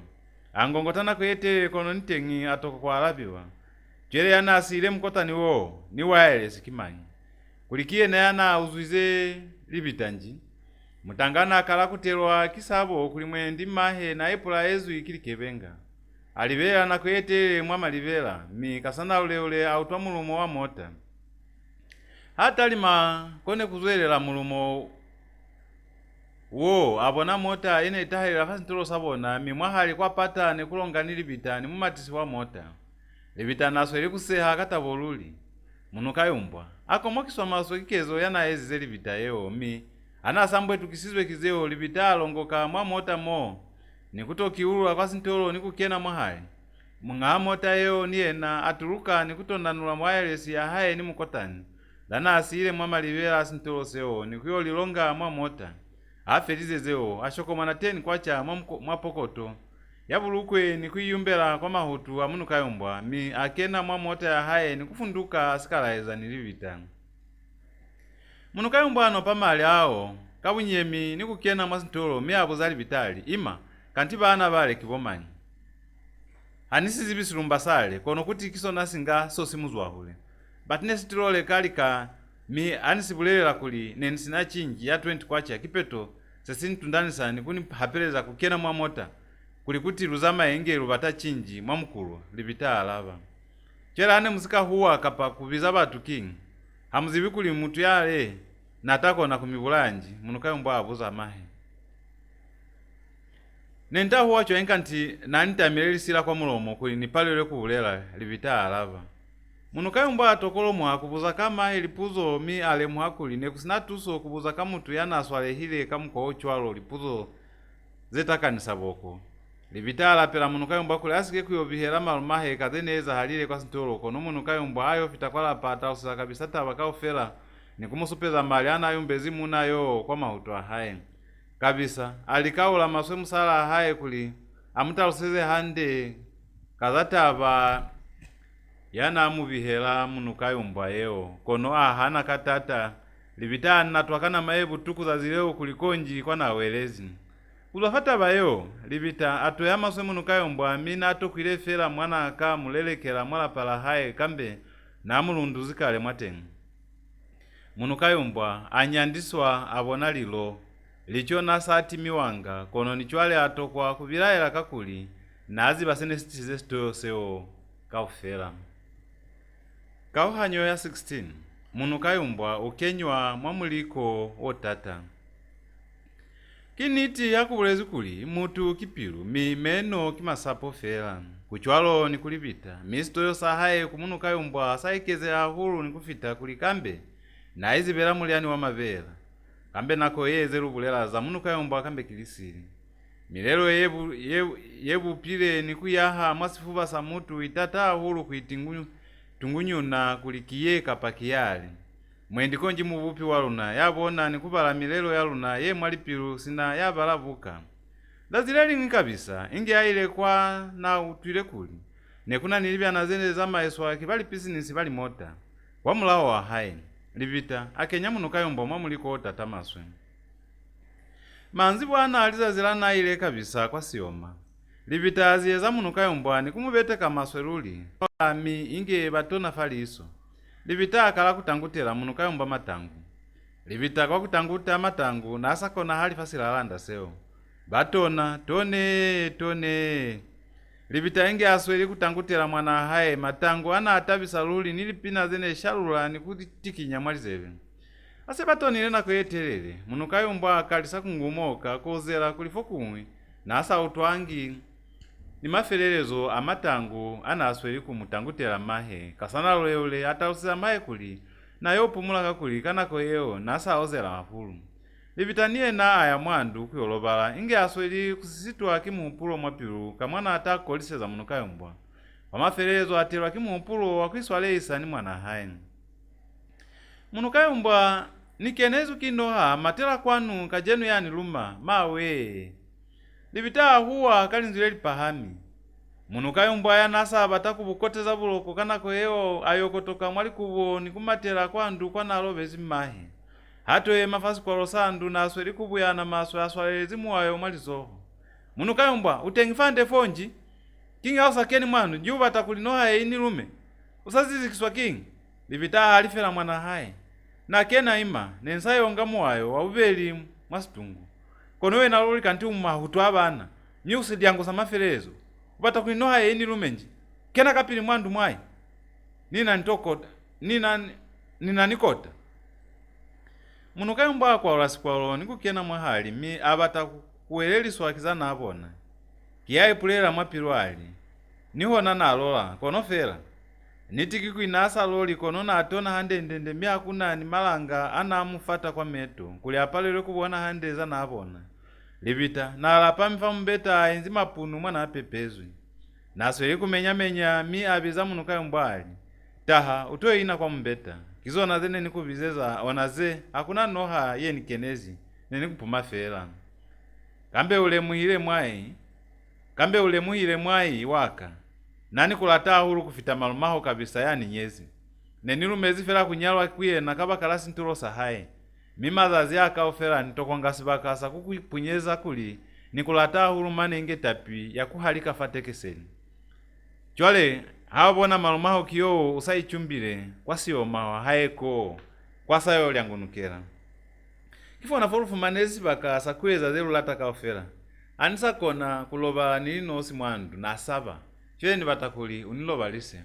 angongotana kuyetele kono nitengi atokwa kwa alabiwa jere yana asile mkotani wo ni wayale sikimanyi kulikie na yana uzuize Libita nji mutangana akala kutelwa kisabo kuli mwendi mahe na epula ezu ikilikebenga alivela na kuyetele mwa malivela mi kasana ule autwa mulumo wa mota hata lima kone kuzwelela mulumo wo abona mota ine itahela fasintolo sabona mi mwahali kwa pata ne kulonga ni Libita ni mumatisi wa mota Libita naswele kuseha katavoluli Munukayumbwa akomokiswa maswe kikezo yana ezize Libita yeo mi anasambwe tukisizwe kizeo Libita alongoka mwa mota mo nikutokiulula kwa sintolo nikukena mwahali munga mota yeo niena atuluka nikutondanula mwayelesi ya hae ni mukotani dana asile mwa malivela sintolo seo nikuyolilonga mwa mota afelizezewo ashokomana 10 kwacha mwapokoto yabulukwe nikuyumbela kwa mahutu amunukayumbwa mi akena mwamota ya haye nikufunduka asikalaiza nilivita. Munukayumbwa ano pamali awo kabunyemi nikukena mwasintolo miabu zali vitali ima kanti bana bale kibomanyi anisizibisilumba sale kono kuti kisona singa sosimuzwahule batine sitilole kalika mi anisibulela kuli nenisina chinji ya 20 kwacha kipeto sesintundanisani kuni hapeleza kukena mwamota kuli kuti luzama engelu bata chinji mwamukulu libita alava chela ane musika huwa kapa kubiza batu king hamuzibi kuli mutu yale natako na kumibulanji Munukayumbwa abuza mahe nenta huwa choenka nti nanitamilelisila kwa mulomo kuli nipalele kubulela libita alava Munukayumbwa atokolomo akubuza kama lipuzo mi alemu hakuli nekusina kubuza kamutu yanaswale hile kamuko chwalo lipuzo zetakanisa boko libitala pela Munukayumbwa kuli asike kuyobihela malumahe kazeneza halile kwa sintolo kono Munukayumbwa ayo fitakwala pata usisa kabisa tabakaufela nikumusupeza mali anayumbezi munayo kwa mahutu ahaye kabisa alikaula maswe musala ahaye kuli amutaluseze hande kazataba yana amubihela Munukayumbwa yeo kono ahana katata libitana natwakana maebu tukuza zileo kulikonji kwa nawelezi ulafata bayo libita atoya maswe Munukayumbwa mina atokwilefela mwana aka mulelekela mwala pala haye kambe na mulunduzikale mwatengu Munukayumbwa anyandiswa abona lilo licho nasati miwanga kono nichwale atokwa kubilaela kakuli nazi basene sitize stoyo seo kaufela kauhanyo ya 16 Munukayumbwa ukenywa mwamuliko otata kiniti yakubulezi kuli mutu kipilu mimeno kimasapo fela kuchwalo nikulipita mistoyo sahaye kumunukayumbwa saikeze ahulu nikufita kuli kambe na izibela muliani wa mavela kambe nako yeze lubulela za Munukayumbwa kambe kilisili milelo yebu pile nikuyaha mwasifuba sa mutu itata ahulu kuitingunyu tungunyuna kulikiye kapakiyali mwendikonji mubupi waluna yabona nikubala milelo yaluna ye mwalipilu sina yabalavuka dazileli nkabisa ingi aile kwa na utwile kuli nekuna nilibya nazende za maeswa kibali business bali mota wamulawo wa hai libita akenya Munukayumbwa mwamuliko otata maswe manzi bwana alizazilana ile kabisa kwa sioma libita aziyeza Munukayumbwa nikumubeteka maswe luli ami inge batona faliso libita akala kutangutela Munukayumbwa matangu libita kwa kutanguta matangu nasa kona hali fasilalanda seo batona tone libita inge asweli kutangutela mwana haye matangu ana atabisa luli nilipina zene shalula nikutikinya mwalizebe ase batonile nako yetelele Munukayumbwa akalisa kungumoka kozela kulifokumwi nasa utwangi ni mafelelezo amatangu anasweli kumutangutela mahe kasana loleole atausisa mahe kuli na yopumula kakuli kanako yeo nasa ozela mafulu libitanie na aya mwandu kuyolobala inge asweli kusisitwa kimupulo mwapilu kamwana atakoliseza Munukayumbwa wamafelelezo atelwa kimupulo wakwiswaleisa ni mwana haini Munukayumbwa nikenezu kinoha matela kwanu kajenu yani luma mawe libita huwa kalinzile lipahami Munukayumbwa yanasa batakubukoteza buloko kanako yeo ayokotoka mwali kubo nikumatela kwandu kwa nalobezi mahe hato ye mafasi kwa rosandu na asweli kubuya na maswe aswalezi muwayo mwalizoho Munukayumbwa utengifande fonji kingi hausa keni mwanu juba atakulinoha ye inilume usazizi kiswa kingi libita halifela mwana hae na kena ima nensayo ngamuwayo waubeli mwasitungu konowe naloli kanti umahutu abana nyusi diango samafelezo ubata kulinoha ye inilumenji kena kapili mwandu mwai nina nitokota nina nikota Munukayumbwa kwa ulasikwalo nikukena mwahali mi abata kuweleliswa kizana abona kiyayi pulela mwapilwali nihona nalola konofela nitikikwinasa loli kono natona hande ndende myakuna ni malanga anamufata kwa meto kuli apalele kubona hande za nabona libita nalapa mfa mbeta enzi mapunu mwana apepezwe nasweli kumenya mi abiza Munukayumbwa taha utoe ina kwa mbeta kizona zene nikubizeza onaze hakuna noha ye nikenezi neni kupuma fela. Kambe ulemuhile mwai waka. Nani kulata huru kufita malumaho kabisa yani nyezi. Neni lumezi fela kunyalwa kuye na kaba kalasi ntulo sahaye. Mimazazi yaka ofela nitokongasi bakasa kukupunyeza kuli ni kulata huru manenge tapi ya kuhalika fatekeseni. Chwale hawabona malumaho kiyo usaichumbile kwa sioma haeko kwa sayo lyangunukela. Kifo na forufu manezi bakasa kuweza zelu lata kaofela. Anisa kona kuloba nilinosi mwandu na saba. Chwele ni batakuli uniloba lise.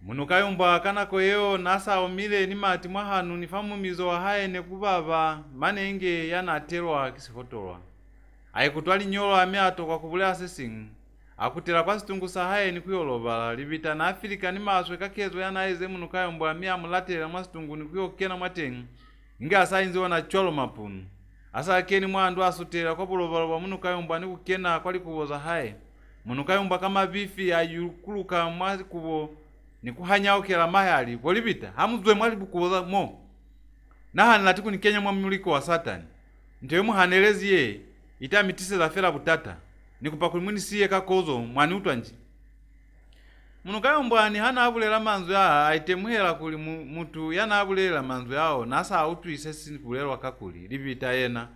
Munukayumbwa kanako yeo nasa omile ni mati mwahanu nifamu mizo wa hae ne kubaba manenge yanaterwa kisifotolwa. Aikutwali nyolo ameato kwa kubulea sesingu. Akutela kwa situngusa hae ni kuyoloba libita na Afrika ni maswe kakezo yanaize Munukayumbwa amia mulatela mwa situngu ni kuyokena mwatengu. Inga asainzi wana cholo mapunu. Asa akeni mwandu asutela kwa bulobaloba Munukayumbwa ni kukena kwa likuboza hae. Munukayumbwa kama bifi ayukuluka mwazi kubo ni kuhanya okela mahali polibita hamuzwe mwali bukuboza mo naha natiku ni Kenya mwamuliko wa Satani ntewe muhanelezi ye itamitise za fela butata ni kupakulimuni siye kakozo mwani utwanji. Munukayumbwa ni hana abulela manzu ya aitemuhela kuli mutu yana abulela manzu yao nasa autu isesi kulelwa kakuli libita yena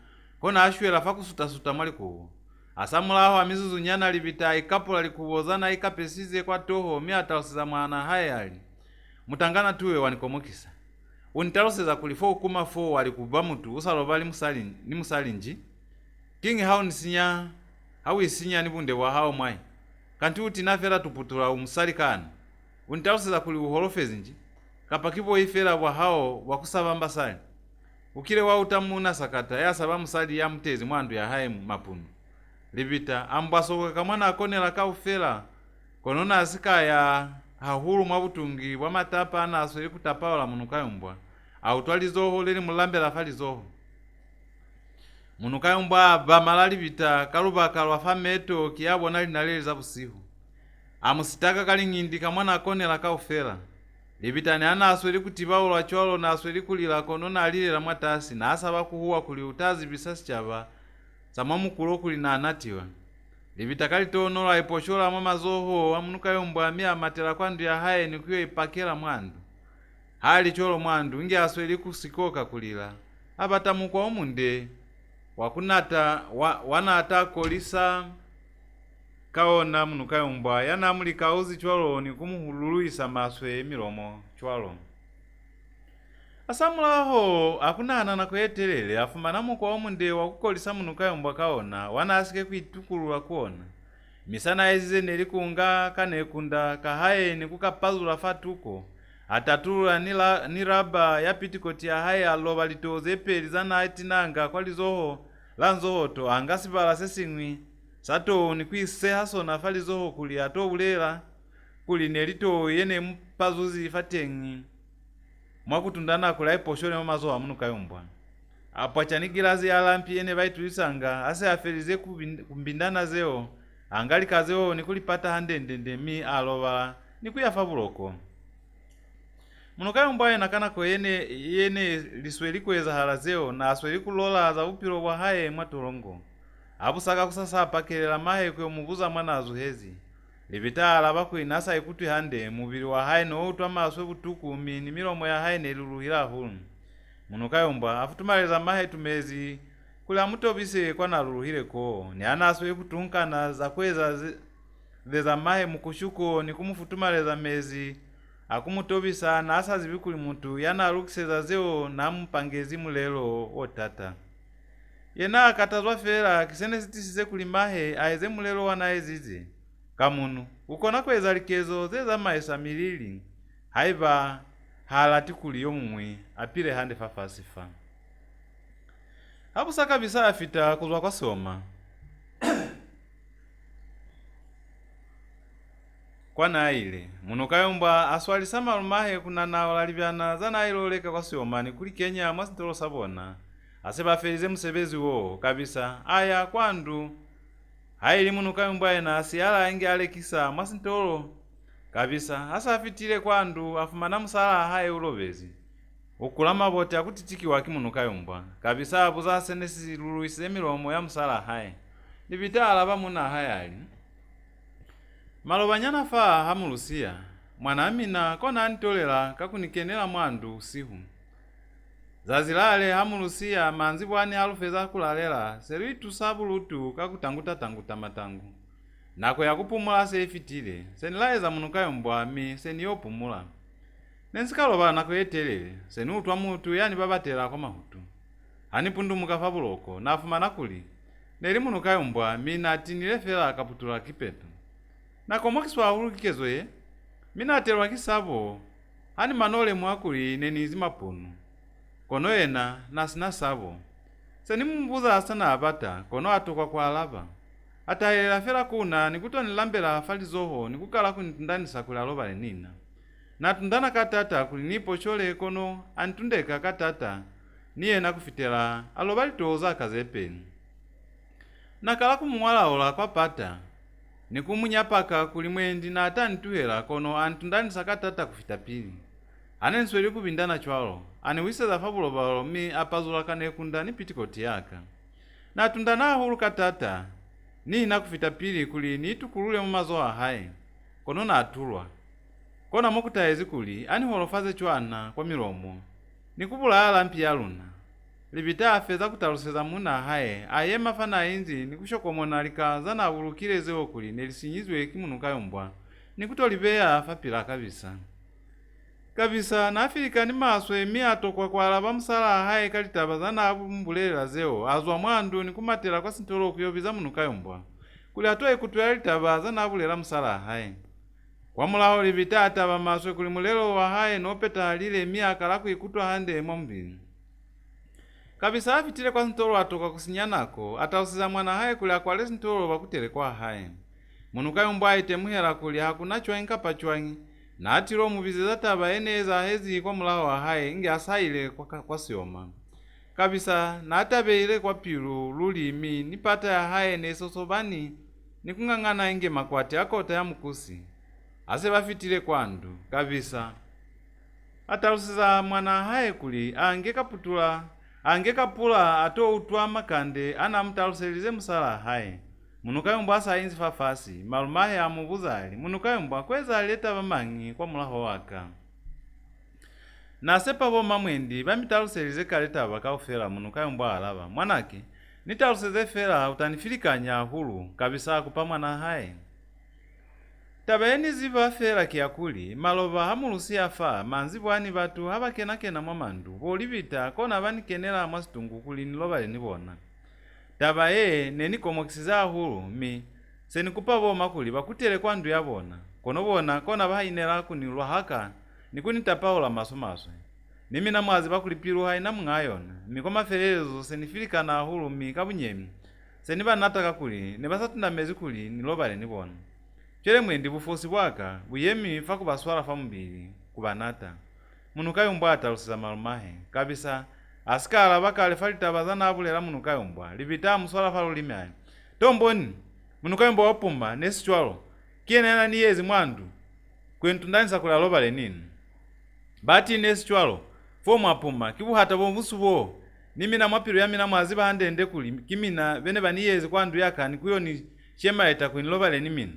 kona ashwela fakusuta mwali kubo. Asamulaho amizuzu nyana libita ikapula likubozana ikapesize kwa toho miataloseza mwana hayali. Mutangana tuwe wanikomokisa. Unitaloseza kulifo kuma fo walikuba mutu usalobali musali nji. Kingi hao nisinya, hao isinya nibunde wa hao mwai. Kanti utinafera tuputula umusali kana. Unitaloseza kuli uholofezi nji. Kapakipo ifera wa hao wakusaba mbasali. Ukile wa utamuna sakata ya saba musali ya mtezi mwandu ya hae mapunu. Libita ambwasoka kamwana akonela kaufela konona asika ya hahulu mwabutungi bwa matapa na asweli kutapawala Munukayumbwa autwalizoho leli mulambela falizoho. Munukayumbwa bamalali bita kaluba kalwa fameto kiyabona linaleli za busihu amusitaka kalingindi kamwana akonela kaufela. Libita ni ana asweli kutibawula chwalo na asweli kulila konona alilela mwatasi na asaba kuhuwa kuli utazi bisasi chaba samamu kulokuli na anatiwa. Libita kalitonola iposhola mama zoho wa Munukayumbwa amia matela kwandu ya hae ni kuyo ipakela mwandu. Hali cholo mwandu ingi asweli kusikoka kulila. Abatamu kwa umunde wakunata wanata kolisa kaona Munukayumbwa yana mulika uzi cholo ni kumuhululuisa maswe milomo cholo. Asamulaho akunana na kuyetelele afumanamu kwa omunde wakukolisa Munukayumbwa kaona wanasike kwitukulula kuona. Misana ezize nelikunga kanekunda kahaye ni kukapazula fatuko. Atatula niraba ya pitikoti ya haye aloba litoze peli zana itinanga kwa lizoho lanzohoto angasibala sesingwi. Sato ni kuiseha sona falizoho kuli ato ulela kuli nelito yene mpazuzi fatengi. Mwakutundana kula iposhole mamazo wa Munukayumbwa. Apo chanigilazi ya lampi ene baitu isanga ase afelize kumbindana zeo angali kazeo nikulipata handendende mi aloba nikuyafa buloko. Munukayumbwa nakana ko yene lisweli kweza halazeo na asweli kulola za upiro wa haye mwatolongo. Abusaka kusasa pakelela mahe kwe mubuza mwana azuhezi. Libita alaba kuinasa ikutu hande mubiri wa hae no utwa maswe butuku ni milomo ya hae neluluhila hulu. Munukayumbwa afutumaleza mahe tumezi kula mutobise kwa naluluhile ko ni anaswe kutunkana za kweza zeza mahe mukushuko ni kumufutumaleza mezi akumutobisa na asa zibikuli mutu yana lukiseza zeo na mpangezi mulelo otata. Yena akatazwa fera kisene sitisize kulimahe aeze mulelo wanaezize. Kamunu ukona kweza likezo zeza maesa milili haiba halati kuliyo mumwe apile hande fafasifa. Habu saka bisa afita kuzwa kwa soma. Kwa na ile Munukayumbwa aswali sama lumahe kuna na olalibyana zana iloleka kwa soma ni kuli Kenya mwasitolo sabona. Aseba felize musebezi wo kabisa aya kwandu haili Munukayumbwa na asiala inge alekisa mwasitolo kabisa asa afitile kwandu afumana musala hae ulobezi. ukulama bote akuti chikiwa Munukayumbwa kabisa abuza senesi luluise milomo ya musala haye Libita alaba muna hayali malobanyana fa hamulusia mwana Amina kona antolera kakunikenera mwandu usihu zazilale hamulusia manzi bwani alufeza kulalela seritu sabulutu kakutanguta matangu nako yakupumula sefitile senilaeza Munukayumbwa mi seniyopumula nensikaloba nako yetelele senutwa mutu yani babatela kwa mahutu anipundumuka fabuloko nafuma nakuli neli Munukayumbwa mina atinilefela kaputula kipeto nako mokiswahulu kikezoye mina atelwa kisabo ani manole mwakuli nenizi mapunu kono yena nasina sabo senimumbuza asana abata kono atokwa kwa alaba atayelela fela kuna nikutonilambela falizoho nikukala kunitundanisa kula loba nina natundana katata kuli nipo chole kono antundeka katata niye nakufitela aloba litoza kazepeni nakala kumuwalaola kwa pata nikumunyapaka kuli mwendi na atanituhela kono antundanisa katata kufita pili anensweli kubindana chwalo aniwiseza fabulobalo mi apazula kanekunda ni pitikoti yaka natundana hulu katata ni nakufita pili kuli nitukulule mumazoa haye kono natulwa kona mokutaezi kuli ani holofaze chwana kwa milomo nikubulala mpya luna Libita afeza kutaluseza muna haye aye mafana inzi nikushokomona likaza na ulukileze okuli nelisinyizwe Munukayumbwa nikutolibea fapila kabisa na Afrika ni maswe miatokwa kwa alaba musala haye kalitabaza na abumbulela zeo azwa mwandu nikumatela kwa sintolo kuyobiza Munukayumbwa kuli atoe kutwala litabaza na abulela musala haye kwa mulaho Libita ataba maswe kuli mulelo wa haye nopeta lile miaka laku ikutwa hande mwambini kabisa afitile kwa sintolo atoka kusinyanako atausiza mwana haye kuli akwale sintolo bakutele kwa haye Munukayumbwa itemuhela kuli hakuna chwangi kapachwangi na atilo mubiziza taba eneza hezi kwa mulaho wa haye inge asaile kwa sioma kabisa na atabeile kwa pilu lulimi nipata ya haye nesosobani nikungangana inge makwati akota ya mukusi ase bafitile kwandu kabisa atalusiza mwana haye kuli angekapula ato utwa Makande anamtaluselize musala haye Munukayumbwa asayinzi fafasi malumahe amubuzali Munukayumbwa kweza aleta bamangi kwa mulaho waka nasepa boma mwendi bamitaluselize kaleta bakaufela Munukayumbwa alaba mwanake nitaluseze fela utanifilikanya hulu kabisa kupa mwana haye tabayeni ziva fela kiakuli maloba hamulusia fa manzi bwani batu habakenakena mwamandu bolibita kona banikenela mwasitungu kuli niloba lenibona tabaye nenikomokisiza hulu mi senikupa boma kuli bakutele kwandu yabona kono bona kona bahayinela kunilwa haka nikunitapaula masomaso nimi na mwazi bakulipiru hayi na mngayona mikoma felezo senifilikana hulu mi kabunyemi seniba nataka kuli nebasatunda mezi kuli niloba lenibona chele mwendi bufosi bwaka buyemi fa kubaswala fa mbili kubanata Munukayumbwa atalusiza malumahe kabisa asikala bakale falitabaza na abulela Munukayumbwa Libita muswala fa lulimi ayi tomboni Munukayumbwa wapumba nesi chwalo kienena niyezi mwandu kwentundanisa kula loba lenini bati nesi chwalo fo mwapumba kibuhata bomvusubo nimina mwapiru yamina mwaziba handende kuli kimina bene baniyezi kwandu yaka nikuyo ni chema eta kwiniloba lenimina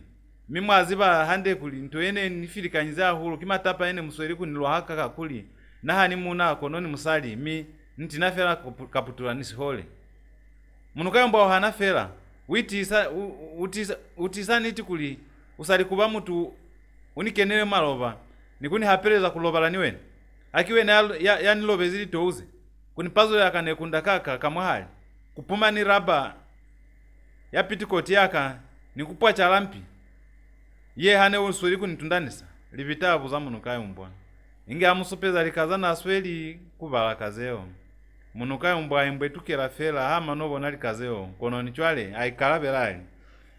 mimwaziba hande kuli ntoyene nifilikanyiza hulu kimatapa ene musweli kunilwa haka kakuli nahani muna kononi musali mi ntinafela kaputula nisihole Munukayumbwa hanafela utisa niti kuli usali kuba mutu unikenele maloba nikuni hapeleza kulobala niwene akiwe na ya nilobe zili touze kunipazo yaka nekunda kaka kamwahali kupuma ni raba ya pitikoti yaka nikupwa chalampi ye hane usweli kunitundanisa Libita abuza Munukayumbwa inge amusopeza likaza na asweli kubala kazeo Munukayumbwa imbwetukela fela hama nobona likazeo kono nichwale aikalabelali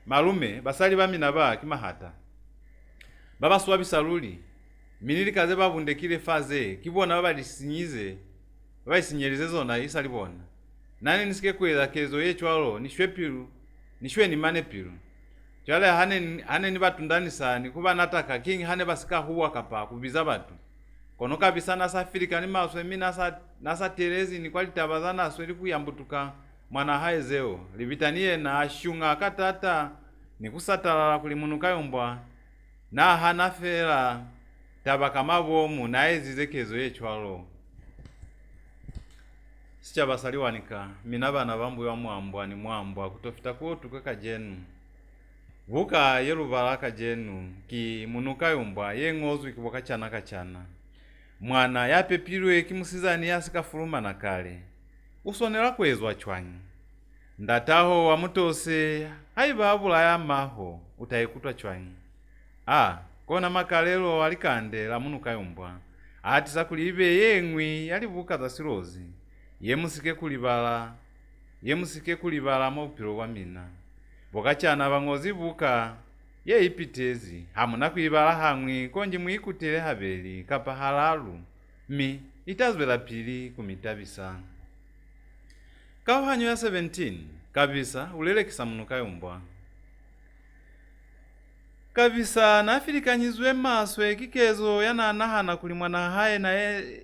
malume basali bamina ba kimahata baba swabisaluli minili kaze babundekile faze kibona baba lisinyize baba isinyelize zona isalibona nani nisike kweza kezo yechwalo nishwepiru nishwe ni mane piru chwale hane ni batundanisa nikuba nataka king hane basika huwa kapa kubiza batu kono kabisa nasafirika ni maswe mi nasa terezi ni kwali tabazana asweli kuyambutuka mwana haezeo libitaniye na ashunga akatata ni kusatalala kuli Munukayumbwa na hanafera tabaka mabomu na ezizekezo yechwalo sicha basaliwanika mina bana bambu ya mwambwa ni mwambwa kutofita kuotu kaka jenu buka yelubalaka jenu ki Munukayumbwa yeng'ozu ikiboka chana kachana mwana yapepilwe kimusizani yasikafuluma na kale usonela kwezwa chwanyi ndataho wamutose haibabula ya maho utayikutwa chwanyi kona makalelo alikande la Munukayumbwa atisa kulibe yengwi yalibuka za silozi yemusike kulibala maupilo wa mina bokachana bang'ozi buka ye ipitezi hamuna kuibala hamwi konji mwikutile habeli kapa halalu mi itazwela pili kumitabisa kawahanyo ya 17 kabisa ulelekisa Munukayumbwa kabisa nafilikanyizwe maso ekikezo yananahana kuli mwana haye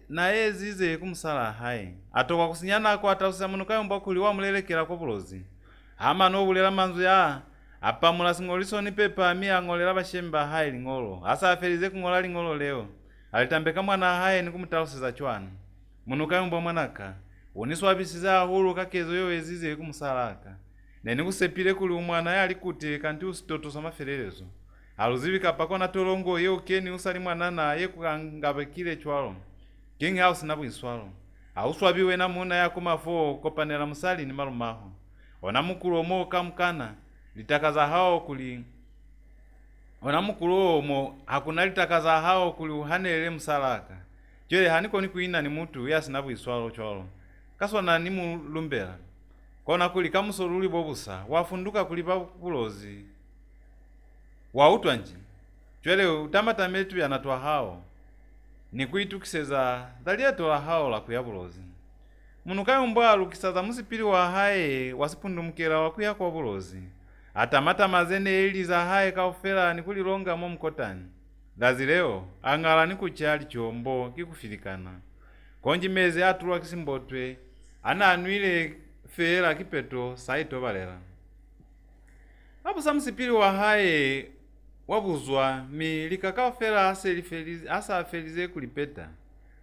na ezize kumusala haye atoka kusinyana kwa atausa Munukayumbwa kuli wa mulelekela kwa bulozi ama no bulela manzu ya apamula sing'oliso ni pepa miya ng'olela bashemba haye ling'olo asa afelize kung'ola ling'olo leo alitambeka mwana haye ni kumutausiza chwana Munukayumbwa mwanaka uniswabisiza hulu kakezo yo ezize kumusalaka neni kusepile kuli umwana yali kuti kanti usitoto samaferelezo aluzivika pakona tolongo ye ukeni usali mwana naye kukangabekile chwalo king house na bwiswalo auswabiwe na muna yako mafo kopanela musali ni malumaho ona mukulu omo kamkana litakaza hao kuli ona mukulu omo hakuna litakaza hao kuli uhanele musalaka jele haniko ni kuina ni mutu yasi na bwiswalo chwalo kasona ni mulumbela kona kuli kamusoluli bobusa wafunduka kuli babulozi wautwa nji chwele utamatametu yanatwa hao ni kuitukiseza dhaliyatola hao la kuyabulozi Munukayumbwa alukisaza musipili wa haye wasipundumkela wakuya kwa bulozi atamata mazene eliza haye kaufela ni kulilonga mo mkotani gazi leo angala ni kuchali chombo kikufilikana konji meze atulwa kisimbotwe ana anuile fela kipeto saito balela hapo samusipili wa haye wabuzwa milika kaufela asa afelize kulipeta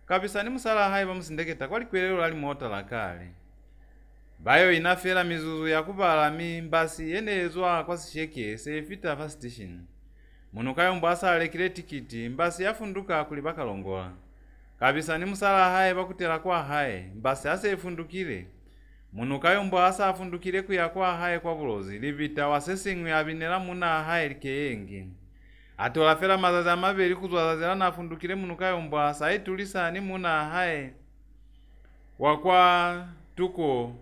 kabisa ni musala haye bamusindeketa kwali kwelelo lali mota la kale bayo inafela mizuzu ya kubala mbasi yenezwa kwa sisheke sefita fa station Munukayumbwa asa alekile tikiti mbasi yafunduka kulibaka longola kabisa ni musala haye bakutela kwa haye mbasi asa efundukile Munukayumbwa asa afundukile kuya kwa haye kwa bulozi livita wasesingwe abinela muna haye likeyengi atola fela mazazi amabeli kuzwazazela nafundukile Munukayumbwa saitulisa ni muna haye wakwa tuko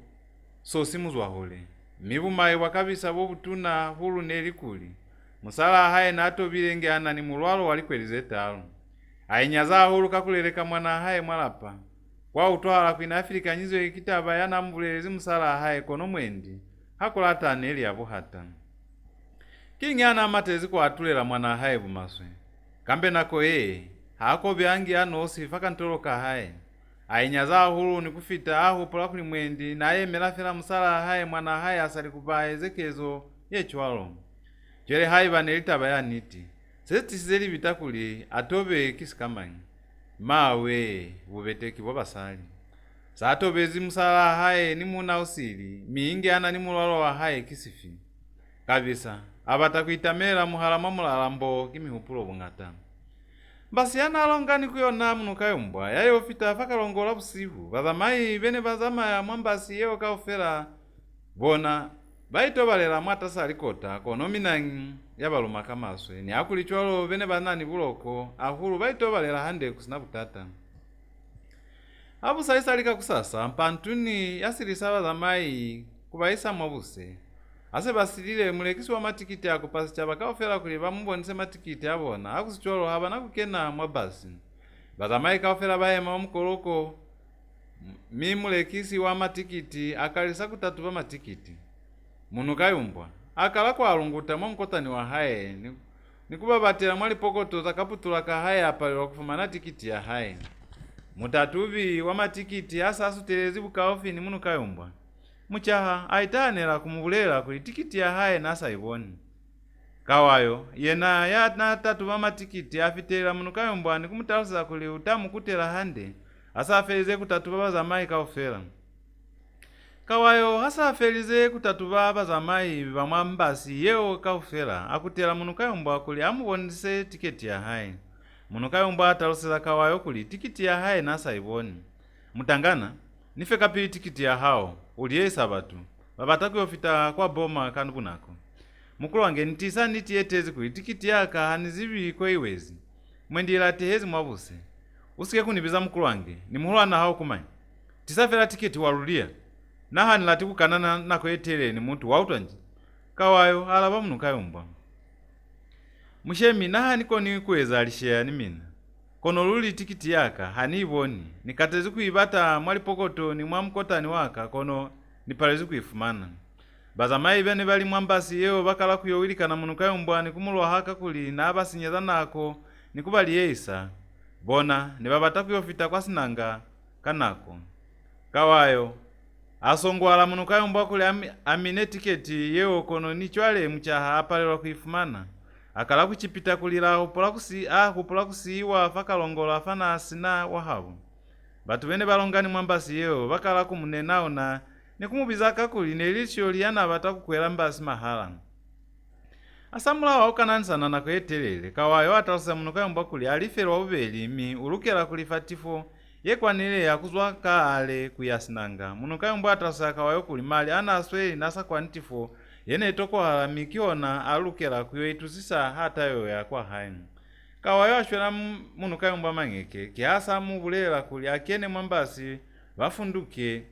sosimuzwa hule mibumayi wakabisa bobutuna hulu nelikuli musala haye natobilenge ana ni mulwalo walikwelize talo ainyaza hulu kakuleleka mwana haye mwalapa kwa utwala kwina Afrika nyizo ikitaba yana mbulelezi musala haye kono mwendi hakulata neli yabo hata kingyana amatezi kwa atulela mwana haye bumaswe kambe nako hako byangi ano sifaka ntoloka haye ainyaza hulu ni kufita aho pola kuli mwendi naye melafela musala haye mwana haye asali kubaye zekezo yechwalo jere haye banelitaba ya niti seti sizeli bitakuli atobe kisikamanyi mawe bubeteki bobasali satobezi musala haye ni muna usili miingi ana ni mulwalo wa haye kisifi kabisa abatakuitamela muhalama mulalambo kimihupulo bungata basi yanalonga ni kuyona Munukayumbwa yayofita fakalongola busihu bazamayi bene bazama ya mwambasi yeo kaufela bona baitobalela mwatasa alikota kono minangi yabaluma kamaswe ni akulichwalo bene banani buloko ahulu baitobalela hande kusina butata abu saisalika kusasa mpantuni yasilisa bazamayi kubaisa mwabuse ase basilile mulekisi wa matikiti ako pasi chaba kaufela kuli bamubonise matikiti abona akusichwalo haba nakukena mwabasi bazamayi kaufela bahema omukoloko mulekisi wa matikiti akalisa kutatuba matikiti Munukayumbwa akala kwa alunguta mwamkotani wa haye nikubabatela mwali pokoto zakaputula kahaya apalilwa kufumana tikiti ya hayi. Mutatuvi wa matikiti asasutele Libuka ofini Munukayumbwa. Muchaha aitanela kumubulela kuli tikiti ya hayi nasa iboni. Kawayo yena ya tatu wa matikiti afitela Munukayumbwa ni kumutalusa kuli utamu kutela hande asafelize kutatuba bazamayi kaufela. Kawayo asafelize kutatuba bazamayi bamwambasi yeo kaufela akutela Munukayumbwa kuli amubonise tiketi ya hayi. Munukayumbwa atalusela Kawayo kuli tikiti ya hayi nasa iboni. Mutangana nife kapili tikiti ya hao uliye sabatu babatakuyofita kwa boma kanubunako. Mukulu wange nitisa nitiyetezi kuli tikiti yaka hanizibi kwa iwezi. Mwendila tehezi mwabuse. Usike kunibiza mukulu wange ni muhulwana hao kumanyi. Tisafela tikiti walulia. Naha nilati kukanana nako etele ni muntu wautanji. Kawayo alaba Munukayumbwa. Mushemi naha niko ni kuweza alishea ni mina. Kono luli tikiti yaka haniboni nikatezi kuibata mwali pokoto ni mwamkotani waka kono nipalezi kuifumana. Bazamayi bene bali mwambasi yeo bakala kuyowilika na Munukayumbwa ni kumulwa haka kuli na abasinyeza nako ni kubali yeisa. Bona ni babata kuyofita kwa sinanga kanako. Kawayo asongwala Munukayumbwa kuli amine tiketi yeo kono ni chwale mchaha apalelwa kuifumana. Akala kuchipita kulila kupula kusiwa fakalongola fana sina wahabu. Batu bene balongani mwambasi yeo bakala kumunenao na nikumubizaka kuli nelisho liyana batakukwela mbasi mahala. Asamula wa ukananisana na kuetelele. Kawayo atalusa Munukayumbwa kuli alifelwa ubeli mi ulukela kuli fatifo yekwanile ya kuzwaka ale kuyasinanga. Munukayumbwa atalusa Kawayo kuli mali anasweli nasa kwa ntifo yene toko halamikiona alukela kuyoitusisa hata yoya kwa haini. Kawayo ashwela Munukayumbwa mangeke kiasa mubulela kuli akene mwambasi bafunduke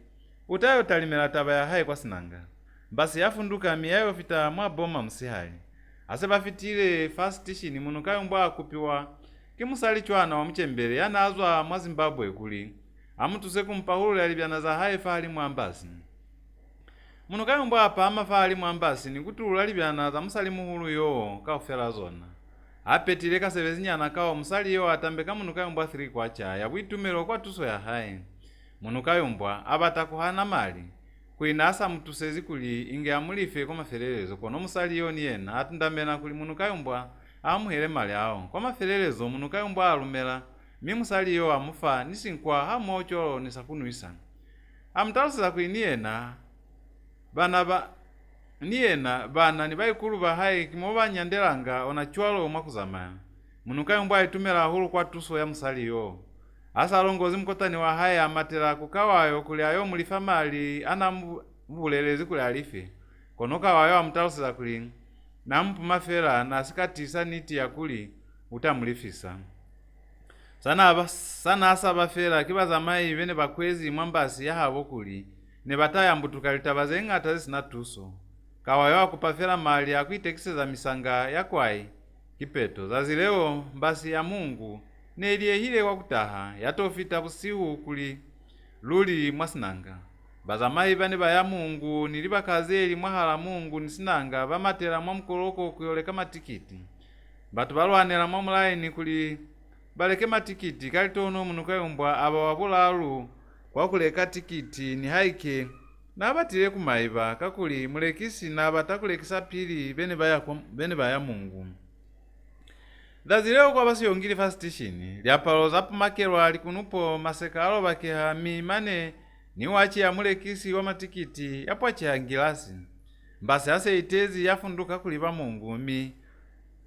utayo talimela taba ya hayi kwa sinanga. Mbasi yafunduka miyayo fita mwaboma msihali. Ase bafitile fast station Munukayumbwa akupiwa kimusali chwana wa mchembele yana azwa mwa Zimbabwe kuli amutuse kumpahulu alibyana za hayi fali mwambasi. Munukayumbwa apa amafali mwambasi ni kutula alibyana za musali muhulu yo kaufela zona. Apetile kasebezinyana kawo musali yo atambeka Munukayumbwa 3 kwacha ya bwitumelo kwa tuso ya hayi. Munukayumbwa abatakuhana mali kuinasa mutusezi kuli inge amulife kwa maferelezo kono musali yo ni yena atundambena kuli Munukayumbwa amuhele mali ao kwa maferelezo. Munukayumbwa alumela mi musali yo amufa nisinkwa hamocho nisakunuisa amutalusila kuli niyena bana ni baikulu bahayi kimoba nyandelanga ona chwalo mwakuzamaya. Munukayumbwa aitumela hulu kwa tuso ya musali yo. Asa alongozi mkotani wa haya amatela kukawayo kuli ayo mulifa mali ana mbulelezi kuli alife. Kono Kawayo amutalusila kuli na mpumafela na sikatisa niti ya kuli utamulifisa. Sana asa bafela kibazamayi bene bakwezi mwambasi ya habo kuli ne bataya mbutuka litabaze ngata zisina tuso. Kawayo akupafela mali akuitekiseza misanga ya kwai kipeto zazileo mbasi ya Mungu neliye hile kwa kutaha yatofita busihu kuli luli mwasinanga. Bazamayi bane baya Mungu niliba kazeli mwahala Mungu nisinanga bamatela mwamukoloko kuyoleka matikiti. Batu balwanela mwamulaini kuli baleke matikiti kalitono Munukayumbwa aba wabulalu kwa kuleka tikiti ni haike na abatile kumaiba kakuli mulekisi na abatakulekisa pili bene baya Mungu. Dazileo kwa basi yongili fast station lyapalo zapu makelwa likunupo masekalo bakeha mimane ni wachi ya mulekisi wa matikiti yapwachi ya ngilasi. Mbasi ase itezi yafunduka kuliba Mungu mi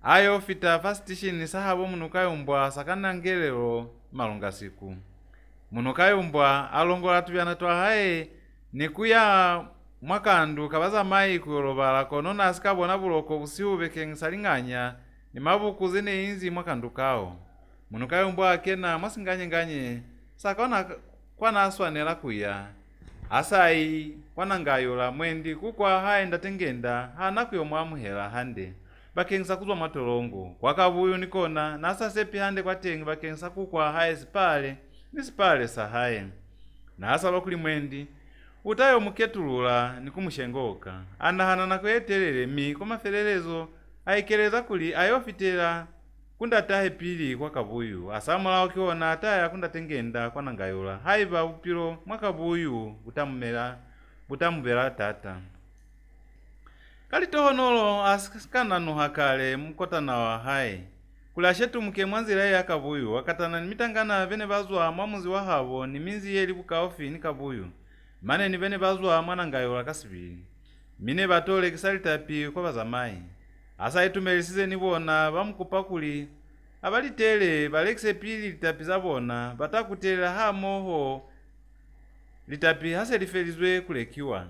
ayo fita fast station sahabo Munukayumbwa sakana ngelelo malunga siku. Munukayumbwa alongola tubyana twa haye nikuya mwakandu kabazamayi kuyolobala kono nasikabona buloko busihu bekengisalinganya ni mabuku zene inzi mwakandu kao. Munukayumbwa akena mwasinganye sakona kwa naswanela kuya asai kwanangayola mwendi kukwa haye ndatengenda hanakuyo mwamuhela hande bakengisa kuzwa matolongo kwa kabuyu nikona nasa sepi hande kwa tengi bakengisa kukwa haye nisipale sahaye na asa bakuli mwendi utayo muketulula nikumushengoka anahana na kuetelele mi kwa maferelezo aikeleza kuli ayofitira kundatahe pili kwa kabuyu asamula ukiona ataya kundatengenda kwa nangayula haiva upilo mwa kabuyu butamuvela tata kali tohonolo asikana nuha kale mkotana wa hai kula shetu mke mwanzila ya kabuyu wakatana ni mitangana vene bazwa mwamuzi wa havo ni minzi ye Libuka ofi ni kabuyu mane ni vene bazwa mwanangayula kasibili mine batole kisalitapi kwa bazamai asa itumelisize nibona bamukupa kuli abalitele balekise pili litapi zabona batakutela hamoho litapi hase lifelizwe kulekiwa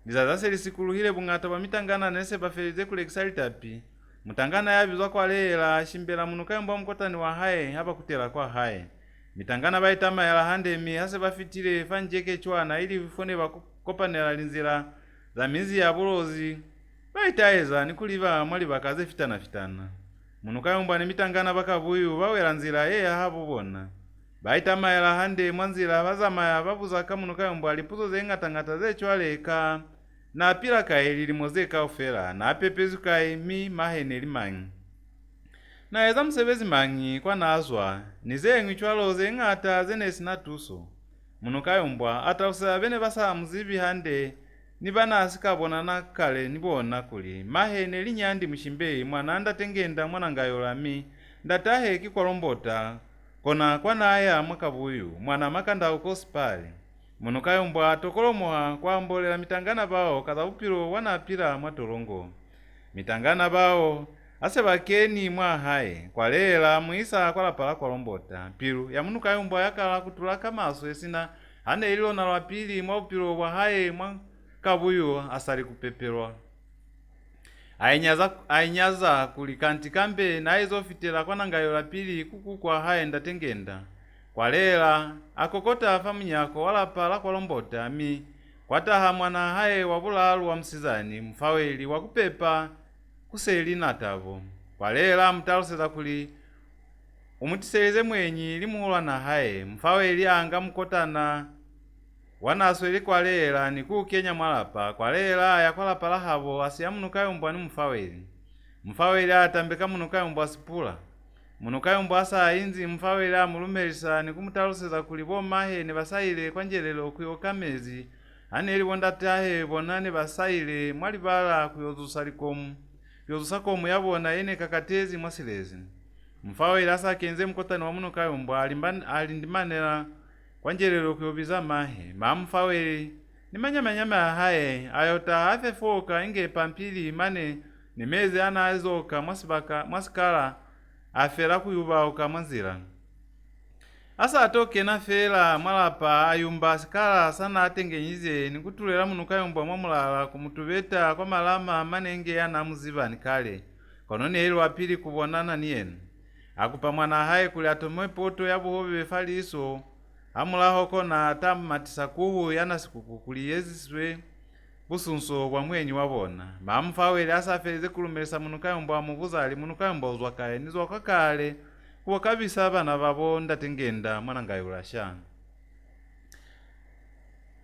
lizazase lisikuluhile bung'ata bamitangana nese bafelize kulekisa litapi mutangana yabizwa kwa lela shimbela Munukayumbwa mkotani wa haye hapa kutela kwa haye mitangana baitama yala handemi hase bafitile fanjeke chwana ili vifone bakopanela linzila za mizi ya bulozi baitaeza nikuliva mwali bakaze fitana Munukayumbwa ni mitangana bakabuyu bawela nzila yeya habo bona baitama yala hande mwanzila bazamaya babuzaka Munukayumbwa lipuzo zeng'atang'ata zechwaleka na pila kai lilimozeka ofela na pepezu kai mi mahene limanyi na eza msebezi manyi kwa nazwa nizeng'wi chwalo zeng'ata zenesi natuso Munukayumbwa atausa bene basa muzibi hande nibana asikabonana kale nibona kuli mahene linyandi mshimbeyi mwana andatengenda mwanangayula mi ndatahe kikwalombota kona kwanaya mwakabuyu mwana makanda ukosipali Munukayumbwa tokolomoha kwambolela mitangana bao kaza upilo wanapila mwatolongo mitangana bao ase bakeni mwa haye kwalela mwisa kwalapala kwalombota pilu ya Munukayumbwa yakala kutulaka maso esina hane ililo na lwapili mwa upilo wa haye mwa kabuyu asali kupepelwa ainyaza kulikanti kambe na izofitela kwa nangayula pili kuku kwa haye ndatengenda kwalela akokota afamunyako walapala kwalombota mi kwataha mwana haye wabulalu wa msizani mfaweli wakupepa kuseli natavo kwalela mtaluseza kuli umutiseleze mwenyi limuhulwa na haye mfaweli anga mkotana wanasweli kwalela nikukenya mwalapa kwalela yakwalapala havo asiya Munukayumbwa ni mfaweli atambeka Munukayumbwa sipula Munukayumbwa asa inzi mfaweli amulumelisa nikumutaluseza kuli bomahene basayile kwanjelelo kuyoka mezi aneli wondatahe bonane basayile mwalibala kuyozusa komu yabona yene kakatezi mwasilezi mfaweli asa kenze mkotani wa Munukayumbwa alindimanela kwanjelelo kuyobiza mahe mfaweli ni manyamanyama haye ayota afefoka inge pampili mane nimeze anazoka mwasikala afela kuyuba mwanzila asa atoke na fela mwalapa ayumba sikala sana atengenyize nikutulela Munukayumbwa mwamulala kumutubeta kwa malama manenge yana muziba nikale kononi hilo wapili kubonana niyenu akupa mwana haye kuli atomwe poto ya buhobe faliso amulaho kona tamatisa kuhu yana sikuku kuli yeziswe busunso bwa mwenyi wabona mfaweli asafelize kulumelesa Munukayumbwa mubuzali Munukayumbwa uzwakaye nizwakakale kuwa kabisa abana babo ndatengenda mwanangayula sha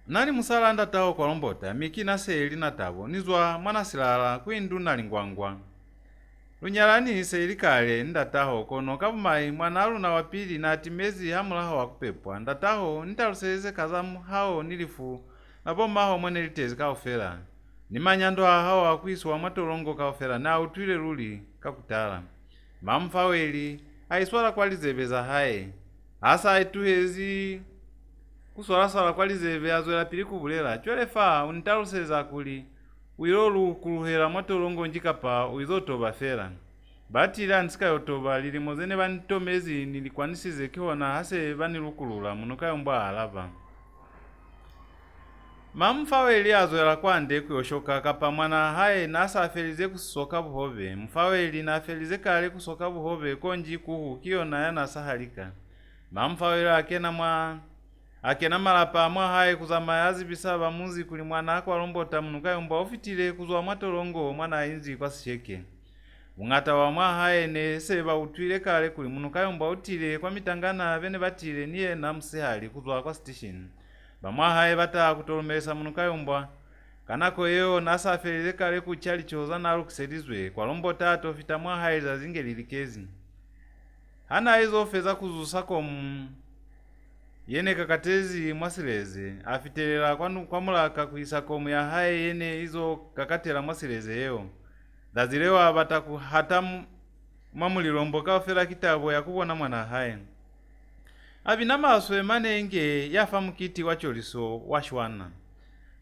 nali musala ndataho kwalombota mikina seli natabo nizwa mwanasilala kwindu nalingwangwa lunyalani seli kale ndataho kono kabumayi mwana aluna wapili na timezi hamulaho wakupepwa ndataho nitaluseleze kazamu hao nilifu nabomaho mwene litezi kaofela nimanyando hao akwiswa mwatolongo kaofela na utwile luli kakutala mfaweli aiswala kwalizebeza haye asa aituhezi kuswala kwalizebe azwela pili kubulela chwelefa unitaluseza kuli uilolu kuluhela mwatolongo njikapa uizotoba fela batila nsikayotoba lilimozene banitomezi nilikwanisize kiona hase banilukulula Munukayumbwa alava mfaweli azwela kwande kuyoshoka kapa mwana haye nasa afelize kusoka buhove mfaweli na afelize kale kusoka buhove konji kuhu kiona yana sahalika mfaweli akena malapa mwa haye kuzama yazi bisaba muzi kuli mwana akwalombota Munukayumbwa ofitile kuzwa mwatolongo mwana inzi kwa sisheke ung'ata wa mwa haye ne seba utwile kale kuli Munukayumbwa utile kwa mitangana bene batile niye na msihali kuzwa kwa station bamwa haye bata kutolomelesa Munukayumbwa kanako yeyo nasafelele kale kuchali choza nalo kuselizwe kwa lombo tato fita mwa hayi za zingelilekezi hana izo feza kuzusako yene kakatezi mwasileze afitelela kwa mulaka kuisakomu ya hayi yene izo kakatela mwasileze yeyo dazilewa bataku hata mwamulilombo kawafela kitabo yakubona mwana hayi abina maso emanenge yafa mukiti wacholiso washwana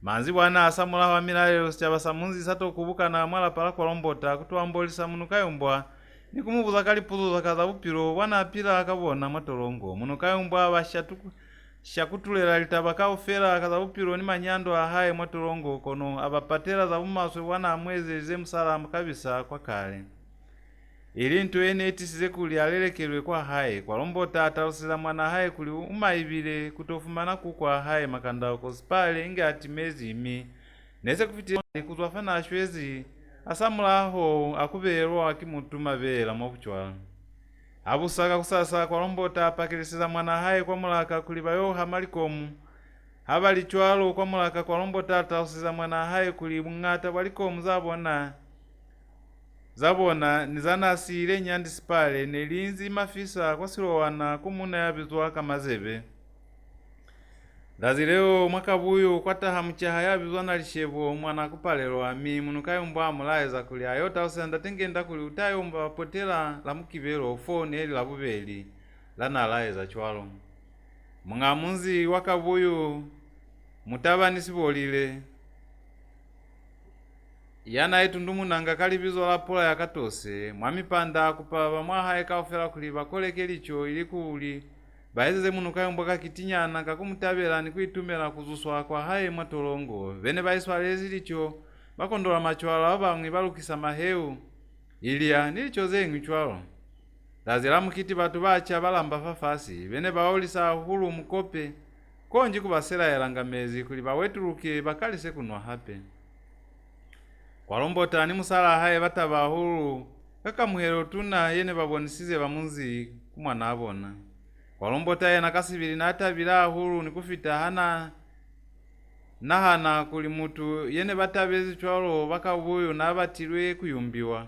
manzi bwana asamula wamilayo sichabasamunzi sato kubukana mwala pala kwa lombota kutuambolisa Munukayumbwa nikumubuza kalipuzo kaza upiro wana apila akabona matolongo Munukayumbwa bashatuku shakutulela litabaka ofera kaza upiro ni manyando ahaye matolongo kono abapatela za bumaso wana amwezeze msalamu kabisa kwa kale ilintu ene etisize kuli alelekelwe kwa haye kwa lombota atalosela mwana haye kuli umaibile kutofumana kukwa haye makanda kosipale inga atimezi imi nese kufitila kuzwafana ashwezi asamulaho akubelwa akimutuma bela mwakuchwala abusaka kusasa kwa lombota apakilisiza mwana haye kwa mulaka kuli bayo hamalikomu habali chwalo kwa mulaka kwa lombota atalosela mwana haye kuli mungata balikomu zabona nizanasile nyandi sipale nelinzi mafisa kwa silowana kumuna yabizwa kamazebe dazileo mwakabuyo kwataha mchaha yabizwa na lishebo mwana kupalelo ami Munukayumbwa amulaeza kuli ayota usenda tengenda kuli utayomba potela la mukibelo fone eli la bubeli lana alaeza chwalo mungamunzi wakabuyo mutabani sibolile yana etundumu nanga kalibizo la pola yakatose mwamipanda kupaba mwahaye kaofela kuli bakolekelicho ili kuli baezeze Munukayumbwa kakitinyana kakumutabela ni kuitumela kuzuswa kwa haye matolongo bene baiswalezi licho bakondola machwalo abamwi balukisa maheu ilia nilichoze ng'chwalo dazila mukiti batu bacha balamba fafasi bene baolisa hulu mukope konji kubasela yalangamezi kuli bawetuluke bakalise kunwa hape kwa lombota ni musala haye bataba hulu kakamuhelo tuna yene babonisize bamunzi kumwana abona kwa lombota yena kasibili na atabila hulu ni kufita hana kuli mutu yene batabezi chwalo bakabuyo na batilwe kuyumbiwa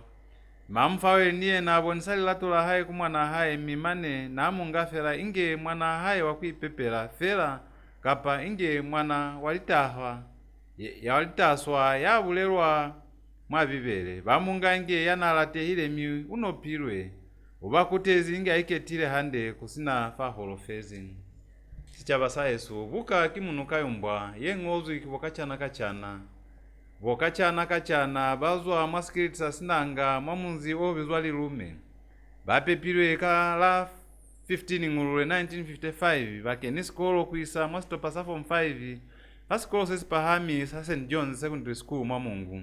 mamfawe niye na abonisali latola haye kumwana haye mimane na mungafela inge mwana haye wakuipepela fela kapa inge mwana walitahwa ya walitaswa ya bulelwa mwabibele bamunga inge yanalate hile mi unopilwe ubakutezi inge aiketile hande kusina faholofezi sichaba Yesu buka kimunukayumbwa yengozu ikibokachana kachana bazwa mwasikilitsa sinanga mwamunzi obizwa lilume bapepilwe kala 15 ngulule 1955 bakeni skolo kuisa mwasitopa sa form 5 pasikolo sesipahami sa St. John's Secondary School mwamungu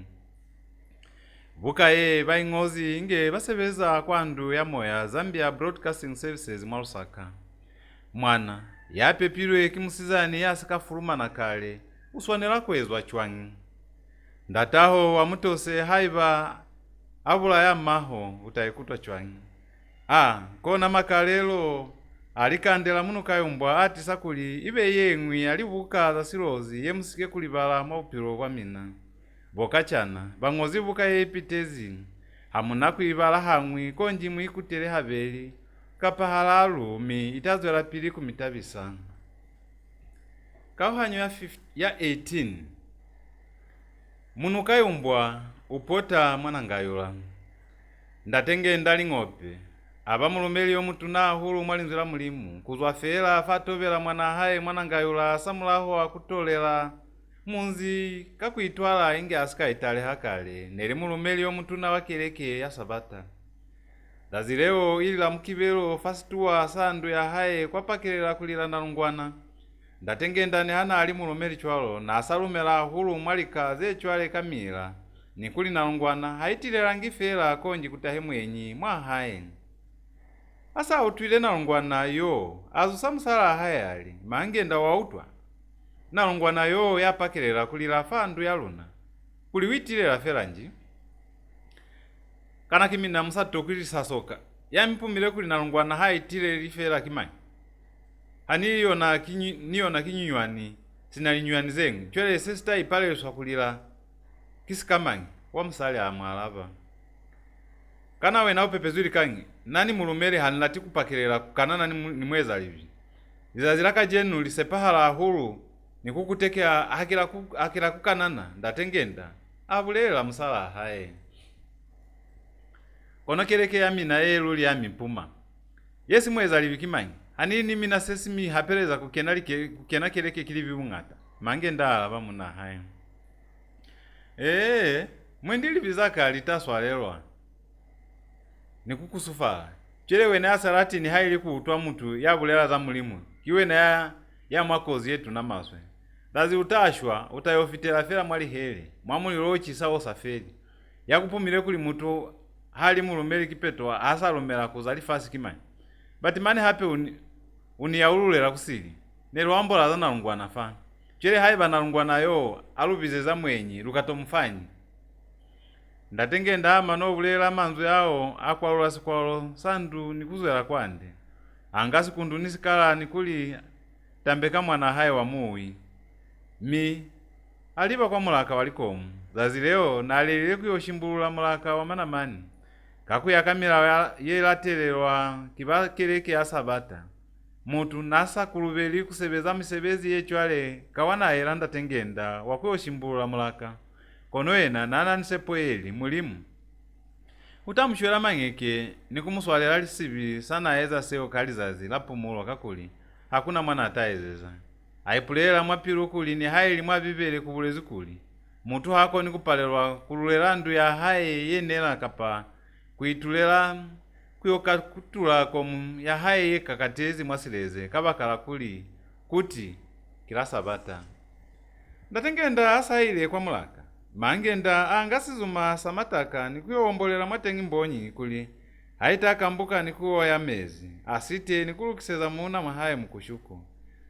buka ye baingozi inge basebeza kwandu ya moya Zambia Broadcasting Services mwalusaka mwana yapepilwe kimusizani yasikafuluma na kale uswanela kwezwa chwangi ndataho wamutose haiba abula ya maho utaikutwa chwangi kona makalelo alikandela Munukayumbwa ati sakuli ibe yengwi alibuka za silozi yemusike kulibala maupilo kwa mina bokachana bangozi buka yepitezi hamuna kuibala hamwi konji mwikutele habeli kapahala alumi itazwela pili kumitabisa kauhanyo ya 18 Munukayumbwa upota mwanangayula ndatenge ndali ng'ope abamulumeli omutuna hulu mwalinzila mulimu kuzwafela fatobela mwana haye mwanangayula samulaho akutolela munzi kakuitwala inge asikaitale hakale neli mulumeli omutuna wakeleke ya sabata dazileo ili la mukibelo fasituwa sandu ya haye kwapakelela kulila nalungwana ndatenge ndani hana ali mulumeli chwalo na asalumela hulu mwalika ze chwale kamila nikuli nalungwana haitilela ngifela konji kutahe mwenyi mwa haye asa utwile nalungwana yo azusa musala haye ali mangenda wautwa nalungwana yo yapakelela kulila fandu ya luna kuliwitilela felanji kana kimina musato sasoka yampumile kuli nalungwana haitile lifela kimanyi niyo na kinywani sinalinyuani zengu chwele sister ipale swakulila kisikamangi wamusali amwalava kana wena upepezuli kangi nani mulumere hanilati kupakilela kukanana ni mweza livi lizazilaka jenu lisepahala hulu nikukutekea akila kukanana ndatengenda abulela musala hae kono keleke yami na luli yami puma yesi mweza livi kimangi hanini mina sesimi hapeleza kukena keleke kilivi ungata mange ndala bamuna hae mwendili bizaka litaswalelwa nikukusufala chele wena asarati ni haili kuutwa mtu yabulela za mulimu kiwe na ya mwakozi yetu na maswe dazi utashwa utayofitela fela mwali hele mwamulilo chisawo safeli yakupumile kuli mutu hali mulumeli kipetwa asalomela kuzali fasi kimani batimani hape uniyaululela kusili nelo ambola za nalungwana fa chele haiba nalungwana yo alubize za mwenyi lukatomfanyi ndatengenda mano bulela manzu yao akwalula sikwalo sandu nikuzwela kwande angasi kundu nisikala nikuli tambeka mwana haye wa muwi mi aliba kwa mulaka walikomu zazileo nalelele kuyoshimbulula mulaka wa manamani kakuyakamila yelatelelwa kibakeleke asabata mutu nasa kulubeli kusebeza misebezi yechwale kawana elanda tengenda wakuyoshimbulula mulaka kono ena nana nisepoeli mulimu utamushwela mangeke nikumuswalela lisibi sana eza seo kalizazi lapumulo kakuli hakuna mwana ataezeza aipulela mwapilu kuli ni haili mwabibele kubulezi kuli mutu hako nikupalelwa kululela ndu ya haye yenela kapa kuitulela kuyoka kutula komu ya haye kakatezi mwasileze kabakala kuli kuti kila sabata ndatengenda asaile kwa mulaka mangenda angasizuma samataka nikuyombolela mwatengi mbonyi kuli haitaka mbuka nikuwa ya mezi asite nikulukiseza muna mahaye mkushuko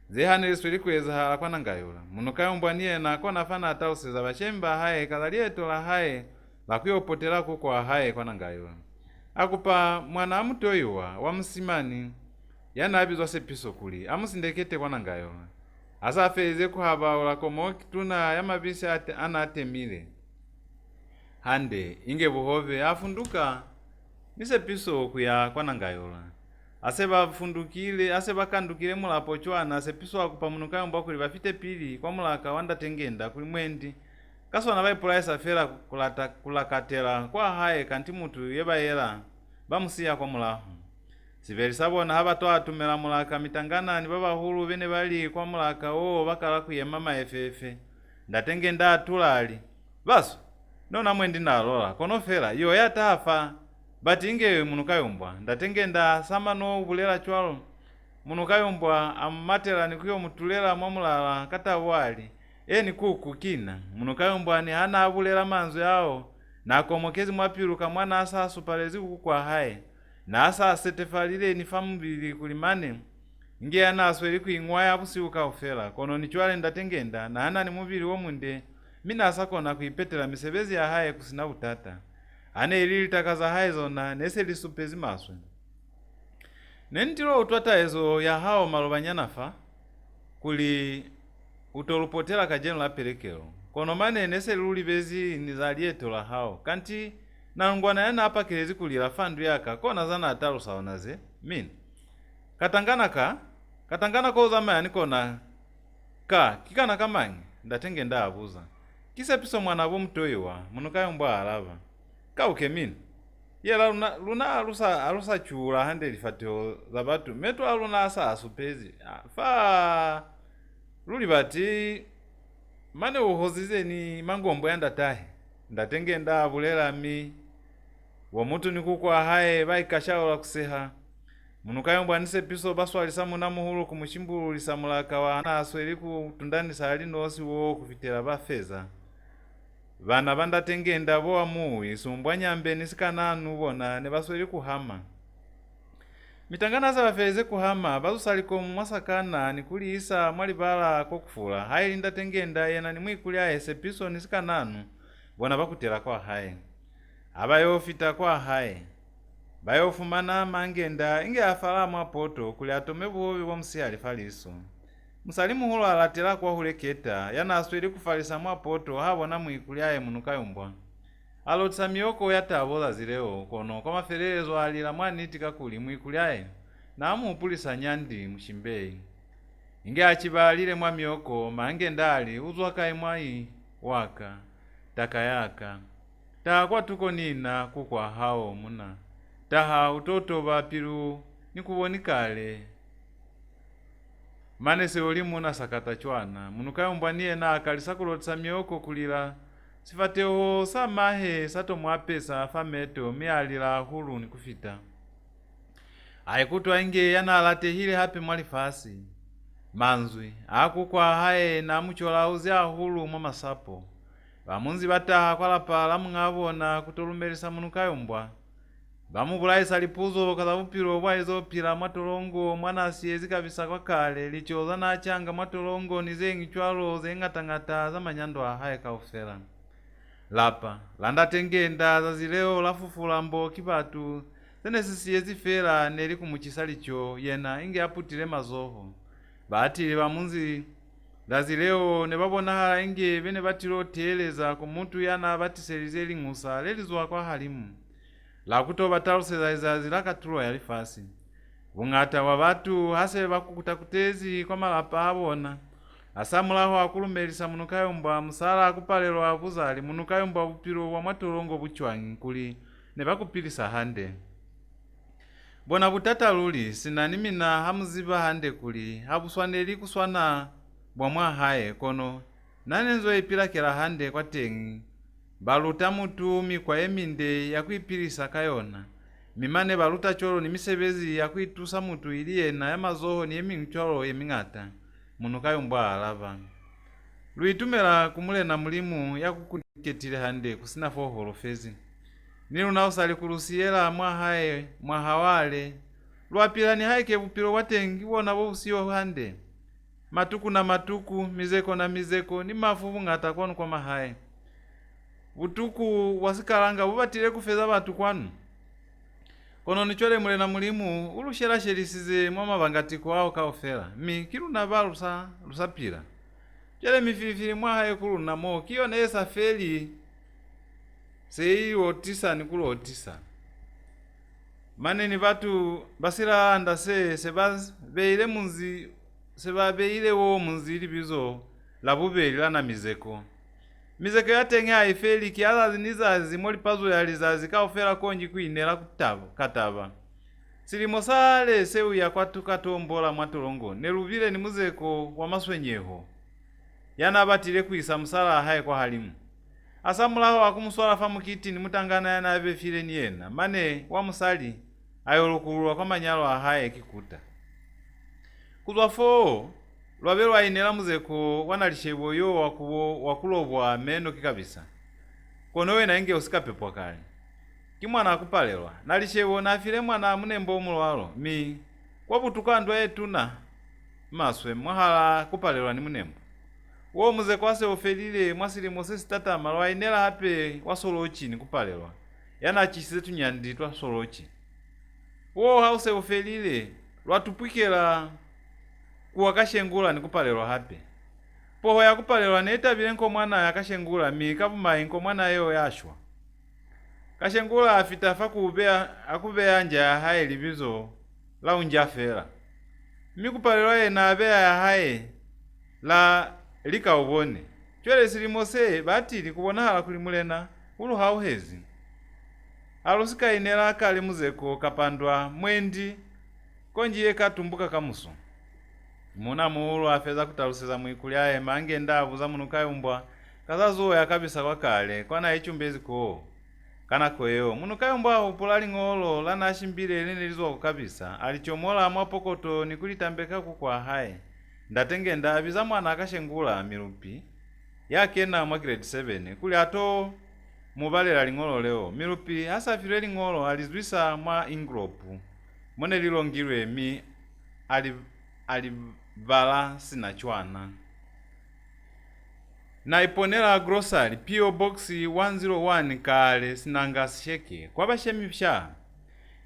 zehaniliso likweza hala kwa nangayula Munukayumbwa niye na kona fana atauseza bachemba haye kadhalieto la haye la kuyopotela kwa haye kwa nangayula akupa mwana amutoyiwa wa msimani yanabizwa sepiso kuli amusindekete kwa nangayula asa feze kuhaba ula komo kituna ya mabisi anatemile hande inge buhove afunduka nisepiso kuya kwa nangayula aseba fundukile aseba kandukile mulapo chwana sepiso akupa Munukayumbwa kuli bafite pili kwa mulaka wanda tengenda kuli mwendi kasona baipulaisa fela kulakatela kwa haye kanti mutu yebayela bamusiya kwa mulahu siveli sabona habato atumela mulaka mitangana ni baba hulu bene bali kwa mulaka bakala kuyema maefefe ndatengenda atulali baso nona mwendi nalola kono fela yo yatafa batinge Munukayumbwa ndatengenda samano bulela chwalo Munukayumbwa amatela nikuyo mutulela mwamulala katawali eni kukukina Munukayumbwa ni hana abulela manzu yao na komokezi mwapiluka mwana asa supalezi kukwa haye na asa setefalile ni famubili kulimane nge anasweli kuingwaya apusiuka ufela kono nichwale ndatengenda na hana ni mubili womunde mina asakona kuipetela misebezi ya haye kusina utata ane ilili takaza haye zona nese lisupezi maswe nentilo utwata ezo ya hao malobanyanafa kuli utolupotela kajeno la pelekelo kono mane nese luli bezi nizalieto la hao kanti na ngwana yana hapa kilezi kulila fandu yaka kona zana atalu saonaze min katangana ko zama nikona kikana kamangi ndatengenda abuza kisa piso mwana bo mtoyiwa Munukayumbwa alava kauke min yela luna alusa chula hande lifatio zabatu meto aluna asa asupezi fa luli bati mane uhozize ni mangombo yandatahe ndatengenda abulela mi wa mutu nikukwa haye baikashaola kuseha Munukayumbwa nise piso baswalisa muna muhulu kumuchimbulisa mulaka wa nasweli kutundani sali nosi wo kufitela bafeza bana bandatengenda bo amuwi sumbwa nyambe nisikananu bona ne basweli kuhama mitangana za bafeze kuhama bazusaliko mwasakana nikuli isa mwali bala kokufula hayi ndatengenda yena nimwikuli aye sepiso nisikananu bona bakutela kwa haye abayofita kwa haye bayofumana mangenda inge afala mwapoto kuli atome buobi bwa musiyali faliso musalimu hulo alatela kuwahuleketa yana aswele kufalisa mwapoto habona mwikulyaye Munukayumbwa alotisa miyoko yatabo lazileo kono kwa maferelezo alila mwanitika kuli mwikulyaye na amupulisa nyandi mushimbeyi inge achibalile mwa miyoko mange ndali uzwakayi mwayi waka takayaka takwa tuko nina kukwa hao muna taha utoto bapilu nikuwonikale manese oli muna sakata chwana Munukayumbwa niye na akalisa kulotisa miyoko kulila sifateho samahe sato mwapesa fameto mialila hulu nikufita aikutu inge yana alatehile hape mwali fasi manzwi akukwa haye na muchola uzi ahulu mwa masapo bamunzi bataha kwalapa mungabona kutolumelisa Munukayumbwa bamubulaisa lipuzo kazabupilo bwaizo pila mwatolongo mwana siyezi kabisa kwa kale lichoza na changa mwatolongo nizengi chwalo zengatangata za manyando ahaye kaufela lapa landa tengenda za zileo lafufula mbo kipatu zene sisiyezi fela neli kumuchisalicho yena inge aputile mazoho baatile bamunzi lazileo ne babona hala inge bene batilo teleza ku muntu yana batiselize ling'usa lelizwa kwa halimu la kutoba taluseza zilakatulo yali fasi bung'ata wa batu hase bakukuta kutezi kwa malapa abona asamulaho akulumelisa Munukayumbwa musala akupalelo abuzali Munukayumbwa bupilo wa mwatolongo buchwangi kuli ne bakupilisa hande bona butata luli sinanimina hamuziba hande kuli habuswaneli kuswana bwamwa haye kono nanenzo ipilakela hande kwa tengi baluta mutumi kwa eminde yakuipilisa kayona mimane baluta cholo ni misebezi yakuitusa mutu iliyena ya mazoho ni emingcholo eming'ata Munukayumbwa alava luitumela kumule na mulimu yakukuketile hande kusina foholo fezi nilu nausali kulusiyela mwahaye mwahawale lwapilani haike bupilo watengi wona bobusiyo hande matuku na matuku mizeko na mizeko ni mafu bung'ata kwanu kwa mahaye butuku wasikalanga bubatile kufeza batu kwanu kono nichole mule na mulimu ulushelashelisize mwa mabangatiko awo kaofela mi kiluna balusa lusapila chele mifilifili mwahaye kuluna mo kiyona esa feli sei otisa nikulu otisa maneni batu basila anda beile munzi beile wo munzi libizo labubeli lana mizeko yatenge haifeli kiazazi nizazi moli pazo yalizazi kaofela konji kuinela kataba silimo sale seu ya kwatuka tombola mwatolongo neluvile ni muzeko wa maswenyeho yana batile kuisa musala haye kwa halimu asamulaho akumuswala famukiti ni mutangana yana abefile ni yena mane wa musali ayolokulwa kwa manyalo ahaye kikuta kuzwafo lwabelo ainela muzeko wanalishebo yo wakulobwa meno kikabisa kono wena inge usikapepwa kale kimwana akupalelwa nalishebo nafile mwana munembo mulwalo mi kwabutukandwa etuna maswe mwahala kupalelwa ni munembo wo muzeko wase ofelile mwasili mosesi tata malwa inela hape wasolochi ni kupalelwa yana chisize tunyandi twa solochi wo hause ofelile lwatupwikela kuwa kashengula ni kupalelwa hape poho ya kupalelwa netabile nko mwana ya kashengula mi kabumayi nko mwana yo yashwa kashengula afita akubeya nja haye libizo la unjafela mi kupalelwa yena abeya ya haye la lika ubone chwele silimose batili kubona hala kulimulena ulu hauhezi alusika inela akali muzeko kapandwa mwendi konjiye katumbuka kamuso muna muulu afeza kutaluseza mwikulyaye mange ndavu za Munukayumbwa kazazuya kabisa kwa kale kwana ichumbezi koo kana kweyo Munukayumbwa upulali ng'olo lana ashimbile linelizwa kabisa alichomola mwapokoto nikulitambeka kukwa haye ndatenge ndavi za mwana akashengula milupi yake na mwa grade 7 kuli ato mubalela ling'olo leo milupi asafile ling'olo alizwisa mwa inglopu mone lilongilwe mi alivala sinachwana na iponela grocery P.O. Box 101 kale sinanga sheke kwa bashemi psha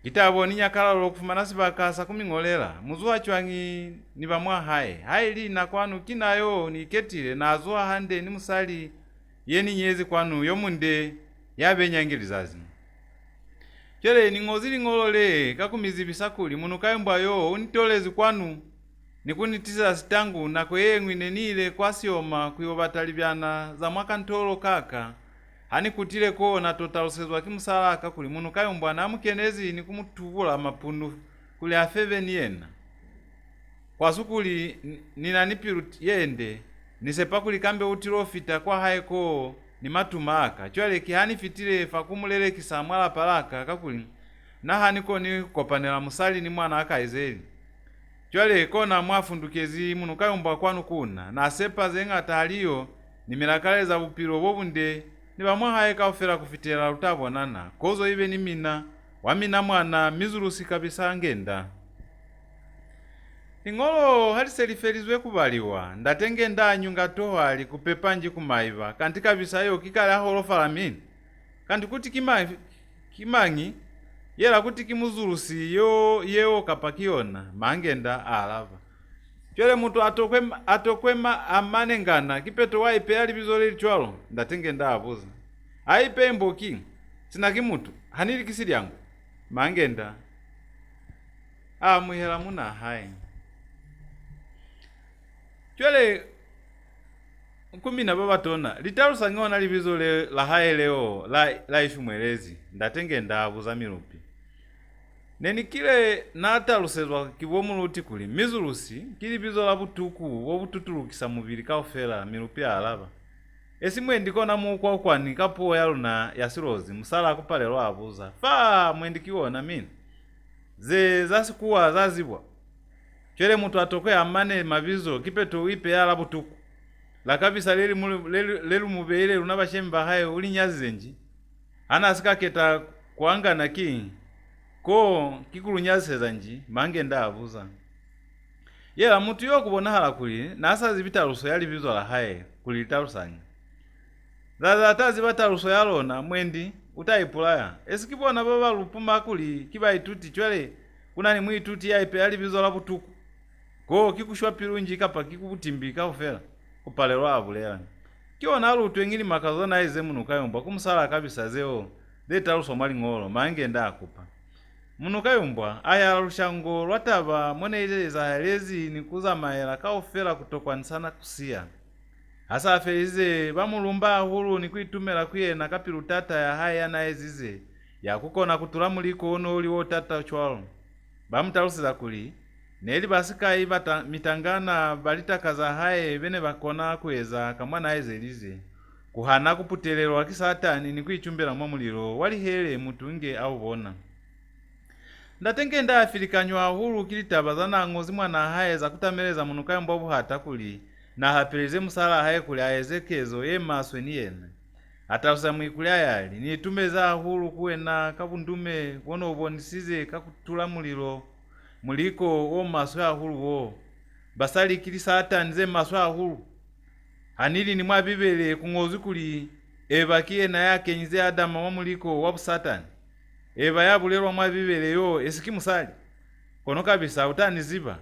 kitabo ni nyakalalo kufumana sibakasa kuming'olela muzu wachwangi ni bamwa hayi lina kwanu kinayo ni ketile nazo hande ni musali yeni nyezi kwanu yomunde yabenyangilizazi chele ni ngozili ngolole kakumizibisa kuli Munukayumbwa yo unitolezi kwanu nikunitiza sitangu na kweyengwi nenile kwasioma kuyobatalibyana za mwaka ntolo kaka hani kutile ko na totalosezwa kimusalaka kuli Munukayumbwa na mukenezi ni kumutubula mapundu kuli afeve niyena kwa sukuli ninanipiru yende nisepa kuli kambe utilofita kwa haeko ni matumaka chwale kihani fitile fakumulele kisamwala palaka kakuli na haniko ni kopanela musali ni mwana akaizeli chwale kona mwafundukezi Munukayumbwa kwanu kuna na sepa zenga taliyo ni milakale za upiro bobunde ni bamwa haeka ufera kufitela utabonana kozo ibe ni mina wamina mwana mizurusi kabisa ngenda ingolo haliselifelizwe kubaliwa ndatenge ndanyu ngatohali kupepanji kumaiva kanti kabisa yo kikala holofala mini kanti kuti kimangi yela kuti kimuzurusi yeo kapakiona mangenda alava chole mutu atokwema amanengana kipeto waipe alibizole lichwalo ndatenge ndabuza aipe mboki sina kimutu hanili kisili yangu mangenda muhela muna hai chole kumina baba tona litarusa ngona libizole la haye leo la ishumwelezi ndatenge ndabuza mirupi neni kile natalusezwa kibomuluti kuli mizurusi kili bizola butuku wobututulukisa mubili kaufela mirupi alaba esimwe ndikona mukwa ukwani kapo yaluna yasirozi musala akupalelo abuza fa mwendikiona mini ze zasikuwa zazibwa chele mutu atokwe amane mabizo kipeto wipe yala butuku la kabisa lelu mubeile lunabashemba hayo uli nyazi zenji ana asikaketa kuanga na ki ko kikulunyazi nji mange ndabuza yela mutu yokubona hala kuli nasa zibitaluso yali bizo la haye kuli talusanya zaza tazi bataluso yalona mwendi utaipulaya esikibona baba lupuma kuli kibaituti chwele kunani mwituti yaipe yali bizo la butuku ko kikushwa pirunji kapa kikubutimbika ufela kupalelwa abulela kiona alutu engili makazona ize Munukayumbwa kumusala kabisa zeo detaluso mali ngolo mange ndakupa Munukayumbwa aya lushango lwataba mweneleza lezi nikuza maela kaufela kutokwanisana kusia hasa afeize bamulumba hulu nikuitumela kuyena kapilu tata ya haya na ezize ya kukona kutulamuliko ono uliwotata chwalo bamutalusiza kuli neli basika ibata mitangana balitakaza haye bene bakona kuweza kamwana ezelize kuhana kuputelelwa kisatani nikuichumbela mwamuliro wali hele mutunge au bona ndatenge nda afilikanywa hulu kilitabazana ngozi mwana haye za kutameleza Munukayumbwa buhata kuli na hapeleze musala haye kuli aezekezo yemaswe niyene atausa mwikulia yali nitumeza hulu kuwena kabundume wono ubonisize kakutula muliro muliko o maswa hulu wo basali kili satani ze maswa hulu hanili ni mwa bibele kungozi kuli ebakie na yake nyize Adama wa muliko wa satani eba yabulelwa mwa bibele yo esikimusali kono kabisa utani ziba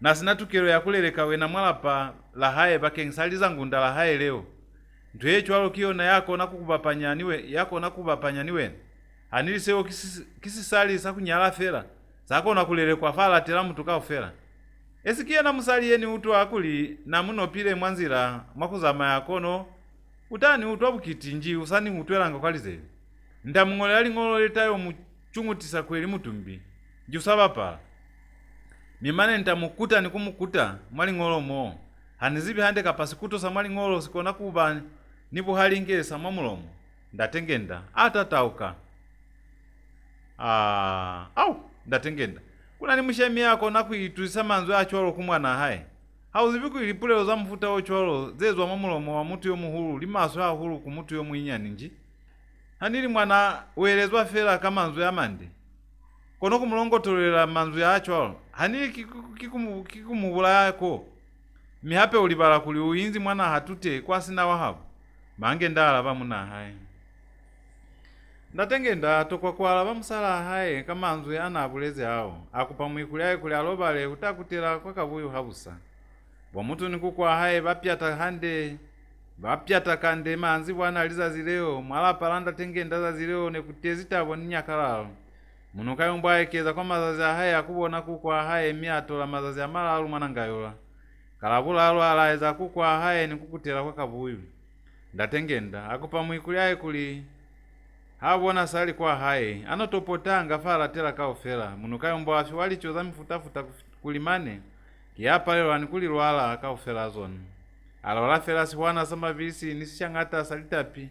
na sinatukero yakuleleka wena mwalapa la haye bakensaliza ngunda la haye leo ntwe chwalo kiona yako nakukubapanya niwe hanili seo kisisali sakunyala fela zako nakulele kwa fala tela mtu kaufela esikia na musali yeni utu akuli na munopile mwanzira mwakuzama yakono utani utu wabukiti nji usani utwelanga kwalizeli ndamungole ali ngolo letayo muchungutisa kweli mutumbi njusaba pa mimane nitamukuta nikumukuta mwali ngolo mo hanizibi hande kapasikuto sa mwali ngolo sikona kuba nibu halingesa mwamulomo ndatengenda atatauka ndatengenda kuna ni mshemi yako nakuituisa manzo ya chwalo kumwana haye hauzibiku ilipulelo za mfuta o chwalo zezwa mwamulomo wa mutu yo muhulu limaso ya hulu kumutu yo muinyani nji hanili mwana uelezwa fela kama manzo ya mande kono kumulongotolela manzo ya chwalo hanili kikumubula yako mihape ulibala kuli uinzi mwana hatute kwa sina wahabu mange ndala bamuna haye ndatengenda tokwakwala pamusala haye kamanzwe ana abuleze awo akupa mwikuli aye kuli alobale kutakutira kwa kavuyu habusa bomutu nikukwa haye bapyata kande manzi bwana alizazileo mwala palanda tengenda zazileo nekutezitabo ni nyakalalo Munukayumbwa ayekeza kwa mazazi ahaye akubona kukwa haye miatola mazazi amalalu mwanangayola kalabulalo alaeza kukwa haye nikukutira kwa kavuyu ndatengenda akupa mwikuli aye kuli habona sali kwa haye anotopotanga fala tela kaofela Munukayumbwa afi walichoza mfutafuta kulimane kiapa lelo anikuli lwala kaofela zonu alola fela siwana sama visi nisishangata salitapi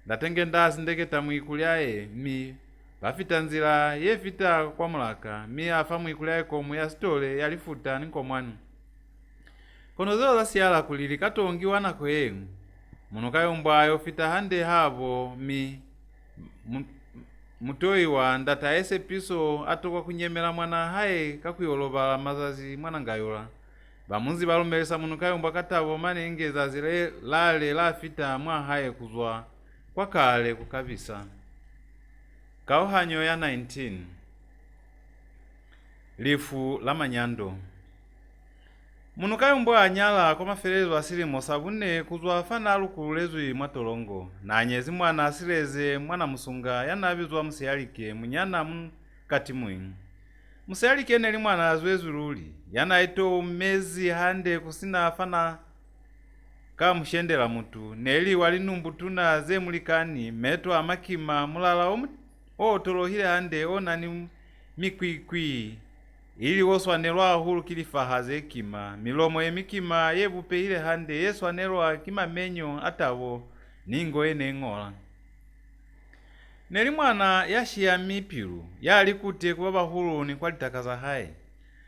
ndatengenda asindeketa mwikuli aye mi bafita nzira yefita kwa mulaka mi afa mwikuli aye komu ya stole yalifuta ninkomwani kono zelo zasiyala kulili katongiwa nako yengu Munukayumbwa ayofita hande habo mi mutoiwa ndata ese piso atokwa kunyemela mwana haye kakuyolobala mazazi mwanangayola bamunzi balumbelesa Munukayumbwa katabo manenge zazile lale lafita mwa haye kuzwa kwa kale kukabisa. Kauhanyo ya 19 lifu la manyando Munukayumbwa anyala kwa mafelezo asilimo sabune kuzwa fana alukulezwi mwatolongo na anyezi mwana asileze mwana musunga yanabizwa musiyalike munyana mkati mwingi musiyalike neli mwana azwezululi yanaito mezi hande kusina fana kamushendela mutu neli walinumbutuna zemulikani meto amakima mulala otolohile hande onani mikwikwi ili woswanelwa hulu kilifahaze kima milomo emikima yebupe ile hande yeswanelwa kima menyo atavo ningo ene ngola neli mwana yashiya mipilu yali kute kubaba hulu ni kwa litakaza haye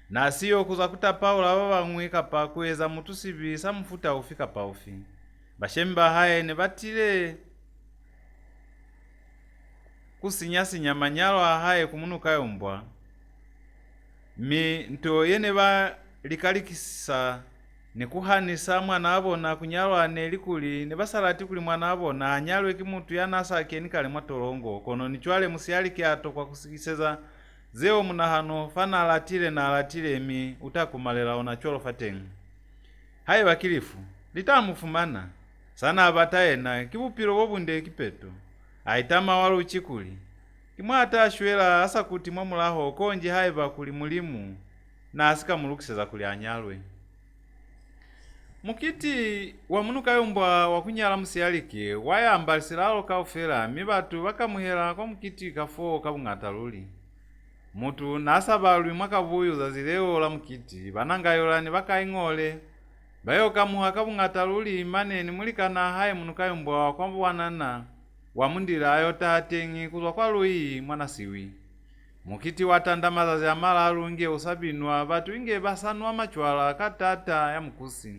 na siyo kuza kutapaula baba mwika pa kuweza mutusibi samufuta ufika pa ufi bashemba haye ne batile kusinyasinya manyalo haye kumunukayumbwa mi nto yene ba likalikisa nekuhanisa mwana abona kunyalwa nelikuli ne basalati kuli mwana abona anyalwe kimutu yanasa kenikale mwatolongo kono nichwale musiyalike ato kwa kusikiseza zeo munahano fana alatile na alatile mi utakumalela ona cholo fatengu haye bakilifu litamufumana sana abataye na kibupiro wobunde kipeto aitama walo uchikuli kimwata ashwela asa kuti mwamulaho konji haye bakuli mulimu na asika mulukiseza kuli anyalwe mukiti wa Munukayumbwa wakunyala musiyalike wayambalisilalo kaufela mibatu bakamuhela kwa mukiti kafo kabungataluli mutu nasabalwi mwakavuyu zazileo la mukiti banangayolani bakaingole bayo kamuha kabungataluli maneni mulikana haye Munukayumbwa wakwambwanana wamundila ayo tatengi kuzwa kwa lui mwana siwi mukiti watanda mazazi amala alunge usabinwa batu inge basanwa machwala katata ya mkusi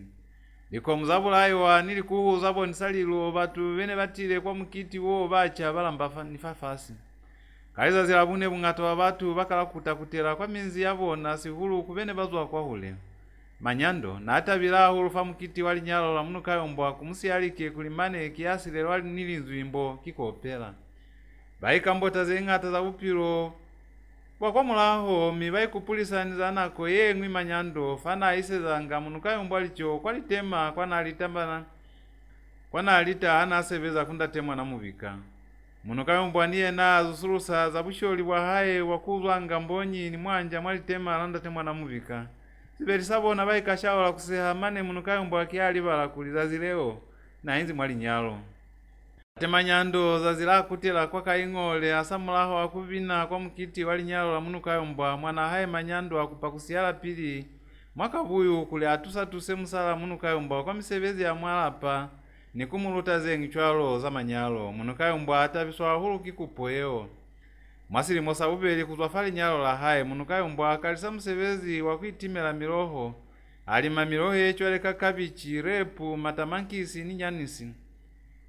liko mzabulayo nili kuuzabo nisalilo batu bene batile kwa mukiti wo bacha balamba nifafasi kaliza zilabune bungato wa batu bakala kutakutela kwa minzi yabona sihulu kubene bazwa kwa hule manyando na hata bila hulufa mukiti wali nyalo la Munukayumbwa kumusiyalike kulimane kiasi lelo wali nilinzwimbo kikopela baika mbota zengata za upiro kwa mulaho mibai kupulisaniza nako yengwi manyando fana isezanga Munukayumbwa licho kwalitema kwana alita anasebeza kundatemwa na mubika Munukayumbwa niye na azusulusa za busholi bwa haye wakuzwa ngambonyi ni mwanja mwalitema alandatemwa na mubika sibeli sabona baika shawala kuseha mane Munukayumbwa kiali bala kulizazileo na inzi mwali nyalo temanyando zazila kutela kwa kaingole asamulaho akubina kwa mukiti wali nyalo la Munukayumbwa mwana haye manyando akupakusiala pili mwaka buyu kule atusa tuse musala Munukayumbwa kwa misebezi ya mwalapa nikumuluta zengi chwalo za manyalo Munukayumbwa atabiswa hulu kikupoyeo mwasili mosa ubeli kuzwa fali nyalo la haye Munukayumbwa akalisa musebezi wakuitimela miroho alima miroho yechwaleka kabichi repu matamankisi ni nyanisi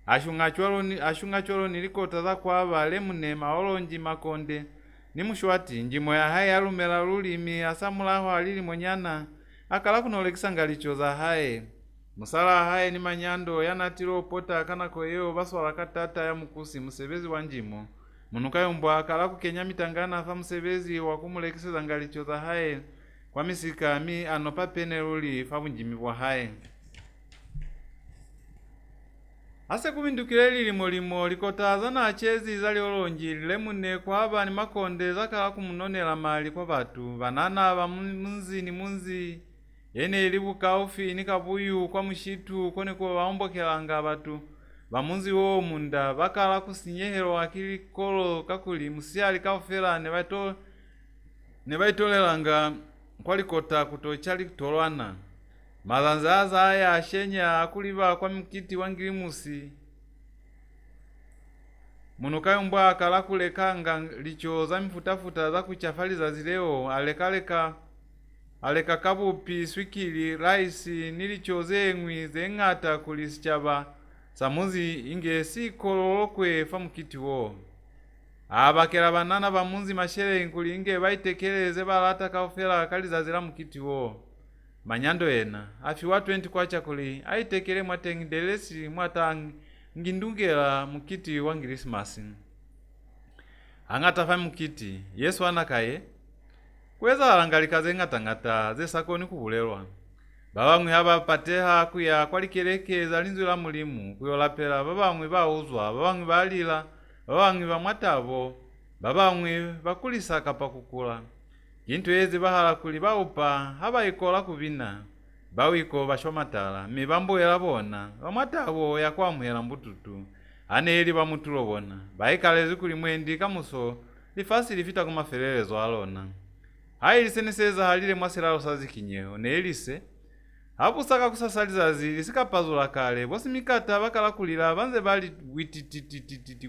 ashunga cholo nilikota za kwaba lemune maolonji makonde ni mushwati njimo ya haye alumela lulimi asamulaho alili monyana akala kunolekisa ngalicho za haye musala haye ni manyando yanatilo pota kana koyeo baswala katata ya mukusi musebezi wa njimo Munukayumbwa akala kukenya mitangana fa musebezi wakumulekeseza ngalicho za haye kwa misika mi anopa pene luli fa bunjimi bwa haye. Ase kubindukile limo likotaza na achezi zali olonji lemune kwa aba ni Makonde zakala kumunonela mali kwa batu banana ba munzi yene Libuka ufi ni kabuyu kwa mushitu kone kwa baombokelanga batu bamunzi wo munda bakala kusinyehero akili kolo kakuli musiali kaufela ne baitolelanga kwalikota kutochali tolwana mazanzaza aya ashenya akuliva kwa mkiti wangilimusi. Munukayumbwa akala kulekanga licho za mfutafuta za kuchafaliza zileo aleka kabupi swikili raisi nilicho zengwi zengata kulisichaba samuzi inge si kololokwe fa mkiti wo. Abakela banana bamunzi mashere nkuli inge baitekeleze balata kaufela kalizazira mkiti wo. Manyando ena afi wa 20 kwa chakuli aitekele mwatengi delesi mwatangi ngindungela mkiti wa Christmas. Angata fa mkiti Yesu anakaye kweza alangalikaze ngata ze sakoni kubulelwa babamwe haba pateha kuya kwalikelekeza linzu la mulimu kuyolapela babamwe bauzwa babamwe balila babamwe bamwatabo babamwe bakulisaka pakukula kintu ezi bahala kuli baupa haba ikola kubina bawiko bashomatala mibambo yalabona bamwatabo yakwamwela mbututu aneli bamutulobona baikalezi kuli mwendi kamuso lifasi lifita kumafelelezo alona hayi liseneseza halile mwasiralo sazikinyeho neelise apusaka kusasaliza zili sikapazula kale bosi mikata bakala kulila banze bali wititititi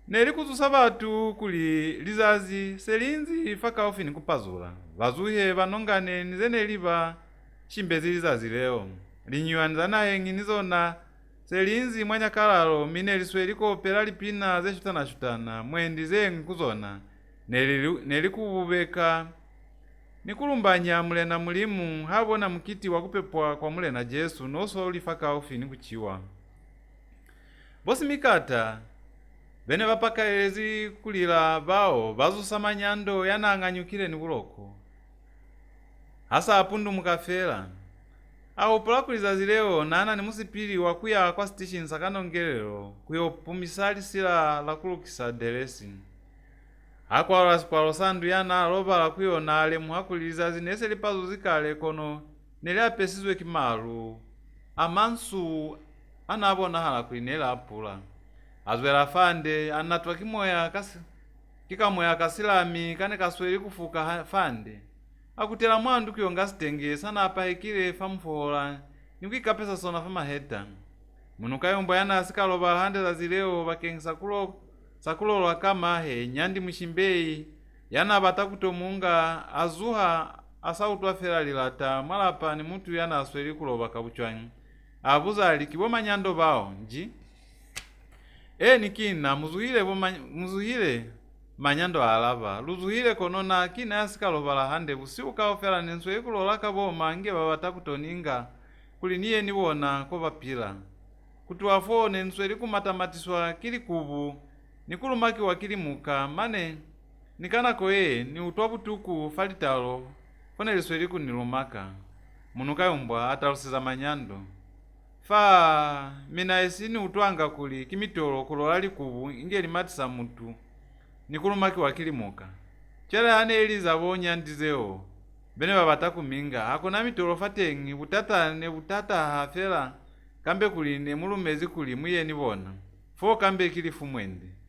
neli kuzusa batu kuli lizazi selinzi faka ofini kupazula bazuhe banongane nizene liba shimbezi lizazi leo linyuaniza naye nginizona selinzi mwanya kalalo mine lisweliko pela lipina ze shutana mwendi ze nkuzona neli kububeka nikulumbanya mulena mulimu habona mkiti wakupepwa kwa mulena Jesu noso ulifaka ofini kuchiwa bosi mikata bene bapakaelezi kulila bao bazusa manyando yanang'anyukile ni buloko hasa apundu mukafela au pola kulizazi leo nana ni musipili wakuya kwa station sakanongelelo kuyopumisali sila la kulukisa delesi akwalo sandu yana aloba la kuyona ale muhakulizazi nese lipazu zikale kono neli apesizwe kimalu amansu anabona hala kulinela apula azwela fande anatwa kikamoya kasilami kane kasweli kufuka fande akutela mwandu kuyonga sitenge sana apahikile famfola nikwikapesa sona famaheta. Munukayumbwa yana asikaloba hande za zileo bakengisa sakulolwa kama he nyandi mshimbeyi yana batakutomunga azuha asautwa fela lilata malapa ni mutu yana asweli kuloba kabuchwanyi abuza alikibo manyando bao nji nikina muzuhile manyando alava luzuhile konona kina asikaloba la hande busiuka ofela nenswe kulola kaboma nge babatakutoninga kuliniye nibona ko bapila kutuafo nenswe likumatamatiswa kili kubu nikulumaki wakilimuka mane nikana koye ni utwabutuku falitalo fone lisweli kunilumaka. Munukayumbwa atalusiza manyando fa mina esini utwanga kuli kimitolo kulola likubu ingeli matisa mutu nikulumaki wakilimuka chere hane eliza bonya ndizeo bene babatakuminga hakuna mitolo fatengi butata hafela kambe kuli ne mulumezi kuli muye nibona fo kambe kilifu mwende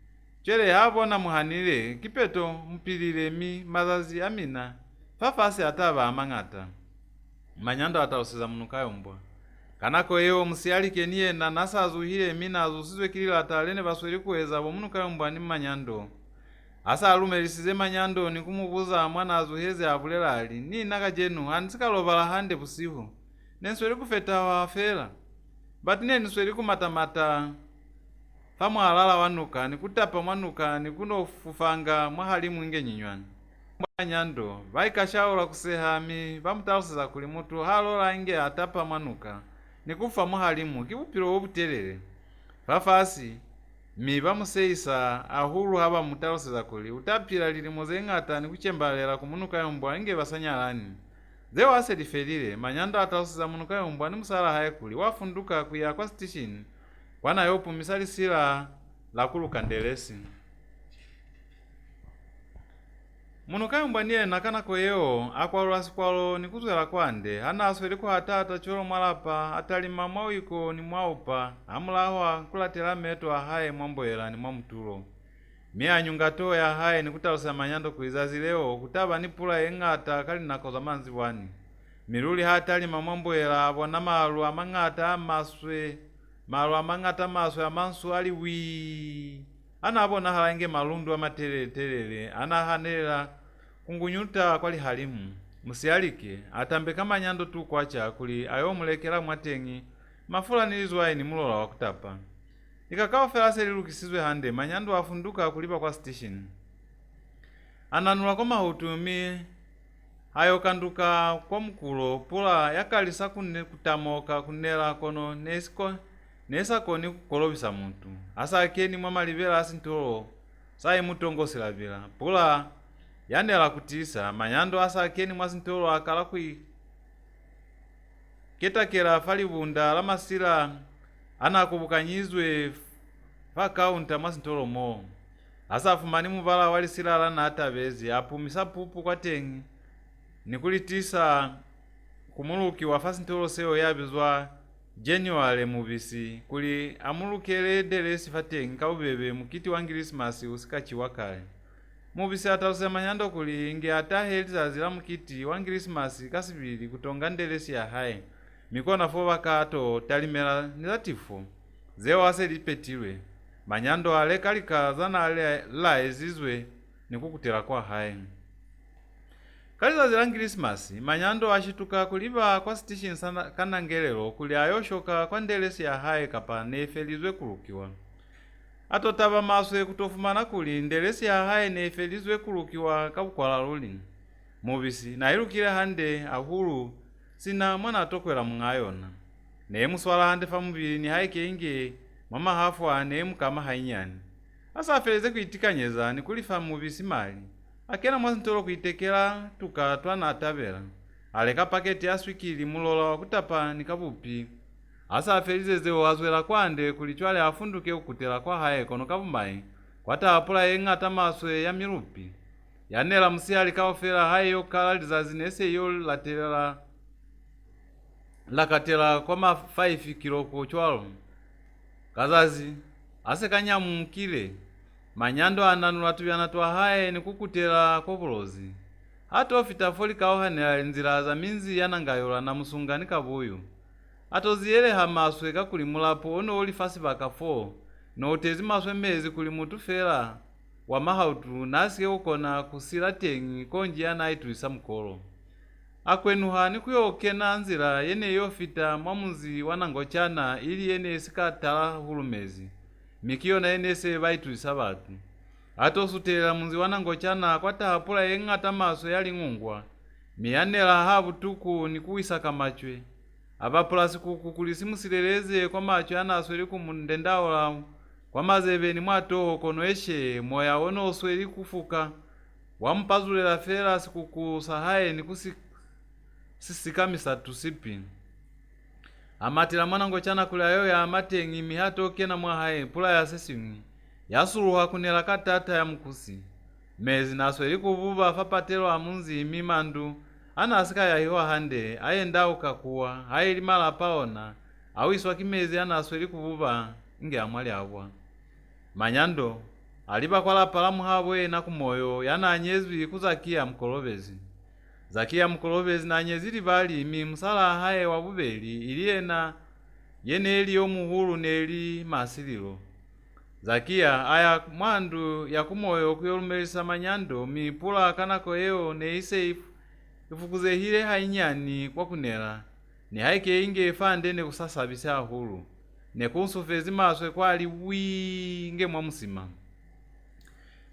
chere habona muhanile kipeto mpilile mi mazazi amina fafase ataba amangata. Manyando atausiza Munukayumbwa kanako yeo musialike niye na nasa azuhile mina azusizwe kilila atalene basweli kuweza bo Munukayumbwa ni manyando asa alume lisize manyando ni kumubuza mwana azuheze abulelali ni naka jenu ansikaloba la hande busihu nensweli kufeta wa fela batine nsweli kumatamata famu alala wanuka nikutapa mwanuka nikunofufanga mwahali mwinge nyinywani manyando vaikashaula kusehami bamutalusiza kuli mutu halola inge atapa mwanuka nikufa mwahalimu kibupilo wobutelele pafasi mipamuseisa ahulu hapa mutaloseza kuli utapila lili muzeng'ata ni kuchembalela ku Munukayumbwa inge basanyalani zewo aselifelile manyando ataloseza Munukayumbwa ni musala haye kuli wafunduka kuya kwa station wana yopu misalisila la kuluka ndelesi. Munukayumbwa niye nakanako yewo akwalwasi kwalo ni kuzwela kwande anaso iliko hatata cholo mwalapa atalima mwawiko ni mwaupa amulahwa kulatela meto ahaye mwamboyela ni mwamutulo mianyunga toya ahaye ni kutalosa manyando kuizazi leo kutaba ni pula yeng'ata kali nakoza manzi wani miluli hatalima mwamboyela abona malu amang'ata maswe amansu ali wii anabona halange malundu amatelele anahanela kungunyuta kwali halimu musialike atambe kama nyando tu kwacha kuli ayomulekela mwateng'i mafula nilizwaye ni mulola wakutapa ikakawa felase lilukisizwe hande manyando afunduka kulipa kwa station ananula kwa mahutumi ayokanduka kwa mkulo pula yakalisa kutamoka kunela kono nesakoni kukolobisa muntu asakeni mwamalivela asintolo sayi mutongosela vila pula yanela kutisa manyando asakeni mwasintolo akala ketakela falibunda la masila anakubukanyizwe fakaunta mwasintolo mo asafumani muvala walisilala na atabezi apumisa pupu kwa teng'i nikulitisa kumuluki wa fasintolo seyo yabizwa January mubisi kuli amulukele delesi fateng'i kaubebe mukiti wa Christmas usikachi wakale mubisi atalose manyando kuli inge ataheliza zila mukiti wa Christmas kasibili kutonga ndelesi ya haye mikona fo bakato talimela nilatifu zewo aselipetilwe manyando ale kalikaza na la ezizwe nikukutela kwa haye kaliza zila Christmas manyando ashituka kuliba kwa station sana kanangelelo kuli ayoshoka kwa ndelesi ya haye kapa nefelizwe kulukiwa atotaba maswe kutofumana kuli ndelesi ya haye nefelizwe kulukiwa kabukwala luli mubisi nailukile hande ahulu sina mwana atokwela mung'ayona neye muswala hande famubili ni haike inge mama hafu ane mukama hainyani asafeleze kuitikanyeza ni kulifa mubisi mali akena mwasintolo kuitekela tuka twana atabela aleka paketi aswikili mulola wakutapa ni kabupi asafelize zewo azwela kwande kulichwale afunduke ukutela kwa haye kono kabumayi kwatapula yeng'ata maswe ya milupi yanela musiali kaofela haye yokala lizazi nese yo lakatela kwa ma 5 kiloko chwalo kazazi asekanyamu mkile manyando ananula tuvyana twa haye ni kukutela kwa bulozi atofita foli kaohanela nzila za minzi yanangayola na musungani kabuyu atoziyele hamaswe kakulimulapo ono oli fasi bakafo no utezi maswe mezi kulimutufela wa mahautu nasike ukona kusila teng'i konji anaituisa mkolo akwenuha ni kuyokena nzila yene yofita mwamuzi wanangochana ili yene sikatala hulumezi mikiyona yene se baituisa batu atosutela munzi wanangochana kwatahapula yeng'ata maswe yali ng'ungwa miyanela habutuku ni kuwisa kamachwe abapulasi kukulisimusileleze kwa macho yanasweli kumundendaola kwa mazebeni mwatoho kono eshe moya ono osweli kufuka wampazulela fela sikukusahaye ni sisikamisa tusipi amatila mwanangochana kulayo ya amateng'i mihato kena mwahaye pula ya sesing'i yasuluha kunela katata ya mkusi mezi nasweli kuvuva fapatelo amunzi mimandu anasika yahiwa hande ayendao kakuwa hayilimala paona awiswa kimezi anasweli kuvuva inge amwali abwa manyando aliba kwala palamu habwe na kumoyo yana anyezwi kuzakia mkolobezi zakia mkolobezi na anyezili bali mimsala haye wabubeli iliena yene eli omuhulu neli masililo zakia aya mwandu ya kumoyo kuyolumelisa manyando mipula kanako yeo neise ifukuze hile hainyani kwa kunela ni haike inge ifande ne kusasabisa hulu ne kunsufezi maswe kwali winge mwamusima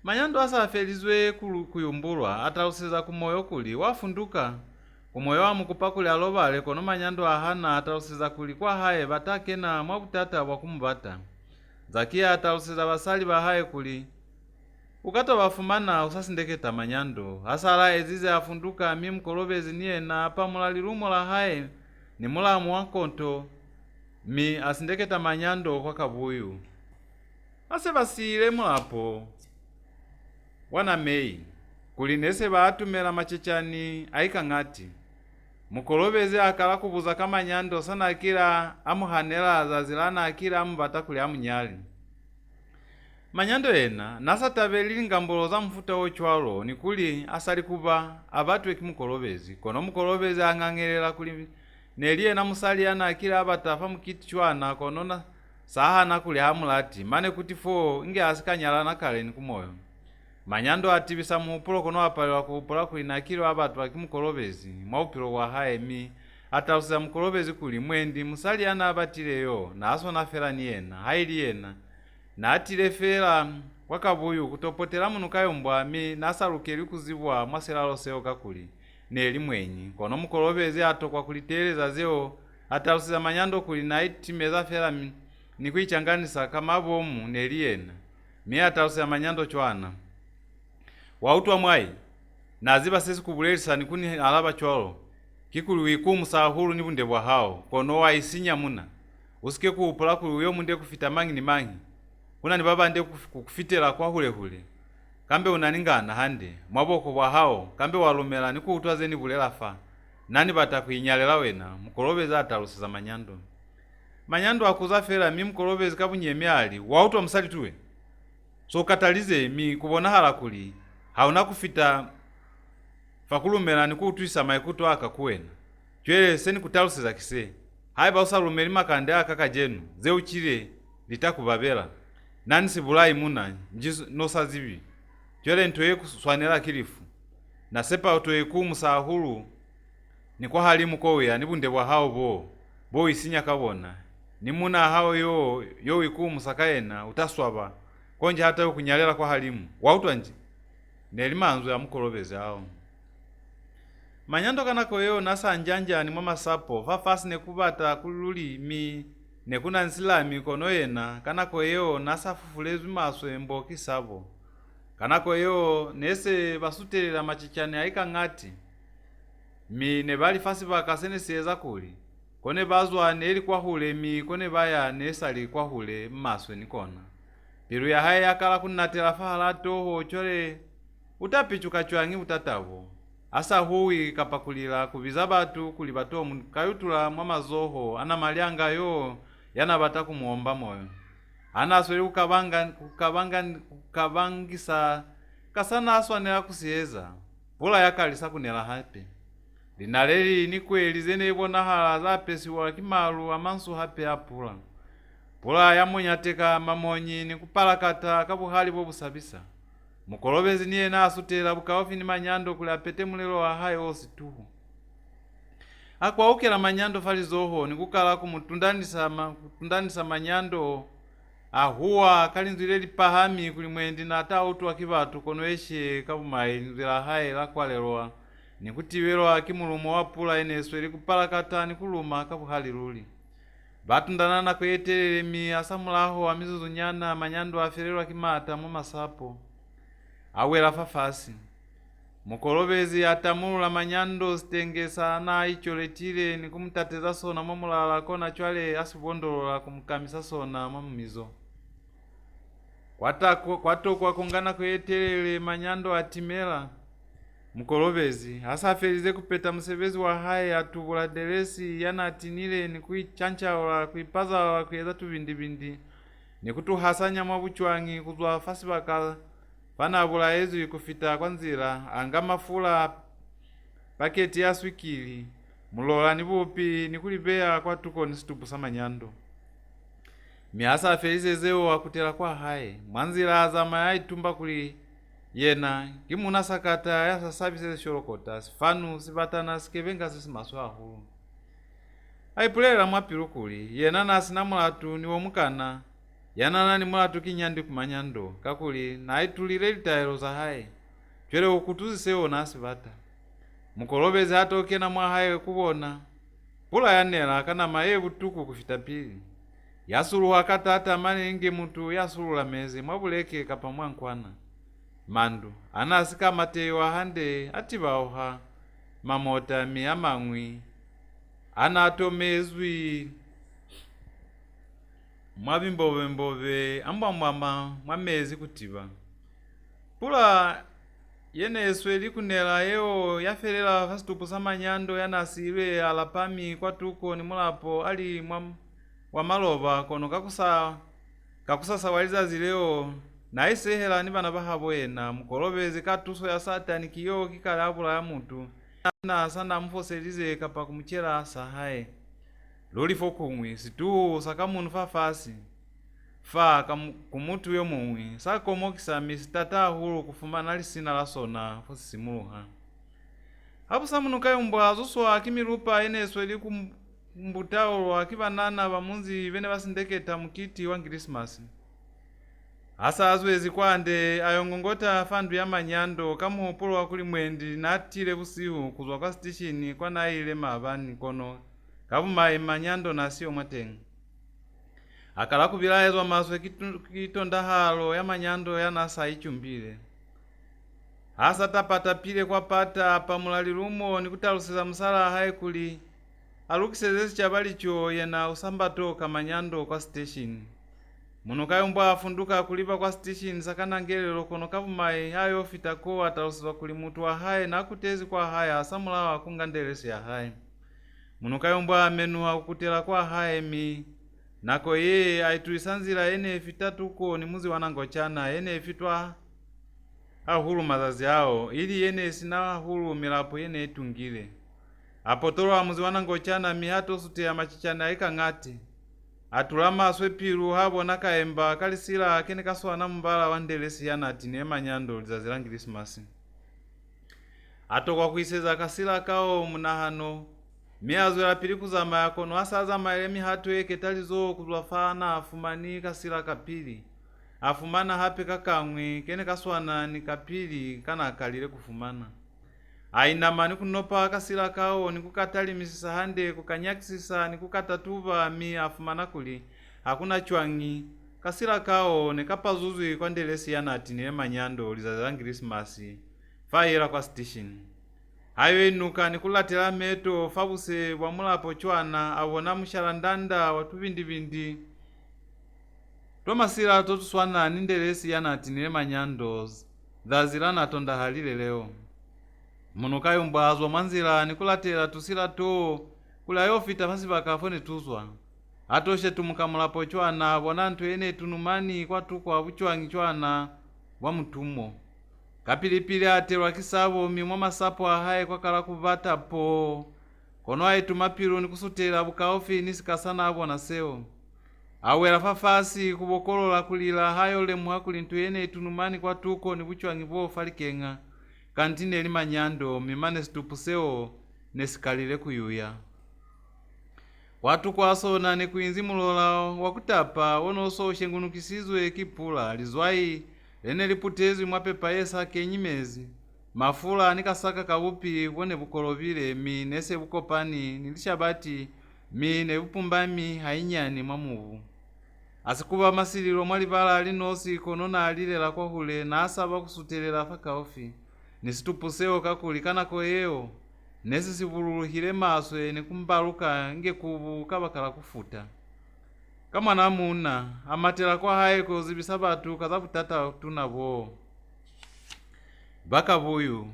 manyando asafelizwe kuyumbulwa ataluseza kumoyo kuli wafunduka kumoyo wa mukupakuli alobale kono manyando ahana ataluseza kuli kwa haye batake na mwabutata wakumubata Zakia atalusiza basali bahaye kuli ukata wafumana usasindeketa manyando asala ezize afunduka mi mkolobezi niye na pamulali lumo la haye ni mulamu wankonto mi asindeketa manyando kwa kabuyu ase basile mulapo wana mei kulinese batumela machechani aika ngati mukolobezi akala kubuza kamanyando sana akila amuhanela azazilana akila amubata kuli amunyali manyando ena nasatabelili ngambolo za mfuta wochwalo nikuli asali kuba abatu ekimukolobezi kono mukolobezi ang'ang'elela kuli neliye namusaliana akila abatafa mukiti chwana konona sahana kuli amulati mane kuti fo inge asikanyalana kale ni kumoyo manyando atibisa mupulo kono apalewa kuupola kuli nakilo abatu akimukolobezi mwaupilo wa haemi atalusiza mukolobezi kuli mwendi musaliana abatileyo naso nafela niyena haili yena na atilefela wakabuyu kutopotela Munukayumbwa mi nasalukeli kuzibwa mwaselalo seo kakuli neli mwenyi kono mukolobezi atokwa kuliteleza zeo atalusiza manyando kuli na itimeza fela nikuichanganisa kama bomu neli yena mi atalusiza manyando chwana wautwa mwai naziba sesi kubulelisa nikuni alaba chwalo kikuli wikumu sahulu nibunde bwa hao kono waisinya muna usike kuupola kuli uyo munde kufita mangi ni mangi kuna ni baba nde kufitela kwa hule kambe unaningana hande mwaboko bwa hao kambe walumela niku utwaze ni bulela fa nani batakuinyalela wena mukolobeza atalusiza manyando akuzafela mi mukolobezi kabunyemyali wautwa musali tuwe so katalize mi kubona hala kuli hauna kufita fakulumela niku utwisa maikuto aka kuwena chwele seni kutalusiza kise haiba usalumeli Makande akaka jenu ze uchile litakubabela nani sibulai muna njizo nosa zibi chwele ntoye kuswanela kilifu na sepa utoye kumusahulu ni kwa halimu kowe nibunde bwa hao bo isinya kabona ni muna hao yo ikumusakaena utaswaba konje hata kunyalela kwa halimu wautwa nji nelimanzo ya mukolobezi hao manyando kanako yo nasa njanja ni mwa sapo fafasi nekubata kululi mi nekuna nsilami kono yena kanako yo nasa fufulezwi maswe mboki sabo kanako yo nese basutelela machichane aika ngati mi nebali fasi bakasene siyeza kuli kone bazwa neli kwa hule mi kone baya nesali kwa hule maswe nikona piru ya haya yakala kunatela fahala toho chole utapichuka chwangi utatavo asa hui kapakulila kubiza batu kuli bato Munukayutula mwa mazoho ana malianga yo yana bata kumuomba moyo ana asweli kukabangisa kasana aswanela kusiyeza pula yakalisa kunela hape linaleli ni kweli zene ibona hala zapesiwa kimalu amansu hape apula pula yamunyateka mamonyi ni kupalakata kabuhali bobusabisa mukolobezi niye nasutela bukaofi ni manyando kuli apete mulelo wa hayo osi tuhu akwaukela manyando fali zoho nikukala kutundanisa manyando ahuwa kalinzwileli pahami kuli mwendi na ata utu wa kibatu kono eshe kabumai nzwila haye lakwaleloa nikutiwelwa kimulumo wapula enesweli kupalakata nikuluma kabuhali luli batundanana kwetelele mi asamulaho amizuzu nyana manyando aferelwa kimata mwa masapo awela fafasi mukolobezi atamulula manyando sitengesa na icho letile ni kumutateza sona mwamulala kona chwale asibondolola kumukamisa sona mwamumizo kwatokwa kungana kwetelele manyando atimela mukolobezi asafelize kupeta musebezi wa haye atubula deresi yana atinile ni kuichanchaula kuipaza kuyeza tuvindivindi ni kutuhasanya mwabuchwangi kuzwa fasi bakala pana bula ezu kufita kwa nzira anga mafula paketi ya swikili mulola ni bupi ni kulipea kwa tuko nisitupusa manyando miasa afelize zeo akutela kwa haye mwanzira azama ya itumba kuli yena kimuna sakata ya sasabise shorokota sifanu sibatana sikevenga sisi maswa hulu aipulela mwapilu kuli yena nasi na mulatu ni womukana yanana ni mulatu kinyandi kumanyando kakuli na aitulile litaelo za haye chwele ukutuzi seo nasi bata mukolobezi hatoke na mwa haye kubona pula yanela kana mae butuku kufita pili yasuluha katata manenge mutu yasulula meze mwabuleke kapa mwankwana mandu anasika Mateyo ahande atibaoha mamota miyamangwi anatomezwi mwabimbove ambwamwama mwamezi kutiba pula yenesu elikunela yeo yafelela fasitupu samanyando yanasile alapami kwatuko ni mulapo ali wa maloba kono kakusasawaliza zileo na isehela ni bana bahabo yena mukolobezi katuso ya satani kiyo kikalabula ya mutu na sana mfoselize kapa kumuchela sahaye lolifo kumwi situ sakamuntu fafasi fa kumutu yo mumwi sakomokisa misitata hulu kufumana lisina la sona fosisimuluha hapo Munukayumbwa zuswa akimilupa eneso eli kumbutao akibanana bamunzi bene basindeketa mukiti wa Christmas asa azwezi kwande ayongongota fandu ya manyando kamuhopolo wakuli mwendi natile busihu kuzwa kwa station kwa naile mabani kono kabumaye manyando nasio mwatenga akala kubilaezwa maswe kitonda halo ya manyando yanasa ichumbile asa tapata pile kwa pata pamulalilumo nikutaluseza msala hae kuli alukisezesi chabalicho yena usambato kamanyando kwa station Munukayumbwa afunduka kulipa kwa station sakana ngelelo kono kabumaye hayo fitako atalusizwa kuli mutu wa hae na kutezi kwa haya asamulawa kungandelesi ya hae Munukayumbwa amenuha kukutela kwa hae mi nako ye aituisanzila ene fitatuko ni muzi wanangochana ene fitwa ahulu mazazi hao ili ene sina hulu milapo ene etungile apotolo wa muzi wanangochana mihato sute ya machichana eka ngati atulama aswepilu habo nakaemba kalisila kene kaswana mbala wandelesi yanati ne manyando lizazila Christmas atokwa kuiseza kasila kao munahano miazo ya pili kuzama yakono asaza maelemi hatu eke talizo kuzwafana afumani kasila kapili afumana hape kakamwe kene kaswana ni kapili kana kalile kufumana ainama nikunopa kasila kao nikukatali misisa hande kukanyakisisa nikukatatuva mi afumana kuli hakuna chwangi kasila kao nekapazuzwi kwa ndelesi yanati ne manyando lizazila Christmas faira kwa station hayo inuka nikulatela meto fabuse wamulapo chwana awona mushalandanda watuvindivindi tomasila totuswana nindelesi yanati ne manyando dhazilana tonda halile leo Munukayumbwa azwa manzila nikulatela tusila to kula yofita fasi bakafone tuzwa atoshe tumukamulapo chwana bonantu ene tunumani kwatukwa buchwangi chwana wa mutumo kapilipili atelwa kisabo mimwa masapo ahaye kwa kala kuvata po kono aitu mapilu nikusutela bukaofi nisikasana abo na seo awela fafasi kubokolola kulila hayo lemu hakulintu ene tunumani kwatuko ni buchwangi bo falikenga kantine li manyando mimane situpuseo nesikalile kuyuya watu kwasona ne kuinzimulola wakutapa wonoso shengunukisizwe kipula lizwai lene liputezi mwapepa yesa kenyimezi mafula nikasaka kabupi wone bukolovile mi nese bukopani nilishabati mi ne bupumbami hainyani mwamuvu asikuba masililo mwalibala linosi konona alilela kwa hule na asaba kusutelela fakaofi nisitupuseo kakulikana koyeo nesi sivuluhile maswe nikumbaluka ngekubu kabakala kufuta kama namuna amatela kwa haye kozibisa batu kazabutata tunabo baka buyu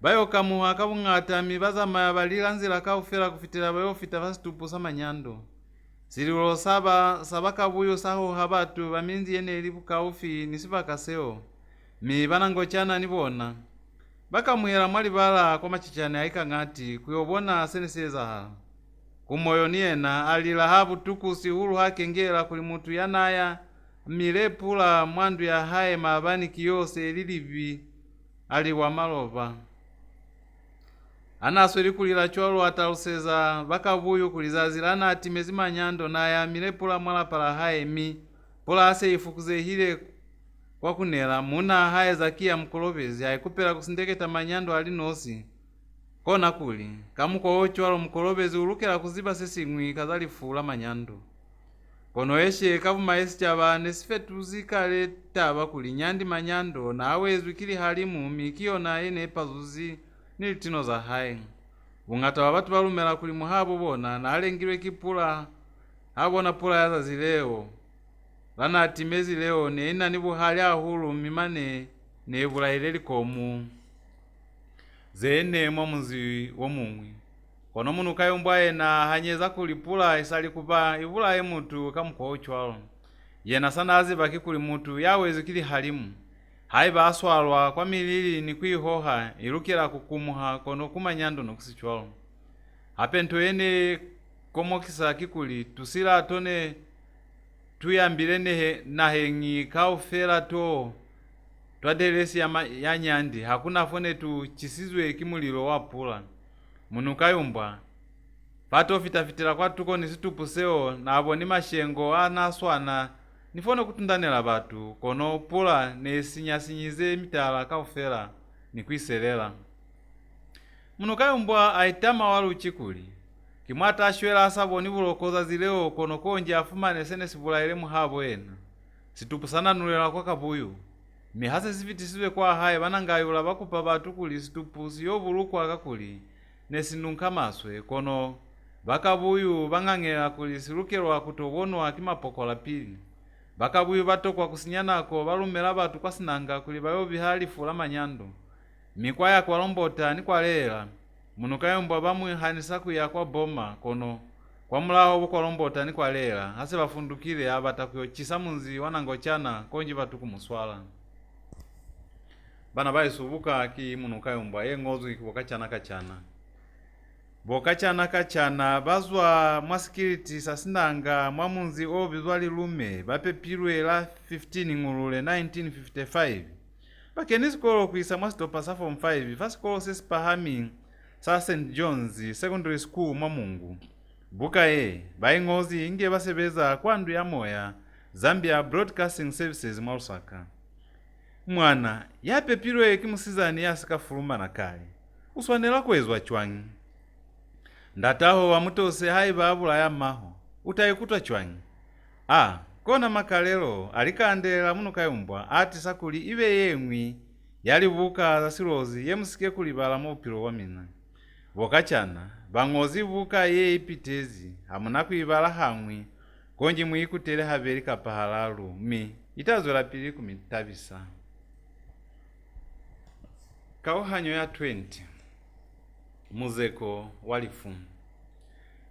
bayo kamuha kabungata mibazama balilanzila kaufela kufitela bayo fita fasitupusa manyando sililo sabaka buyu saho habatu baminzi ene elibuka ufi nisibakaseo mi banangochana nibona baka muhela mwalibala kwa machichane aika ngati kuyobona seneseza hala kumoyo niena alila habu tukusi hulu hake ngela kuli mutu yanaya milepula mwandu ya hae mabani kiyose lilivi ali wa malova anasweli kulila cholo ataluseza baka buyu kulizazilana atimezi manyando na ya milepula mwala pala hae mi pola ase ifukuze hile kwa kunela muna hae zakia mkolobezi haikupela kusindeketa manyando alinosi kona kuli kamuko ochwalo mkolobezi ulukela kuziba sesingwi kazalifula manyando kono eshe kavuma esi chava nesifetuzi kale tava kuli nyandi manyando na awezwi kili halimu mikiyona yene pazuzi nilitino za hai ung'ata wa batu balumela kuli muhabo bona na alengilwe kipula abona pula yaza zileo lana atimezi leo ne ina nibu hali ahulu mimane ne ibulaileli komu zene mwamuzi wa mumwi kono Munukayumbwa yena hanyeza kulipula isali kupa ibulaye mutu kamuko uchwalo yena sana azibaki kuli mutu yawezi kili halimu haiba aswalwa kwa milili ni kwihoha ilukila kukumuha kono kumanyando nokusichwalo apento yene komokisa kikuli tusila atone tuyambile nahengi kaufela to twadelesi ya nyandi hakuna fone tu chisizwe kimulilo wapula Munukayumbwa pato fitafitila kwa tuko nisitupuseo na abo ni mashengo anaswana nifone kutundanela batu kono pula nesinyasinyize mitala kaufela nikwiselela Munukayumbwa aitama walu chikuli kimwata ashwela asaboni bulokoza zileo kono konje afumane sene sibulaile muhabo ena situpusana nulela kwa kabuyu mihase sifitisizwe kwa haye banangayula bakupa batu kuli situpusi yobulukwa kakuli nesinunka maswe kono bakabuyu bang'ang'ela kuli silukelwa kutobonwa kimapokola pili bakabuyu batokwa kusinyanako balumela batu kwasinanga kuli bayo bihalifu la manyando mikwaya kwa lombota ni kwa lela Munukayumbwa bamwihanisa kuya kwa boma kono kwa mulaho kwa lombota ni kwa lela hase bafundukile abatakuyo chisamunzi wanangochana konji batu kumuswala bana baisubuka ki Munukayumbwa yengozu ikibokachana kachana kachana bazwa mwasikiliti sasinanga mwamunzi obizwali lume bapepilwe la 15 ngulule 1955 bakenisikolo kuisa mwasitopa sa form 5 fasikolo sesipahami sa St. John's Secondary School mwamungu buka baingozi inge basebeza kwandu ya moya Zambia Broadcasting Services mwalusaka mwana yapepilwe kimusizani yasikafuluma na kale uswanela kwezwa chwangi ndataho wamutose haiba abula ya maho utayikutwa chwangi kona makalelo alikandela Munukayumbwa ati sakuli ibe yemwi yalibuka za silozi yemusike kulibala mopilo wamina bokachana bangozi buka ye ipitezi hamuna kuibala hamwi konji mwikutele habeli kapahalalu mi itazwela pili kumitabisa kauhanyo ya 20 muzeko walifu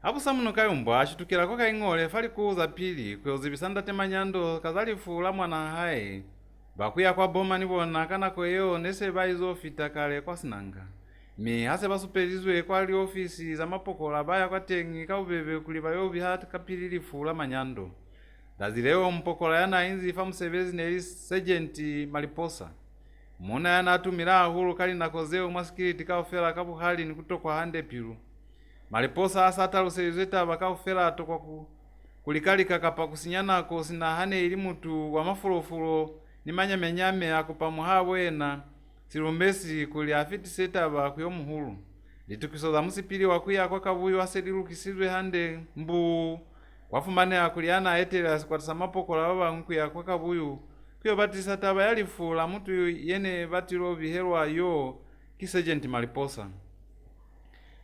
abusa Munukayumbwa achitukila kwa kaing'ole fali kuuza pili kuyozibisanda temanyando kazalifu la mwana hae bakuya kwa boma nibona kana kweyo nese baizofita kale kwa sinanga mi hase basupelizwe kwa li ofisi za mapokola baya kwa tengi kaubebe kuliba yobi hata kapililifu la manyando dazileo mpokola yana inzi famusebezi neli Sergeant Maliposa muna yana atumila ahulu kali nakozeo mwasikiliti kaufela kabuhali ni kutokwa hande pilu Maliposa asa ataluselizweta bakaufela atokwa kulikalika kapa kusinyanako sinahane ili mutu wa mafulofulo ni manyamenyame akupa muhabo ena silumbesi kuli afiti setaba kuyo muhulu litukisoza musipili wakuya kwa kabuyu aselilukisizwe hande mbu wafumane akuliana aetele asikwatisa mapokola baba nkuya kwa kabuyu kuyo batisa taba yalifu la mutu yene batilo bihelwa yo ki Sergeant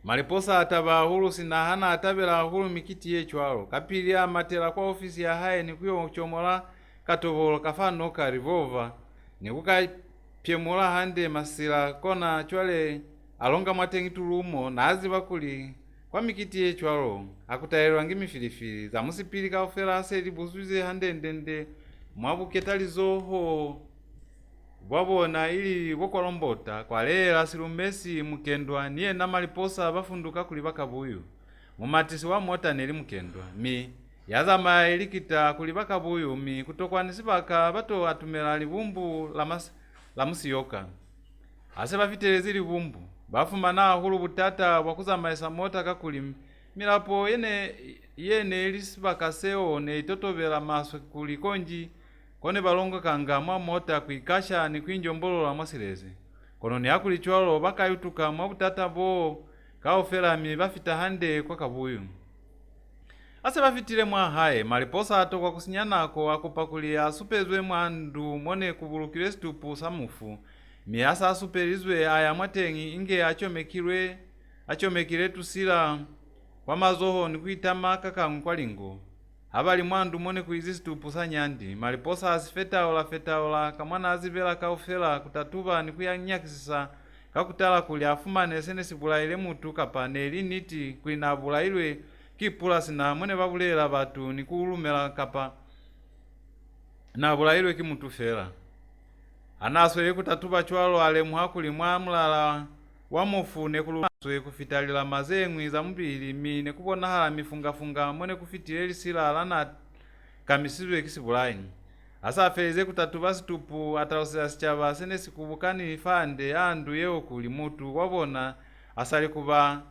Maliposa ataba hulu sinahana atabela hulu mikiti yechwalo kapili amatela kwa ofisi ya hae ni kuyo chomola katovolo kafano ka revolver ni kukapyemula hande masila kona chwale alonga mwatengitulumo na aziba kuli kwa mikiti yechwalo akutayelwa ngimifilifili za musipili kaufela aseli buzuze hande ndende mwabuketali zoho bwabona ili bokwalombota kwa lela silumbesi mukendwa niye na Maliposa bafunduka kuli bakabuyu mumatisi wa mota neli mukendwa mi yazama ilikita kuli bakabuyu mi kutokwanisibaka bato atumela libumbu la musiyoka ase bafitelezi libumbu bafumana hulu butata bwakuzama esa mota kakuli milapo yene ilisibaka seo ne itotobela maswe kuli konji kone balongo kanga mwa mota kuikasha ni kuinjombolola mwasileze kono ni akuli chwalo bakayutuka mwa butata bo kaofela mi bafita hande kwa kabuyu ase bafitile mwahaye maliposa ato kwa kusinyanako akupakuli asupezwe mwandu mone kubulukile situpu samufu miasa asupelizwe aya mwatengi inge achomekile tusila kwa mazoho ni kuitama kakangu kwa lingo habali mwandu mone kuizi situpu sa nyandi maliposa asifetaola kamwana azivela kaufela kutatuba ni kuyanyakisisa kakutala kuli afumane sene sibulaile mutu kapa neli niti kuina bulailwe kipula sina mwene babulela batu ni kuulumela kapa na bulailwe kimutu fela anaswele kutatuba chwalo ale muhakuli mwa mulala wamufu ne kuluswe kufitalila mazengwi za mbili mine kubona hala mifunga mwene kufitile lisila alana kamisizwe kisibulaini asa afelize kutatuba situpu atalosela sichaba sene sikubukani ifande andu yeo kuli mutu wabona asali kuba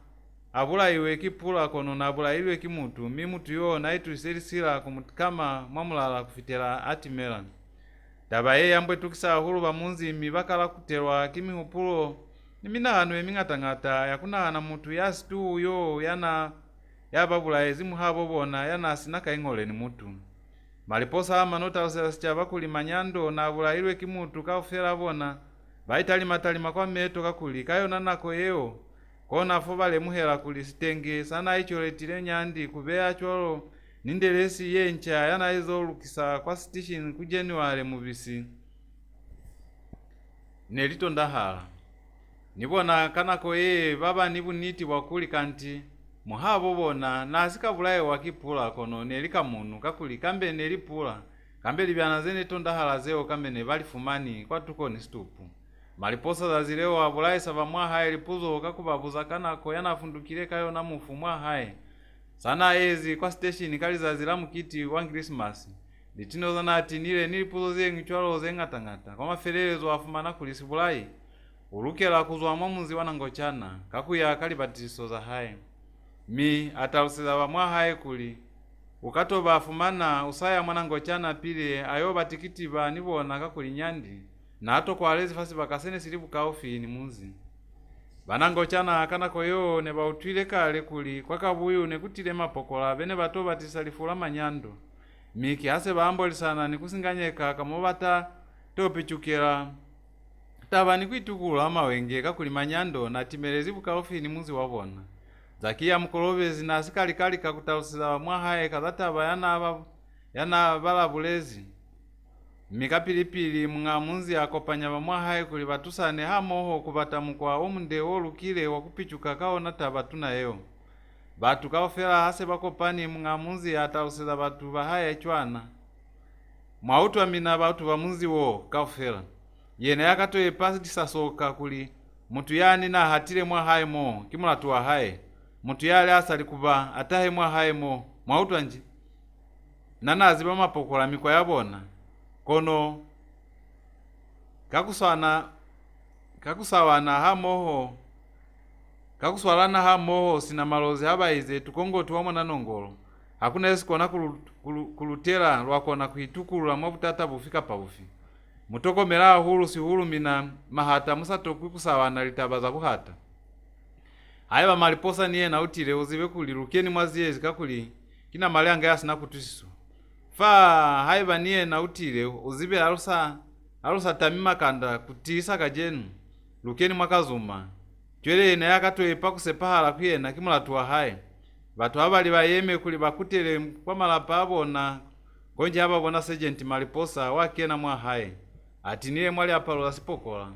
abulaiwe kipula kono na abulaiwe kimutu mimutu yo naituiselisila kama mwamulala kufitela atimela daba ye yambwe tukisa hulu bamunzimi bakala kutelwa kimihupulo niminano eming'atang'ata yakunana mutu yasitu uyo yana yababulaye zimuhabo bona yana sinaka ing'ole ni mutu maliposa amanota osela bakuli manyando na abulailwe kimutu kaufela bona baitalima kwa meto kakuli kayona nako yeo kona fo bale muhela kuli sitenge sana icholetile nyandi kubeya cholo nindelesi yencha yana izolukisa kwa station ku January mubisi nelito ndahala nibona kanako ye baba nibuniti wakuli kanti muhabo bona nasikabulaye wakipula kono nelika munu kakuli kambe nelipula kambe libyana zene tondahala zeo kambe ne balifumani kwa tuko ni stupu maliposa za zileo abulaye sava mwahaye lipuzo kakubabuza kanako yanafundukile kayo na mufu mwahaye sana ezi kwa station kali za zilamu kiti wa Christmas litino zana atinile nilipuzo zengi chwalo zeng'atang'ata kwa maferelezo afumana kulisibulayi ulukela kuzwa mwamuzi wanangochana kakuya kalibatiso za haye mi atalusila wa mwahaye kuli ukatoba afumana usaya mwanangochana pile ayo batikiti ba nibona kakuli nyandi na ato kwa alezi fasi bakasene silibuka ofi ni muzi banangochana kanako yo ne bautwile kale kuli kwa kabuyu ne kutile mapokola bene bato batisalifula manyando miki ase baambolisana ni kusinganyeka kamobata topichukela taba ni kwitukula amawenge kakuli manyando na timelezi buka ofi ni muzi wabona zakia mkolobezi na asikali kali kakutalusila mwahaye kazataba yana balabulezi mikapilipili mng'amuzi akopanya bamwahaye kuli batusane hamoho kubatamukwa omunde wolukile wakupichuka kaona taba tunayo batu kaofela hase bakopani mng'amuzi atalusila batu bahaye chwana mwautu amina batu bamuzi wo kaofela yene yakatoye pasi disasoka kuli mutu yani na hatile mwahaye mo kimulatu wahaye mutu yale asali kuba atahe mwahaye mo mwautu anji nanazi bamapokola mikwa yabona kono kakusawana hamoho sina malozi habaize tukongo tuwamo na nongolo hakuna esi kona kulutela lwakona kuhitukulula mwabutata bufika pa bufi mutoko mela hulu si hulu mina mahata musatokwi kusawana litabaza buhata haiba maliposa niye na utile uzibe kuli lukeni mwaziyezi kakuli kina malianga yasina kutusiso fa haiba niye na utile uzibe alusa tamima kanda kutisa kajenu lukeni mwakazuma chwele na yakatoye pakusepahala kuyena kimulatuwa haye batu abali bayeme kuli bakutele kwa malapa abona konje ababona sergeant maliposa wakena mwa haye atiniye mwali apalola sipokola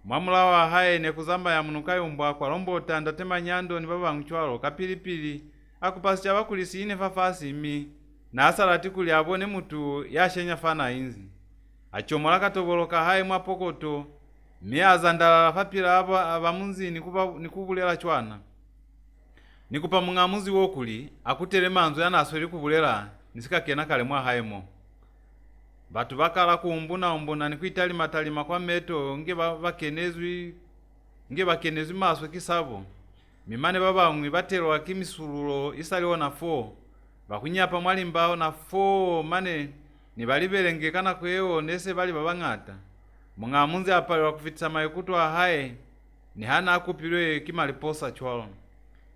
mwamulawa haye ne kuzamba ya Munukayumbwa kwa lombota ndatema nyando ni baba mchwalo kapilipili akupascha bakulisi ine fafasi mi na asalati kuli abone mutu yashenya fana inzi achomola katoboloka haye mwapokoto miaza ndalala fapila abamunzi nikubulela chwana nikupa mung'amuzi wokuli akutele manzo yanasweli kubulela nisikakena kale mwa hayemo batu bakala kuumbuna nikuitali matalima kwa meto nge bakenezwi maswe kisabo mimane babamwi batelwa kimisululo isaliwo na 4 bakunyapa mwalimbao na 4 mane nibalibelengekana kweyo nese bali babang'ata mung'amunzi apali wakufitisa mayekutu ahaye ni hana akupilwe kimaliposa chwalo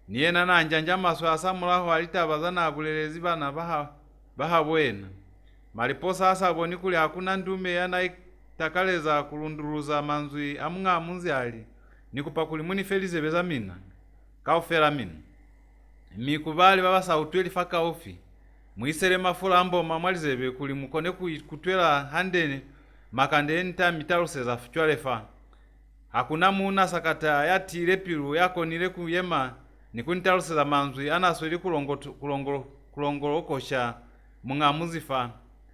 niyena na njanja maswe asamulaho alitabazana abulelezi bana bahabwena. Maliposa asaboni kuli hakuna ndume yanayitakaleza kulunduruza manzwi amung'amunzi ali nikupa kuli muni felize beza mina kaufera mina mikubali baba sautweli faka ofi muisere mafula amboma mwalizebe kuli mukone kutwela hande Makande nta mitaruseza fuchwalefa hakuna muna sakata yatile pilu yakonile kuyema nikuntaruseza manzwi anasweli kulongolokosha mung'amuzifa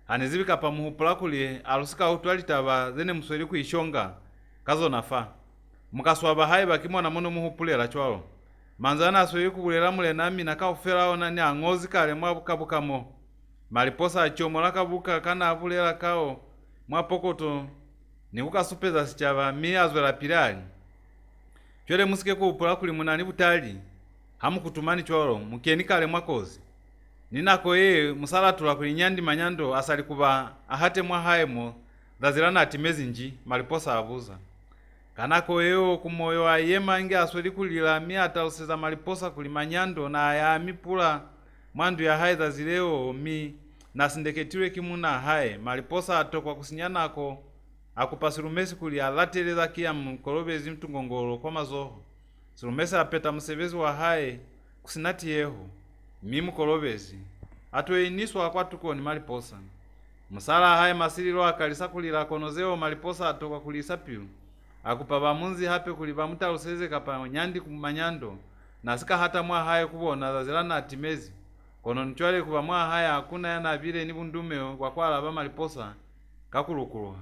anezibika pa muhupula kuli alusika utwalitaba zene musweli kuishonga kazonafa mukaswaba hai bakimona mono muhupulela chwalo manzana asweli kubulela mule nami nakaufera ona ni angozi kale mwabukabukamo maliposa achomola kabuka kana abulela kao mwapokoto nikukasupeza sichava miyazwela pilali chwele musike kuupula kuli munani butali hamukutumani chwalo mukeni kale mwakozi ninako yeye musalatula kuli nyandi manyando asali kuba ahate mwahaemo dhazilana atimezi nji maliposa abuza kanako yeo kumoyo ayema inge asweli kulila miataluseza maliposa kuli manyando na ya mipula mwandu ya hai dhazileo mi nasindeketiwe kimuna hai maliposa atokwa kusinyanako akupasirumesi kuli alateleza kia mkolobezi mtungongolo kwa mazoho sirumesi apeta musevezi wa hai kusinati yeho mimu kolobezi atoeiniswa akwatuko ni maliposa musala hai masililo akalisa kulila konozeo maliposa atokwa kulisa piu akupa bamunzi hape kuli bamutaluseze kapa nyandi kumanyando nasika hata mwa hai kubona zazilana atimezi kono nchwale kuba mwa haya hakuna yana vile ni bundume kwa kwala ba maliposa kakulukuluha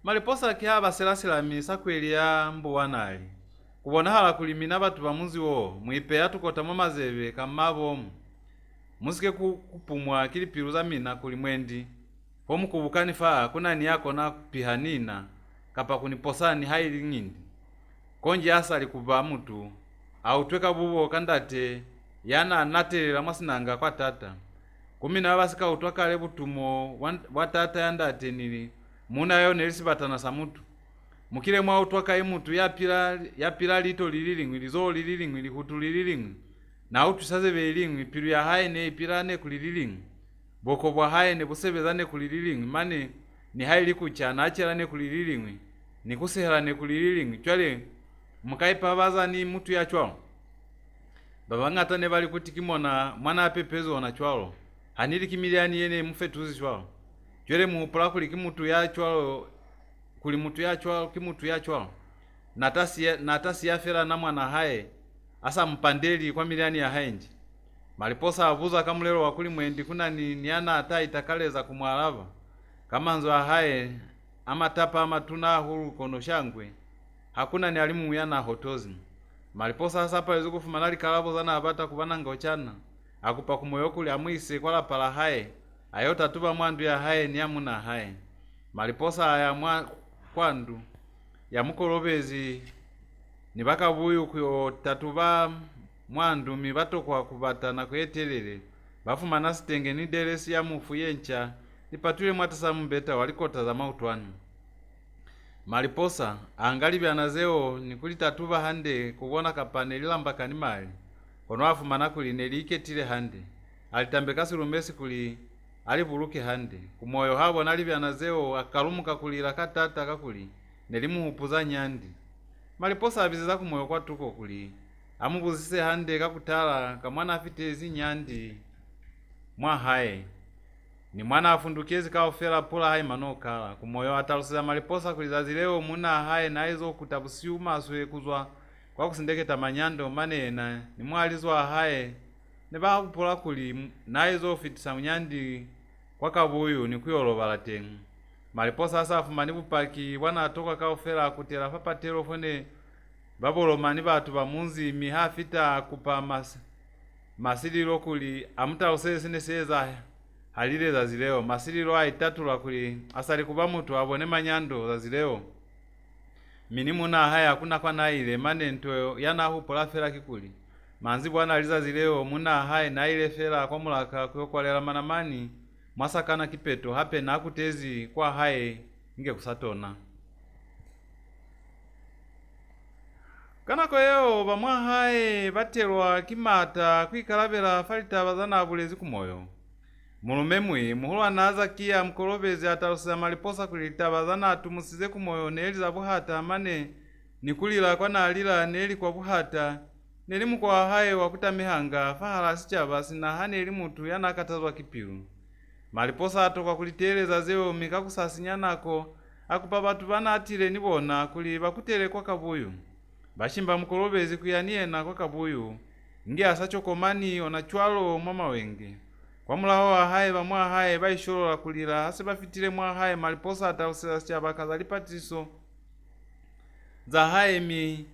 maliposa kihaba selasila misa kweli ya mbuwanali kubona hala kulimina batu bamunzi wo mwipe yatukota mazebe kamabo musike kupumwa kili piruza mina kuli mwendi homu kubukani faa kuna ni yako na pihanina kapa kuniposani haili ngindi konji asali kuba mutu au tweka bubo kandate yana natelela mwasinanga kwa tata kumina basika utwaka lebutumo watata yandate nili muna yo nelisibatana samutu mukile mwa utwaka imutu yapila lito lililingwi lizo lililingwi lihutu lililingwi na utusaze belingwi pilu ya hai ne ipilane kulililingwi boko bwa hai ne busebezane kulililingwi mane ni hai likuchana achelane kulililingwi ni kusehelane kulililingwi chwale mukaipa bazani mutu ya chwalo babangata ne bali kutikimona mwana apepezo na chwalo hanili kimiliani yene mufetuzi chwalo chwele muupula kuli kimutu ya chwalo kuli mutu ya chwalo kimutu ya chwalo natasi ya fera na mwana hae asa mpandeli kwa miliani ya haenji maliposa avuza kamulelo wakuli mwendi kuna ni yana ata itakaleza kumwalava kama nzo hae amatapa amatuna huru kono shangwe hakuna ni alimu yana hotozi maliposa hasa pale zikufuma nali kalabo zana abata kubana ngochana akupa kumoyo kuli amwise kwa pala hae ayota tuba mwandu ya hae ni amuna hae maliposa aya kwandu ya mukolobezi ni bakabuyu kuyo tatuba mwandu mibato kwa kubata na kwetelele bafuma nasitenge ni deresi ya mufu yencha nipatule mwatasa mbeta walikota za mautwani maliposa angali byanazeo nikulitatuba hande kubona kapane lilambaka ni mali kono afuma nakuli neliketile hande alitambeka silumesi kuli alibuluke hande kumoyo habo nali byanazeo akalumuka kulila katata kakuli nelimuhupuza nyandi maliposa abiziza kumoyo kwa tuko kuli amubuzise hande kakutala kamwana afitezi nyandi mwa hae ni mwana afundukezi kaofela pula hai manokala kumoyo atalusiza maliposa kulizazileo muna hae na hizo kutabusiuma aswe kuzwa kwa kusindeketa manyando manena ni mwalizwa hae neba kupula kuli na hizo fitisa mnyandi kwa kabuyu ni kuyoloba tengu maliposa asa afumani bupaki wana atoka kaofela kutela papatelo fone babolomani batu bamunzi mihafita kupa masililo kuli amutaluseze sineseza halile za zileo masililo aitatula kuli asali kuba mutu abone manyando za zileo minimu na haya hakuna kwa naile mane nto yana hupula fela kikuli manzi bwana aliza zileo muna hai na ile fela kwa mulaka kuyokolela manamani mwasakana kipeto hape na kutezi kwa hai inge kusatona kanako yewo pamwa haye bathelwa kimata kwikalapela falitava zanabulezi kumoyo. Mulumemwi muhulu anazakiya mkolopezi atalusira maliposa kulitava zanatumusize kumoyo neli za buhata mane nikulila kwanalila neli kwa buhata nelimu kwa haye wakutamihanga fahala sichava sinaha neli mutu yanakatazwa kipilu. Maliposa ato kwa kuliteleza zewo mikakusasinyako akupa batu banatile nibona kuli bakutele kwa kabuyu. Bashimba mkolopezi kuyaniena kwa kabuyu ngi asachokomani onachwalo mwa mawenge. Kwa mulaho ahaye bamwa ahaye baisholola kulila ase bafitile mwa ahaye maliposa atalusira sichava kazalipatiso za haye mi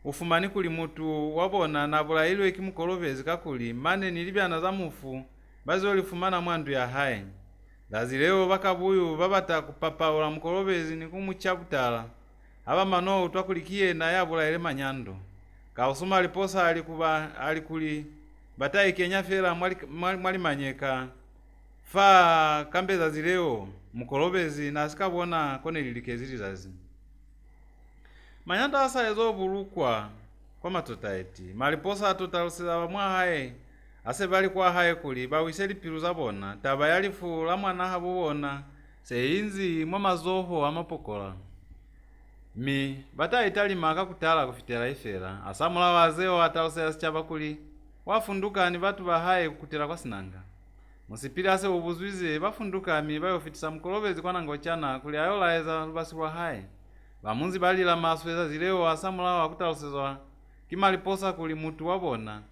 ufumani kuli mutu wabona nabula ilwe kimukolopezi kakuli mane nilibyana za mufu bazolifumana mwandu ya haye. Lazileo bakabuyu babata kupapaula mkolopezi nikumuchabutala aba mano twakulikiye na yabula ile manyando kausuma aliposa alikuli batai Kenya fela mwali manyeka fa kambe za zileo mkolopezi nasikabona kone lilikezili zazi manyando asa ezo bulukwa kwa matotaiti maliposa atotalusila mwa haye ase bali kwa haye kuli bawiseli pilu zabona taba yalifu la mwana habubona seinzi mwa mazoho amapokola mi bataitali maka kutala kufitela ifela asamula wazeo atalusela sichava kuli wafunduka ni batu bahaye kukutela kwa sinanga musipili ase ubuzwize bafunduka mi bayofitisa mkolopezi kwa nango chana kuli ayolaeza lubasi wa haye bamunzi balila masweza zileo asamula wakutalusezwa kimaliposa kuli mutu wabona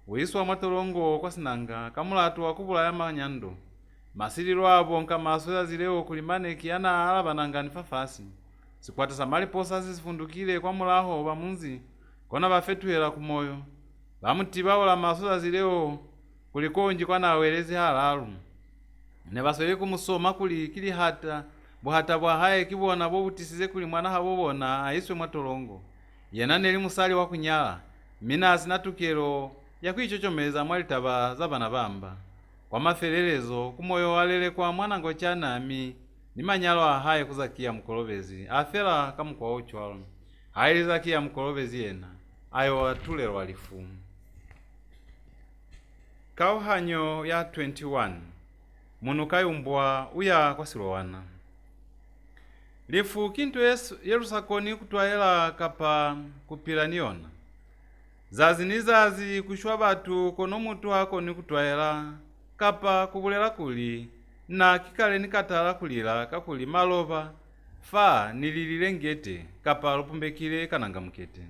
uiswa mwatolongo kwa sinanga kamulatu wakubula ya manyando masililo abo nka masweza zileo kulimane kiana alabananga nifafasi sikwata samaliposa sifundukile kwa mulaho bamunzi kona bafetuhela kumoyo bamutibaula masweza zileo kulikonji kwa nawelezi halalu ne baswele kumusoma kuli kili hata buhata bwa haye kibona bobutisize kuli mwana habobona aiswe mwatolongo yena neli musali wa kunyala mina asinatukelo yakwichochomeza mwalitaba zabana bamba kwa mafelelezo kumoyo walele kwa mwana ngochana mi ni manyalo ahaye kuzakia mkolopezi afela kamukwa uchwalo haili zakia mkolopezi yena ayo watulelo walifu. Kauhanyo ya 21 Munukayumbwa uya kwa silowana lifu kintu Yerusakoni kutwaela kapa kupilaniona zazi ni zazi kushwa batu kono mutu hako ni kutwaela kapa kubulela kuli na kikale nikatala kulila kakuli malova fa nililile ngete kapa lupumbekile kananga mkete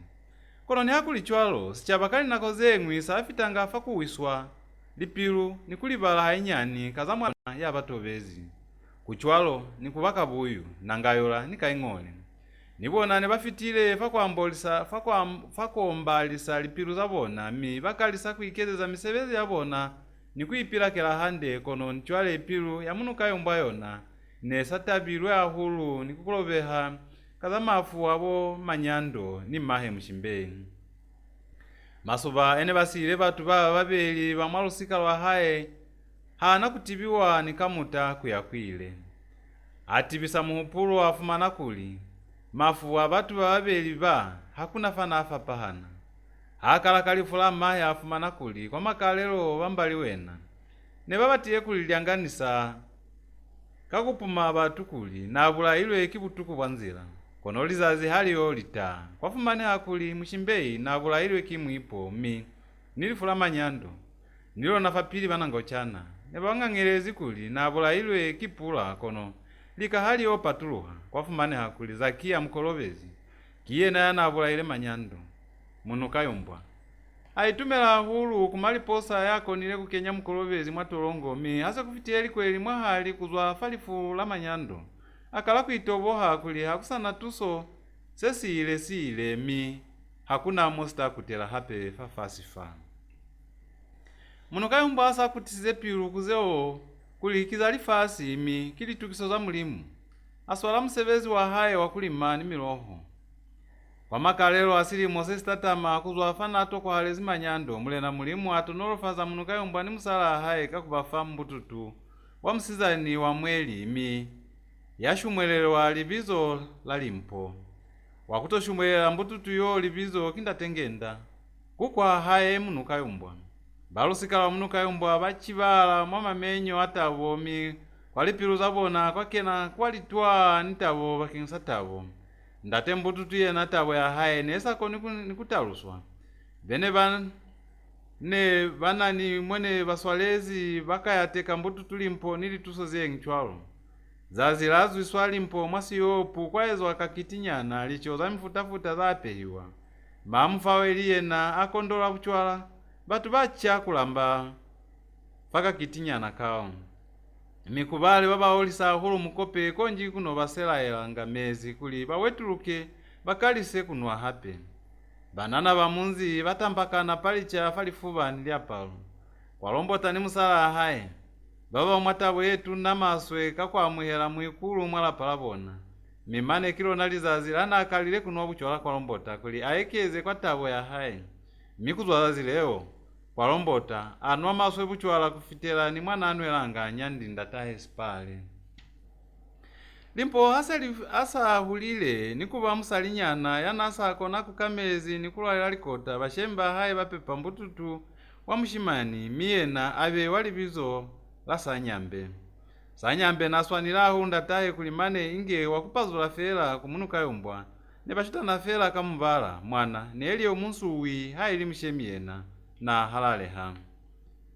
kono ni hakuli chwalo sichaba kali nakozengwi safitanga afa kuwiswa lipilu nikulibala hainyani kazamwa ya batobezi kuchwalo nikubaka buyu nangayola nikaing'ole nibona ne bafitile fakuombalisa lipilu zabona mi bakalisa kuikezeza misebezi yabona nikuipila kela hande kono nchwale ipilu ya Munukayumbwa yona ne satabilwe ahulu nikukulobeha kazamafu abo manyando ni mahe mshimbeni masoba ene basile batu baba babeli bamwalusika lwa haye hana kutibiwa nikamuta kuyakwile atibisa muhupulu afumana kuli mafu abatu babeli ba hakuna fana afa pahana hakala kalifula mahe afumana kuli kwa makalelo bambali wena ne babatiye kulilyanganisa kakupuma abatu kuli nabula ilwe kibutuku bwanzila kono lizazi haliyo lita kwafumane hakuli mshimbeyi nabula ilwe kimwipo mi nilifula manyando nilo nafapili banangochana ne bang'angelezi kuli nabula ilwe kipula kono lika haliyo patuluha kwafumane hakuli zakia mkolopezi kiye na nabula ile manyando Munukayumbwa aitumela hulu kumaliposa yako nile kukenya mkolopezi mwatolongo mi asa kufitieli kweli mwahali kuzwa falifu la manyando akala kuitoboha kuli hakusana tuso sesiile mi hakuna mosta kutela hape fafasifa Munukayumbwa asa kutisize pilu kuzeo kuli kizalifasi mi kili tukiso za mulimu aswala msebezi wa haye wakulima ni miloho kwa makalelo asili Moses tatama kuzwa fana ato kwa halezi manyando mulena mulimu atonolofa za Munukayumbwa ni musala haye kakubafa mbututu wa msizani wa mweli mi yashumwelelo wa libizo la limpo wakutoshumwela mbututu yo libizo kindatengenda kukwa haye Munukayumbwa. Balusikala wa Munukayumbwa bachivala mwa mamenyo atavo mi kwalipilu zabona kwakena kwalitwa nitavo bakinsa tavo. Ndate mbututu ye natavo ya haye nesako nikutaluswa. Bene banani mwene baswalezi bakayateka mbututu limpo nili tusoze nchwalo. Zazilazu iswali mpo mwasi yopu kwa ezo akakitinyana lichoza mfutafuta zapehiwa. Mamufaweliye na akondola buchwala batu bacha kulamba faka kitinyana kao. Mikubali babaolisa hulu mukope konji kuno basela ngamezi kuli bawetuluke bakalise kunwa hape. Banana bamunzi batambakana palicha falifuba niliapalo. Kwalombota ni musala haye. Baba mwatabo yetu namaswe kakwamuhela mwikulu mwala palabona. Mimane kilo nalizazi ana akalile kunwa buchola kwalombota kuli aekeze kwa tabo ya haye. Mikuzwazazi leo kwalombota anwa maswe buchola kufitela ni mwana anwelanga nyandi ndatahe spale. Limpo asa hulile nikuba musalinyana yanasa akona kukamezi nikulwa likota bashemba haye bapepa mbututu wa mushimani miena abe walibizo la sanyambe. Sanyambe naswanilahu ndatahe kulimane inge wakupazula fela ku Munukayumbwa ne bashitana fela kamuvala mwana neli omunsuwi haili mshemiena na halaleha.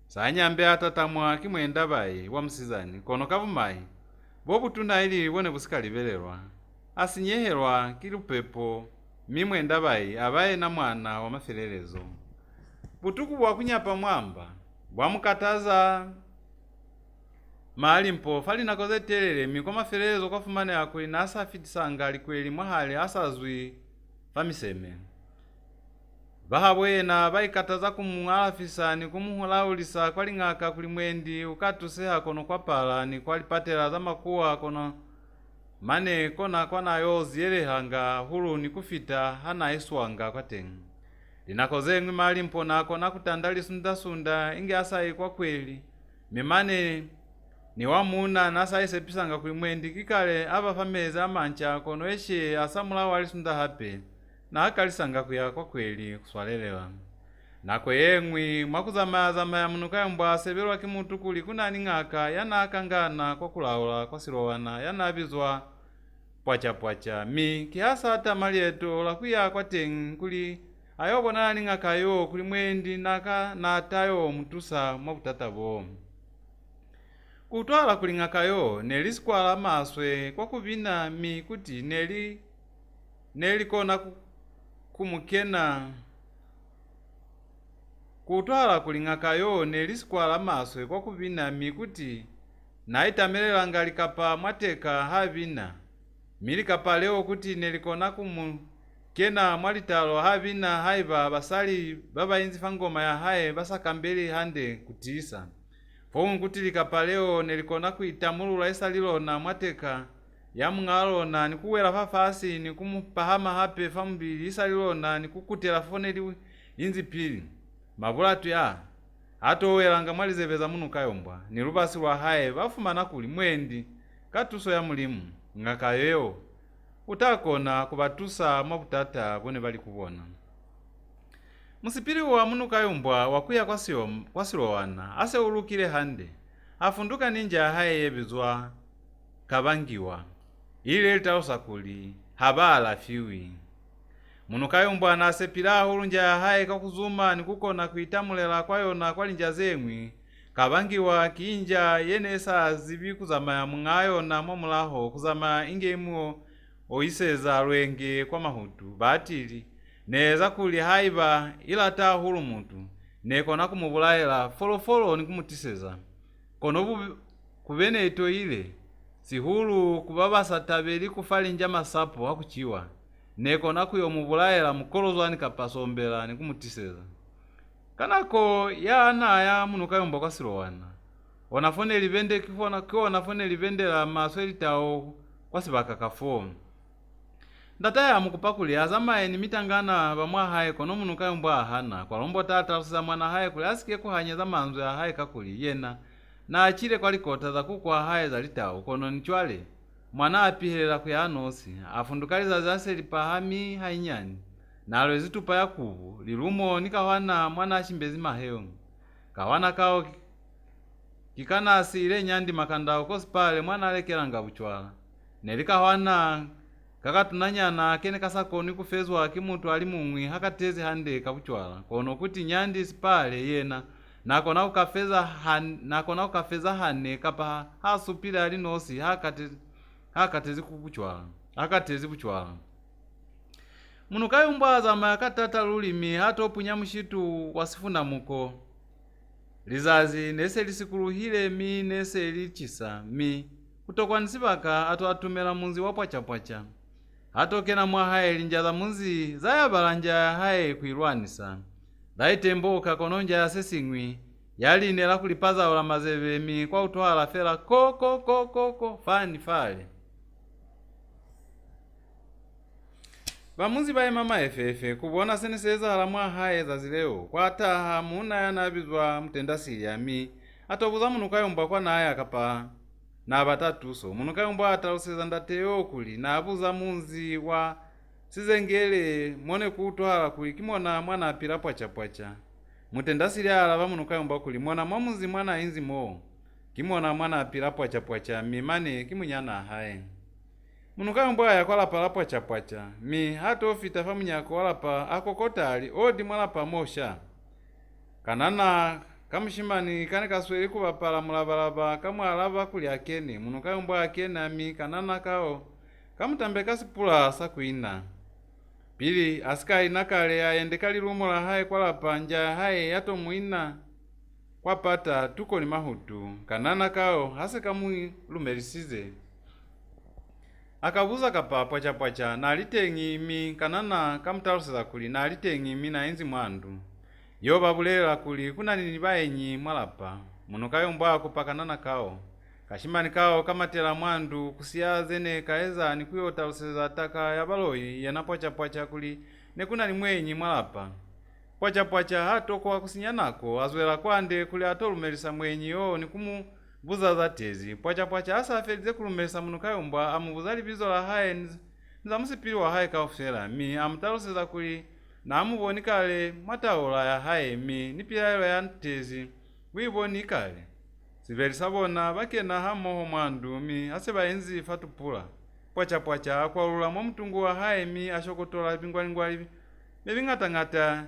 Sanyambe atatamwa kimwenda bayi wa musizani kono kavumayi bobutuna ili bone busikalivelelwa asinyehelwa kilupepo mimwenda bayi abaye na mwana wa mafelelezo. Butuku bwa kunyapa mwamba bwamukataza mali mpo fali nakoze telele mikwa mafelelezo kwa fumane yakuli na asa fitisanga likweli mwahali asazwi famiseme. Bahabwe na baikataza kumualafisa ni kumuhulaulisa kwa lingaka kulimwendi ukatuseha kono kwa pala ni kwa lipatela za makuwa kono mane kona kwa nayo ziyelehanga hulu ni kufita hana iswanga kwa tengu. Linakoze ngwi mali mpona kona kutandali sunda inge asai kwa kweli. Mimane ni wamuna nasa isepisanga kulimwendi kikale aba fameza amancha kono eshe asamula wali sunda hape. Na akalisanga kuya kwa kweli kuswalelewa. Na kwe yengwi mwakuzama ya Munukayumbwa sebelwa kimutu kuli kuna ningaka yana akangana kwa kulaula kwa sirowana yana abizwa pwacha mi kihasa hata malieto la kuya kwa tengi kuli ayobo na ningaka yo kuli mwendi naka na atayo mtusa mwakutatabo. Kutwala kulingaka yo neliskwala maswe kwa kubina mi kuti neli kona kumukena. Kutwala kulingaka yo neliskwala maswe kwa kubina mikuti naitamelela ngalikapa mwateka habina. Milikapa leo kuti nelikona kumukena mwalitalo habina haiba basali baba inzi fangoma ya hae basaka mbeli hande kutisa. Fomu kuti likapa leo nelikona kuitamulula isalilo na mwateka ya mngalona nikuwela fafasi nikumupahama hape famubili isalilona nikukutela foneli inzi pili. Mabulatu ya atowelanga mwalizeveza Munukayumbwa nilubasi lwa haye bafumana kuli mwendi katuso ya mulimu ngakayo utakona kubatusa mwabutata bone bali kubona. Musipiri wa Munukayumbwa wakuya kwa silowana ase ulukile hande afunduka ninja haye yebizwa kabangiwa ile litausa kuli habala fiwi. Munukayumbwa nasepila hulunja haye kakuzuma nikukona kuitamulela kwayo na kwa linja zemwi kabangiwa kinja yenesa zibi kuzama ya mungayo na mwamulaho kuzama ingemu oiseza lwenge kwa mahutu batili neza kuli haiba ilata hulu muntu nekona kumubulaela folofolo nikumutiseza kono kubene ito ile sihulu kubabasa tabeli kufali njama sapo hakuchiwa nekona kuyo mubulaela mukolozwani kapasombela nikumutiseza kanako ya anaya Munukayumbwa kwa silowana wanafone libende kifona kwa wanafone libende la masweli tao kwa sibaka kafomu. Ndataya mukupakuli azama ni mitangana bamwa haye kono Munukayumbwa ahana kwa lombo tata za mwana haye kuli asike kuhanyeza manzo ya haye kakuli yena na achile kwa likota za kukwa haye za litao kono nchwale mwana apihelela kuyanosi afundukaliza zase lipahami hainyani nalo zitupa Yakubu lilumo nikahwana mwana achimbezi maheo kahwana kao kikanasi ile nyandi makandao kosi pale mwana alekelanga buchwala nelikahwana kakatunanyana kene kasakoni kufezwa kimuntu ali mumwi hakatezi hande kabuchwala kono kuti nyandi sipale yena nakona ukafeza hane kapa hasupila ali nosi hakatezi buchwala. Munukayumbwa zama yakatata lulimi hatopunya mushitu wasifuna muko lizazi nese lisikuluhile mi nese lichisa mi kutokwanisibaka atumela munzi wa pwachapwacha hatokena mwa haye linjaza munzi zayabalanja haye kuilwanisa dhaitemboka kononja ya sesingwi yalinela kulipaza ola mazeve mi kwa utwala fela ko fani fale bamunzi baye mama efefe kubona seneseza halamwa haye zazileo kwa ataha muna yanabizwa mtendasili yami atobuza Munukayumbwa kwa naye akapa na batatuso Munukayumbwa atauseza ndateo kuli na abuza munzi wa sizengele mwone kutwala kuli kimona mwana apira pwachapwacha mtendasili alava Munukayumbwa kuli mwana mwamunzi mwana inzi mo kimona mwana apira pwachapwacha mimane kimunyana haye Munukayumbwa yakwalapa pwachapwacha mi hatofita famunyako walapa akokotali odi mwalapa mosha kanana kamushimani kane kasweli kubapala mulabalaba kamwalava kuli akene Munukayumbwa akene ami kanana kao kamutambe kasipula sakuina pili asikai nakale ayendekali lumula haye kwalapa nja haye yatomuina kwapata tuko ni mahutu kanana kao hase kamuilumelisize akabuza kapa pwachapwacha na alitengi mi kanana kamutaluseza kuli na alitengi mi na inzi mwandu yo babulela kuli kuna nini bayenyi mwalapa Munukayumbwa akupakanana kao kashimani kao kamatela mwandu kusiya zene kaeza nikuyotaluseza taka ya baloyi yana pwachapwacha kuli nekuna ni mwenyi mwalapa pwachapwacha hatokwa kusinyanako azwela kwande kuli atolumelisa mwenyi yo nikumubuza zatezi pwachapwacha asa afelize kulumelisa Munukayumbwa amubuza libizo la haye nzamusipili wa haye kaufela mi amutaluseza kuli na amubonikale mwataola ya haye mi nipilaelo ya ntezi wibonikale sivelisabona bakena hamoho mwandu mi ase baenzi fatupula pwachapwacha akwalula mwa mtungu wa haye mi ashokotola bingwalingwali bebing'atang'ata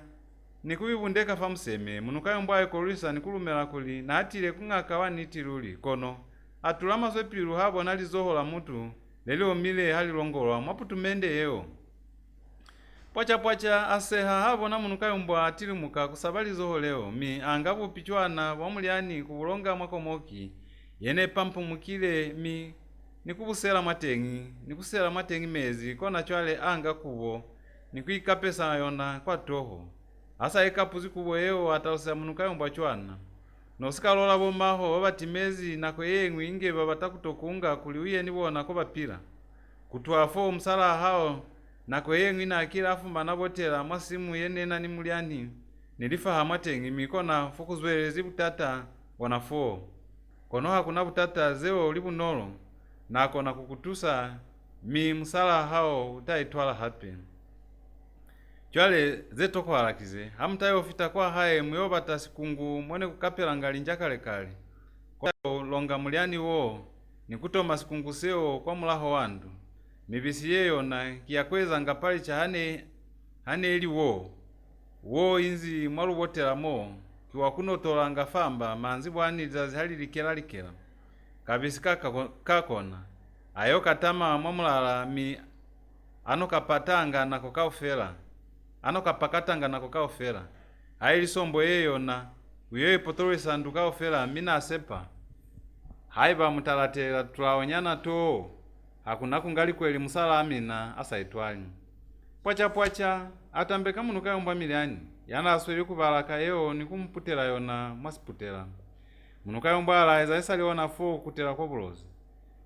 nikubibundeka famuseme Munukayumbwa ayikolwisa nikulumela kuli na atile kung'aka wanitiluli kono atula maswepilu habona lizohola mutu leliomile halilongolwa mwaputumende yeo pwachapwacha aseha habona Munukayumbwa atilimuka kusaba lizoholeo mi angabupichwana wamulyani kubulonga mwakomoki yene pampumukile mi nikusela mwatengi mezi kona chwale anga kubo nikuikapesa yona kwa toho asa ikapuzi kubo yeo atausea Munukayumbwa chwana nosikalola bomaho babatimezi nako yengwi inge babatakutokunga kuliuye nibona ko bapira kutwafo msala hao nako yengwi na akila afumba nabotela mwasimu yenena ni mulyani nilifa mwatengi mikona fukuzwelezi butata wanafo kono hakuna butata zeo libunolo nako nakukutusa mi msala hao utaitwala hape chwale zetoko halakize hamtayo fita kwa haye muyobata sikungu mwone kukapela ngali njakalekale kwa longa mulyani wo nikutoma sikungu seo kwa mulaho wandu mibisi yeyo na kiyakweza ngapali cha hane ili wo inzi mwalubotela mo kiwakunotola ngafamba manzi bwaniliza zihalilikela kabisi kakona ayo katama mwamulala mi anokapatanga nako kaufela haili sombo yeyo na uyoye potolwesa ndu kaufela mina asepa haiba mutalatela tulaonyana to hakuna kungali kweli musala amina asaitwali pwachapwacha atambeka Munukayumbwa milyani yana asweli kubalaka yeo nikumputela yona mwasiputela Munukayumbwa alaeza isaliona fo kutela kwa bulozi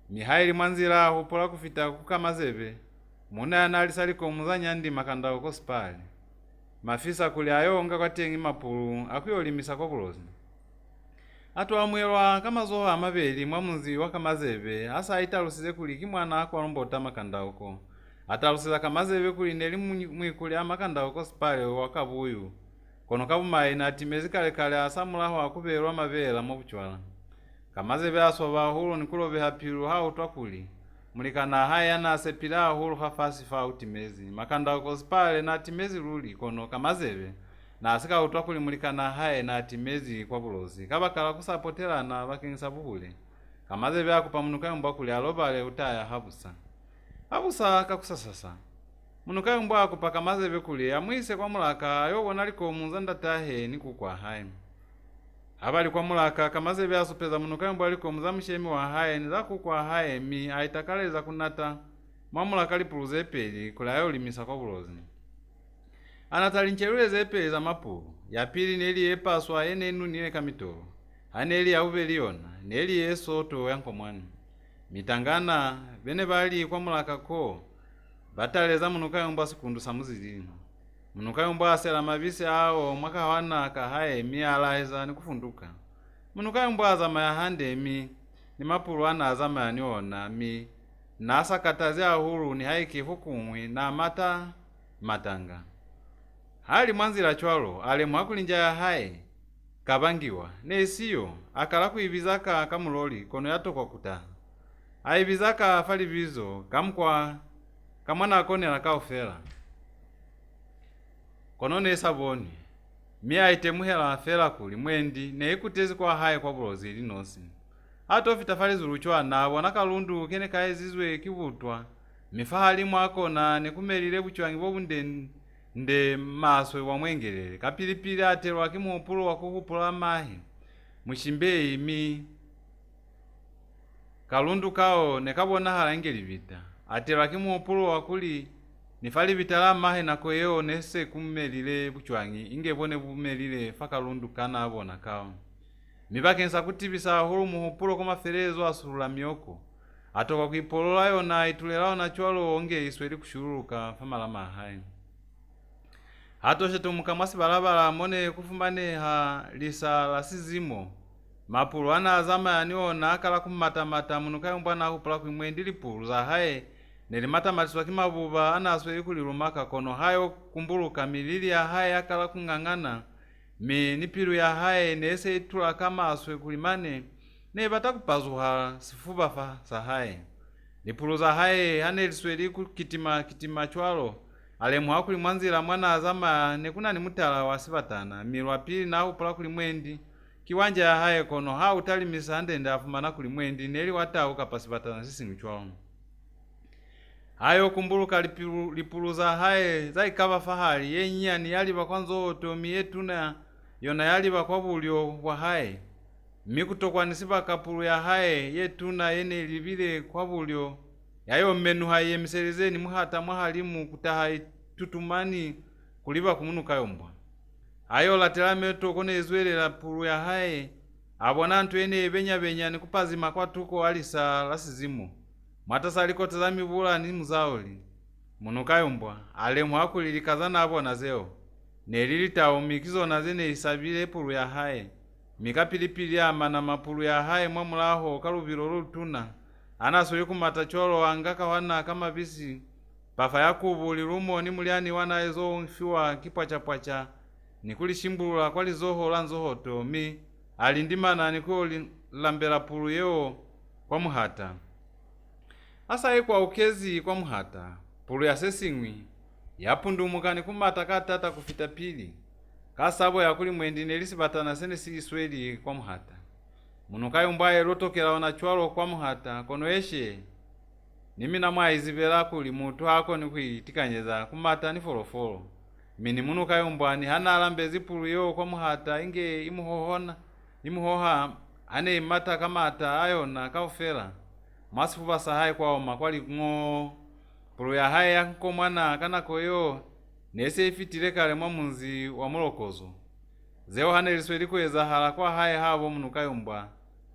mihaili mwanzila hupola kufita kukamazebe muna yana alisaliko muzanyandi makandao kosipali mafisa kuli ayo nga kwatengi mapulu akuyolimisa kwa bulozi atu amwelwa kamazoha amaveli mwa munzi wa kamazeve asa aitalusize kuli kimwana akualombota makanda uko atalusiza kamazeve kuli neli mwikuli amakanda uko sipale wa kabuyu kono kabumayi na timezi kalekale asamulaho akuvelwa mavela mwabuchwala kamazeve asova hulu nikuloveha pilu hautwa kuli mulikana haya na sepila hulu hafasi fa utimezi makanda uko sipale na timezi luli kono kamazeve na asika utwa kuli mulikana haya na timezi kwa bulozi kabakala kusapotelana bakingisa buhule kamazeve akupa Munukayumbwa kuli alobale utaya habusa kakusasasa Munukayumbwa akupa kamazeve kuli amwise kwa mulaka yobona liko munzanda tahe ni kukwa haya abali kwa mulaka kamazeve asupeza Munukayumbwa liko mzamushemi wa haya ni za kukwa haya mi aitakaleza kunata mwa mulaka lipuluze peli kulayo limisa kwa bulozi anatalinchelueze peli za mapulu ya pili neli epaswa enenu nile kamitolo aneli yauveliona neli yesoto yankomwani mitangana bene bali kwa mulaka ko bataleza Munukayumbwa sikundu samuzilino Munukayumbwa asela mavise ao mwaka wana kahaye mi alaiza nikufunduka Munukayumbwa azama ya hande mi ni mapulu ana azama ya niona mi nasa katazi ahuru ni haiki hukumwi na matanga hali mwanzila chwalo ale mwakulinja ya haye kabangiwa nesiyo akala kuibizaka kamuloli kono yatokwa kuta aibizaka fali vizo kamkwa kamwana akone nakaufela kono nesaboni mi aitemuhela fela kuli mwendi neikutezi kwa haye kwa bulozi linosi atofita fali zuluchwa nabo nakalundu kene kaezizwe kibutwa mifahali mwako na nekumelile buchwangi bobunde nde maswe wa mwengelele kapilipili atelwa kimupulo wakukupula mahi mushimbeyi mi kalundu kao nekabona halangeli vita atelwa kimupulo wakuli nifali vitala mahi nako yeo nese kumelile buchwangi ingebone bumelile fakalundu kana abona kao mibakensa kutibisa hulu muhupulo kwa maferezo asulula mioko atoka kuipolola yona itulelao na chwalo onge isweli kushuruluka famalama hai hatoshe tumukamwasi balabala mone kufumbane ha lisa la sizimo mapulu ana azama yaniona akala kumatamata Munukayumbwa na kupula kuimwendi lipulu za haye nelimatamatisiwa kimabuba ana asweli kulilumaka kono hayo kumbuluka milili ya haye akala kung'ang'ana mi nipilu ya haye nese itula kama aswe kulimane ne batakupazuha sifuba fa sa haye lipulu za haye hane lisweli kitima chwalo alemwa kuli mwanzila mwana azama nekuna ni mutala wa sibatana milwa pili na upula kuli mwendi kiwanja ya haye kono ha utalimisa ndende afumana kuli mwendi neli wata ukapasibatana sisi mchwalo hayo kumbuluka lipulu za haye zaikava fahali yenyani yaliba kwanzo otomi yetuna yona yaliba kwa bulyo wa haye mikutokwa nisiba kapulu ya haye yetuna yene libile kwa bulyo yayo mmenu haye miselezeni muhata mwahalimu kutaha tutumani kuliba ku Munukayumbwa ayo latelameto kone izwelela pulu ya haye abona ntu ene benya ni kupazima kwa tuko alisa lasizimu mwatasaliko tazami bula ni muzaoli Munukayumbwa alemu akulilikaza abona zeo nelilita umikizo na zene isabile pulu ya haye mikapilipili ama na mapulu ya haye mwamulaho kalubilo lutuna anasuli kumata cholo angaka wana kama bisi pafa yakubu lilumo ni muliani wana ezo mfiwa kipwacha nikulishimbula kwa lizoho la nzohoto mi alindimana niko lambela pulu yeo kwa muhata asa ekwa ukezi kwa muhata pulu ya sesingwi yapundumuka nikumata katata kufita pili kasabo yakuli mwendi nelisibatana sene sigisweli kwa muhata Munukayumbwa elotokela ona chwalo kwa muhata kono eshe nimi na mwaizibela kuli mutu hako nikuitikanyeza kumata ni folofolo mini Munukayumbwa ni hana alambezi pulu yo kwa muhata inge imuhoha ane imata kamata ayona kaufela masifuba sahaye kwa oma kwali ngo pulu ya haye yanko mwana kana koyo nese ifitile kale mwa munzi wa mulokozo zeo hane lisweli kweza hala kwa haye habo Munukayumbwa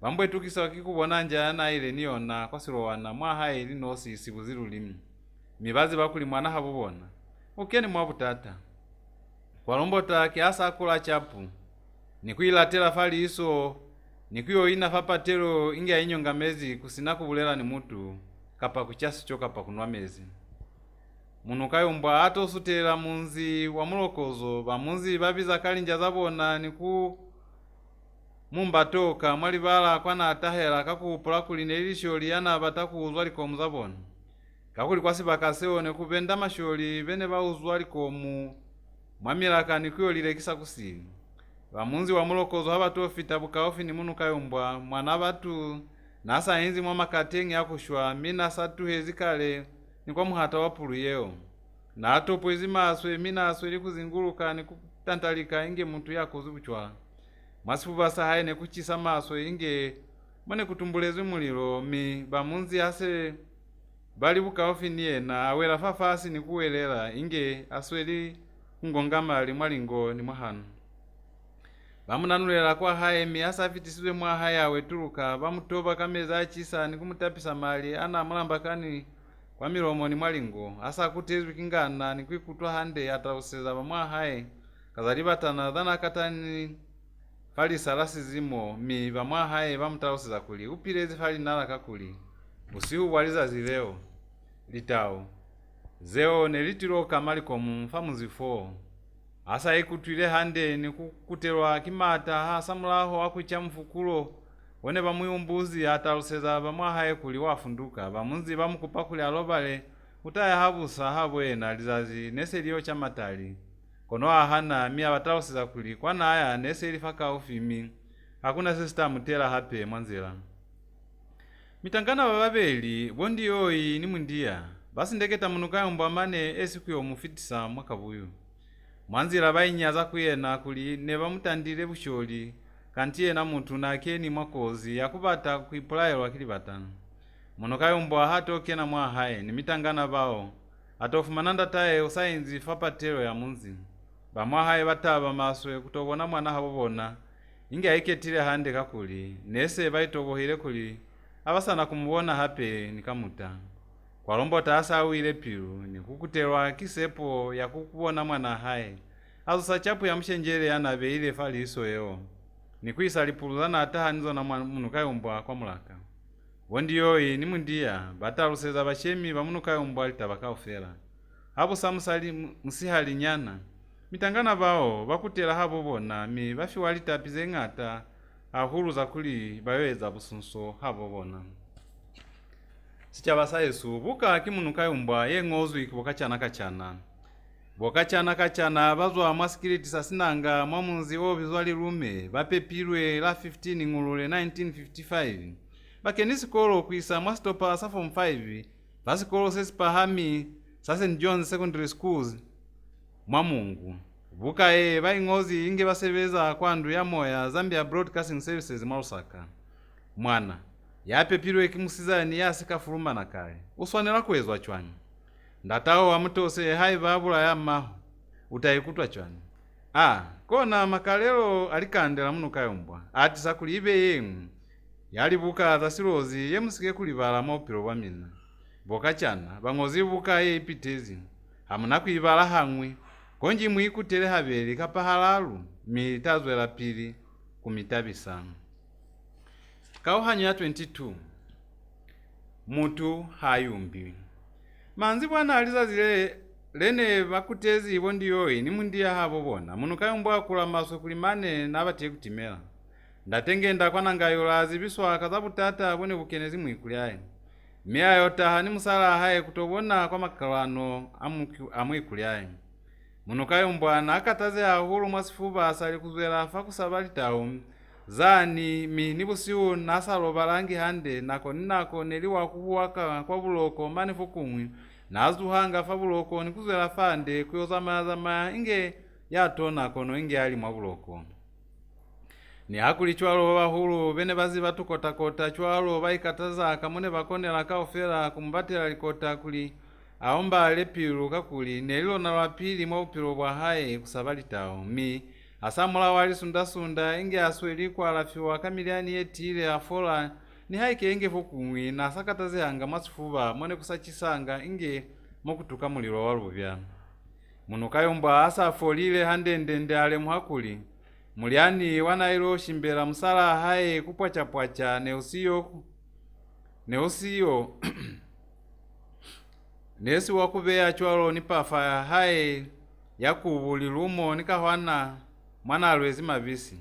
bambwe tukisa wakikubona njaya na ile niona kwa sirowana mwa haye linosi sibuziru limi mibazi bakuli mwana habubona ukeni mwa butata kwa lombota kiasa akula chapu nikuilatela fali iso nikuyo ina fapatelo inge ainyonga mezi kusina kubulela ni mutu kapa kuchasi choka pa kunwa mezi. Munukayumbwa atosutela munzi wa mulokozo bamunzi babiza kalinja zabona niku mumbatoka mwali bala kwana atahela kakupula kuline ilisholi yana batakuuzwa likomu zabona. Kakuli kwasi bakaseo ne kubenda masholi bene bauzwa likomu mwamilaka nikuyo lilekisa kusili. Bamunzi wa mulokozo habatofita bukaofi ni Munukayumbwa mwana batu nasa enzi mwa makatengi akushwa mina satu hezikale ni kwa muhata wapulu yeo. Na atopo izimaswe mina asweli kuzinguluka ni kutantalika inge muntu yako zubuchwa. Masifuba sahaye ne kuchisa maswe inge mwene kutumbulezi mulilo mi bamunzi ase bali bukaofi niye na awela fafasi ni kuwelela inge asweli kungongamali mwalingo ni mwahanu. Bamunanulela kwa haye mi asafitisizwe mwa haya wetuluka bamutoba kameza achisa ni kumutapisa mali ana mulambakani kwa milomo ni mwalingo asa kutezwi kingana ni kwikutwa hande atauseza bamwa haye kazali batana dhana katani fali salasi zimo mi bamwa haye bamutauseza kuli upilezi fali nala kakuli usiu waliza zileo litao zeo nelitilo kamali komu mfamuzifo asa ikutwile hande ni kukutelwa kimata hasa mulaho akucha mfukulo wone bamuyumbuzi ataluseza bamwa haye kuli wafunduka bamunzi bamukupa kuli alobale utaya habusa habwena lizazi nese liyo chamatali kono ahana mi abataluseza kuli kwana aya nese lifaka ufimi hakuna system tela hape mwanzela mitangana bababeli bondi yoi ni mundia basi ndeketa Munukayumbwa mane esikuyo mufitisa mwaka buyu mwanzila bainyaza kuyena kuli ne bamutandile busholi kantiye na muntu nakeni mwakozi yakubata kuipulayo akili batano. Munukayumbwa hatoke na mwa haye ni mitangana bao atofumananda taye usainzi fapatelo ya munzi bamwa haye bataba maswe kutobona mwana habobona inge aiketile hande kakuli nese baitobohile kuli abasana kumubona hape nikamuta kwa lombo taasa awile pilu ni kukutelwa kisepo ya kukubona mwana haye azusa chapu ya mshenjele yana beile fali iso yeo ni kuisalipuluzana ataha nizo na Munukayumbwa kwa mulaka wondi yoi ni mundia bataluseza bashemi ba Munukayumbwa litabaka ofela hapo samusali musihali nyana mitangana bao bakutela habo bona mi bafi walitapize ngata ahuluza kuli bayoweza busunso habo bona sichaba sayesu buka kimunukayumbwa yeng'ozwi kibokachana kachana bokachana kachana bazwa mwasikiliti sasinanga mwamunzi obizwali lume bapepilwe la 15 ngulule 1955 bakenisikolo kuisa mwastopa sa form 5 basikolo sesipahami sa St. John's Secondary Schools mwamungu buka baing'ozi inge basebeza kwandu ya moya Zambia Broadcasting Services Marusaka mwana yapepilwe kimusizani yasikafuluma na kale uswanela kwezwa chwani ndatao wamutose hai babula ya maho utaikutwa chwani kona makalelo alikandela Munukayumbwa ati sakulibe yemu yalibuka zasilozi yemusike kulibala mopilo bwamina bokachana bang'ozi buka ipitezi hamuna kuibala hamwe konji mwikutele habeli kapahalalu mitazwela pili kumitabisano kauhanyo ya 22 mutu hayumbi manzi bwana aliza zile lene bakutezi bondi yoi ni mundia habo bona Munukayumbwa akula maswe kulimane nabatiye kutimela ndatengenda kwananga yolazi biswa kazabutata bone bukenezi mwikulyaye miya yotaha ni musala haye kutobona kwa makalano amwikulyaye Munukayumbwa nakataze ahulu mwasifuba asali kuzwela fa kusabalitawo zani mi nibusiu nasalo balangi hande nako ninako neliwa kubuwaka kwa buloko manifu kumwi nazuhanga fa buloko nikuzwela fande kuyozamazama inge yatona kono inge ali mwa buloko ni hakuli chwalo bahulu bene bazi batukotakota chwalo baikataza kamone bakonela kaofela kumbatela likota kuli aomba lepilu kakuli nelilo na lapili mwa upilo bwa haye kusabalitawo mi asamula wali sunda inge asweli kwa alafiwa kamiliani yetile afola ni haike inge fukumwi na sakataze hanga masifuba mwone kusachisanga inge mokutuka mulilo waluvya Munukayumbwa asa afolile hande ndende ale muhakuli muliani wanailo shimbela musala haye kupwachapwacha neusiyo nesi wakubeya chwalo nipafa haye yakubuli lumo nikahwana mwana alwezi mabisi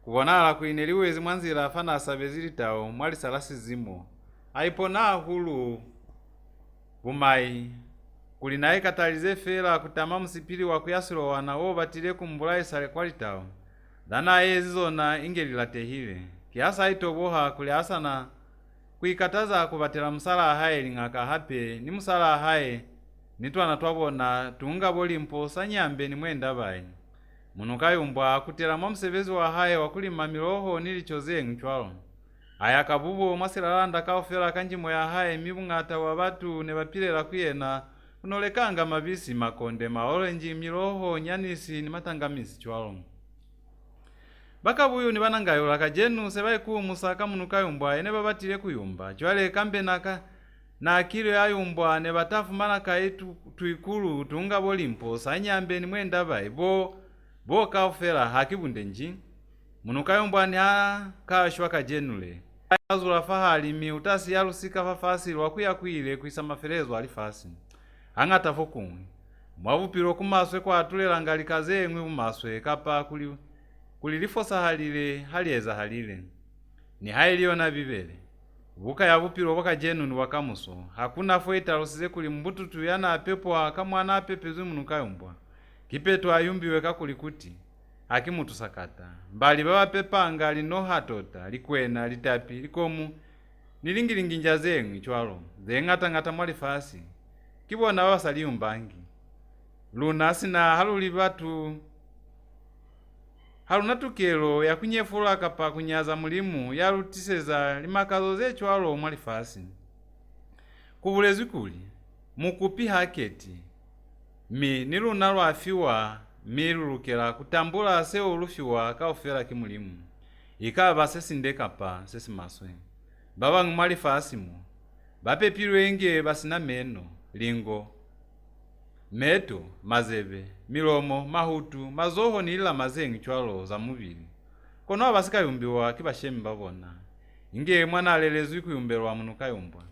kubonala kwine liwezi mwanzila fana asabe zilitawo mwali salasi zimo aipona hulu bumayi kuli naye katalize fela kutama musipili wa kuyasilo wana wo batile kumbula isale kwalitawo dana yezizona ingelilate kiasa itoboha kuli asana kuikataza kubatela musala haye ling'aka hape ni musala haye nitwana twabona tunga bolimpo sanyambe ni mwenda bayi Munukayumbwa kutela mwamusebezi wa haye wakulima miloho nilichoze nchwalo aya kabubo mwasilalanda kaofela kanjimo ya haye mibung'ata wa batu ne bapilela kuyena kunolekanga mabisi makonde maorenji miloho nyanisi ni matangamisi chwalo bakabuyu ni banangayola kajenu sebai kumusaka Munukayumbwa ene babatile kuyumba chwale kambe na akilo yayumbwa ne batafu manaka itu tuikulu tunga bolimpo sanyambe ni mwenda bayi bo kaofela hakibunde nji Munukayumbwa ni kashwa kajenule azula fahali mi utasi yalusika fafasi lwakuyakwile kuisamaferezo alifasi ang'atafo kumwi mwavupilo kumaswe kwa atulela ngalikaze ngwi kumaswe kapa kulilifosa halile halieza halile ni hailiyo na bibele buka ya vupilo waka jenu ni wakamuso hakuna fueta lusize kuli mbututu yana apepo akamwana apepezwe Munukayumbwa kipetu ayumbiwe kakulikuti hakimutu sakata mbali baba pepanga lino hatota likwena litapi likomu nilingilingi njazengwi chwalo zeng'ata mwali fasi kibona wasali umbangi luna sina haluli batu halunatukelo yakunyefula kapa kunyaza mulimu yalutiseza limakazo zechwalo mwali fasi kubulezi kuli mukupi haketi mi niluna lwafiwa milulukela kutambula se ulufiwa kaofela kimulimu ikaba sesinde kapa sesimaswe baba mwali fasi mu bapepilwe enge basina meno lingo meto mazebe milomo mahutu mazoho nila mazengi chwalo za mubili kono abasikayumbiwa kibashemi babona inge mwana alelezwi kuyumbelwa Munukayumbwa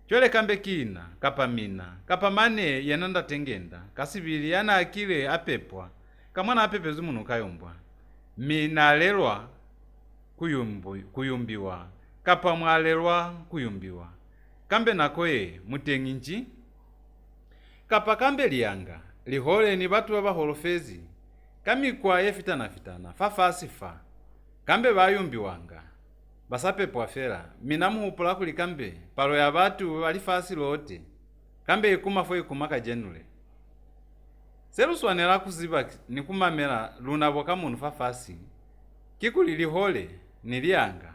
chwele kambe kina kapamina kapamane yenanda tengenda kasibili yana akile apepwa kamwana apepezwi Munukayumbwa mina lelwa kuyumbiwa kapa mwalelwa kuyumbiwa kambe nakoye mutengi nji kapa kambe lianga lihole ni batu babaholofezi kamikwa yefitana fafasifa kambe bayumbiwanga basapepwa fela minamuhupula kuli kambe palo ya batu alifasi lote kambe ikumafo ikumaka jenule seluswanela kuziba ni kumamela lunabo kamuntu fafasi kikuli lihole ni lianga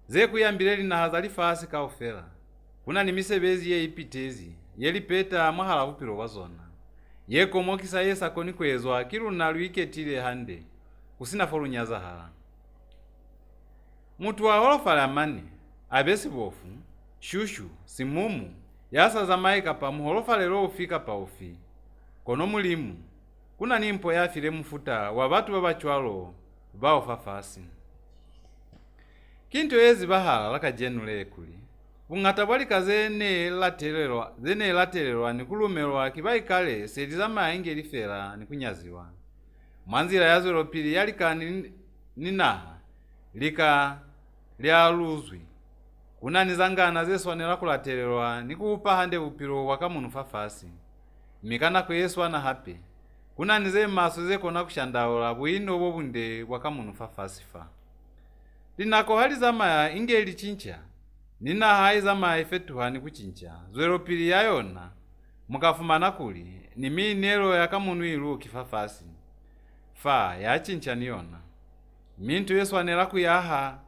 zekuyambile linahaza lifasi kaofela kuna ni misebezi ye ipitezi yelipeta mwahala upilo wazona yeko mokisa yesa koni kwezwa kiluna luiketile hande kusina folunyaza hala mutu wa holofala mani abesi bofu shushu simumu yasa za maika pa muholofale lo ufika pa ufi kono mulimu kuna nimpo yafile mufuta wa batu babachwalo bao fafasi kintu ezi bahala laka jenule kuli bung'ata bwalikaze zene latelelwa nikulumelwa kibaikale seliza maenge lifela nikunyaziwa mwanzila yazo lopili yalika ninaha lika lyaluzwi kuna nizangana zeswanela kulatelelwa nikuupa hande upilo wakamuntu fafasi mikana kuyeswa na hape kuna nize maso zekona kushandaula bwino obo bunde wakamuntu fafasi fa linako hali zamaya ingeli chincha nina hai zamaya ifetuha ni kuchincha zwelo pili yayona mukafumana kuli ni minelo yakamuntu ilu kifafasi fa ya chincha niyona mintu yeswanela kuyaha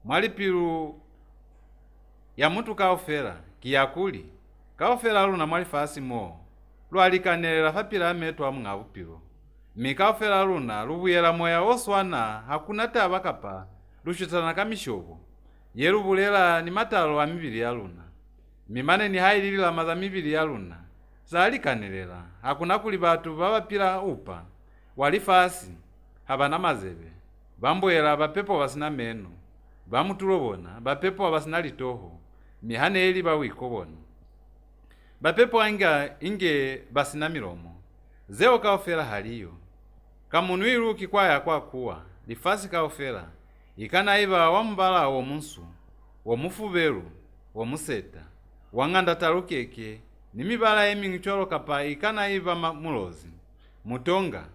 mwalipilu ya mutu kaofela kiyakuli kaofela luna mwali fasi mo lwalikanela fapila metu wa mngavupilo mikaofela luna lubuyela moya oswana hakuna taba kapa lushutana kamishobo yelubulela ni matalo wa mibili ya luna mimane ni hailili la maza mibili ya luna zalikanelela hakuna kuli batu babapila upa wali fasi habana mazebe bambwela bapepo basina meno, bamutulo bona bapepo basina litoho, mihana eli bawiko bona. Bapepo inge basina milomo, zeo kaofela haliyo. Kamunuilu kikwaya kwa kuwa, lifasi kaofela, ikana iba wambala wa munsu, wa mufubelu, wa museta, wanganda talukeke, nimibala emingicholo kapa ikana iba mulozi, mutonga,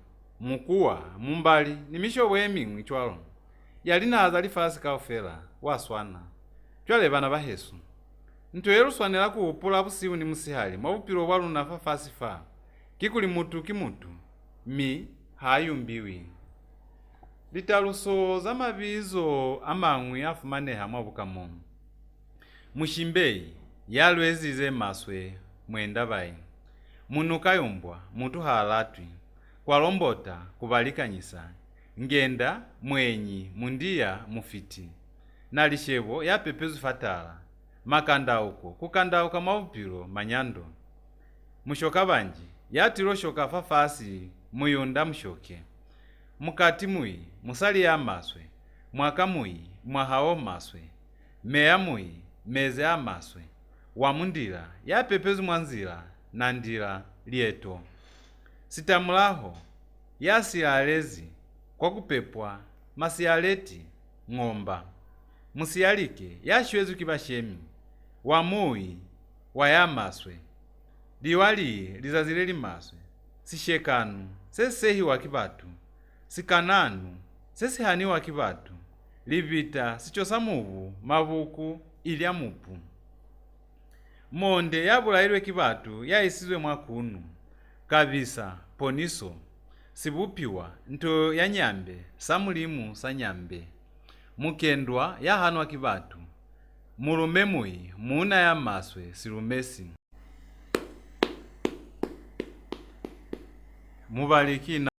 mukuwa, mumbali, nimisho wemi chwalo. Yalina azali fasi kaofela, waswana. Chwale bana bahesu. Ntoyeru swanela kuupula busiu ni musihali, mwabupilo walu na fasi fa. Kikuli mutu kimutu, mi hayumbiwi. Litaluso za mabizo amangwi afumaneha mwabukamu. Mushimbei, yalwezize maswe, mwenda bai. Munukayumbwa, mutu halatwi. Kwa lombota, kubalikanyisa. Ngenda, mwenyi, mundia, mufiti. Nalishebo, ya pepezu fatala. Makandauko, kukandauka mawupilo, manyando. Mushoka banji, yatilo shoka fafasi, muyunda mushoke. Mukati mui, musali ya maswe. Mwaka mui, mwahao maswe. Mea mui, meze ya maswe. Wamundila, ya pepezu mwanzila, nandila, lieto. Sitamulaho, ya sialezi, kwa kupepwa, masialeti, ngomba. Musialike, ya shwezu kibashemi. Wamui, wayamaswe. Diwali, lizazileli maswe. Sishekanu, sesehi wakibatu. Sikananu, sesihani wakibatu. Livita, sichosamuvu, mavuku, iliamupu. Monde, yabula ilwe kibatu, ya isizwe mwakunu. Kabisa, poniso. Sibupiwa, nto ya nyambe, samulimu sa nyambe. Mukendwa, ya hanwa kibatu. Mulumemui, muna ya maswe, silumesi. Mubaliki na